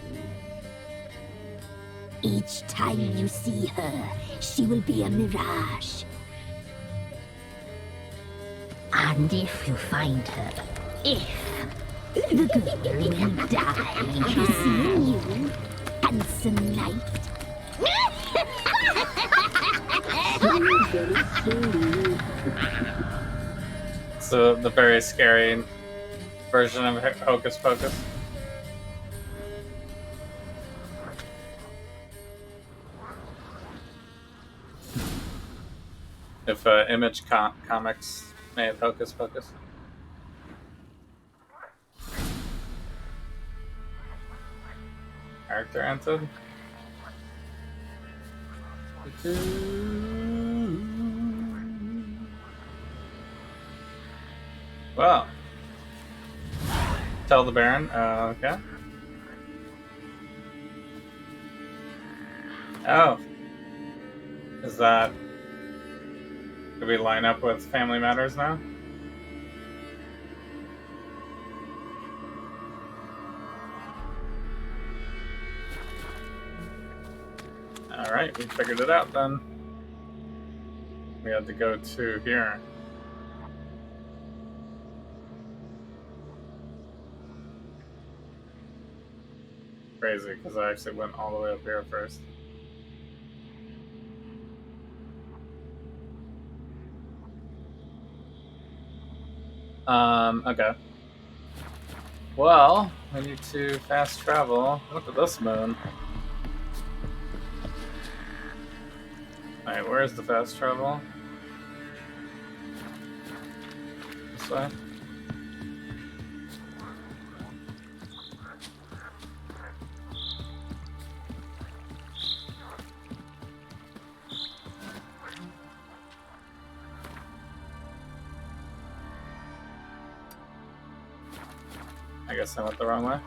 Each time you see her, she will be a mirage. And if you find her, the girl will die. Seeing you, handsome knight. So the very scary version of Hocus Pocus. If Image Comics made Hocus Pocus. Character entered. Well, tell the Baron. Okay. Oh, is that? Do we line up with Family Matters now? All right, we figured it out then. We had to go to here. Crazy, because I actually went all the way up here first. Okay. Well, we need to fast travel. Look at this moon. Alright, where's the fast travel? This way? I guess I went the wrong way.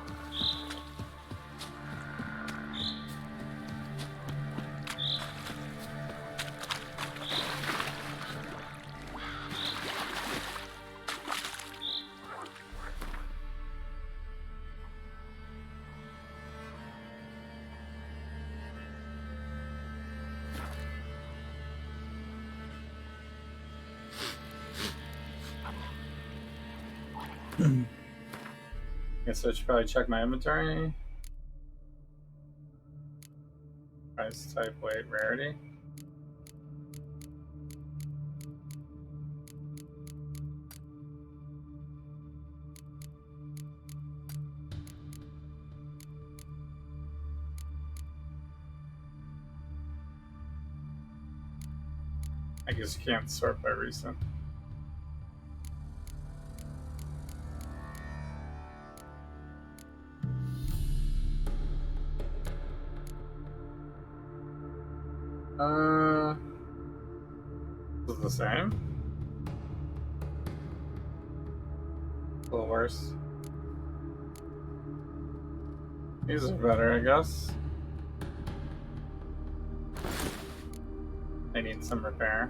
Guess I should probably check my inventory. Price, type, weight, rarity. I guess you can't sort by recent. Is it the same? A little worse. These are better, I guess. They need some repair.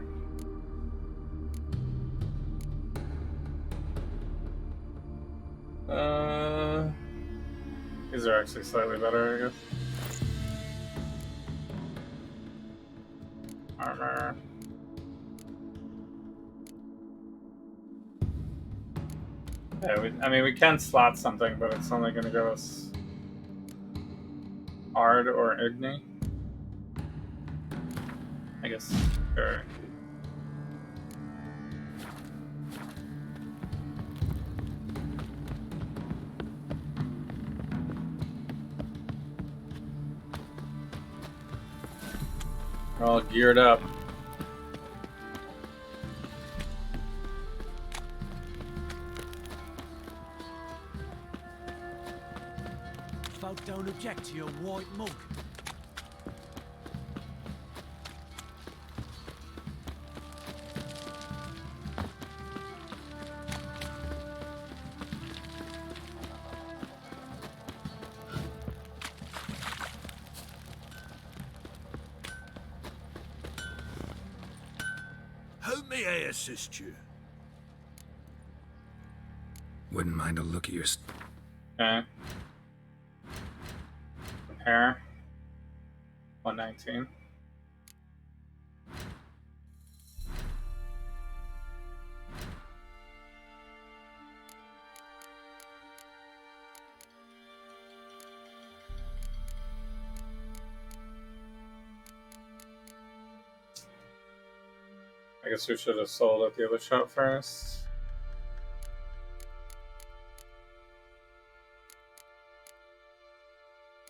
These are actually slightly better, I guess. Armor. Yeah, I mean, we can slot something, but it's only going to give us Ard or Igni. I guess. Sure. We're all geared up. Folk don't object to your white mug. How may I assist you? Wouldn't mind a look at your... Okay. Repair. 119. I guess we should have sold at the other shop first.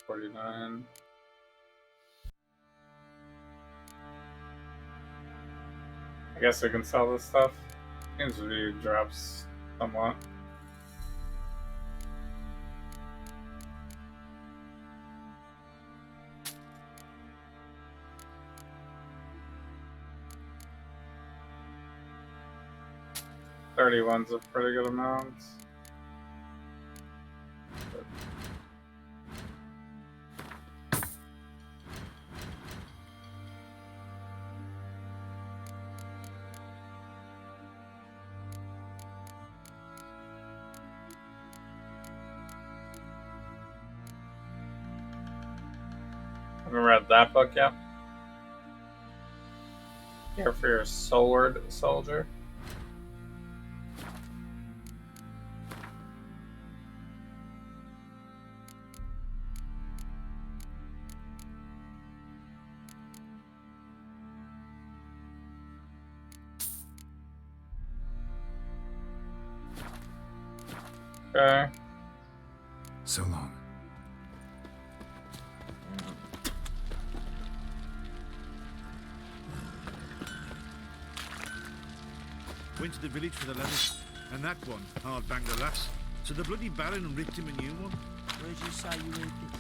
$49. I guess we can sell this stuff. Seems to be drops somewhat. $31's a pretty good amount. Haven't read that book yet. Care for your sword, soldier. Okay. So long. Went to the village for the leather, and that one hard banged the lass. So the bloody Baron ripped him a new one. Where'd you say you read this?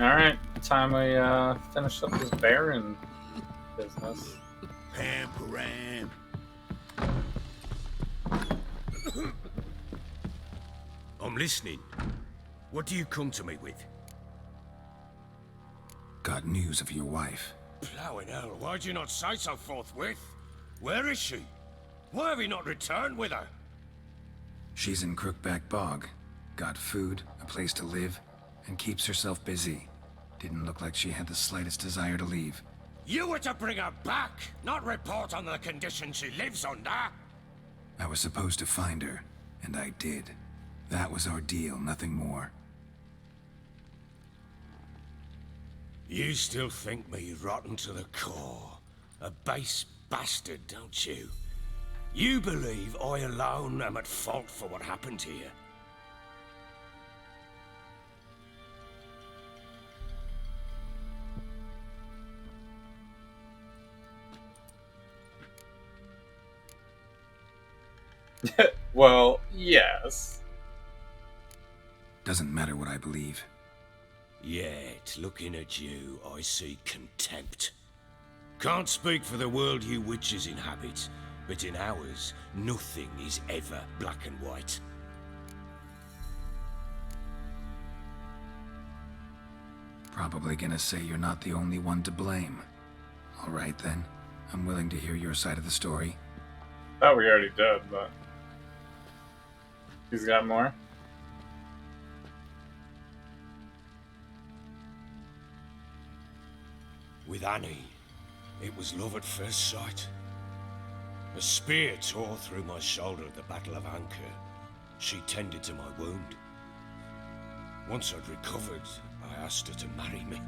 Alright, time we finish up this Baron business. Pamparam. I'm listening. What do you come to me with? Got news of your wife. Plowing hell, why'd you not say so forthwith? Where is she? Why have you not returned with her? She's in Crookback Bog. Got food, a place to live, and keeps herself busy. Didn't look like she had the slightest desire to leave. You were to bring her back, not report on the conditions she lives under. I was supposed to find her, and I did. That was our deal, nothing more. You still think me rotten to the core. A base bastard, don't you? You believe I alone am at fault for what happened here. Well, yes. Doesn't matter what I believe. Yet, looking at you, I see contempt. Can't speak for the world you witches inhabit, but in ours, nothing is ever black and white. Probably gonna say you're not the only one to blame. Alright then, I'm willing to hear your side of the story. Thought we already did, but... He's got more? With Annie, it was love at first sight. A spear tore through my shoulder at the Battle of Anchor. She tended to my wound. Once I'd recovered, I asked her to marry me.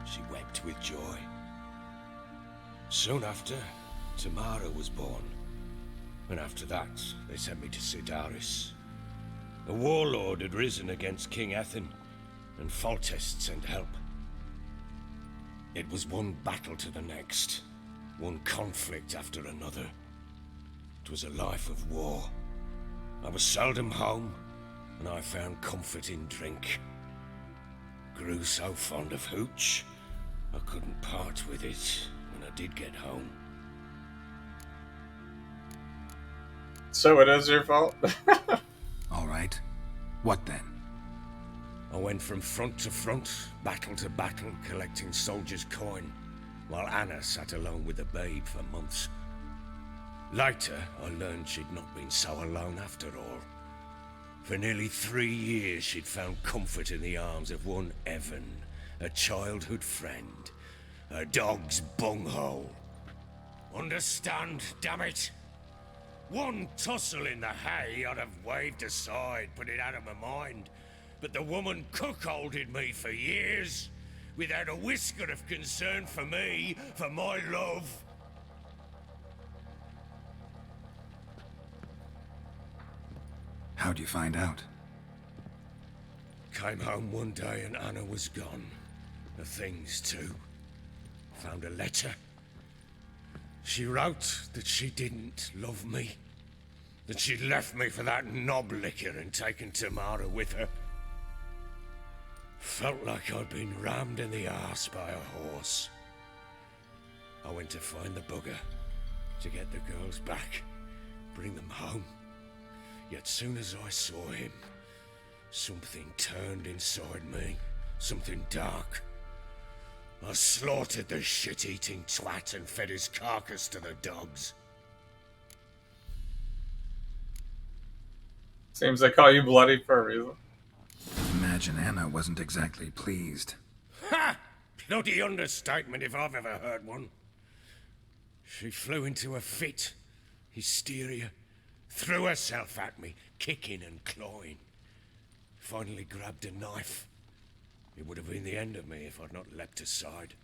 She wept with joy. Soon after, Tamara was born. And after that, they sent me to Sidaris. A warlord had risen against King Ethan, and Foltest sent help. It was one battle to the next, one conflict after another. It was a life of war. I was seldom home, and I found comfort in drink. Grew so fond of hooch, I couldn't part with it when I did get home. So it is your fault? Alright. What then? I went from front to front, battle to battle, collecting soldiers' coin, while Anna sat alone with the babe for months. Later, I learned she'd not been so alone after all. For nearly 3 years, she'd found comfort in the arms of one Evan, a childhood friend, a dog's bunghole. Understand, damn it? One tussle in the hay I'd have waved aside, put it out of my mind. But the woman cuckolded me for years, without a whisker of concern for me, for my love. How'd you find out? Came home one day and Anna was gone. The things too. Found a letter. She wrote that she didn't love me. That she'd left me for that knob licker and taken Tamara with her. Felt like I'd been rammed in the arse by a horse. I went to find the bugger, to get the girls back, bring them home. Yet soon as I saw him, something turned inside me, something dark. I slaughtered the shit-eating twat and fed his carcass to the dogs. Seems they call you bloody for a reason. Imagine Anna wasn't exactly pleased. Ha! Bloody understatement if I've ever heard one. She flew into a fit, hysteria, threw herself at me, kicking and clawing. Finally grabbed a knife. It would have been the end of me if I'd not leapt aside.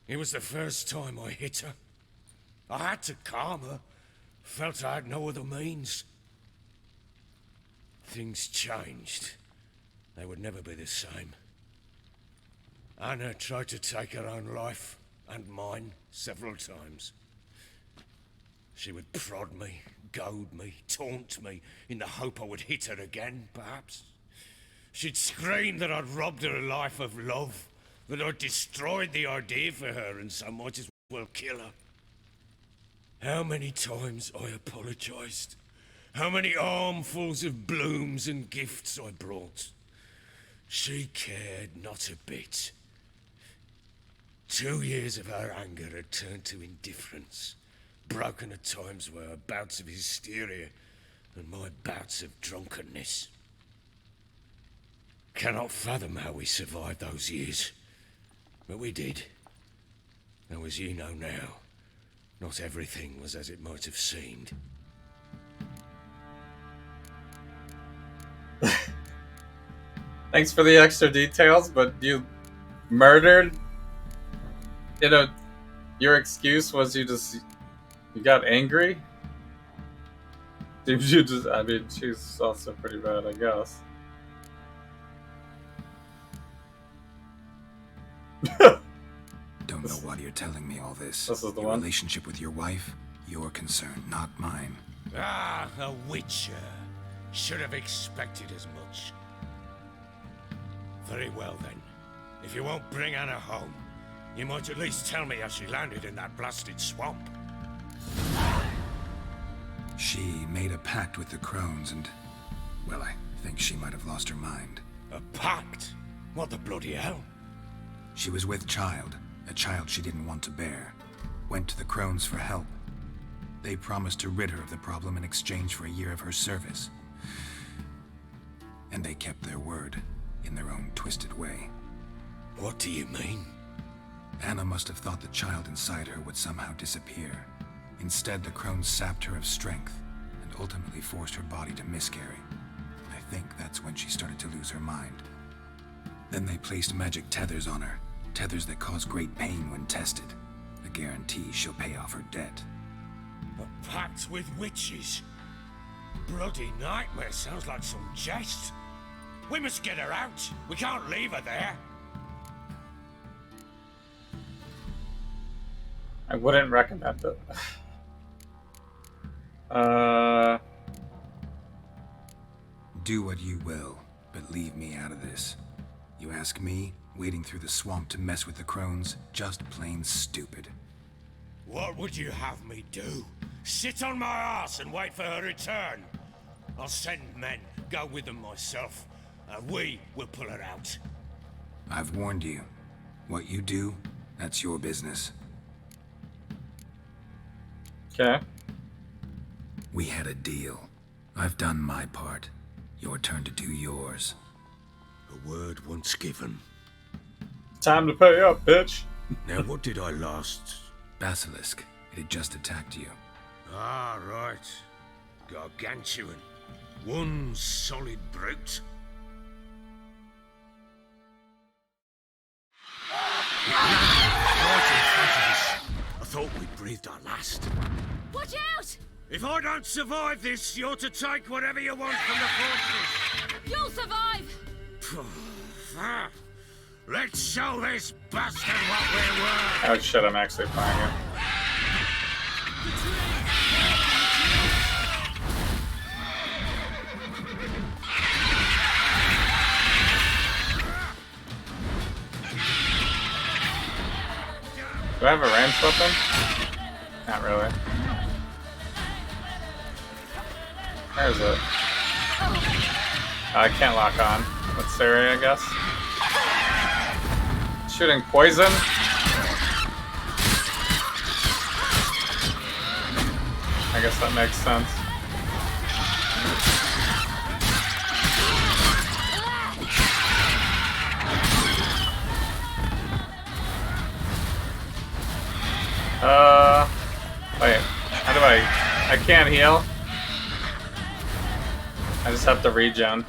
It was the first time I hit her. I had to calm her. Felt I had no other means. Things changed. They would never be the same. Anna tried to take her own life, and mine, several times. She would prod me, goad me, taunt me, in the hope I would hit her again, perhaps. She'd scream that I'd robbed her life of love, that I'd destroyed the idea for her, and so might as well kill her. How many times I apologized. How many armfuls of blooms and gifts I brought. She cared not a bit. 2 years of her anger had turned to indifference, broken at times by her bouts of hysteria and my bouts of drunkenness. Cannot fathom how we survived those years, but we did. Though as you know now, not everything was as it might have seemed. Thanks for the extra details, but you murdered? You know, your excuse was you got angry? Did you just, I mean, she's also pretty bad, I guess. Don't know why you're telling me all this. This is the your one? relationship with your wife, your concern, not mine. Ah, a witcher. Should have expected as much. Very well then. If you won't bring Anna home, you might at least tell me how she landed in that blasted swamp. She made a pact with the crones and, well, I think she might have lost her mind. A pact? What the bloody hell? She was with child, a child she didn't want to bear. Went to the crones for help. They promised to rid her of the problem in exchange for a year of her service. And they kept their word, in their own twisted way. What do you mean? Anna must have thought the child inside her would somehow disappear. Instead, the crones sapped her of strength, and ultimately forced her body to miscarry. I think that's when she started to lose her mind. Then they placed magic tethers on her, tethers that cause great pain when tested. A guarantee she'll pay off her debt. A pact with witches? Bloody nightmare, sounds like some jest. We must get her out. We can't leave her there. I wouldn't recommend it. Do what you will, but leave me out of this. You ask me, wading through the swamp to mess with the crones, just plain stupid. What would you have me do? Sit on my ass and wait for her return? I'll send men, go with them myself, and we will pull her out. I've warned you. What you do, that's your business. Okay. We had a deal. I've done my part. Your turn to do yours. A word once given. Time to pay up, bitch. Now what did I last? Basilisk. It had just attacked you. Ah, right. Gargantuan. One solid brute. I thought we breathed our last. Watch out! If I don't survive this, you're to take whatever you want from the fortress. You'll survive! Let's show this bastard what we're worth. Oh shit, I'm actually playing it. Do I have a ranged weapon? Not really. Where is it? I can't lock on. With Siri, I guess. Shooting poison? I guess that makes sense. Wait, how do I can't heal? I just have to regen.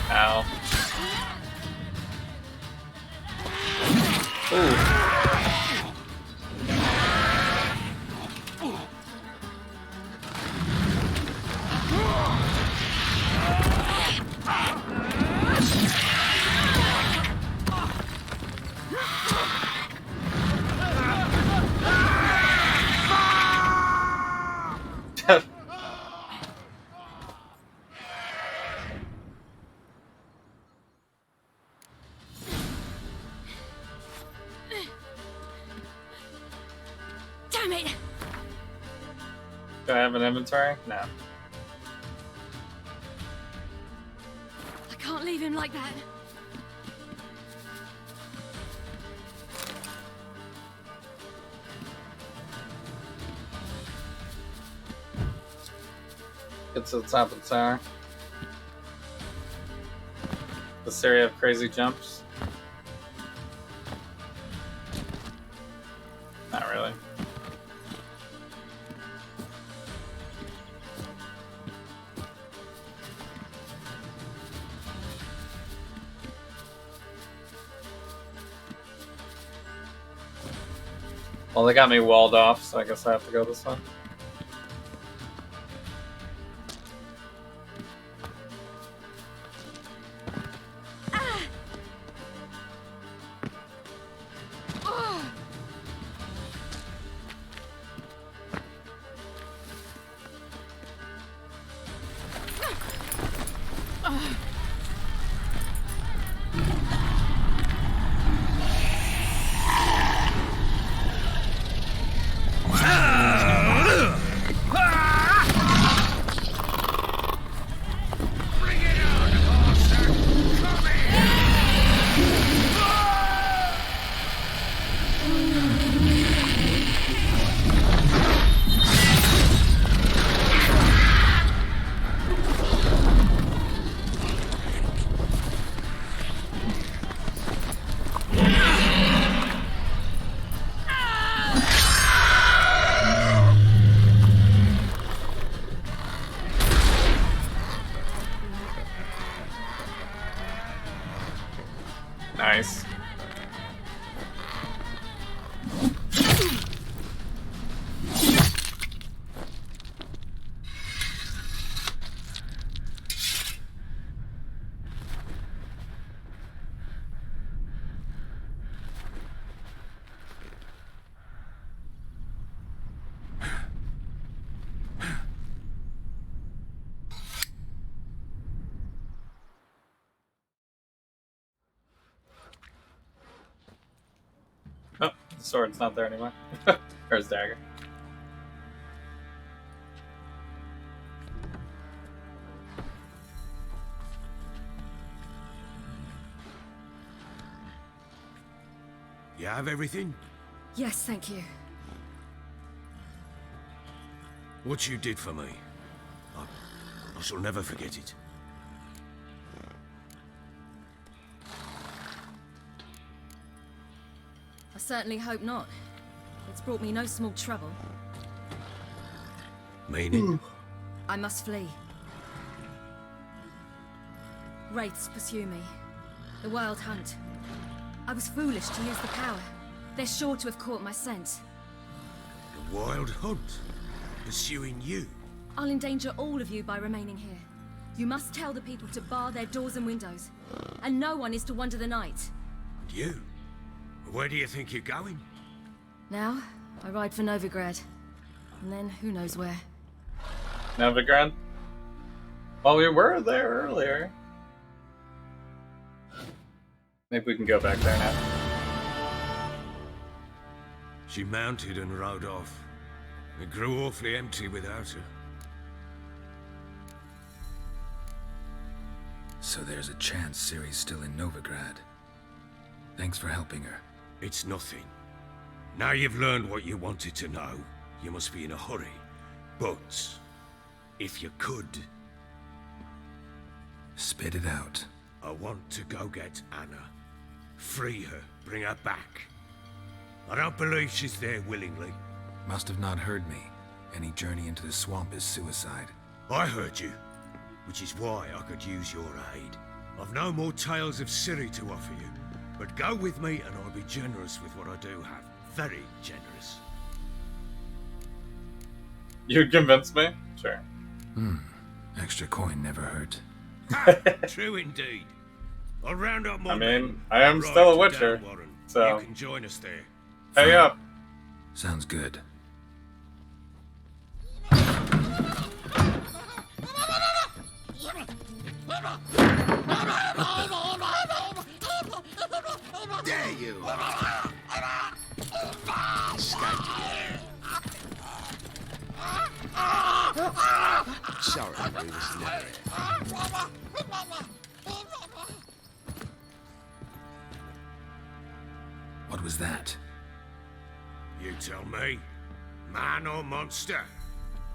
Ow. Ooh. Damn it! Do I have an inventory? No. I can't leave him like that. Get to the top of the tower. Does Siri have crazy jumps? Not really. Well, they got me walled off, so I guess I have to go this way. Nice. Oh, the sword's not there anymore. Or his dagger. You have everything? Yes, thank you. What you did for me, I shall never forget it. I certainly hope not. It's brought me no small trouble. Meaning? I must flee. Wraiths pursue me. The Wild Hunt. I was foolish to use the power. They're sure to have caught my scent. The Wild Hunt? Pursuing you? I'll endanger all of you by remaining here. You must tell the people to bar their doors and windows. And no one is to wander the night. You? Where do you think you're going? Now, I ride for Novigrad. And then, who knows where. Novigrad? Well, we were there earlier. Maybe we can go back there now. She mounted and rode off. It grew awfully empty without her. So there's a chance Ciri's still in Novigrad. Thanks for helping her. It's nothing. Now you've learned what you wanted to know, you must be in a hurry. But, if you could... Spit it out. I want to go get Anna. Free her, bring her back. I don't believe she's there willingly. Must have not heard me. Any journey into the swamp is suicide. I heard you, which is why I could use your aid. I've no more tales of Ciri to offer you, but go with me and I'll be generous with what I do have. Very generous. You'd convince me? Sure. Extra coin never hurt. True indeed. I'll round up more I men mean, I am and still a ride to Witcher, Downwarren. so... You can join us there. Hey up! Sounds good. There you are. Sorry, we was never here. What was that? You tell me. Man or monster?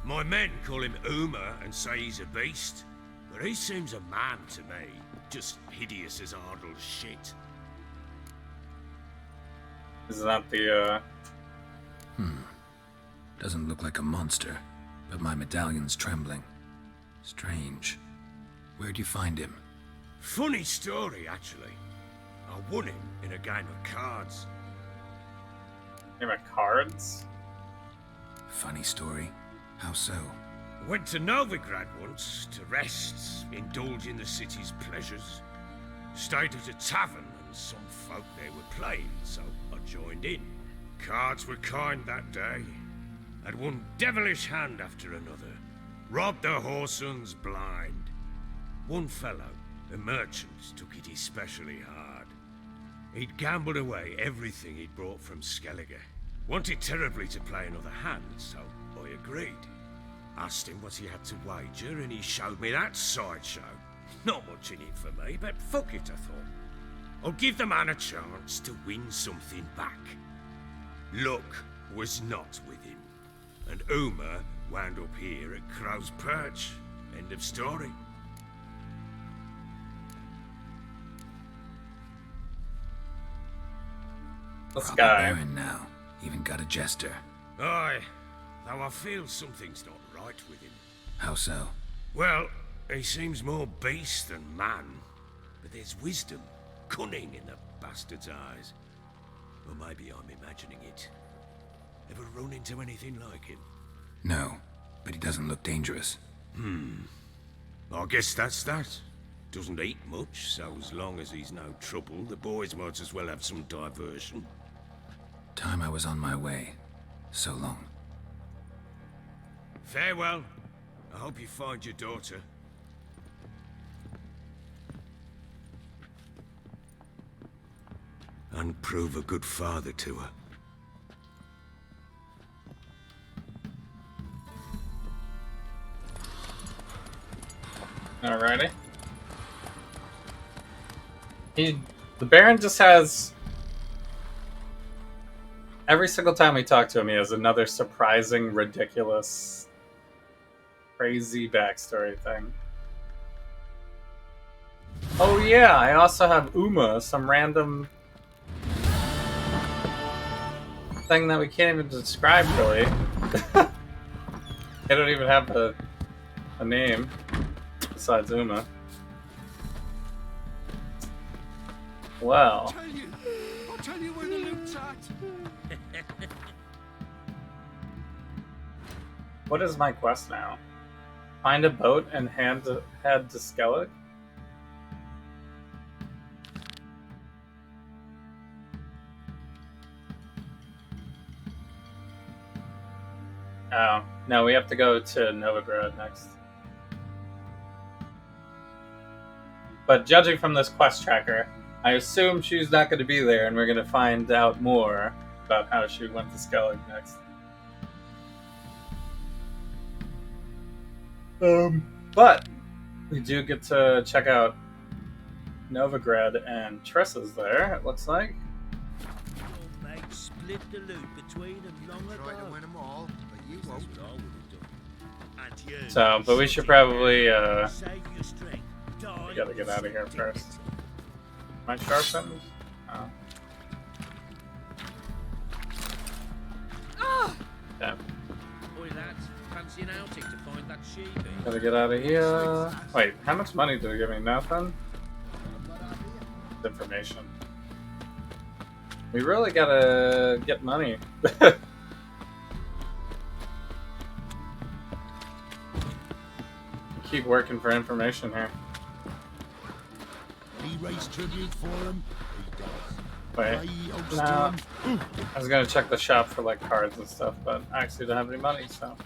My men call him Uma and say he's a beast, but he seems a man to me. Just hideous as Ardle's shit. Isn't that the, Doesn't look like a monster, but my medallion's trembling. Strange. Where'd you find him? Funny story, actually. I won him in a game of cards. Name of cards? Funny story. How so? Went to Novigrad once to rest, indulge in the city's pleasures. Stayed at a tavern and some folk there were playing, so I joined in. Cards were kind that day. Had one devilish hand after another. Robbed the whoreson blind. One fellow, a merchant, took it especially hard. He'd gambled away everything he'd brought from Skellige. Wanted terribly to play another hand, so I agreed. Asked him what he had to wager, and he showed me that sideshow. Not much in it for me, but fuck it, I thought. I'll give the man a chance to win something back. Luck was not with him, and Uma wound up here at Crow's Perch. End of story. This Proper guy. Baron now. Even got a jester. Aye, though I feel something's not right with him. How so? Well, he seems more beast than man, but there's wisdom, cunning in the bastard's eyes. Or maybe I'm imagining it. Ever run into anything like him? No, but he doesn't look dangerous. I guess that's that. Doesn't eat much, so as long as he's no trouble, the boys might as well have some diversion. Time I was on my way. So long. Farewell. I hope you find your daughter. And prove a good father to her. Alrighty. The Baron just has... Every single time we talk to him, he has another surprising, ridiculous, crazy backstory thing. Oh yeah, I also have Uma, some random thing that we can't even describe, really. They don't even have a name besides Uma. Well. I'll tell you where the loot's at. What is my quest now? Find a boat and head to Skellige? Oh, no, we have to go to Novigrad next. But judging from this quest tracker, I assume she's not going to be there, and we're going to find out more about how she went to Skellige next. But we do get to check out Novigrad, and Tressa's there, it looks like. Your mate split the loot between them long ago. Tried to win them all, but you won't. That's what I would have done. And you, So, but we should probably, save your strength. we gotta get out of here first. Am I sharpened? Oh. Yeah. Boy, lads, fancy an outing to find that sheepy. Gotta get out of here. Wait, how much money did it give me? Nothing? Information. We really gotta get money. Keep working for information here. He raised tribute for him. He does. Wait, no. I was gonna check the shop for like cards and stuff, but I actually don't have any money, so.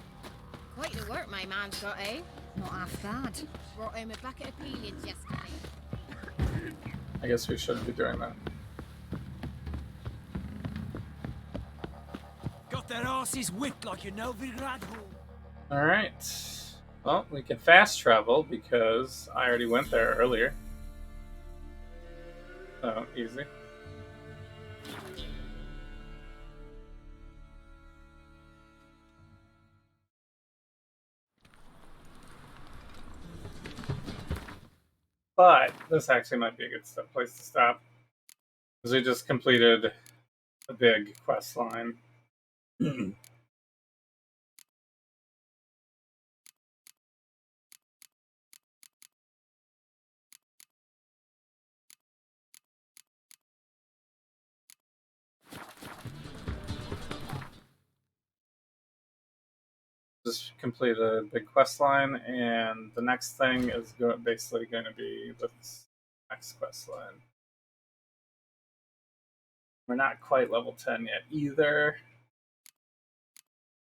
Quite the work my man's got, eh? Not half bad. Brought home a bucket of peelings yesterday. I guess we should be doing that. Got their asses whipped like you know Novigrad. Alright. Well, we can fast travel because I already went there earlier. So, easy. But this actually might be a good place to stop. Because we just completed a big quest line. Just completed a big quest line, and the next thing is basically going to be this next quest line. We're not quite level 10 yet either.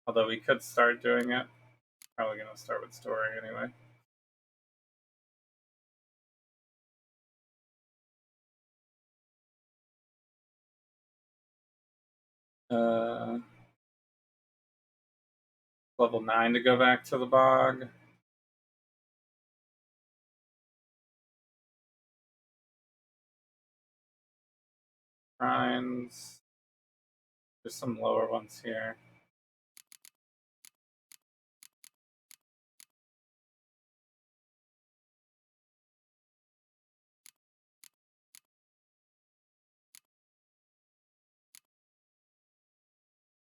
Although we could start doing it. Probably going to start with story anyway. Level 9 to go back to the bog. Shrines. There's some lower ones here.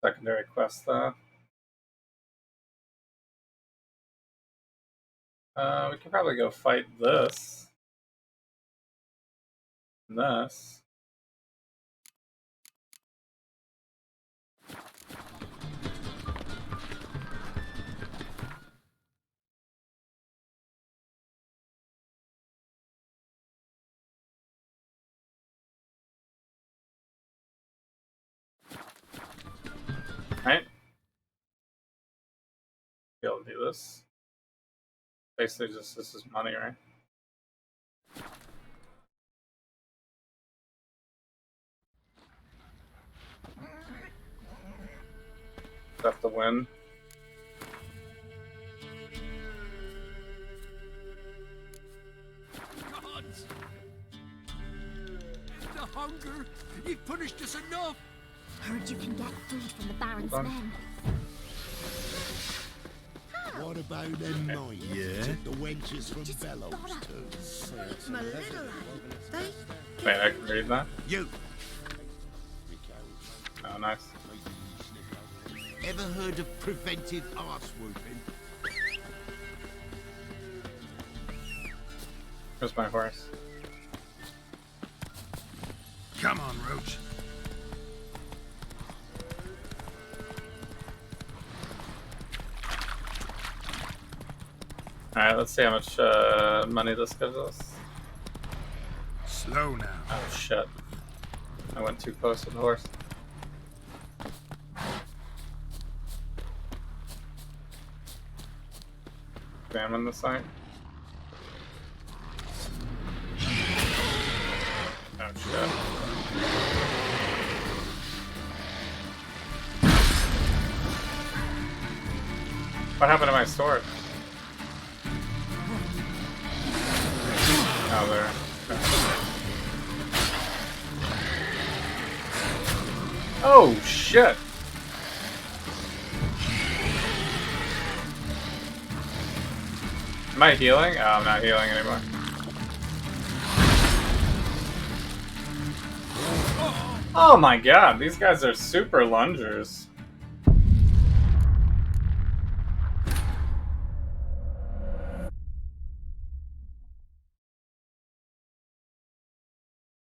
Secondary quest though. We could probably go fight this. And this. Right? Be able to do this. Basically just this is money, right? Have to win. Gods! The hunger! You've punished us enough! Heard you can get food from the Baron's men. What about them knights? Yeah? The wenches from Bellows too. My little lad, they... Wait, I can read that? You! Oh, nice. Ever heard of preventive arse whooping? Where's my horse? Come on, Roach. Alright, let's see how much money this gives us. Slow now. Oh shit. I went too close with the horse. Examine the site. Oh shit. What happened to my sword? Oh, there. Oh, shit! Am I healing? Oh, I'm not healing anymore. Oh my god, these guys are super lungers.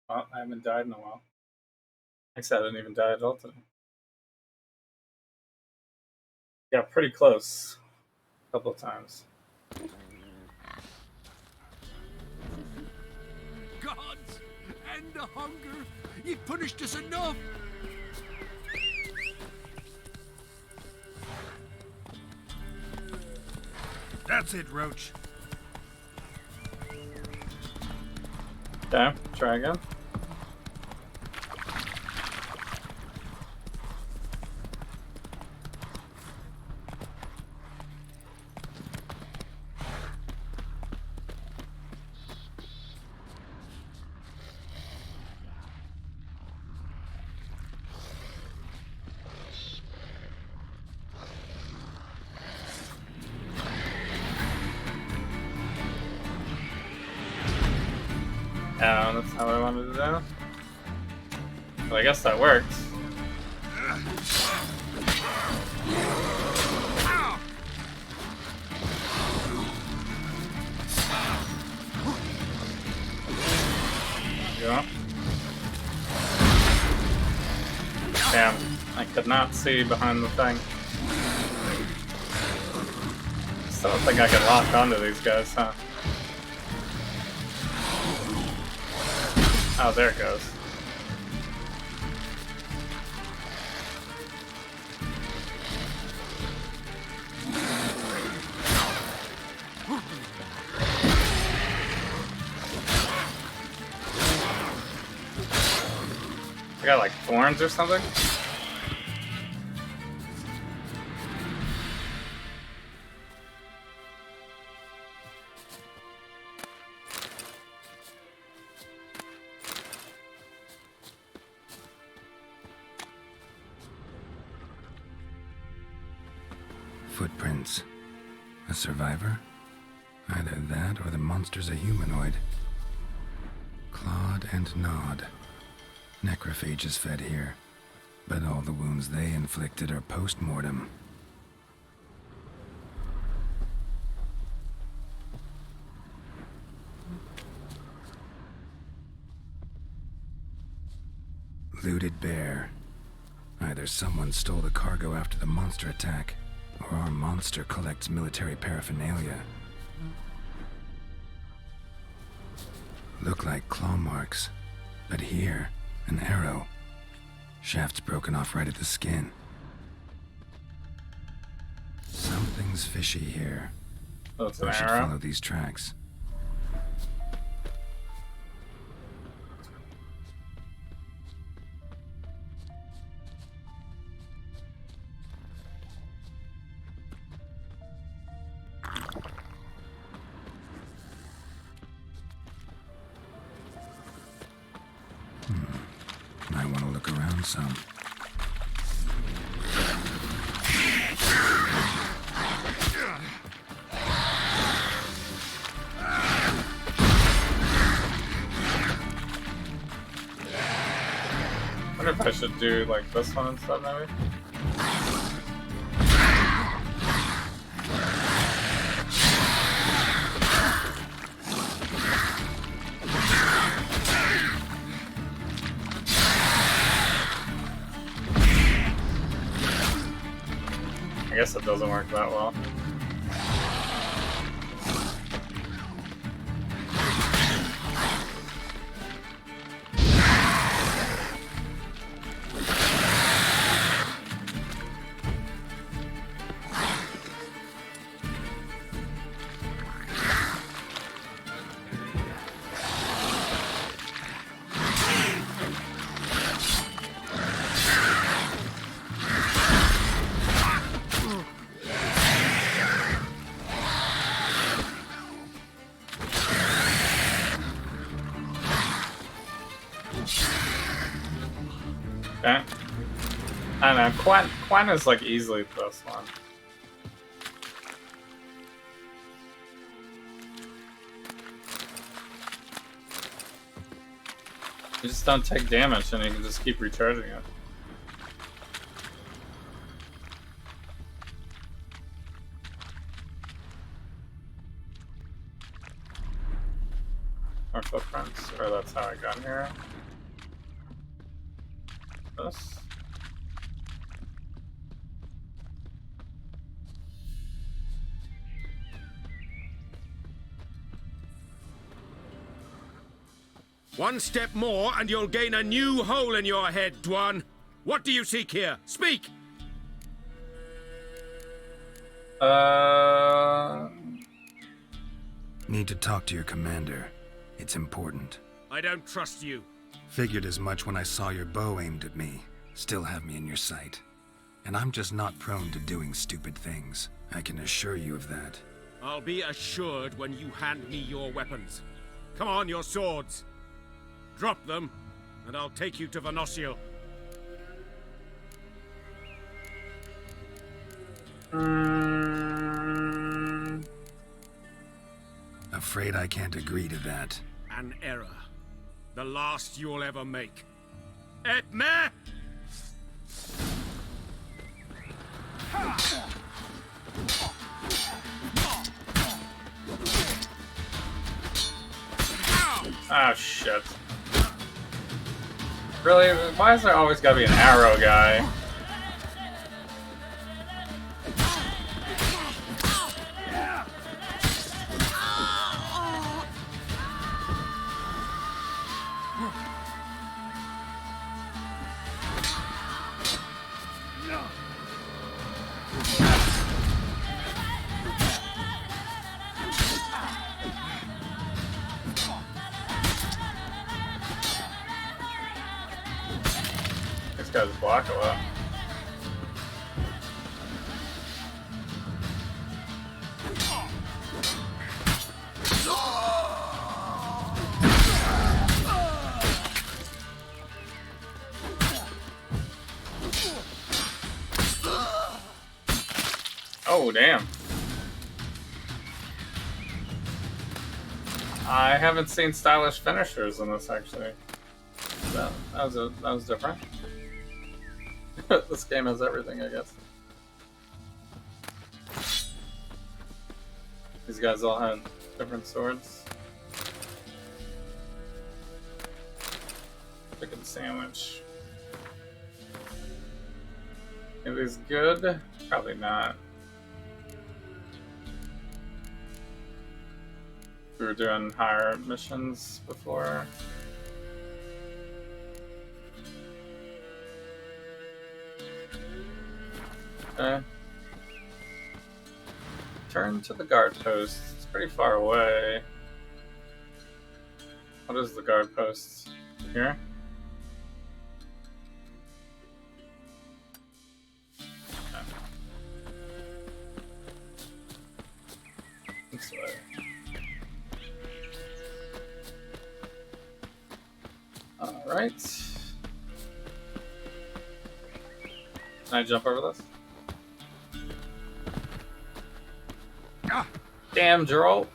Well, I haven't died in a while. Actually, I didn't even die at all today. Yeah, pretty close. A couple of times. Gods! End the hunger! You've punished us enough! That's it, Roach. Okay, try again. Oh, that's not what I wanted to do. Well, I guess that works. Yeah. Damn, I could not see behind the thing. still don't think I can lock onto these guys, huh? Oh, there it goes. I got like thorns or something? Footprints. A survivor? Either that or the monster's a humanoid. Clawed and gnawed. Necrophages fed here, but all the wounds they inflicted are post-mortem. Looted bear. Either someone stole the cargo after the monster attack, or our monster collects military paraphernalia. Look like claw marks, but here, an arrow. Shaft's broken off right at the skin. Something's fishy here. Oh, it's an I should arrow? follow these tracks. I want to look around some. I wonder if I should do like this one instead, maybe? I guess it doesn't work that well. Okay. I don't know, Quan is like easily the best one. You just don't take damage and you can just keep recharging it. More footprints, or that's how I got here. This. One step more and you'll gain a new hole in your head, Dwan. What do you seek here? Speak! Need to talk to your commander. It's important. I don't trust you. Figured as much when I saw your bow aimed at me. Still have me in your sight. And I'm just not prone to doing stupid things. I can assure you of that. I'll be assured when you hand me your weapons. Come on, your swords. Drop them, and I'll take you to Venosio. Afraid I can't agree to that. An error. The last you'll ever make. Edme! Oh shit. Really? Why is there always gotta be an arrow guy? This guy's block a lot. Oh, damn. I haven't seen stylish finishers in this, actually. That was different. This game has everything, I guess. These guys all had different swords. Chicken sandwich. Are these good? Probably not. We were doing higher missions before. Okay. Turn to the guard post. It's pretty far away. What is the guard post? Here? Okay. This way. Alright. Can I jump over this? Damn, Geralt.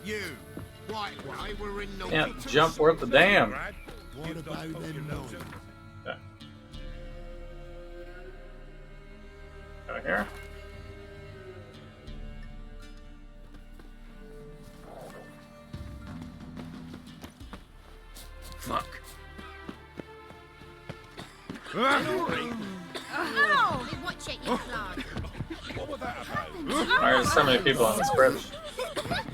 You, why we're in no Can't jump worth the damn. What about them noise? Okay. Over here. Fuck. Oh, watch it, you clod. What was that about? Why are so many people on this bridge? Can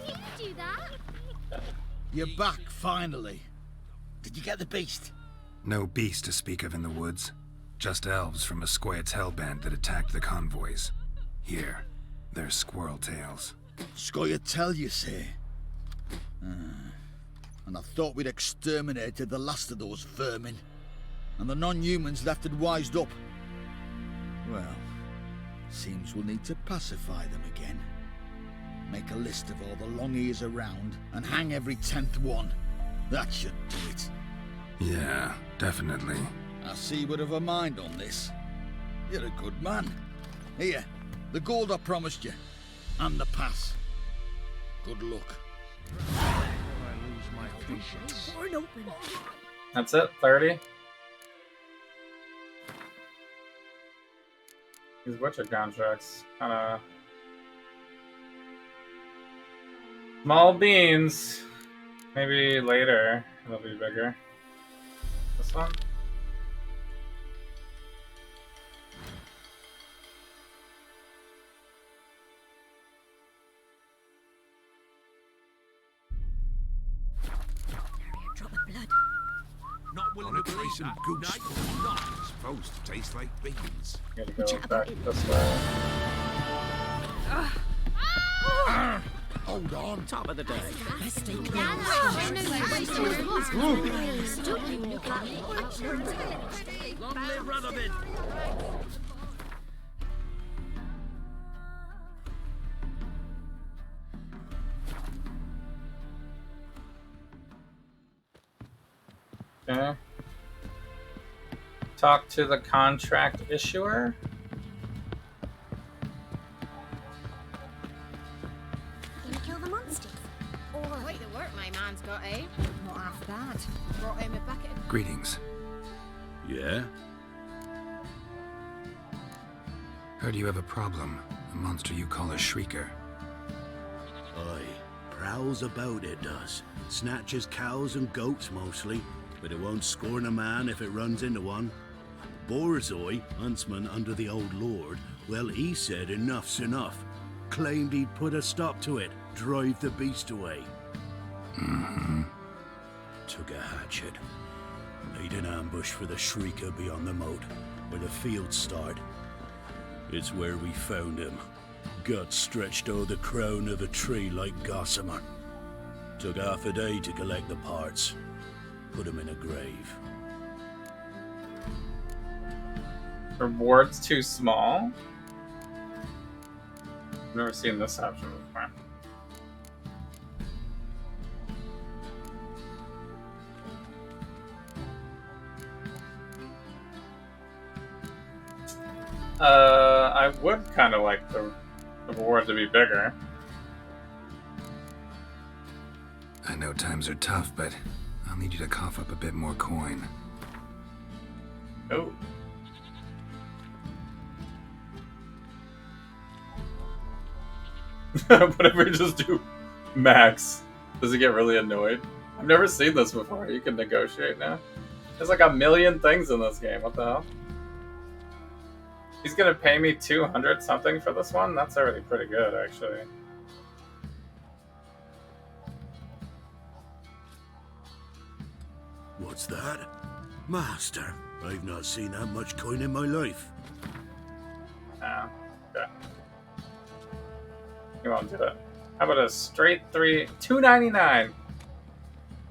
you do that? You're back, finally. Did you get the beast? No beast to speak of in the woods. Just elves from a Squared's hellband that attacked the convoys. Here, they're squirrel tails. Scoia'tael, you say? And I thought we'd exterminated the last of those vermin. And the non-humans left and wised up. Well, seems we'll need to pacify them again. Make a list of all the long ears around and hang every 10th one. That should do it. Yeah, definitely. I see you would have a mind on this. You're a good man. Here, the gold I promised you. And the pass. Good luck. That's it? 30? These Witcher contracts. Kinda... Small beans. Maybe later it'll be bigger. This one? Not willing to believe some that. goose. No, not supposed to taste like beans. Gotta go back this way. Hold on. Top of the day. Long live Radovid! Okay. Talk to the contract issuer. Can you kill the monsters? Or Quite the work my man's got, eh? Not half bad. Brought him a bucket of... Greetings. Yeah? Heard you have a problem. A monster you call a Shrieker. Aye. Prowls about, it does. Snatches cows and goats mostly, but it won't scorn a man if it runs into one. Borzoi, huntsman under the old lord, well, he said enough's enough. Claimed he'd put a stop to it, drive the beast away. Mm-hmm. Took a hatchet. laid an ambush for the Shrieker beyond the moat, where the fields start. It's where we found him. Guts stretched o'er the crown of a tree like gossamer. Took half a day to collect the parts. Put him in a grave. Rewards too small? I've never seen this option before. I would kind of like the reward to be bigger. I know times are tough, but I'll need you to cough up a bit more coin. Oh. Whatever, just do max. Does he get really annoyed? I've never seen this before. You can negotiate now. There's like a million things in this game. What the hell? He's gonna pay me 200 something for this one? That's already pretty good, actually. What's that? Master, I've not seen that much coin in my life. Ah, okay. You won't do it. How about a straight $2.99?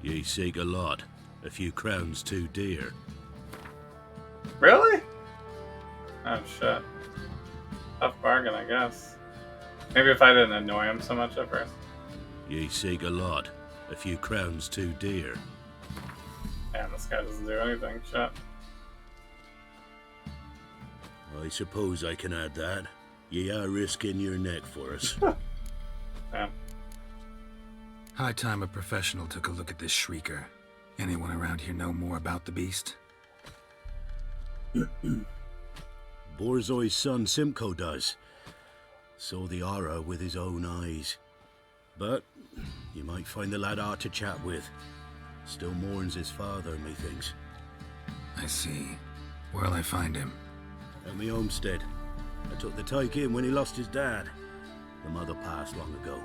Ye seek a lot. A few crowns too dear. Really? Oh shit. Tough bargain, I guess. Maybe if I didn't annoy him so much at first. Ye seek a lot. A few crowns too dear. Damn, this guy doesn't do anything. Shit. I suppose I can add that. Ye are risking your neck for us. Damn. High time a professional took a look at this Shrieker. Anyone around here know more about the beast? Borzoi's son Simcoe does. Saw the aura with his own eyes. But you might find the lad hard to chat with. Still mourns his father, methinks. I see. Where'll I find him? At me homestead. I took the tyke in when he lost his dad. The mother passed long ago.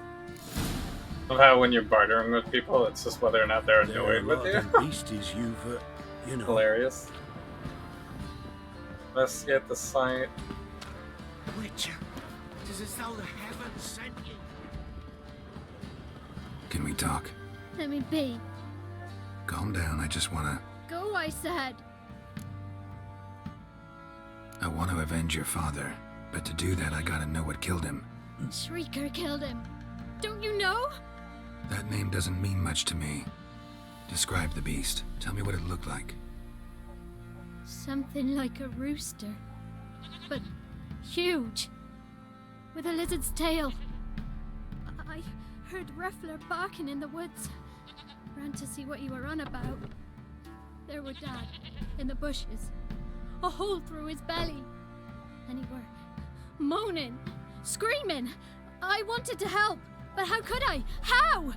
Love how when you're bartering with people, it's just whether or not they're annoyed with you. Beasties you've, you know. Hilarious. Investigate the site. Witcher, it is as though the heavens sent you. Can we talk? Let me be. Calm down, I just wanna... Go, I said. I want to avenge your father, but to do that I gotta know what killed him. Shrieker killed him. Don't you know? That name doesn't mean much to me. Describe the beast. Tell me what it looked like. Something like a rooster. But huge. With a lizard's tail. I heard Reffler barking in the woods. Ran to see what you were on about. There were Dad, in the bushes. A hole through his belly. And he were moaning, screaming. I wanted to help, but how could I? How?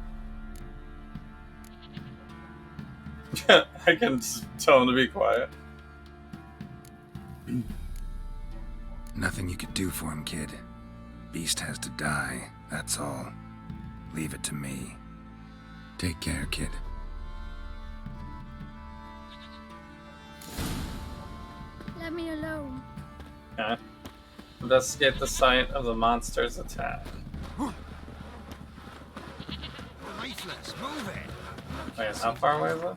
I can just tell him to be quiet. Nothing you could do for him, kid. Beast has to die, that's all. Leave it to me. Take care, kid. Let me alone. Okay. Investigate the site of the monster's attack. Lifeless, move it. Wait, how far away is it?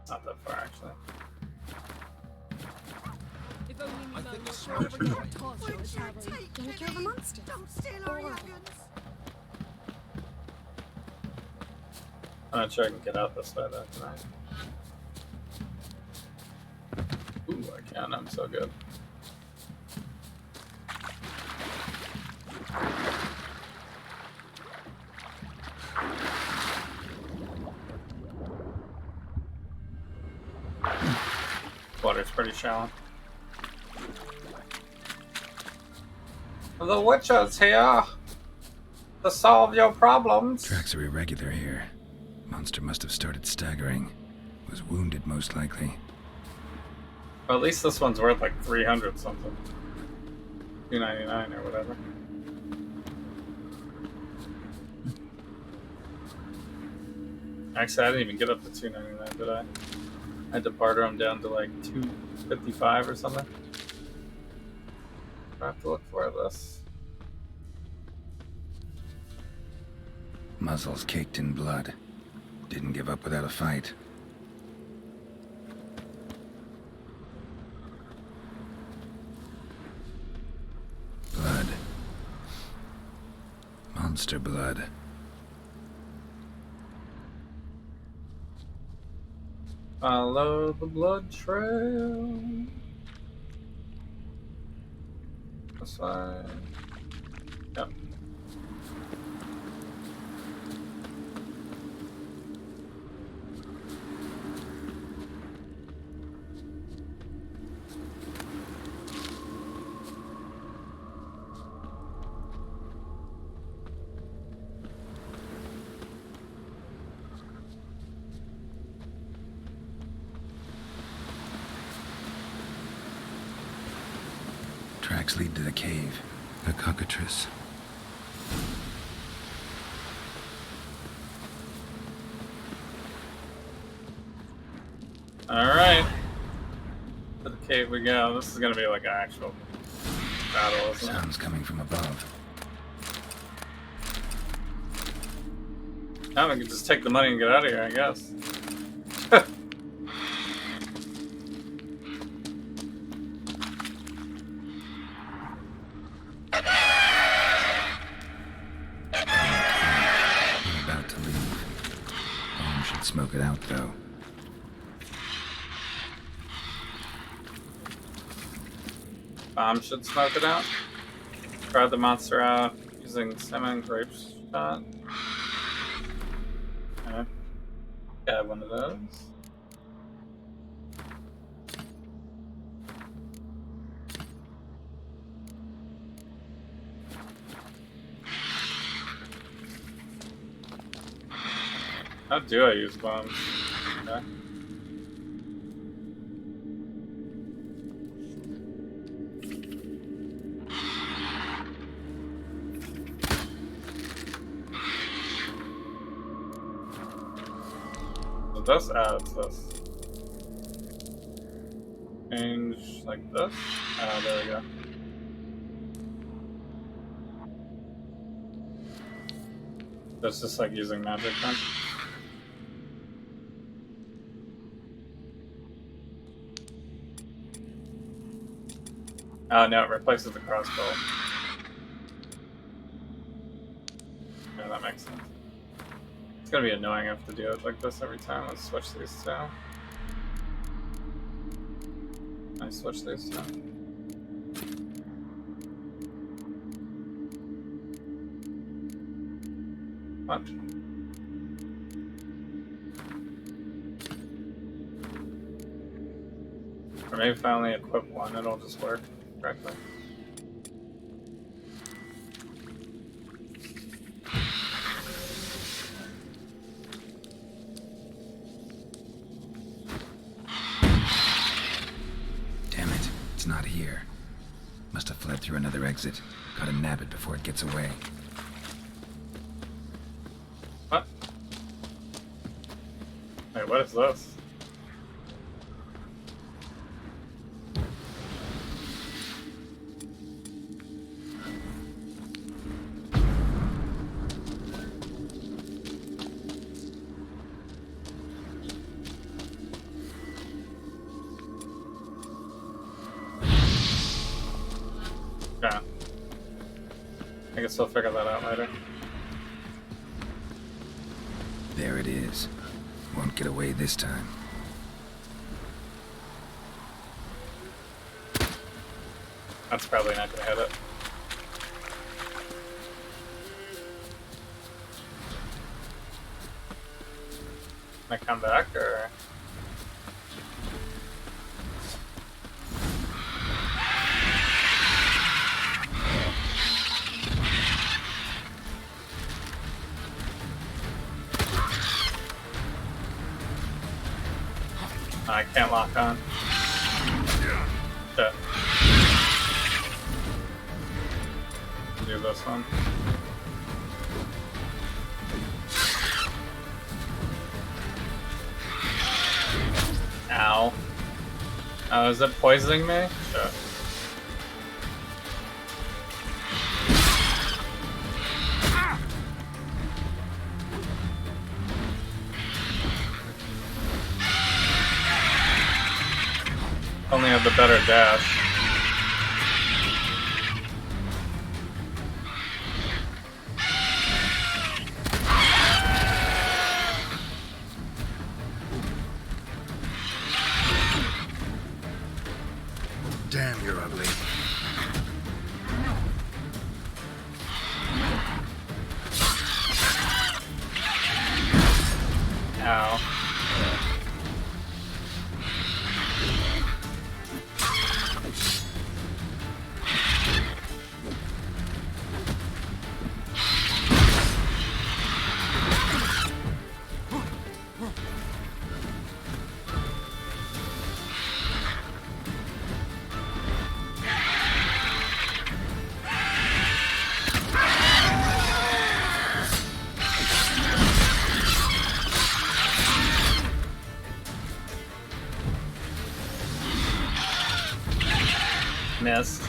Not that far, actually. If only you know the story of your torture was Harry. Gonna kill the monster. Don't steal our wagons. I'm not sure I can get out this way though tonight. Ooh, I can. I'm so good. Water's pretty shallow. The Witcher's here to solve your problems. Tracks are irregular here. Monster must have started staggering. Was wounded, most likely. Well, at least this one's worth like 300 something. $2.99 or whatever. Actually, I didn't even get up to 299, did I? I had to barter them down to like 255 or something. I have to look for this. Muzzles caked in blood. Didn't give up without a fight. Blood. Monster blood. Follow the blood trail. This way. Yep. Tracks lead to the cave. A cockatrice. Alright. To the cave we go. This is gonna be like an actual battle, isn't it? Sounds coming from above. Now we can just take the money and get out of here, I guess. Smoke it out, though. Bomb should smoke it out. Try the monster out using salmon grape shot. Okay. Got one of those. How do I use bombs? Okay. So this adds this. Change like this. Ah, there we go. That's just like using magic then. Oh no, it replaces the crossbow. Yeah, that makes sense. It's gonna be annoying if I have to do it like this every time. Let's switch these two. I switch these two. What? Or maybe if I only equip one, it'll just work correctly. Damn it, it's not here. Must have fled through another exit. Gotta nab it before it gets away. What? Wait, what is this? Yeah. I guess I'll figure that out later. There it is. Won't get away this time. That's probably not gonna hit it. Can I come back, or...? I can't lock on. Shit. Do this one. Oh, is it poisoning me? Sure. Only have the better dash. Damn, you're ugly. Ow. Missed.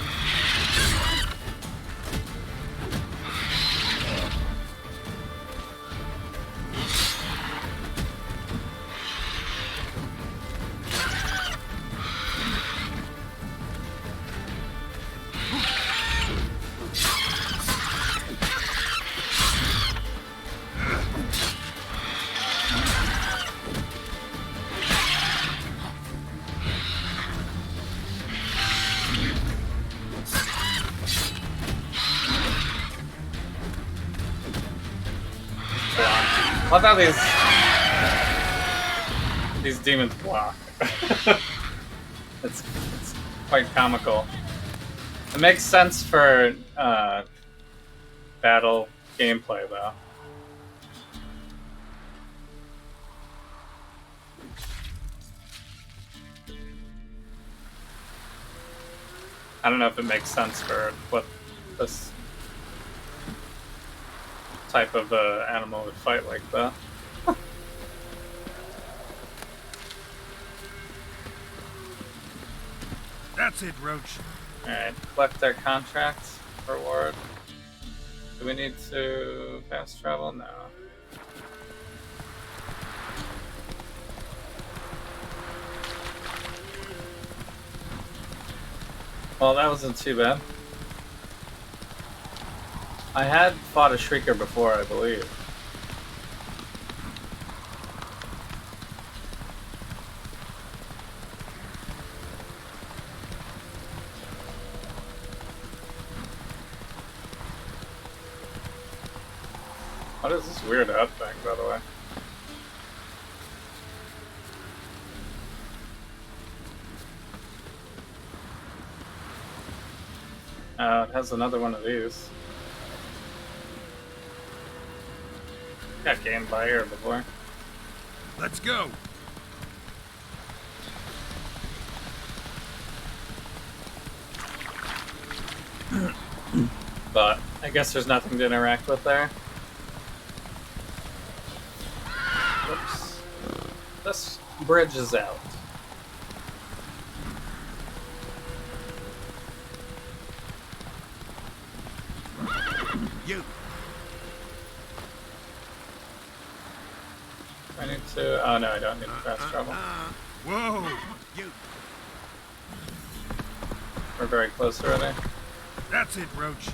I thought these demons block. it's quite comical. It makes sense for battle gameplay, though. I don't know if it makes sense for what this type of animal would fight like that. That's it, Roach. Alright, collect our contract reward. Do we need to fast travel? No. Well, that wasn't too bad. I had fought a Shrieker before, I believe. What is this weird hut thing, by the way? It has another one of these. Got gamed by here before. Let's go. But I guess there's nothing to interact with there. Whoops. This bridge is out. You. I need to. Oh no, I don't need to fast travel. Whoa. You. We're very close already. That's it, Roach.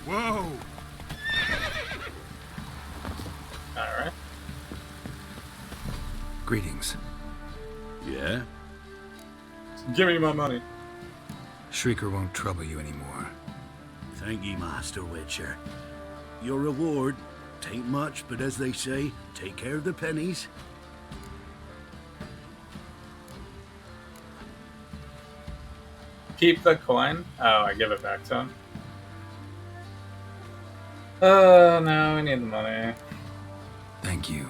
Whoa. Alright. Greetings. Yeah? Give me my money. Shrieker won't trouble you anymore. Thank ye, Master Witcher. Your reward, tain't much, but as they say, take care of the pennies. Keep the coin? Oh, I give it back to him. No, we need the money. Thank you.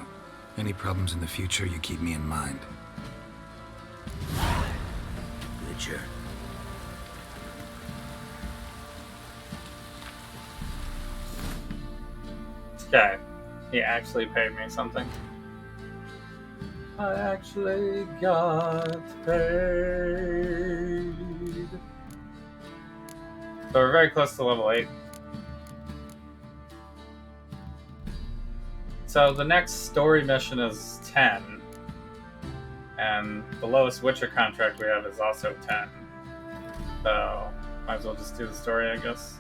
Any problems in the future, you keep me in mind. Witcher. Okay. He actually paid me something. I actually got paid. So we're very close to level 8. So the next story mission is 10. And the lowest Witcher contract we have is also 10. So might as well just do the story, I guess.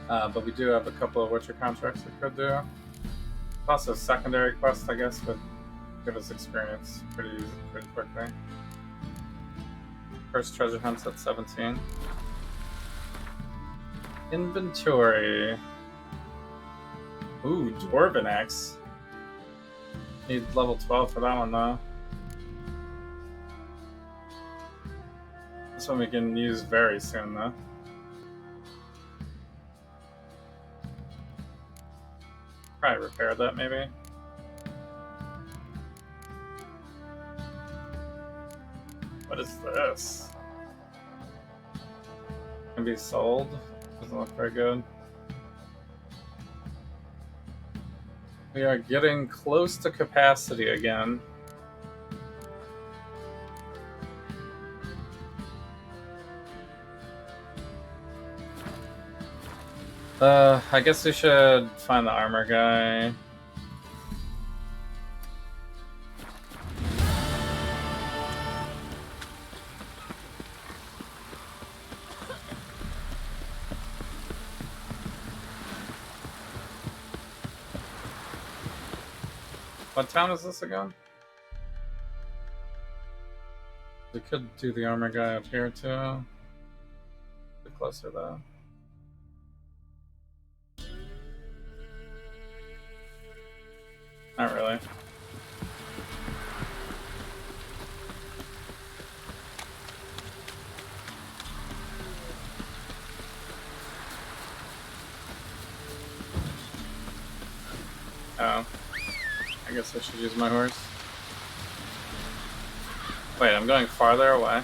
But we do have a couple of Witcher contracts we could do. Also, secondary quest, I guess, would give us experience pretty quickly. First treasure hunt's at 17. Inventory. Ooh, Dwarven Axe. Need level 12 for that one, though. This one we can use very soon, though. Probably repair that, maybe. What is this? Can be sold. Doesn't look very good. We are getting close to capacity again. I guess we should find the armor guy. What town is this again? We could do the armor guy up here too. A bit closer though. Not really. Oh. I guess I should use my horse. Wait, I'm going farther away.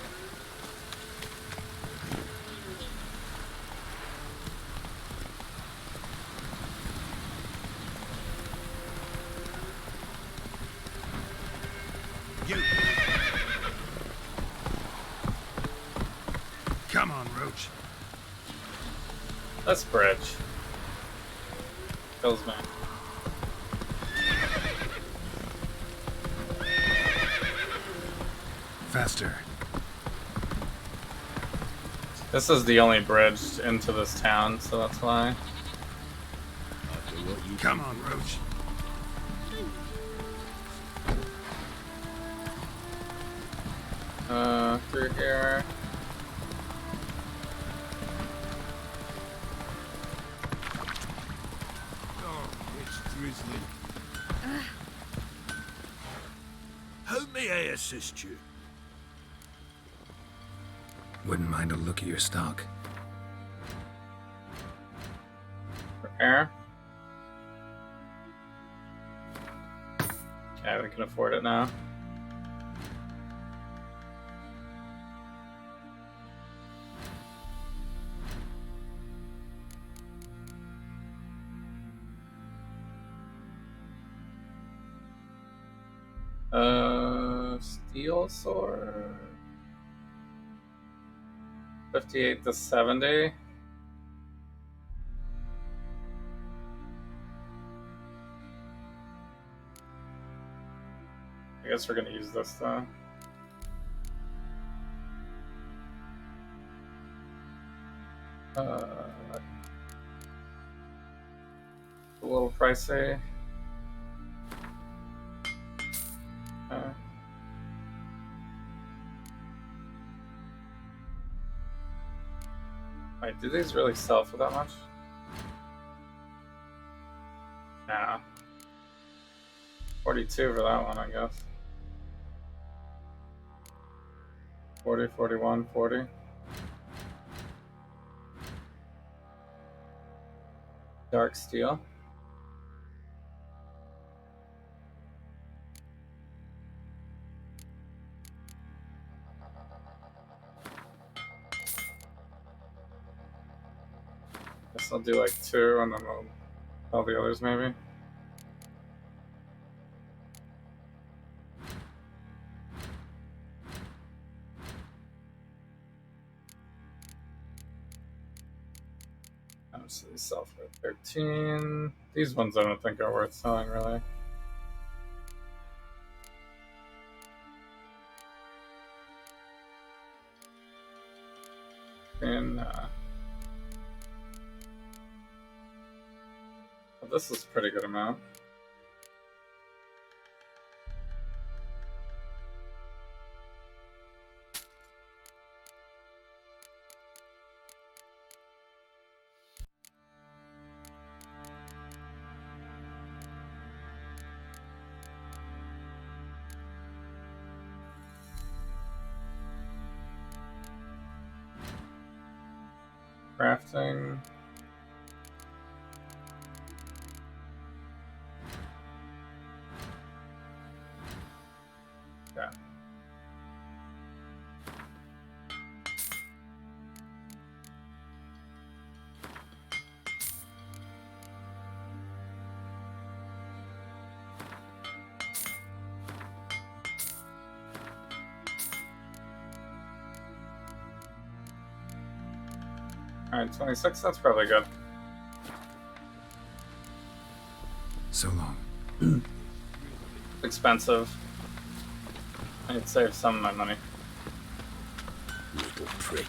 Come on, Roach. This bridge kills me. Faster. This is the only bridge into this town, so that's why. Come on, Roach. Through here. Oh, it's drizzling. How may I assist you? Wouldn't mind a look at your stock. Repair. Yeah, we can afford it now. Steel sword. 58 to 70. I guess we're gonna use this though. A little pricey. Wait, do these really sell for that much? Nah. 42 for that one, I guess. 40, 41, 40. Dark steel. Guess I'll do like 2 and then we'll All the others, maybe. So these sell for 13. These ones I don't think are worth selling, really. And well, this is a pretty good amount. Crafting. Yeah. Alright, 26, that's probably good. So long. It's expensive. I need to save some of my money. Little prick.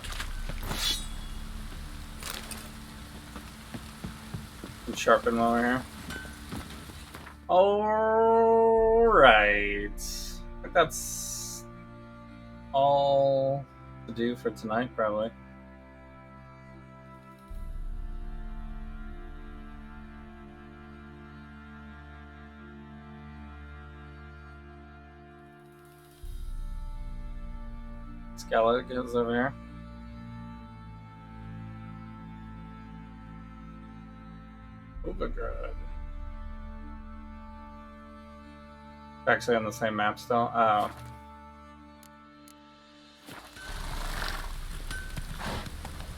And sharpen while we're here. Alright. I think that's all to do for tonight, probably. Skeletons over here. Overgrad. Actually on the same map still. Oh.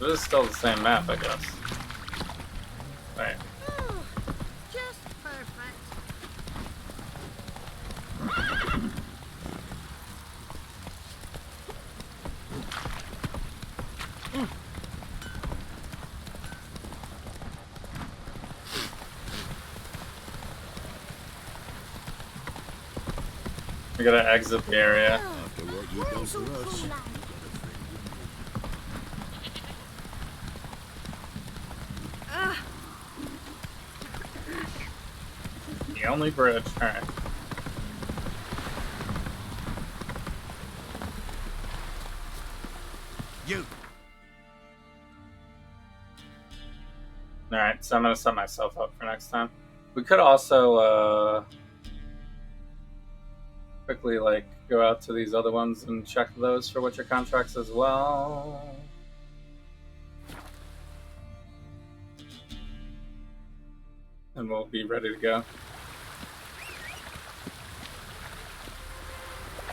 It is still the same map, I guess. Right. Oh, just perfect. We gotta exit the area. After what you've done for us. The only bridge. Alright. You. Alright, so I'm gonna set myself up for next time. We could also quickly like go out to these other ones and check those for Witcher contracts as well. And we'll be ready to go.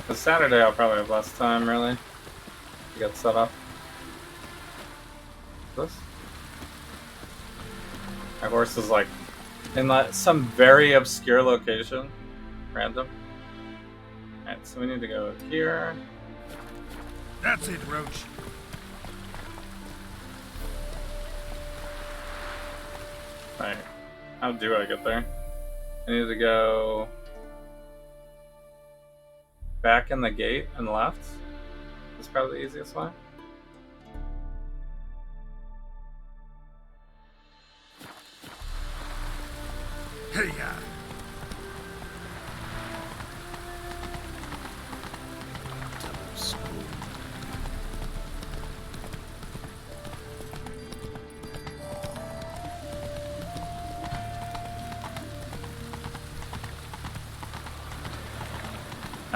This Saturday I'll probably have less time, really, to get set up. This? My horse is like in some very obscure location. Random. Alright, so we need to go here. That's it, Roach. Right. How do I get there? I need to go back in the gate and left. That's probably the easiest way. Hey, ya.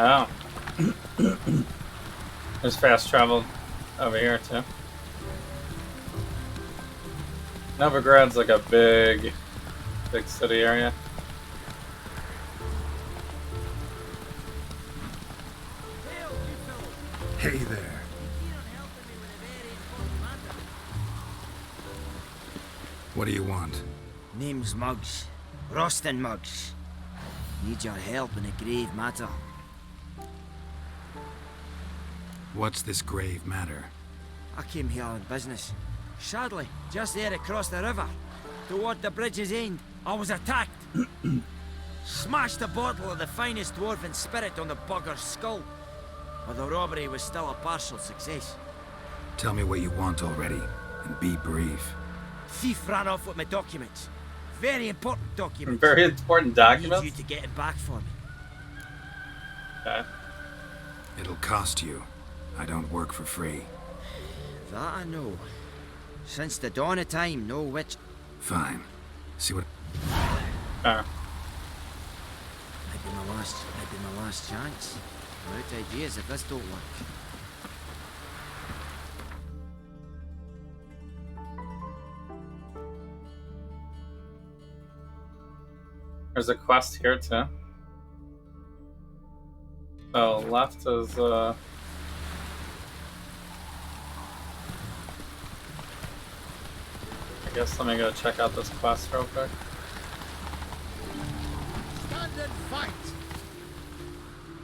Oh. There's fast travel over here too. Novigrad's like a big city area. Hey there. What do you want? Name's Muggs. Rostin Muggs. Need your help in a grave matter. What's this grave matter? I came here on business. Sadly, just there across the river, toward the bridge's end, I was attacked. Smashed a bottle of the finest dwarven spirit on the bugger's skull. But the robbery was still a partial success. Tell me what you want already, and be brief. Thief ran off with my documents. Very important documents. Very important I documents? need you to get it back for me. Okay. It'll cost you. I don't work for free. That I know. Since the dawn of time, no witch... Fine. See what... Might be my last chance. Without ideas if this don't work. There's a quest here too. So left is I guess let me go check out this quest real quick. Stand and fight!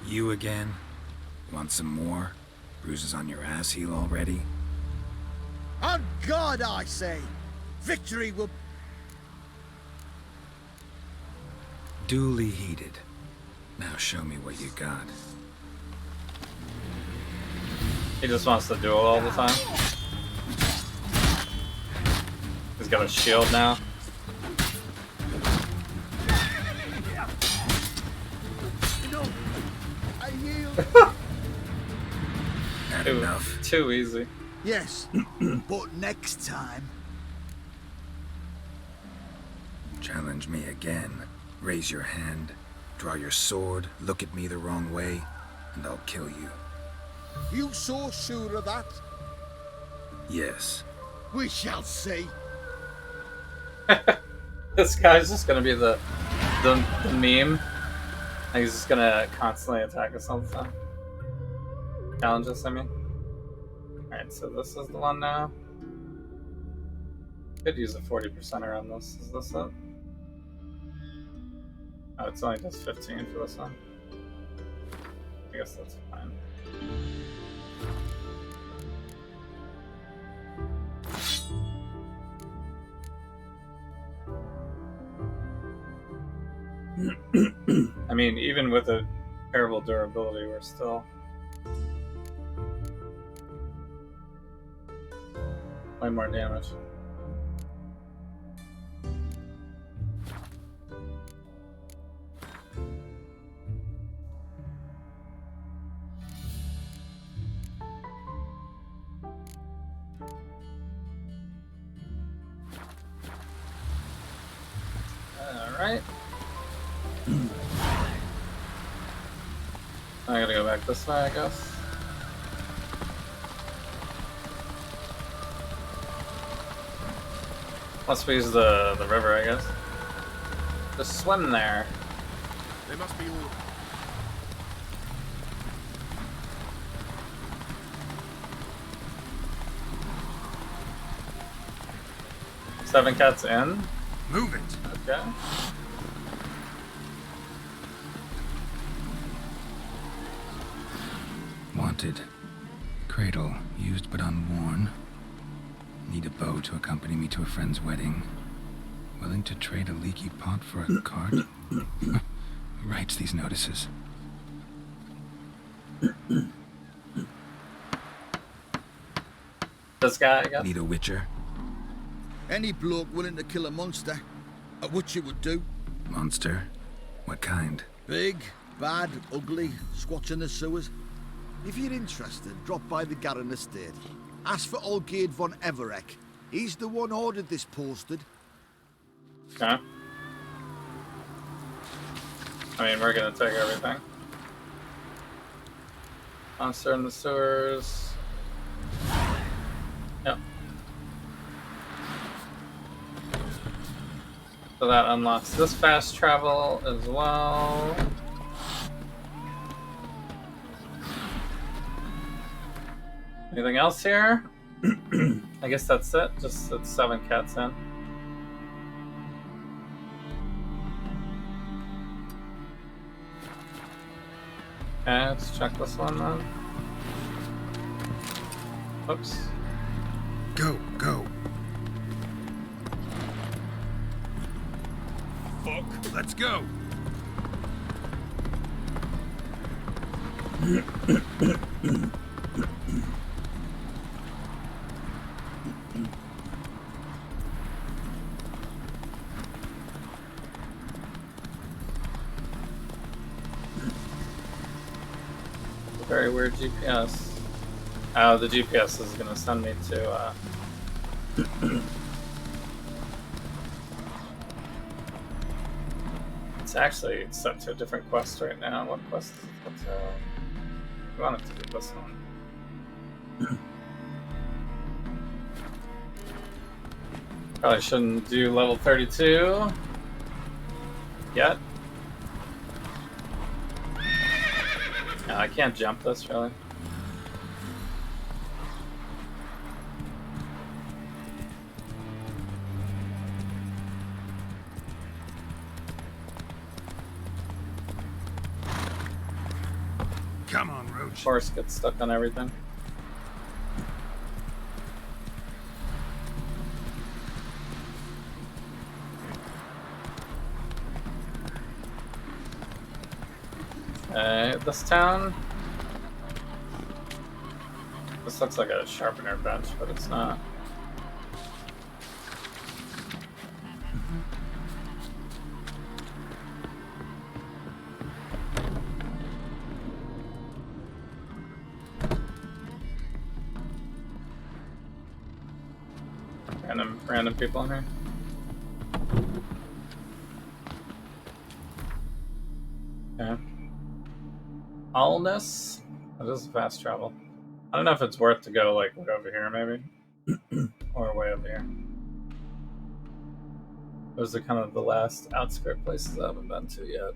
You again? Want some more? Bruises on your ass heel already? On God, I say! Victory will... Duly heated. Now show me what you got. He just wants to duel all the time. He's got a shield now. I yield. Too easy. Yes, but next time. Challenge me again. Raise your hand, draw your sword, look at me the wrong way, and I'll kill you. You so sure of that? Yes. We shall see. This guy's just gonna be the meme. And he's just gonna constantly attack us all the time. Challenge us, I mean. Alright, so this is the one now. Could use a 40% around this. Is this it? Oh, it's only just 15 for this one. I guess that's fine. I mean, even with a terrible durability, we're still way more damage. Alright. I gotta go back this way, I guess. Unless we use the river, I guess. Just swim there. They must be all... Seven cats in. Move it. Okay. Wanted. Cradle, used but unworn. Need a bow to accompany me to a friend's wedding. Willing to trade a leaky pot for a cart? Who writes these notices? This guy, I guess. Need a witcher? Any bloke willing to kill a monster, what you would do. Monster? What kind? Big, bad, ugly, squats in the sewers. If you're interested, drop by the Garren estate. Ask for Olgierd von Everek. He's the one ordered this posted. Okay. I mean, we're gonna take everything. Monster in the sewers. Yep. So that unlocks this fast travel as well. Anything else here? I guess that's it. Just it's 7 cats in. Okay, let's check this one then. Oops. Go, go. Fuck, let's go. Very weird GPS. Oh, the GPS is gonna send me to, It's actually set to a different quest right now. What quest is it set to? I want it to be this one. Probably shouldn't do level 32 yet. No, I can't jump this, really. Come on, Roach. Horse gets stuck on everything. This town. This looks like a sharpener bench, but it's not. Random people in here. Okay. Allness. That is fast travel. I don't know if it's worth to go like way over here, maybe, or way over here. Those are kind of the last outskirt places I haven't been to yet.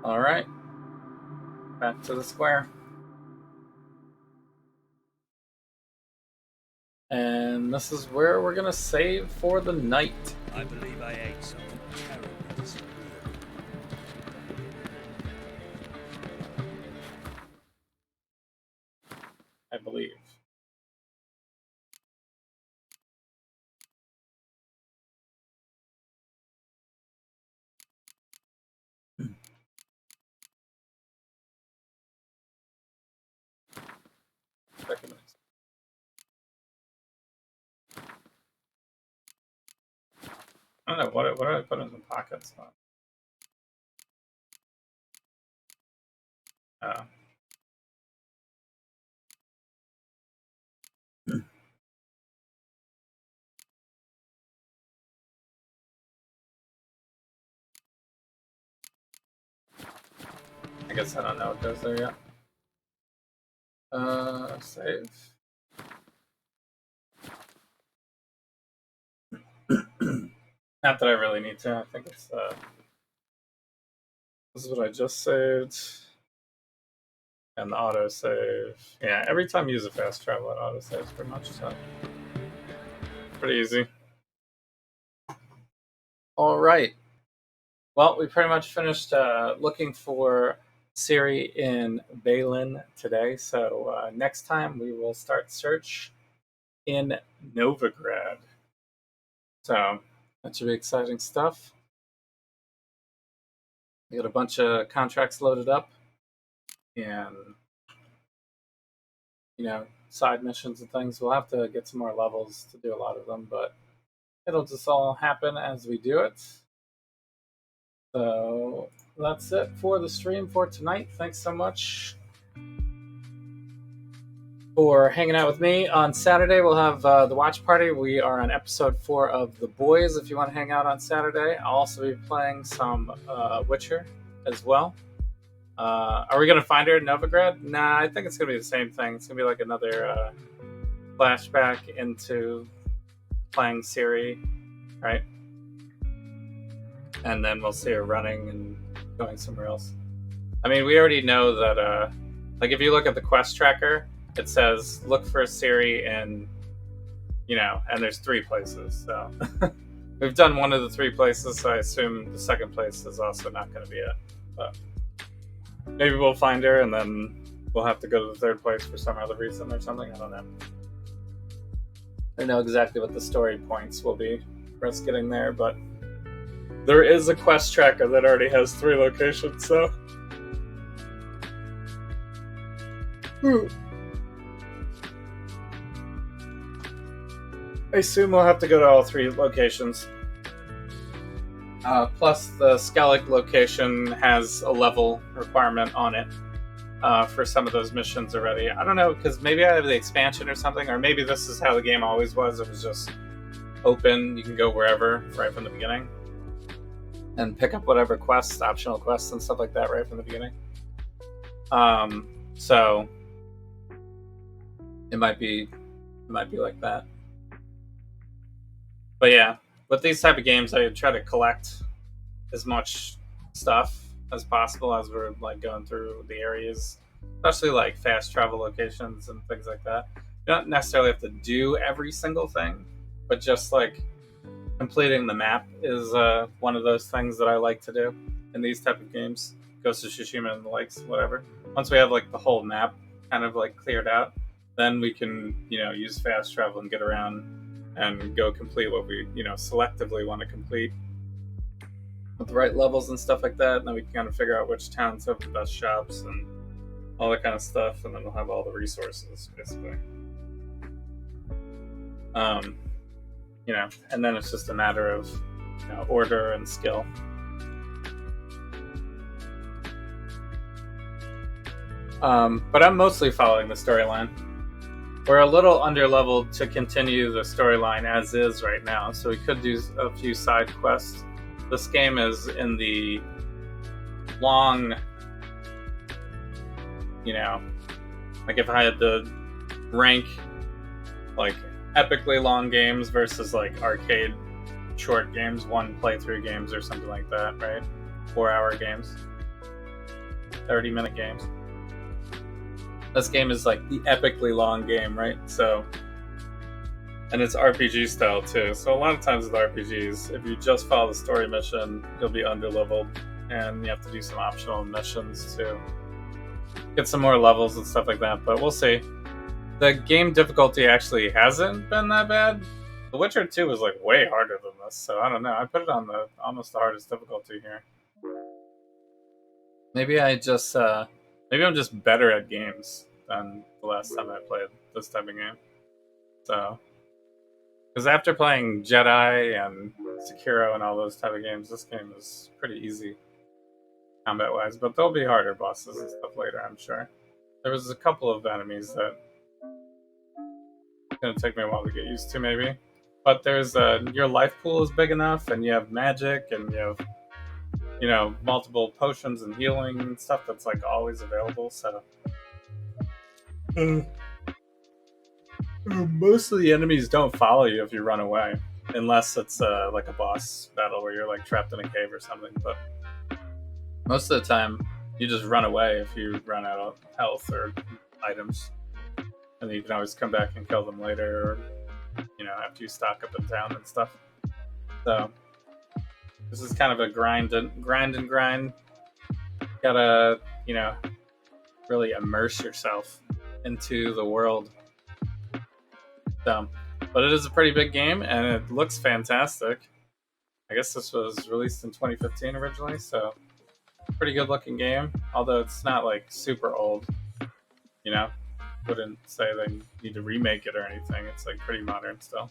All right, back to the square. And this is where we're gonna save for the night. I believe I ate something terrible this morning. I believe. I don't know, what did I put in the pockets? Oh. I guess I don't know what goes there yet. Save. Not that I really need to. I think it's this is what I just saved. And the autosave. Yeah, every time you use a fast travel, it autosaves pretty much, so pretty easy. Alright. Well, we pretty much finished looking for Ciri in Baylan today, so next time we will start search in Novigrad. So that should be exciting stuff. We got a bunch of contracts loaded up and, you know, side missions and things. We'll have to get some more levels to do a lot of them, but it'll just all happen as we do it. So that's it for the stream for tonight. Thanks so much for hanging out with me. On Saturday, we'll have the watch party. We are on episode 4 of The Boys, if you want to hang out on Saturday. I'll also be playing some Witcher as well. Are we going to find her in Novigrad? Nah, I think it's going to be the same thing. It's going to be like another flashback into playing Ciri, right? And then we'll see her running and going somewhere else. I mean, we already know that Like if you look at the quest tracker, it says look for Ciri in, and there's 3 places. So we've done one of the 3 places, so I assume the second place is also not going to be it. But maybe we'll find her and then we'll have to go to the 3rd place for some other reason or something. I don't know. I know exactly what the story points will be for us getting there, but there is a quest tracker that already has 3 locations, so. I assume we'll have to go to all 3 locations. Plus, the Skellig location has a level requirement on it for some of those missions already. I don't know, because maybe I have the expansion or something, or maybe this is how the game always was. It was just open. You can go wherever right from the beginning and pick up whatever quests, optional quests and stuff like that right from the beginning. So it might be like that. But yeah, with these type of games, I try to collect as much stuff as possible as we're like going through the areas, especially like fast travel locations and things like that. You don't necessarily have to do every single thing, but just like completing the map is one of those things that I like to do in these type of games. Ghost of Tsushima and the likes, whatever. Once we have like the whole map kind of like cleared out, then we can, use fast travel and get around and go complete what we, selectively want to complete with the right levels and stuff like that. And then we can kind of figure out which towns have the best shops and all that kind of stuff. And then we'll have all the resources, basically. And then it's just a matter of, order and skill. But I'm mostly following the storyline. We're a little underleveled to continue the storyline as is right now, so we could do a few side quests. This game is in the long, like if I had to rank like epically long games versus like arcade short games, 1 playthrough games or something like that, right? 4-hour games, 30-minute games. This game is like the epically long game, right? So, and it's RPG style too. So a lot of times with RPGs, if you just follow the story mission, you'll be underleveled, and you have to do some optional missions to get some more levels and stuff like that. But we'll see. The game difficulty actually hasn't been that bad. The Witcher 2 was like way harder than this, so I don't know. I put it on almost the hardest difficulty here. Maybe I'm just better at games than the last time I played this type of game. So, because after playing Jedi and Sekiro and all those type of games, this game is pretty easy combat-wise. But there'll be harder bosses and stuff later, I'm sure. There was a couple of enemies that it's gonna take me a while to get used to, maybe. But there's your life pool is big enough, and you have magic, and you have multiple potions and healing and stuff that's like always available. So most of the enemies don't follow you if you run away, unless it's like a boss battle where you're like trapped in a cave or something. But most of the time, you just run away if you run out of health or items, and then you can always come back and kill them later, or after you stock up in town and stuff. So this is kind of a grind. Gotta, really immerse yourself into the world. So, but it is a pretty big game, and it looks fantastic. I guess this was released in 2015 originally, so pretty good looking game. Although it's not like super old, Wouldn't say they need to remake it or anything. It's like pretty modern still.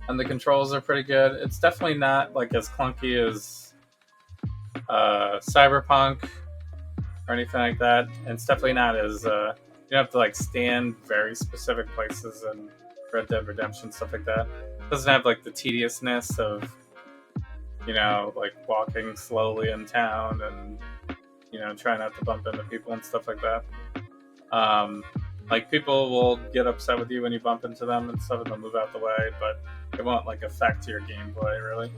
And the controls are pretty good. It's definitely not like as clunky as Cyberpunk or anything like that. And it's definitely not as you don't have to like stand very specific places in Red Dead Redemption, stuff like that. It doesn't have like the tediousness of like walking slowly in town and trying not to bump into people and stuff like that. Like people will get upset with you when you bump into them and stuff, and they'll move out the way, but it won't like affect your gameplay really.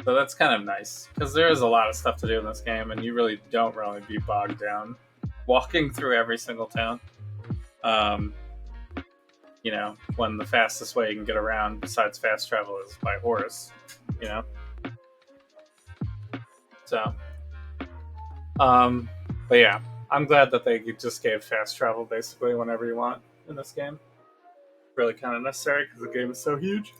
So that's kind of nice, because there is a lot of stuff to do in this game, and you really don't really be bogged down walking through every single town. You know, when the fastest way you can get around besides fast travel is by horse, you know? So, but yeah, I'm glad that they just gave fast travel basically whenever you want in this game. Really kind of necessary because the game is so huge.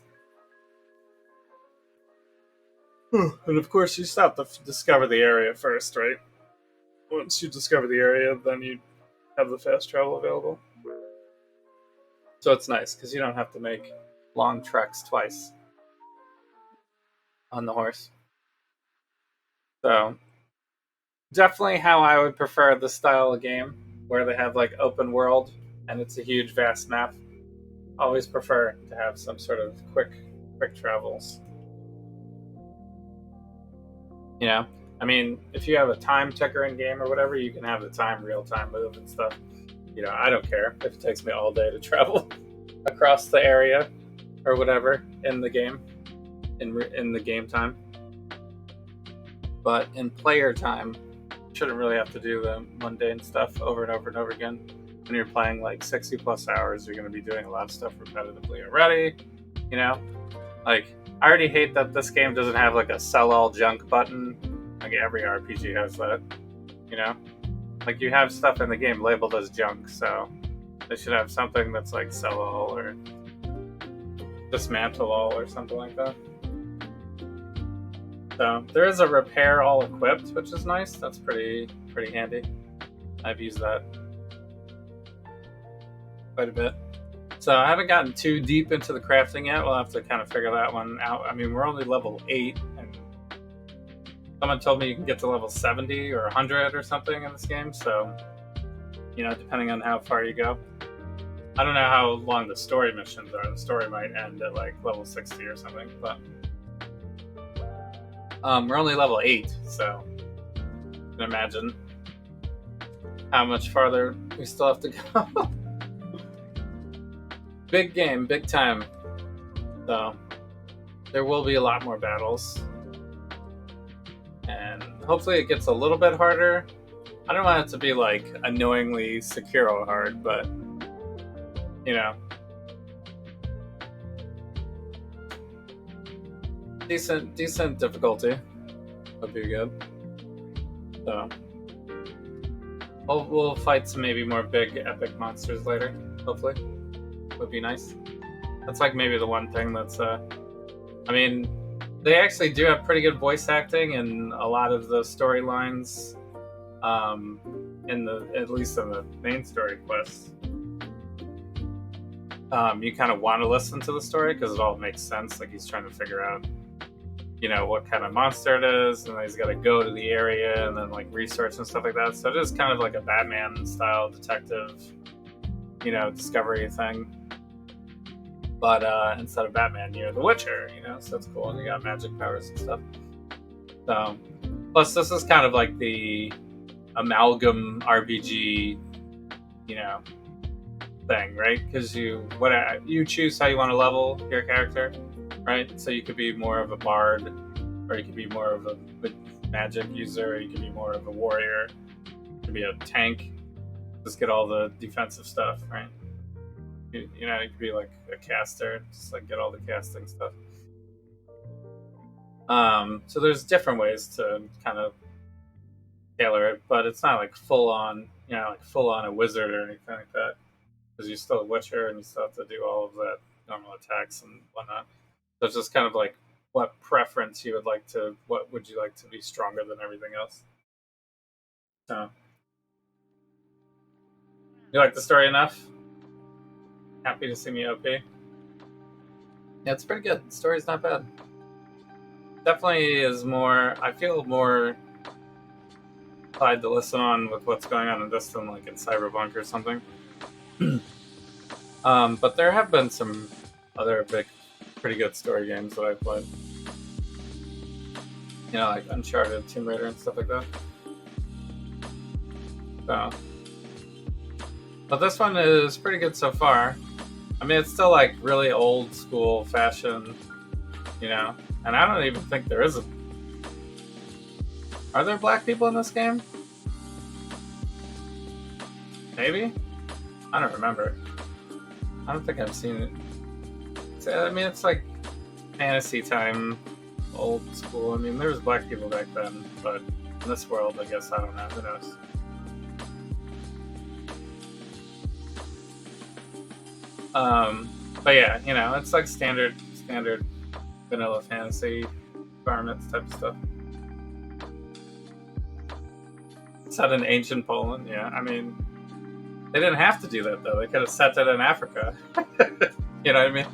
And of course, you still have to discover the area first, right? Once you discover the area, then you have the fast travel available. So it's nice because you don't have to make long treks twice on the horse. So definitely how I would prefer the style of game, where they have like open world and it's a huge vast map. Always prefer to have some sort of quick travels. You know, I mean, if you have a time ticker in game or whatever, you can have the time real time move and stuff. You know, I don't care if it takes me all day to travel across the area or whatever in the game, in the game time. But in player time, you shouldn't really have to do the mundane stuff over and over and over again. When you're playing like 60 plus hours, you're going to be doing a lot of stuff repetitively already. You know, like I already hate that this game doesn't have like a sell all junk button. Like every RPG has that. You know, like you have stuff in the game labeled as junk, so they should have something that's like sell all or dismantle all or something like that. So there is a repair all equipped, which is nice. That's pretty handy. I've used that quite a bit. So I haven't gotten too deep into the crafting yet. We'll have to kind of figure that one out. I mean, we're only level 8, and someone told me you can get to level 70 or 100 or something in this game. So, you know, depending on how far you go. I don't know how long the story missions are. The story might end at like level 60 or something, but we're only level 8, so you can imagine how much farther we still have to go. Big game, big time. So there will be a lot more battles, and hopefully it gets a little bit harder. I don't want it to be like annoyingly Sekiro hard, but you know, decent difficulty would be good. So we'll fight some maybe more big epic monsters later. Hopefully, would be nice. That's like maybe the one thing that's I mean, they actually do have pretty good voice acting in a lot of the storylines, at least in the main story quests. You kind of want to listen to the story because it all makes sense. Like he's trying to figure out, you know, what kind of monster it is, and then he's got to go to the area and then like research and stuff like that. So it is kind of like a Batman style detective, you know, discovery thing. But instead of Batman, you're the Witcher, you know, so it's cool, and you got magic powers and stuff. So, plus this is kind of like the amalgam RPG, you know, thing, right? Because you choose how you want to level your character, right? So you could be more of a bard, or you could be more of a magic user, or you could be more of a warrior, you could be a tank, just get all the defensive stuff, right? You know, you could be like a caster, just like get all the casting stuff. So there's different ways to kind of tailor it, but it's not like full on, you know, like full on a wizard or anything like that, because you're still a Witcher and you still have to do all of that normal attacks and whatnot. So it's just kind of like what preference you would like to, what would you like to be stronger than everything else? So, you like the story enough? Happy to see me OP. Yeah, it's pretty good. The story's not bad. Definitely is more, I feel more inclined to listen on with what's going on in this than like in Cyberpunk or something. But there have been some other pretty good story games that I've played. You know, like Uncharted, Tomb Raider, and stuff like that. So, but this one is pretty good so far. I mean, it's still like really old school fashion, you know? And I don't even think there is a... Are there black people in this game? Maybe? I don't remember. I don't think I've seen it. I mean, it's like fantasy time, old school. I mean, there was black people back then, but in this world, I guess, I don't know. Who knows? But yeah, you know, it's like standard vanilla fantasy environments type of stuff. Set in ancient Poland, yeah. I mean, they didn't have to do that though. They could have set it in Africa. You know what I mean?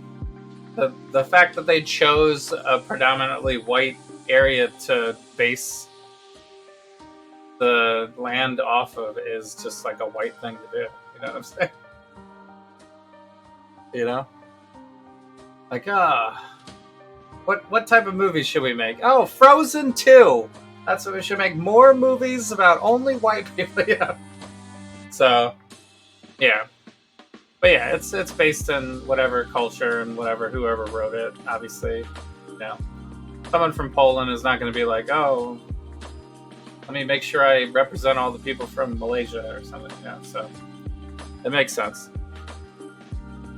The fact that they chose a predominantly white area to base the land off of is just like a white thing to do. You know what I'm saying? You know? Like, what type of movies should we make? Oh, Frozen 2! That's what we should make. More movies about only white people. Yeah. So, yeah. But yeah, it's based in whatever culture and whatever, whoever wrote it, obviously. You know. Someone from Poland is not going to be like, oh, let me make sure I represent all the people from Malaysia or something. You know, so it makes sense.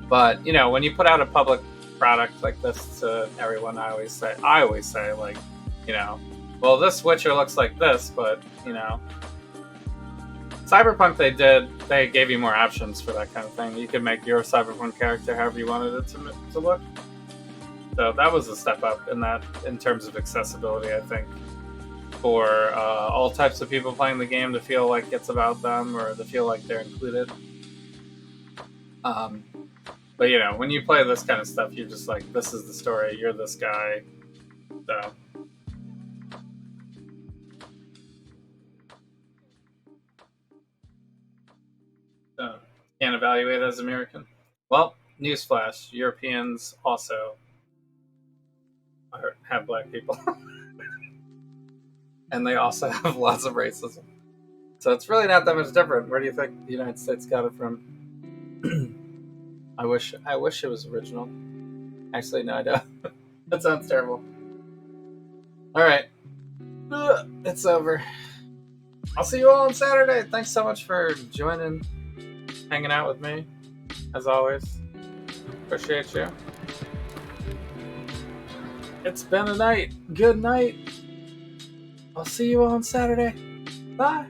But, you know, when you put out a public product like this to everyone, I always say, like, you know, well, this Witcher looks like this, but, you know, Cyberpunk they gave you more options for that kind of thing. You could make your Cyberpunk character however you wanted it to look. So that was a step up in terms of accessibility, I think, for all types of people playing the game to feel like it's about them or to feel like they're included. But, you know, when you play this kind of stuff, you're just like, this is the story, you're this guy. So... can't evaluate as American. Well, newsflash: Europeans also have black people, and they also have lots of racism. So it's really not that much different. Where do you think the United States got it from? I wish it was original. Actually, no, I don't. That sounds terrible. All right, it's over. I'll see you all on Saturday. Thanks so much for joining. Hanging out with me, as always. Appreciate you. It's been a night. Good night. I'll see you on Saturday. Bye.